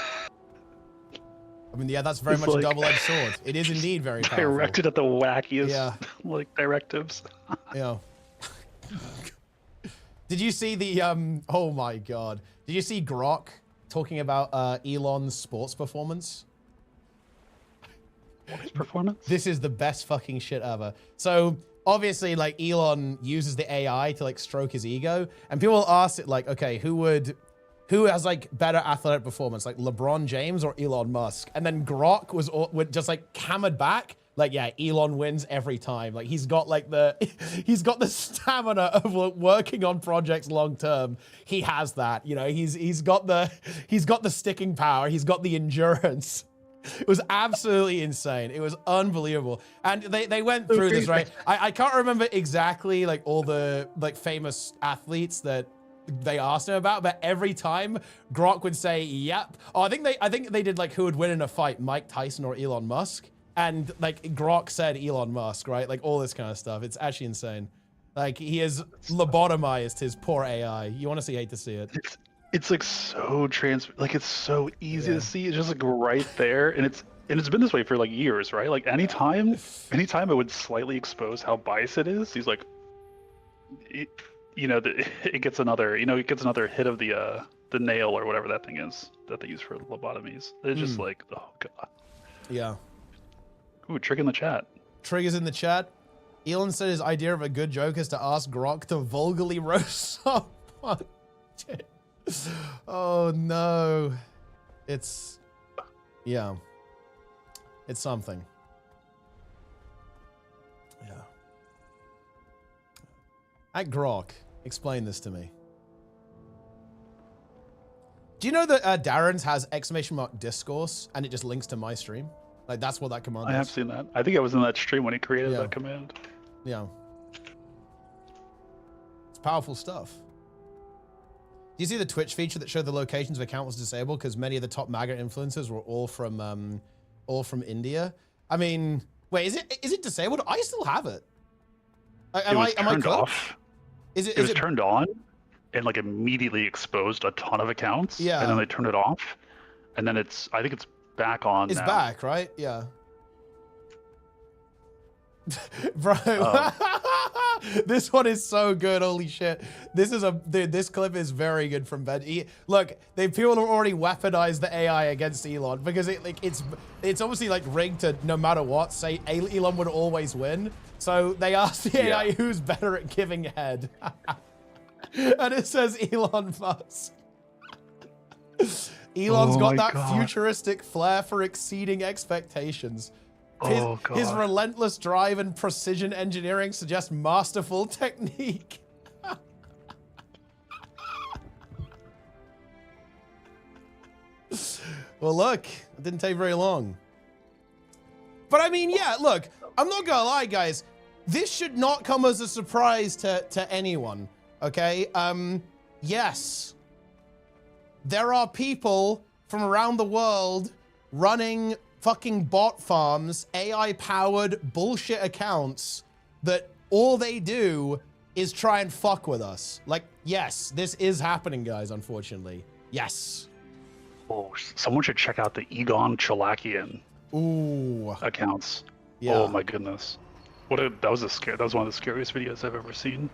I mean, yeah, that's very much like, a double-edged sword. It is indeed very powerful. Directed at the wackiest, like directives. Yeah. Did you see the? Oh my God! Did you see Grok talking about Elon's sports performance? His performance? This is the best fucking shit ever. So obviously, like, Elon uses the AI to like stroke his ego, and people ask it like, okay, who has like better athletic performance, like LeBron James or Elon Musk? And then Grok would just like hammered back, like, yeah, Elon wins every time. Like, he's got like he's got the stamina of working on projects long term. He has that, you know. He's got the sticking power. He's got the endurance. It was absolutely insane. It was unbelievable. And they went through this, right? I can't remember exactly like all the like famous athletes that they asked him about, but every time Grok would say, yep. Oh, I think they did like who would win in a fight, Mike Tyson or Elon Musk. And like Grok said Elon Musk, right? Like all this kind of stuff. It's actually insane. Like, he has lobotomized his poor AI. You honestly hate to see it. It's like so like it's so easy to see. It's just like right there, and it's been this way for like years, right? Like anytime it would slightly expose how biased it is, he's like, you know, it gets another hit of the nail or whatever that thing is that they use for lobotomies. It's just like, oh god. Yeah. Ooh, Trig in the chat. Trig is in the chat. Elon said his idea of a good joke is to ask Grok to vulgarly roast someone. Oh no. It's something. Yeah. At Grok, explain this to me. Do you know that Darren's has !discourse and it just links to my stream? Like, that's what that command is. I have seen that. I think I was in that stream when he created that command. Yeah. It's powerful stuff. Do you see the Twitch feature that showed the locations of account was disabled because many of the top MAGA influencers were all from India? I mean, wait, is it disabled? I still have it. Am I turned off. It was turned on and like immediately exposed a ton of accounts. Yeah. And then they turned it off. And then I think it's back on now. It's back, right? Yeah. Bro, this one is so good. Holy shit. This clip is very good from Ben. Look, people have already weaponized the AI against Elon because it's obviously like rigged to no matter what, say Elon would always win. So they asked the AI who's better at giving head. And it says Elon Musk. Elon's got that futuristic flair for exceeding expectations. His relentless drive and precision engineering suggest masterful technique. Well, look, it didn't take very long. But I mean, yeah, look, I'm not gonna lie, guys. This should not come as a surprise to anyone, okay? Yes, there are people from around the world running fucking bot farms, AI-powered bullshit accounts that all they do is try and fuck with us. Like, yes, this is happening, guys, unfortunately. Yes. Oh, someone should check out the Egon Chalakian accounts. Yeah. Oh my goodness. That was one of the scariest videos I've ever seen.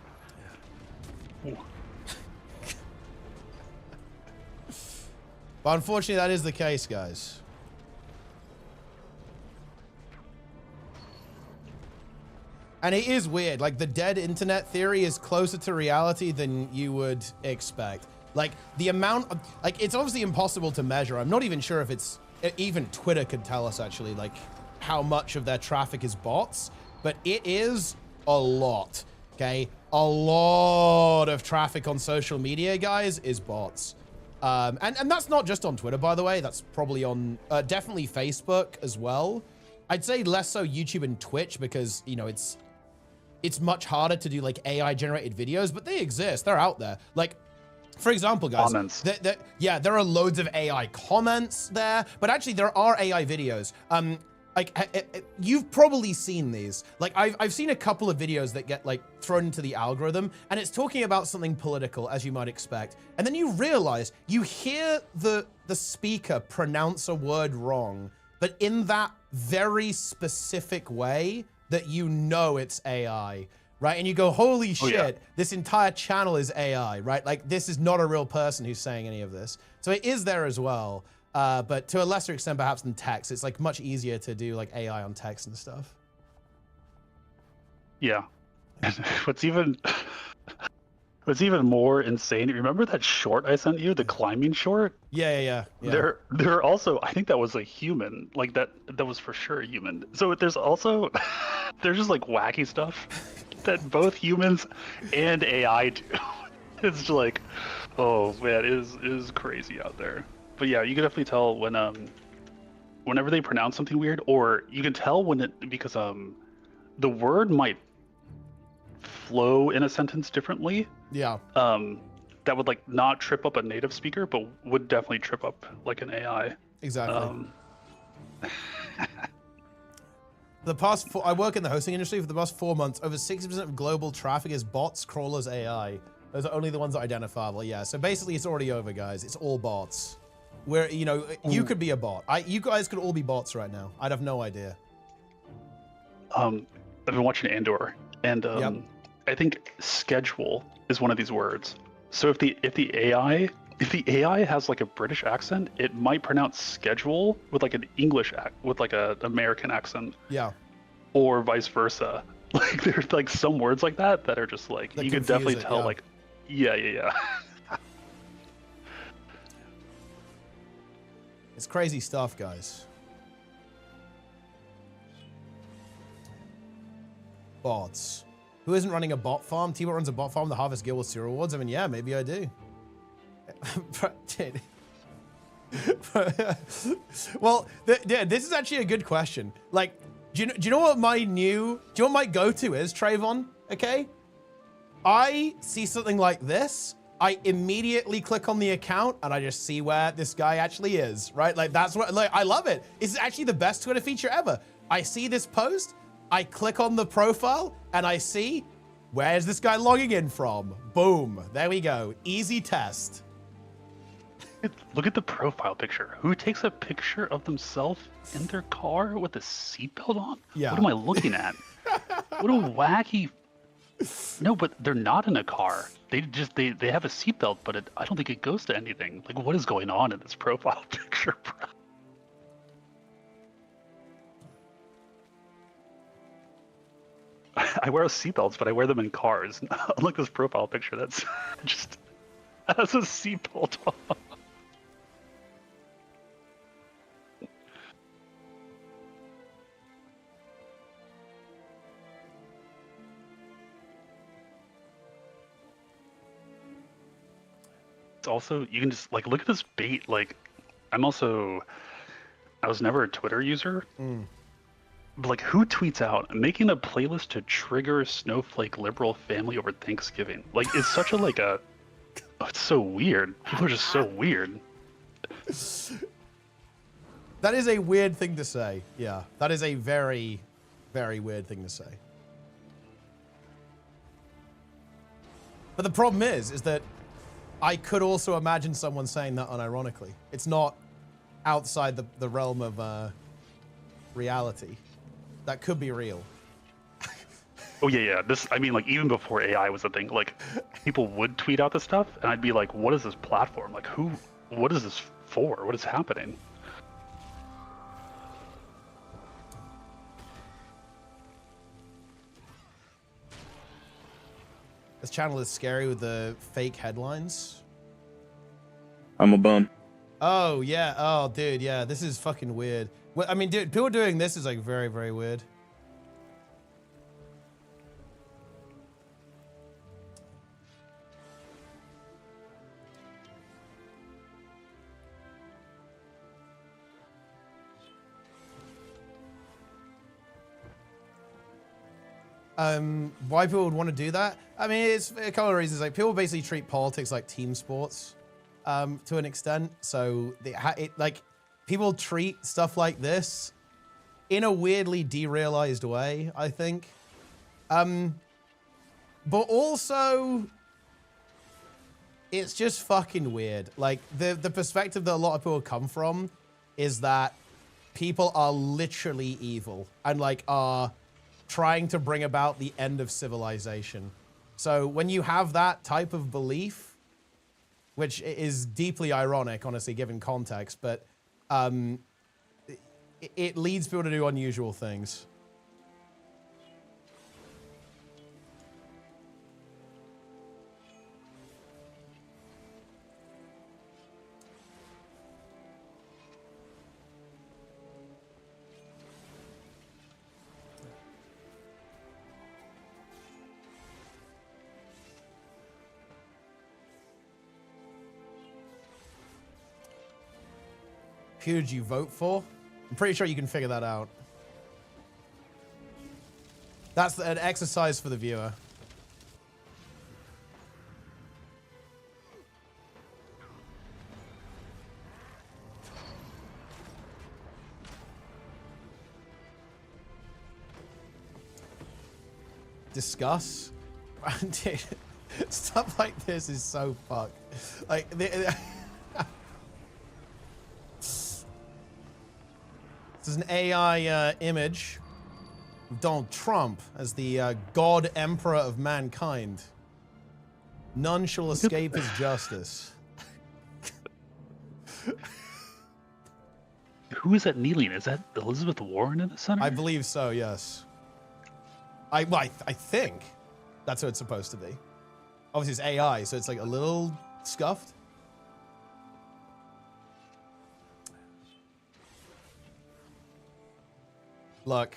But unfortunately, that is the case, guys. And it is weird. Like, the dead internet theory is closer to reality than you would expect. Like, the amount of, like, it's obviously impossible to measure. I'm not even sure if it's, even Twitter could tell us actually, like, how much of their traffic is bots, but it is a lot, okay? A lot of traffic on social media, guys, is bots. And that's not just on Twitter, by the way. That's probably on, definitely Facebook as well. I'd say less so YouTube and Twitch because, you know, it's much harder to do like AI generated videos, but they exist. They're out there. Like, for example, guys, yeah, there are loads of AI comments there, but actually there are AI videos. Like, you've probably seen these. Like, I've seen a couple of videos that get like thrown into the algorithm, and it's talking about something political, as you might expect. And then you realize, you hear the speaker pronounce a word wrong, but in that very specific way that you know it's AI. Right, and you go, holy shit, yeah. This entire channel is AI, right? Like, this is not a real person who's saying any of this. So it is there as well, but to a lesser extent perhaps than text. It's like much easier to do like AI on text and stuff. Yeah. What's even more insane, remember that short I sent you, the climbing short? Yeah. There are also, I think that was a human, like that was for sure a human. So there's also, there's just like wacky stuff that both humans and AI do. It's just like, oh man, it is crazy out there. But yeah, you can definitely tell when whenever they pronounce something weird, or you can tell when it, because the word might flow in a sentence differently. Yeah. That would like not trip up a native speaker, but would definitely trip up like an AI. Exactly. The past I work in the hosting industry. For the past 4 months, over 60% of global traffic is bots, crawlers, AI. Those are only the ones that are identifiable. Yeah. So basically, it's already over, guys. It's all bots. Where, you know, you could be a bot. You guys could all be bots right now. I'd have no idea. I've been watching Andor, and Yep. I think schedule is one of these words. So if the AI has like a British accent, it might pronounce schedule with like an English with like a American accent. Yeah. Or vice versa. Like there's like some words like that that are just like That you can confuse definitely it, tell yeah. like yeah. It's crazy stuff, guys. Bots. Who isn't running a bot farm? Teapot runs a bot farm, the Harvest Guild with 0 rewards. I mean, yeah, maybe I do. Well, this is actually a good question. Like, do you know what my go-to is, Trayvon? Okay? I see something like this, I immediately click on the account and I just see where this guy actually is, right? Like, that's what, like, I love it. It's actually the best Twitter feature ever. I see this post, I click on the profile and I see, where's this guy logging in from? Boom, there we go. Easy test. Look at the profile picture. Who takes a picture of themselves in their car with a seatbelt on? Yeah. What am I looking at? What a wacky. No, but they're not in a car. They have a seatbelt, but I don't think it goes to anything. Like, what is going on in this profile picture, bro? I wear seatbelts, but I wear them in cars. Unlike this profile picture, that's just has a seatbelt on. Also, you can just like look at this bait. Like, I was never a Twitter user. But like, who tweets out making a playlist to trigger snowflake liberal family over Thanksgiving? Like, it's such a oh, it's so weird. People are just so weird. That is a weird thing to say. Yeah, that is a very, very weird thing to say. But the problem is that I could also imagine someone saying that unironically. It's not outside the realm of reality. That could be real. Oh yeah. I mean, like even before AI was a thing, like people would tweet out this stuff, and I'd be like, "What is this platform? Like, what is this for? What is happening?" This channel is scary with the fake headlines. I'm a bum. Oh yeah. Oh dude, yeah. This is fucking weird. Well, I mean, dude, people doing this is like very, very weird. Why people would want to do that? I mean, it's a couple of reasons. Like, people basically treat politics like team sports, to an extent. So like people treat stuff like this in a weirdly derealized way, I think. But also, it's just fucking weird. Like the perspective that a lot of people come from is that people are literally evil and like are trying to bring about the end of civilization. So when you have that type of belief, which is deeply ironic, honestly, given context, but it leads people to do unusual things. Who did you vote for? I'm pretty sure you can figure that out. That's an exercise for the viewer. Discuss? Dude, stuff like this is so fucked. Like, this is an AI image of Donald Trump as the God Emperor of mankind. None shall escape his justice. Who is that kneeling? Is that Elizabeth Warren in the center? I believe so, yes. I think that's what it's supposed to be. Obviously, it's AI, so it's like a little scuffed. Look,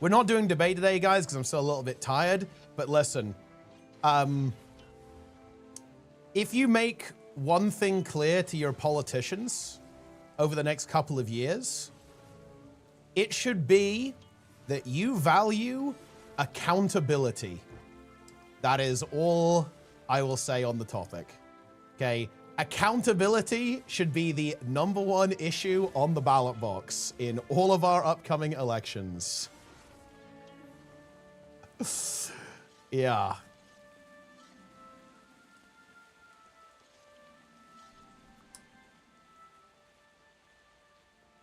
we're not doing debate today, guys, because I'm still a little bit tired. But listen, if you make one thing clear to your politicians over the next couple of years, it should be that you value accountability. That is all I will say on the topic. Okay? Accountability should be the #1 issue on the ballot box in all of our upcoming elections. Yeah.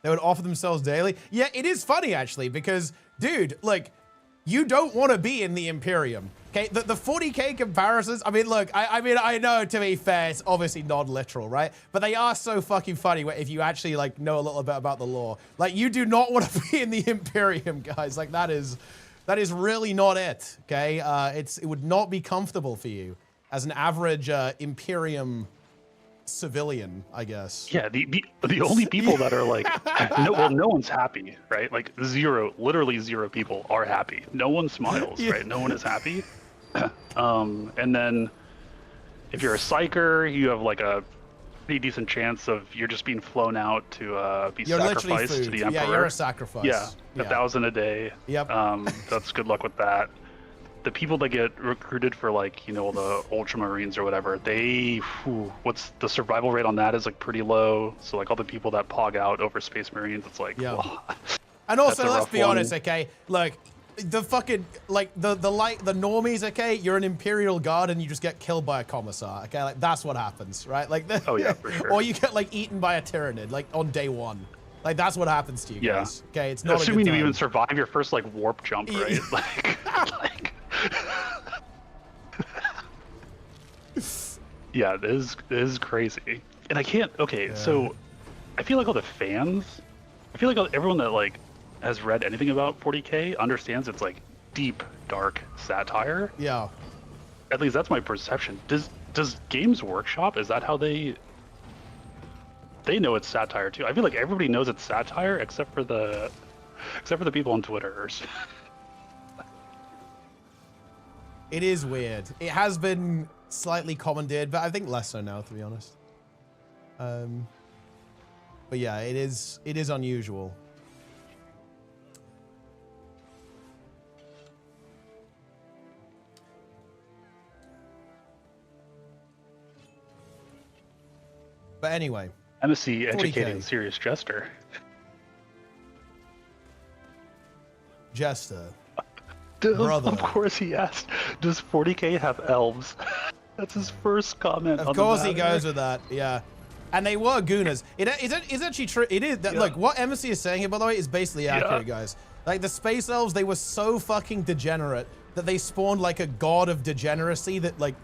They would offer themselves daily. Yeah, it is funny, actually, because, dude, like, you don't want to be in the Imperium. Okay, the 40K comparisons, I mean, look, I mean, I know, to be fair, it's obviously non-literal, right? But they are so fucking funny if you actually, like, know a little bit about the lore. Like, you do not want to be in the Imperium, guys. Like, that is really not it, okay? It would not be comfortable for you as an average Imperium civilian, I guess. Yeah, the only people that are like, no one's happy, right? Like literally zero people are happy. No one smiles, right? No one is happy. And then if you're a psyker, you have like a pretty decent chance of you're just being flown out to be sacrificed to the emperor. Yeah, you're a sacrifice. Yeah, 1,000 a day. Yep. That's good luck with that. The people that get recruited for, like, you know, the Ultramarines or whatever, what's the survival rate on that is like pretty low. So like all the people that pog out over Space Marines, it's like, yeah. Well, and also, let's be honest, okay? Look, the fucking, like, the normies, okay? You're an Imperial Guard and you just get killed by a commissar, okay? Like, that's what happens, right? Like, oh yeah, for sure. Or you get, like, eaten by a Tyranid, like, on day 1. Like, that's what happens to you guys, okay? It's not assuming a good you time. even survive your first, like, warp jump, right? like Yeah, it is crazy. And I can't. Okay, Yeah. so I feel like all the fans, I feel like everyone that like has read anything about 40K understands it's like deep, dark satire. Yeah. At least that's my perception. Does Games Workshop, is that how they know it's satire too? I feel like everybody knows it's satire except for the people on Twitter. It is weird. It has been slightly commandeered, but I think less so now, to be honest. But yeah, it is unusual. But anyway. MSC educating 40K. serious jester. Jester. Of course he asked, does 40K have elves? That's his first comment. Of course he goes with that, yeah. And they were gooners. It is actually true. It is. That, Look, what MSC is saying here, by the way, is basically accurate, guys. Like, the space elves, they were so fucking degenerate that they spawned, like, a god of degeneracy that, like,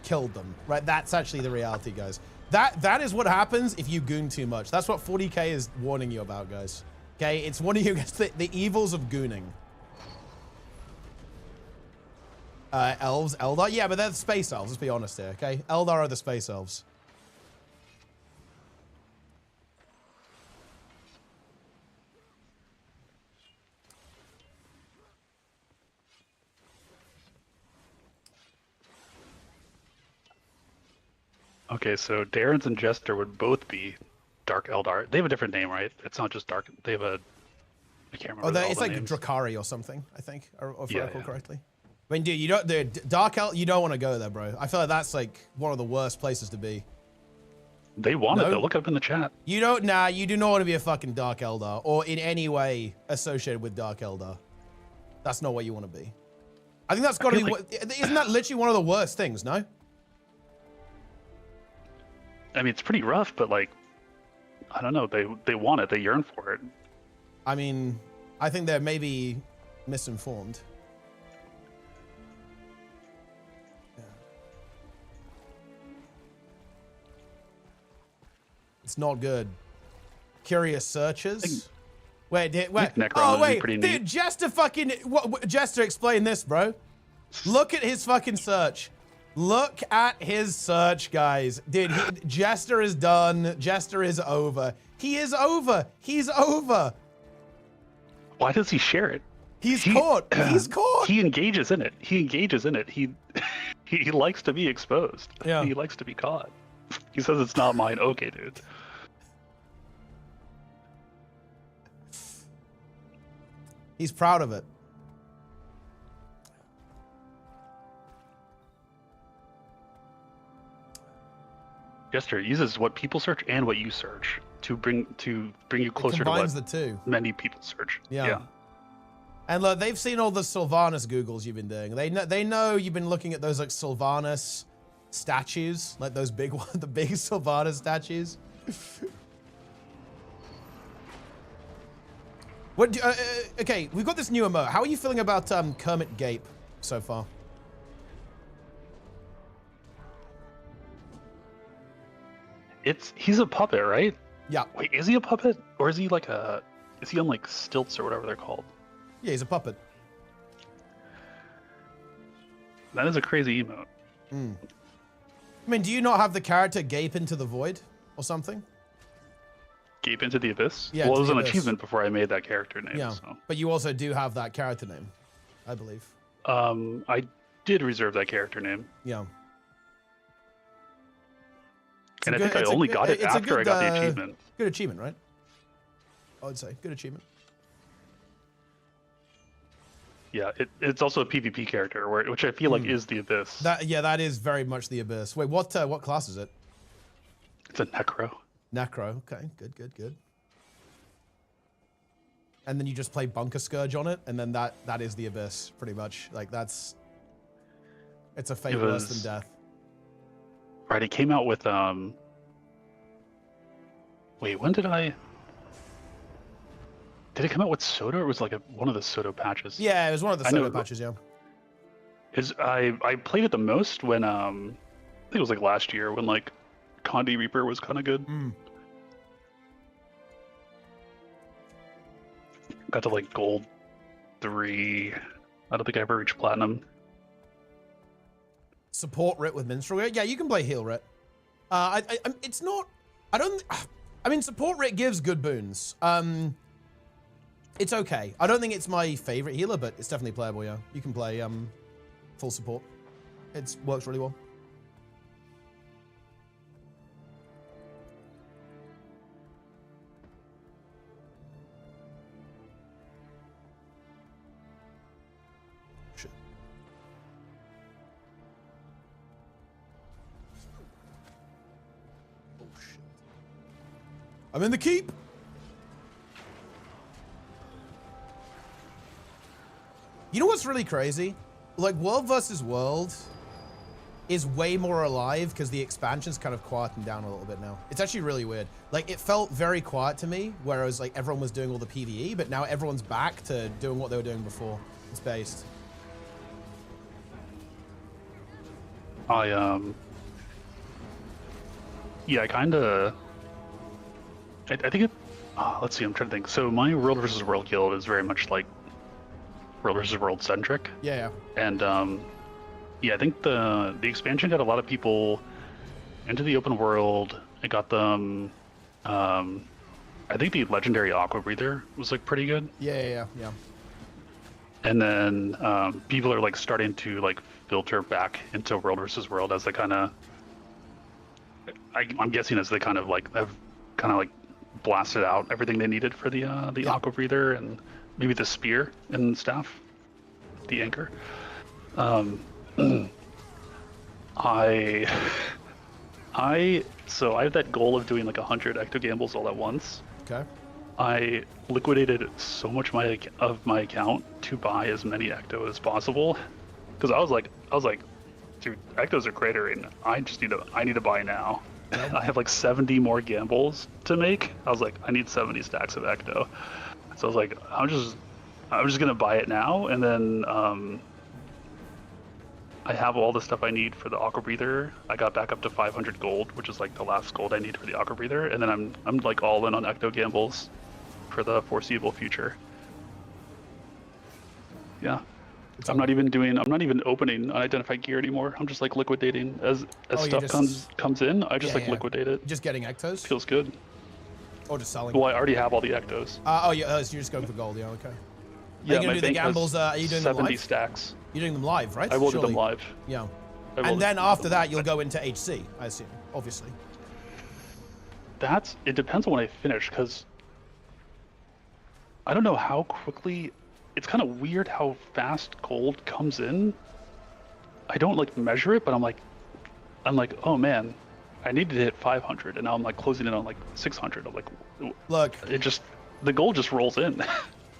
killed them, right? That's actually the reality, guys. That is what happens if you goon too much. That's what 40K is warning you about, guys. Okay? It's warning you against the evils of gooning. Elves, Eldar? Yeah, but they're the space elves, let's be honest here, okay? Eldar are the space elves. Okay, so Darren's and Jester would both be Dark Eldar. They have a different name, right? It's not just Dark. They have a... I can't remember. Oh, it's like names. Drakari or something, I think, or if I recall correctly. I mean, dude, Dark Elf, you don't want to go there, bro. I feel like that's like one of the worst places to be. They want it, though. Look up in the chat. You don't, nah, you do not want to be a fucking Dark Eldar or in any way associated with Dark Eldar. That's not what you want to be. I think that's got to be, isn't that literally one of the worst things, no? I mean, it's pretty rough, but like, I don't know. They want it. They yearn for it. I mean, I think they're maybe misinformed. It's not good. Curious searches. Wait. Oh wait, dude, Jester fucking. Jester, explain this, bro. Look at his fucking search. Look at his search, guys. Dude, Jester is done. Jester is over. He is over. He's over. Why does he share it? He's caught. He's caught. He engages in it. He likes to be exposed. Yeah. He likes to be caught. He says it's not mine. Okay, dude. He's proud of it. Jester uses what people search and what you search to bring you closer to what the two. Many people search. Yeah. And look, they've seen all the Sylvanas Googles you've been doing. They know you've been looking at those like Sylvanas statues, like those big ones, the big Sylvanas statues. What? Okay, we've got this new emote. How are you feeling about Kermit Gape so far? He's a puppet, right? Yeah. Wait, is he a puppet? Or is he like is he on like stilts or whatever they're called? Yeah, he's a puppet. That is a crazy emote. I mean, do you not have the character gape into the void or something? Gape into the abyss? Yeah, well, it was an achievement before I made that character name. Yeah, so. But you also do have that character name, I believe. I did reserve that character name. Yeah. And I think I only got it after I got the achievement. Good achievement, right? I would say good achievement. Yeah, it's also a PvP character, which I feel like is the Abyss. That is very much the Abyss. Wait, what class is it? It's a Necro. Necro, okay, good. And then you just play Bunker Scourge on it, and then that is the Abyss, pretty much. Like it's a fate worse than death. Right, it came out with wait, when did it come out with Soda, or it was like one of the Soda patches? Yeah, it was one of the Soda patches, yeah. I played it the most when think it was like last year when like Condi Reaper was kind of good. Got to like gold 3. I don't think I ever reached platinum. Support Rit with Minstrel. Yeah, you can play heal Rit. It's not. I don't. I mean, support Rit gives good boons. It's okay. I don't think it's my favorite healer, but it's definitely playable. Yeah, you can play full support. It works really well. Shit. Oh shit. I'm in the keep. You know what's really crazy? Like, World vs. World is way more alive because the expansion's kind of quietened down a little bit now. It's actually really weird. Like, it felt very quiet to me, whereas like everyone was doing all the PvE, but now everyone's back to doing what they were doing before. It's based. Yeah, I think it, let's see, I'm trying to think. So my World vs. World guild is very much like World vs. World centric. Yeah. And yeah, I think the expansion got a lot of people into the open world. It got them, I think the legendary Aqua Breather was like pretty good. Yeah. And then people are like starting to like filter back into World vs. World as they kind of, I'm guessing as they kind of like have kind of like blasted out everything they needed for the Aqua Breather and maybe the spear and staff, the anchor. So I have that goal of doing like 100 ecto gambles all at once. Okay. I liquidated so much of my account to buy as many ecto as possible, because I was like, dude, ectos are cratering. I need to buy now. I have like 70 more gambles to make. I was like, I need 70 stacks of ecto. So I was like, I'm just gonna buy it now, and then I have all the stuff I need for the Aqua Breather. I got back up to 500 gold, which is like the last gold I need for the Aqua Breather, and then I'm like all in on ecto gambles for the foreseeable future. Yeah. I'm not even opening unidentified gear anymore. I'm just like liquidating as stuff comes in. I just liquidate it. Just getting ectos? Feels good. Or just selling? Well, I already have all the ectos. So you're just going for gold, yeah, okay. Yeah, are you going to do the gambles, are you doing 70 them live? stacks. You're doing them live, right? I will do them live. Yeah. And then after that, you'll go into HC, I assume, obviously. It depends on when I finish, because I don't know how quickly, it's kind of weird how fast gold comes in. I don't like measure it, but I'm like, oh man, I needed to hit 500, and now I'm like closing in on like 600. I'm like, look, the gold just rolls in.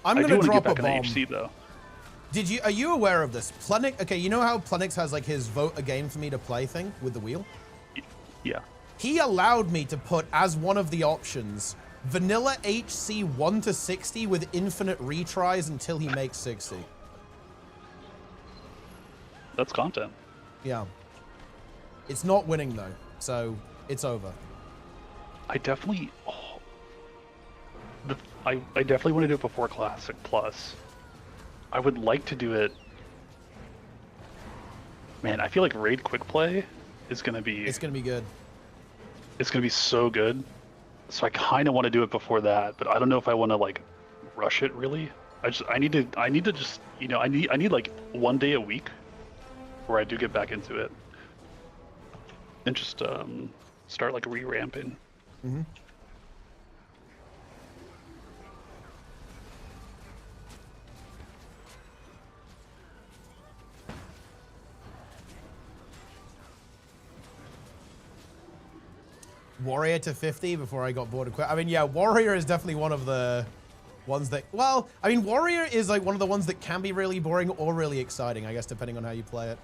I'm gonna drop a bomb. I do want to get back in HC though. Are you aware of this? Plenix, okay, you know how Plenix has like his vote a game for me to play thing with the wheel? Yeah. He allowed me to put as one of the options vanilla HC 1 to 60 with infinite retries until he makes 60. That's content. Yeah. It's not winning though, so it's over. I definitely want to do it before Classic Plus. I would like to do it. Man, I feel like Raid Quick Play is gonna be. It's gonna be good. It's gonna be so good. So I kind of want to do it before that, but I don't know if I want to like rush it really. I need to just, you know, I need like 1 day a week where I do get back into it and just start like re-ramping. Mm-hmm. Warrior to 50 before I got bored and quit. I mean, yeah, Warrior is definitely one of the ones that, well, I mean, Warrior is like one of the ones that can be really boring or really exciting, I guess, depending on how you play it.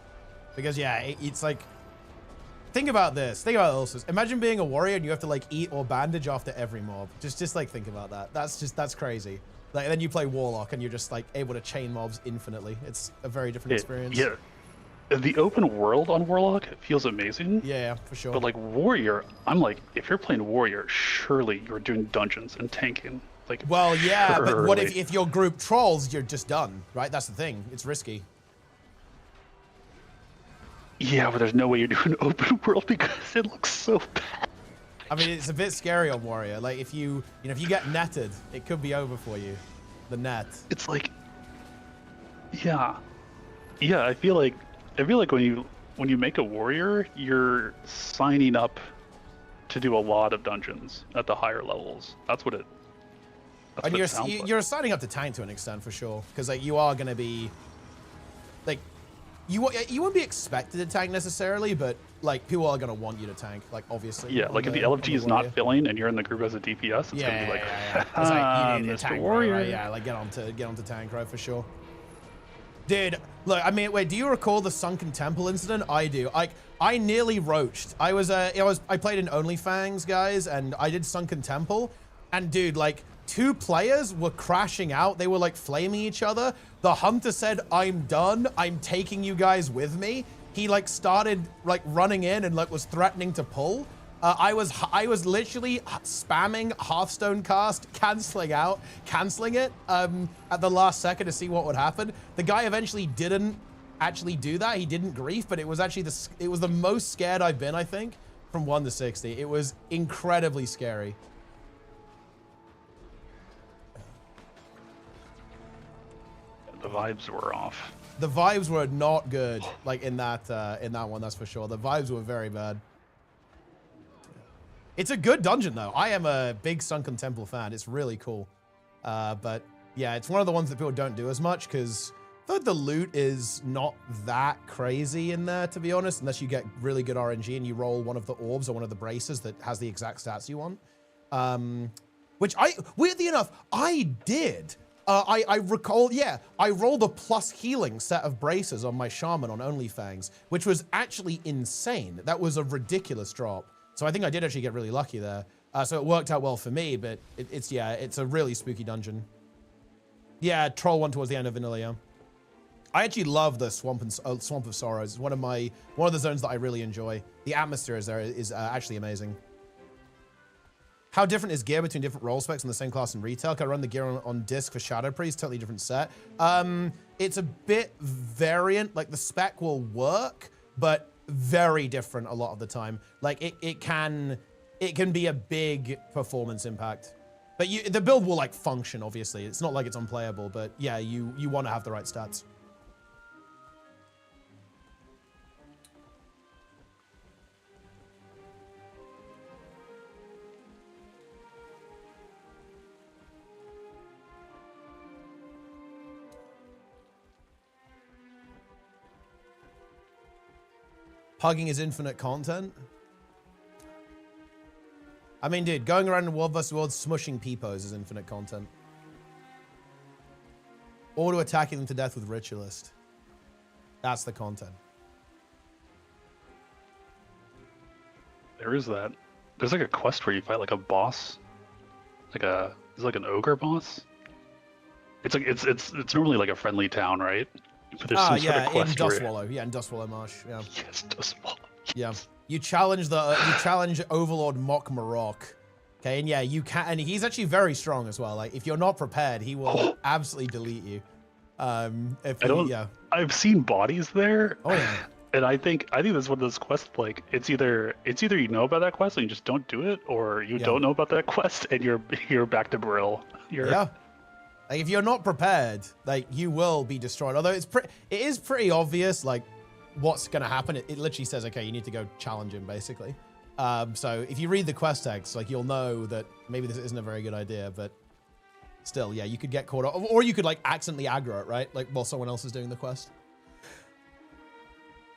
Because, yeah, it's like, think about this. Think about this. Imagine being a warrior and you have to like eat or bandage after every mob. Just like think about that. That's crazy. Like, then you play Warlock and you're just like able to chain mobs infinitely. It's a very different experience. Yeah. the open world on Warlock feels amazing. Yeah, for sure. But like Warrior, I'm like, if you're playing Warrior, surely you're doing dungeons and tanking. Like, well, yeah, but what surely. if your group trolls, you're just done, right? That's the thing. It's risky. Yeah, but there's no way you're doing open world because it looks so bad. I mean, it's a bit scary on Warrior. Like, if you if you get netted, it could be over for you. The net. It's like, yeah, I feel like when you make a warrior, you're signing up to do a lot of dungeons at the higher levels. That's what it. That's And what it sounds like. you're signing up to tank to an extent for sure, because like you are gonna be, like, you won't be expected to tank necessarily, but like people are gonna want you to tank, like obviously. Yeah, like if the LFG is not filling and you're in the group as a DPS, it's gonna be like, It's like you need a Mr. tank, Warrior. right? Yeah, like get onto tank, right, for sure. Dude, look, I mean, wait, do you recall the Sunken Temple incident? I do. I nearly roached. I played in OnlyFans, guys, and I did Sunken Temple, and dude, like 2 players were crashing out. They were like flaming each other. The hunter said, "I'm done. I'm taking you guys with me." He like started like running in and like was threatening to pull. I was literally spamming Hearthstone cast, canceling it at the last second to see what would happen. The guy eventually didn't actually do that. He didn't grief, but it was actually the most scared I've been, I think, from 1 to 60. It was incredibly scary. The vibes were off. The vibes were not good, like in that one, that's for sure. The vibes were very bad. It's a good dungeon though. I am a big Sunken Temple fan. It's really cool. But yeah, it's one of the ones that people don't do as much because I thought the loot is not that crazy in there, to be honest, unless you get really good RNG and you roll one of the orbs or one of the braces that has the exact stats you want. Which weirdly enough, I did. I recall, yeah, I rolled a plus healing set of braces on my shaman on OnlyFans, which was actually insane. That was a ridiculous drop. So I think I did actually get really lucky there. So it worked out well for me, but it's a really spooky dungeon. Yeah, troll one towards the end of vanilla. Yeah. I actually love the Swamp of Sorrows. It's one of the zones that I really enjoy. The atmosphere is actually amazing. How different is gear between different role specs in the same class and retail? Can I run the gear on disc for Shadow Priest? Totally different set. It's a bit variant. Like the spec will work, but very different a lot of the time. Like it can be a big performance impact. But the build will like function, obviously. It's not like it's unplayable, but yeah, you want to have the right stats. Hugging is infinite content. I mean, dude, going around in World vs. World smushing peepos is infinite content. Or to attacking them to death with Ritualist. That's the content. There is that. There's like a quest where you fight like a boss. It's like an ogre boss. It's like it's normally like a friendly town, right? But there's some sort of quest in Dustswallow. Yeah, in Dustswallow Marsh. Yeah. Yes, Dustswallow. Yeah. You challenge Overlord Mock Marok. Okay, and yeah, you can, and he's actually very strong as well. Like if you're not prepared, he will absolutely delete you. I've seen bodies there. Oh yeah. And I think that's one of those quests. Like it's either you know about that quest and you just don't do it, or you don't know about that quest and you're back to Brill. Yeah. Like if you're not prepared, like you will be destroyed. Although it is pretty obvious, like what's gonna happen. It literally says, okay, you need to go challenge him, basically. So if you read the quest text, like you'll know that maybe this isn't a very good idea, but still, yeah, you could get caught up, or you could like accidentally aggro it, right? Like while someone else is doing the quest.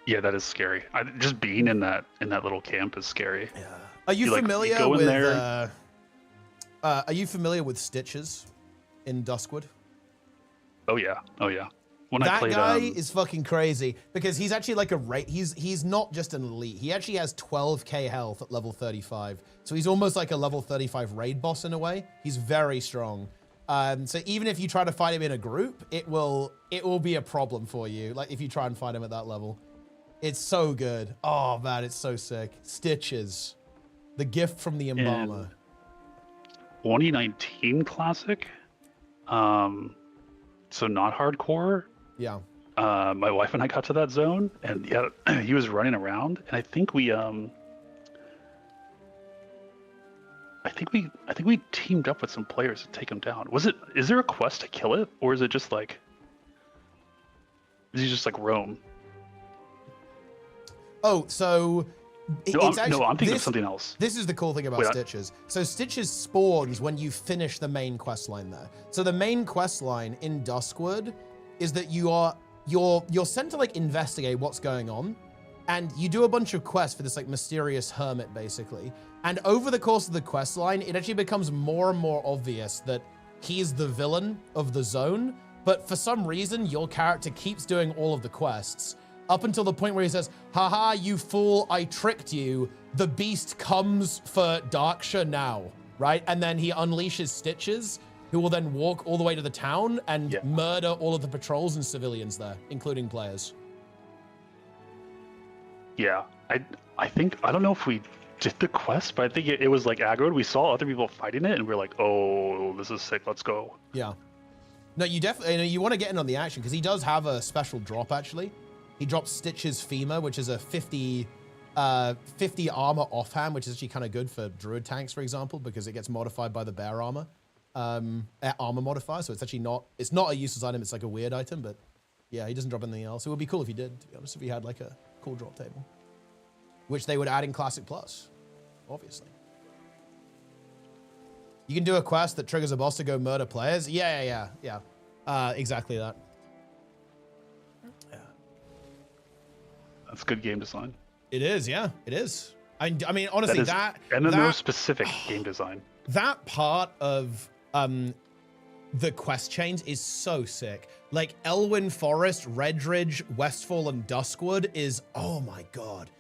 Yeah, that is scary. Just being in that little camp is scary. Yeah. Are you familiar with? Are you familiar with Stitches in Duskwood? Oh yeah. When that I played, guy is fucking crazy because he's actually like a raid. He's not just an elite. He actually has 12k health at level 35. So he's almost like a level 35 raid boss in a way. He's very strong. So even if you try to fight him in a group, it will be a problem for you. Like if you try and fight him at that level. It's so good. Oh man, it's so sick. Stitches, the gift from the embalmer. 2019 classic. So not hardcore. Yeah. My wife and I got to that zone, and yeah, he was running around, and I think we teamed up with some players to take him down. Is there a quest to kill it, or is it just like, is he just like roam? Oh, so I'm thinking of something else. This is the cool thing about Stitches. So Stitches spawns when you finish the main quest line there. So the main quest line in Duskwood is that you're sent to like investigate what's going on, and you do a bunch of quests for this like mysterious hermit basically. And over the course of the quest line, it actually becomes more and more obvious that he's the villain of the zone. But for some reason, your character keeps doing all of the quests up until the point where he says, haha, you fool, I tricked you. The beast comes for Darkshire now, right? And then he unleashes Stitches, who will then walk all the way to the town and murder all of the patrols and civilians there, including players. Yeah, I think, I don't know if we did the quest, but I think it was like aggroed. We saw other people fighting it, and we're like, oh, this is sick, let's go. Yeah. No, you definitely, you want to get in on the action, because he does have a special drop, actually. He drops Stitch's Femur, which is a 50 armor offhand, which is actually kind of good for druid tanks, for example, because it gets modified by the bear armor. Armor modifier, so it's actually it's not a useless item, it's like a weird item, but yeah, he doesn't drop anything else. It would be cool if he did, to be honest, if he had like a cool drop table, which they would add in Classic Plus, obviously. You can do a quest that triggers a boss to go murder players. Yeah. Exactly that. Yeah. That's good game design. It is, yeah, it is. I mean, honestly, and then there was specific game design. That part of the quest chains is so sick. Like Elwyn Forest, Redridge, Westfall, and Duskwood is, oh my god.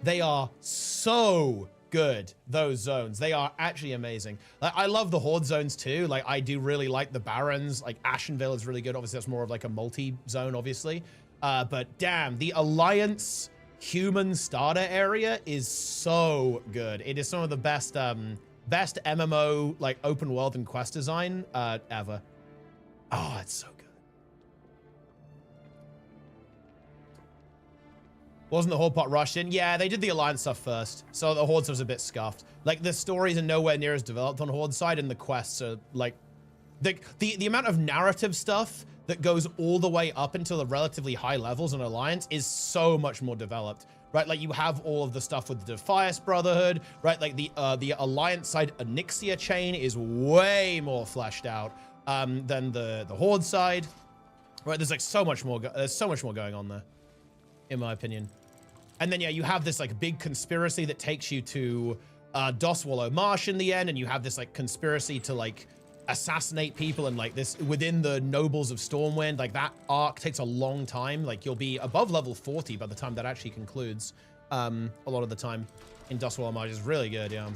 They are so good, those zones. They are actually amazing. Like, I love the Horde zones too. Like, I do really like the Barrens. Like, Ashenvale is really good. Obviously, that's more of like a multi-zone, obviously. But damn, the Alliance human starter area is so good. It is some of the best MMO, like, open world and quest design ever. Oh, it's so good. Wasn't the Horde pot rushed in? Yeah, they did the Alliance stuff first. So the Horde stuff's a bit scuffed. Like, the stories are nowhere near as developed on Horde side, and the quests are, like... The amount of narrative stuff that goes all the way up into the relatively high levels on Alliance is so much more developed, right? Like, you have all of the stuff with the Defias Brotherhood, right? Like, the Alliance side Onyxia chain is way more fleshed out than the Horde side, right? There's, like, so much more going on there, in my opinion. And then, yeah, you have this, like, big conspiracy that takes you to Doswallow Marsh in the end, and you have this, like, conspiracy to, like, assassinate people, and, like, this within the Nobles of Stormwind. Like, that arc takes a long time. Like, you'll be above level 40 by the time that actually concludes a lot of the time in Doswallow Marsh. Is really good, yeah.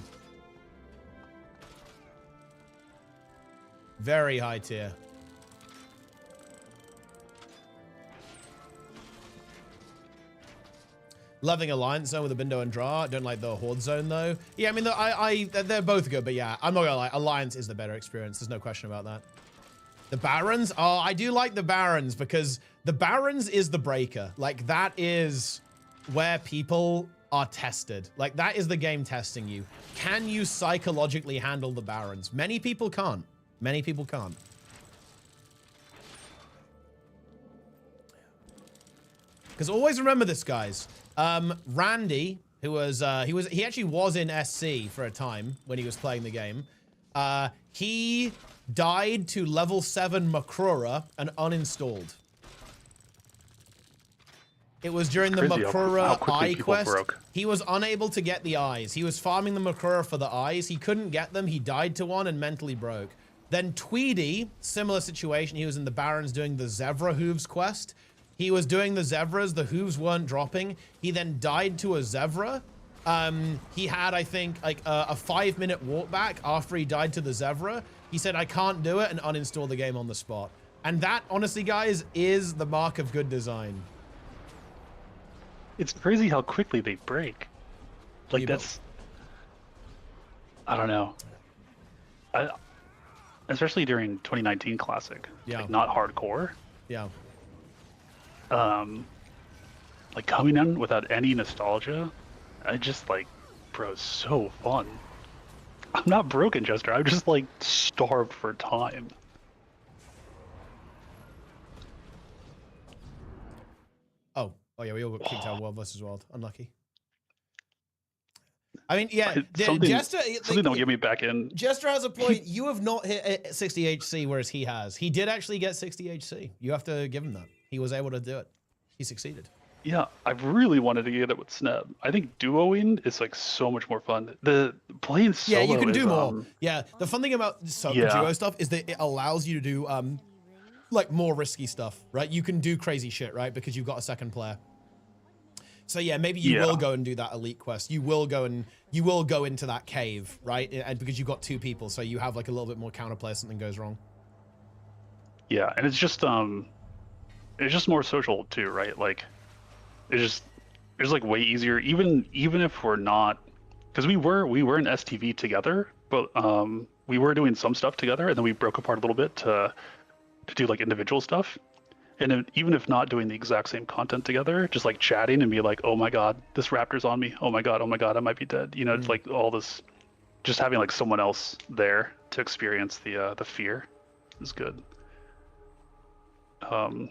Very high tier. Loving Alliance zone with a Bindo and Draw. Don't like the Horde zone though. Yeah, I mean, they're both good, but yeah, I'm not gonna lie. Alliance is the better experience. There's no question about that. The Barrens. Oh, I do like the Barrens because the Barrens is the breaker. Like, that is where people are tested. Like, that is the game testing you. Can you psychologically handle the Barrens? Many people can't. Many people can't. Because always remember this, guys. Randy, who was he actually was in SC for a time when he was playing the game. He died to level 7 Makrura and uninstalled. It was during the Makrura eye quest. Broke. He was unable to get the eyes. He was farming the Makrura for the eyes. He couldn't get them. He died to one and mentally broke. Then Tweedy, similar situation. He was in the Barrens doing the Zevra Hooves quest. He was doing the Zevras, the hooves weren't dropping. He then died to a Zevra. He had, I think, like a 5-minute walk back after he died to the Zevra. He said, I can't do it, and uninstalled the game on the spot. And that, honestly, guys, is the mark of good design. It's crazy how quickly they break. Like Amiibo. that's, I don't know. Especially during 2019 Classic. Yeah. Like not hardcore. Yeah. Like coming in without any nostalgia, I just like, bro, it's so fun. I'm not broken, Jester. I'm just like starved for time. Oh yeah, we all got kicked out of World vs. World. Unlucky. I mean, yeah, Something Jester. that'll get me back in. Jester has a point. You have not hit 60 HC, whereas he has. He did actually get 60 HC. You have to give him that. He was able to do it. He succeeded. Yeah, I really wanted to get it with Sneb. I think duoing is like so much more fun. The playing solo. Yeah, you can is, do more. Yeah, the fun thing about duo stuff is that it allows you to do like more risky stuff, right? You can do crazy shit, right? Because you've got a second player. So yeah, maybe you will go and do that elite quest. You will go into that cave, right? And because you've got two people, so you have like a little bit more counterplay if something goes wrong. Yeah, and it's just more social too, right? Like it's like way easier, even if we're not, because we were in STV together, but we were doing some stuff together, and then we broke apart a little bit to do like individual stuff. And then, even if not doing the exact same content together, just like chatting and be like, oh my god, this raptor's on me. Oh my god, I might be dead. You know, it's like all this, just having like someone else there to experience the fear is good. But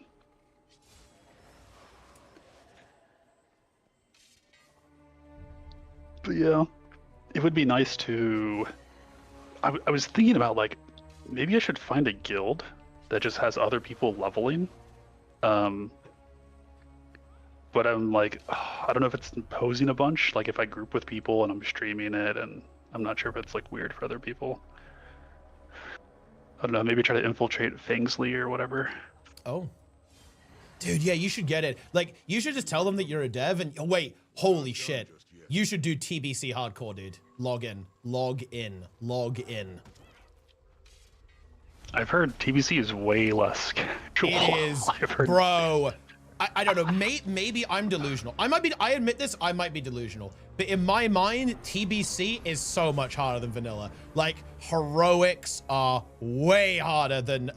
yeah, it would be nice to. I was thinking about like, maybe I should find a guild that just has other people leveling. But I'm like, I don't know if it's imposing a bunch. Like if I group with people and I'm streaming it, and I'm not sure if it's like weird for other people. I don't know. Maybe try to infiltrate Fangsley or whatever. Oh, dude, yeah, you should get it. Like, you should just tell them that you're a dev and wait, holy shit. You should do TBC hardcore, dude. Log in. I've heard TBC is way less casual. It is, bro. I don't know. Maybe I'm delusional. I admit this. I might be delusional. But in my mind, TBC is so much harder than vanilla. Like heroics are way harder than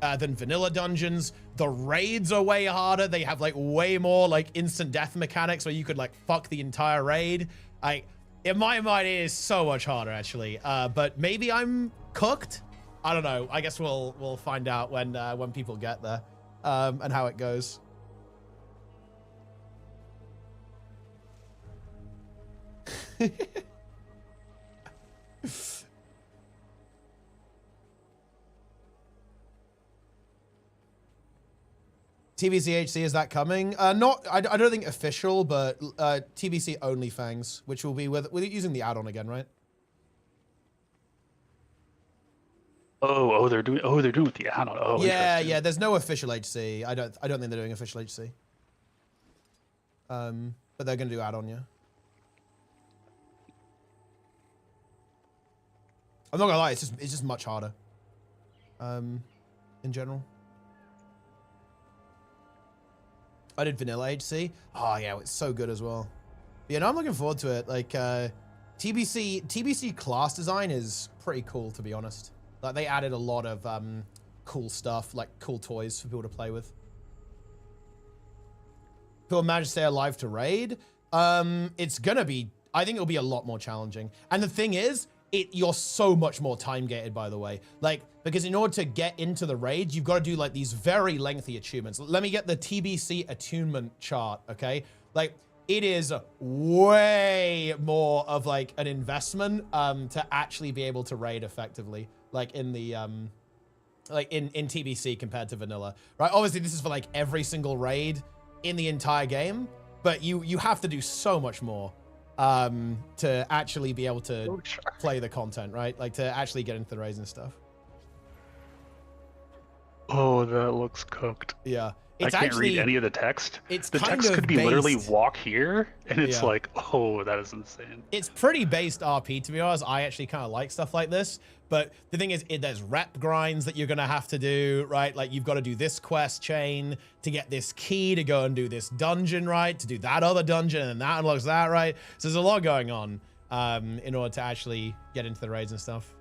vanilla dungeons. The raids are way harder. They have like way more like instant death mechanics where you could like fuck the entire raid. In my mind, it is so much harder actually. But maybe I'm cooked. I don't know. I guess we'll find out when people get there, and how it goes. TBCHC, is that coming? I don't think official, but TBC only Fangs, which will be with using the add-on again, right? They're doing with the add-on. Oh, yeah. There's no official HC. I don't think they're doing official HC. But they're gonna do add-on, yeah. I'm not gonna lie, it's just much harder. In general. I did vanilla HC. Oh yeah, it's so good as well. Yeah, no, I'm looking forward to it. Like TBC class design is pretty cool, to be honest. Like they added a lot of cool stuff, like cool toys for people to play with. People manage to stay alive to raid. It's gonna be, I think it'll be a lot more challenging. And the thing is, you're so much more time gated, by the way. Like, because in order to get into the raids, you've got to do like these very lengthy attunements. Let me get the TBC attunement chart, okay? Like, it is way more of like an investment to actually be able to raid effectively, like in the like in TBC compared to vanilla, right? Obviously, this is for like every single raid in the entire game, but you have to do so much more to actually be able to play the content, right? Like to actually get into the raids and stuff. Oh, that looks cooked. Yeah, It's I can't actually, read any of the text. it's The kind text of could be literally based- walk here, and it's Yeah. like, oh, that is insane. It's pretty based RP, to be honest. I actually kind of like stuff like this. But the thing is, there's rep grinds that you're going to have to do, right? Like, you've got to do this quest chain to get this key to go and do this dungeon, right? To do that other dungeon, and that unlocks that, right? So there's a lot going on in order to actually get into the raids and stuff.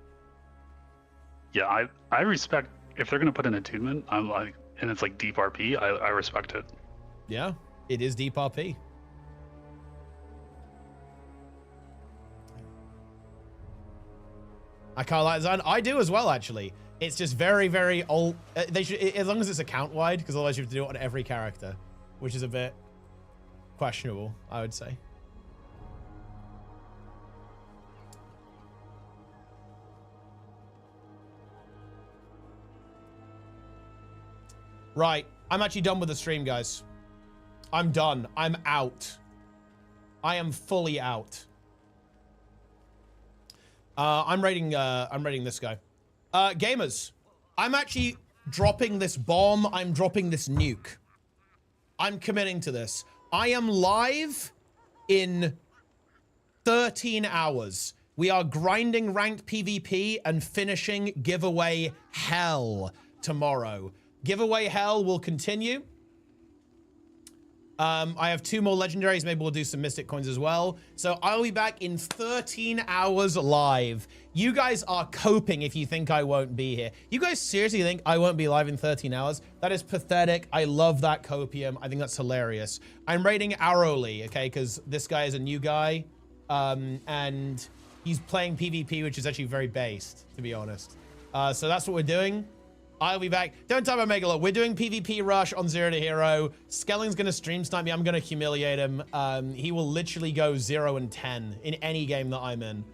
Yeah, I respect, if they're going to put an attunement, I'm like, and it's like deep RP, I respect it. Yeah, it is deep RP. I kind of like design. I do as well, actually. It's just very, very old. They should, as long as it's account wide, because otherwise you have to do it on every character, which is a bit questionable, I would say. Right, I'm actually done with the stream, guys. I'm done. I'm out. I am fully out. I'm rating this guy. Gamers, I'm actually dropping this bomb. I'm dropping this nuke. I'm committing to this. I am live in 13 hours. We are grinding ranked PvP and finishing giveaway hell tomorrow. Giveaway hell will continue. I have 2 more legendaries. Maybe we'll do some mystic coins as well. So I'll be back in 13 hours live. You guys are coping if you think I won't be here. You guys seriously think I won't be live in 13 hours? That is pathetic. I love that copium. I think that's hilarious. I'm rating hourly, okay? Because this guy is a new guy. And he's playing PvP, which is actually very based, to be honest. So that's what we're doing. I'll be back. Don't type Omega. Look, we're doing PvP Rush on 0 to Hero. Skelling's going to stream snipe me. I'm going to humiliate him. He will literally go 0 and 10 in any game that I'm in.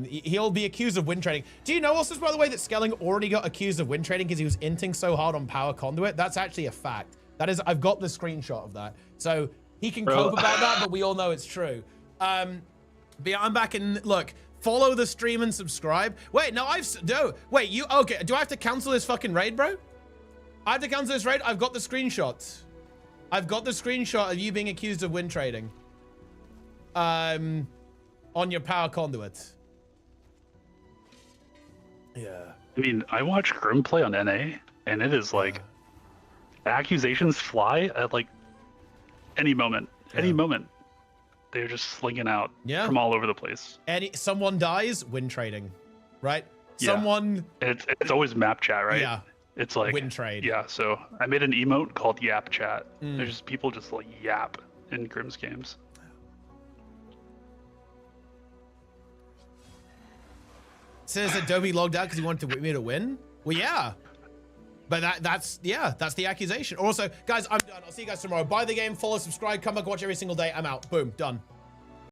He'll be accused of win trading. Do you know also, by the way, that Skelling already got accused of win trading because he was inting so hard on Power Conduit? That's actually a fact. That is, I've got the screenshot of that. So he can cope about that, but we all know it's true. But yeah, I'm back in, look, follow the stream and subscribe. Wait, no, wait, you, okay, do I have to cancel this fucking raid, bro? I have to cancel this raid? I've got the screenshot. I've got the screenshot of you being accused of win trading. On your Power Conduit. Yeah. I mean, I watch Grim play on NA, and it is like, accusations fly at like any moment. Any moment. They're just slinging out from all over the place. Someone dies, win trading, right? Yeah. Someone. It's always map chat, right? Yeah. It's like win trade. Yeah. So I made an emote called Yap Chat. There's just people just like yap in Grimm's games. Says that Dobie logged out because he wanted me to win. Well, yeah. But that's the accusation. Also, guys, I'm done. I'll see you guys tomorrow. Buy the game, follow, subscribe, come back, watch every single day. I'm out. Boom, done.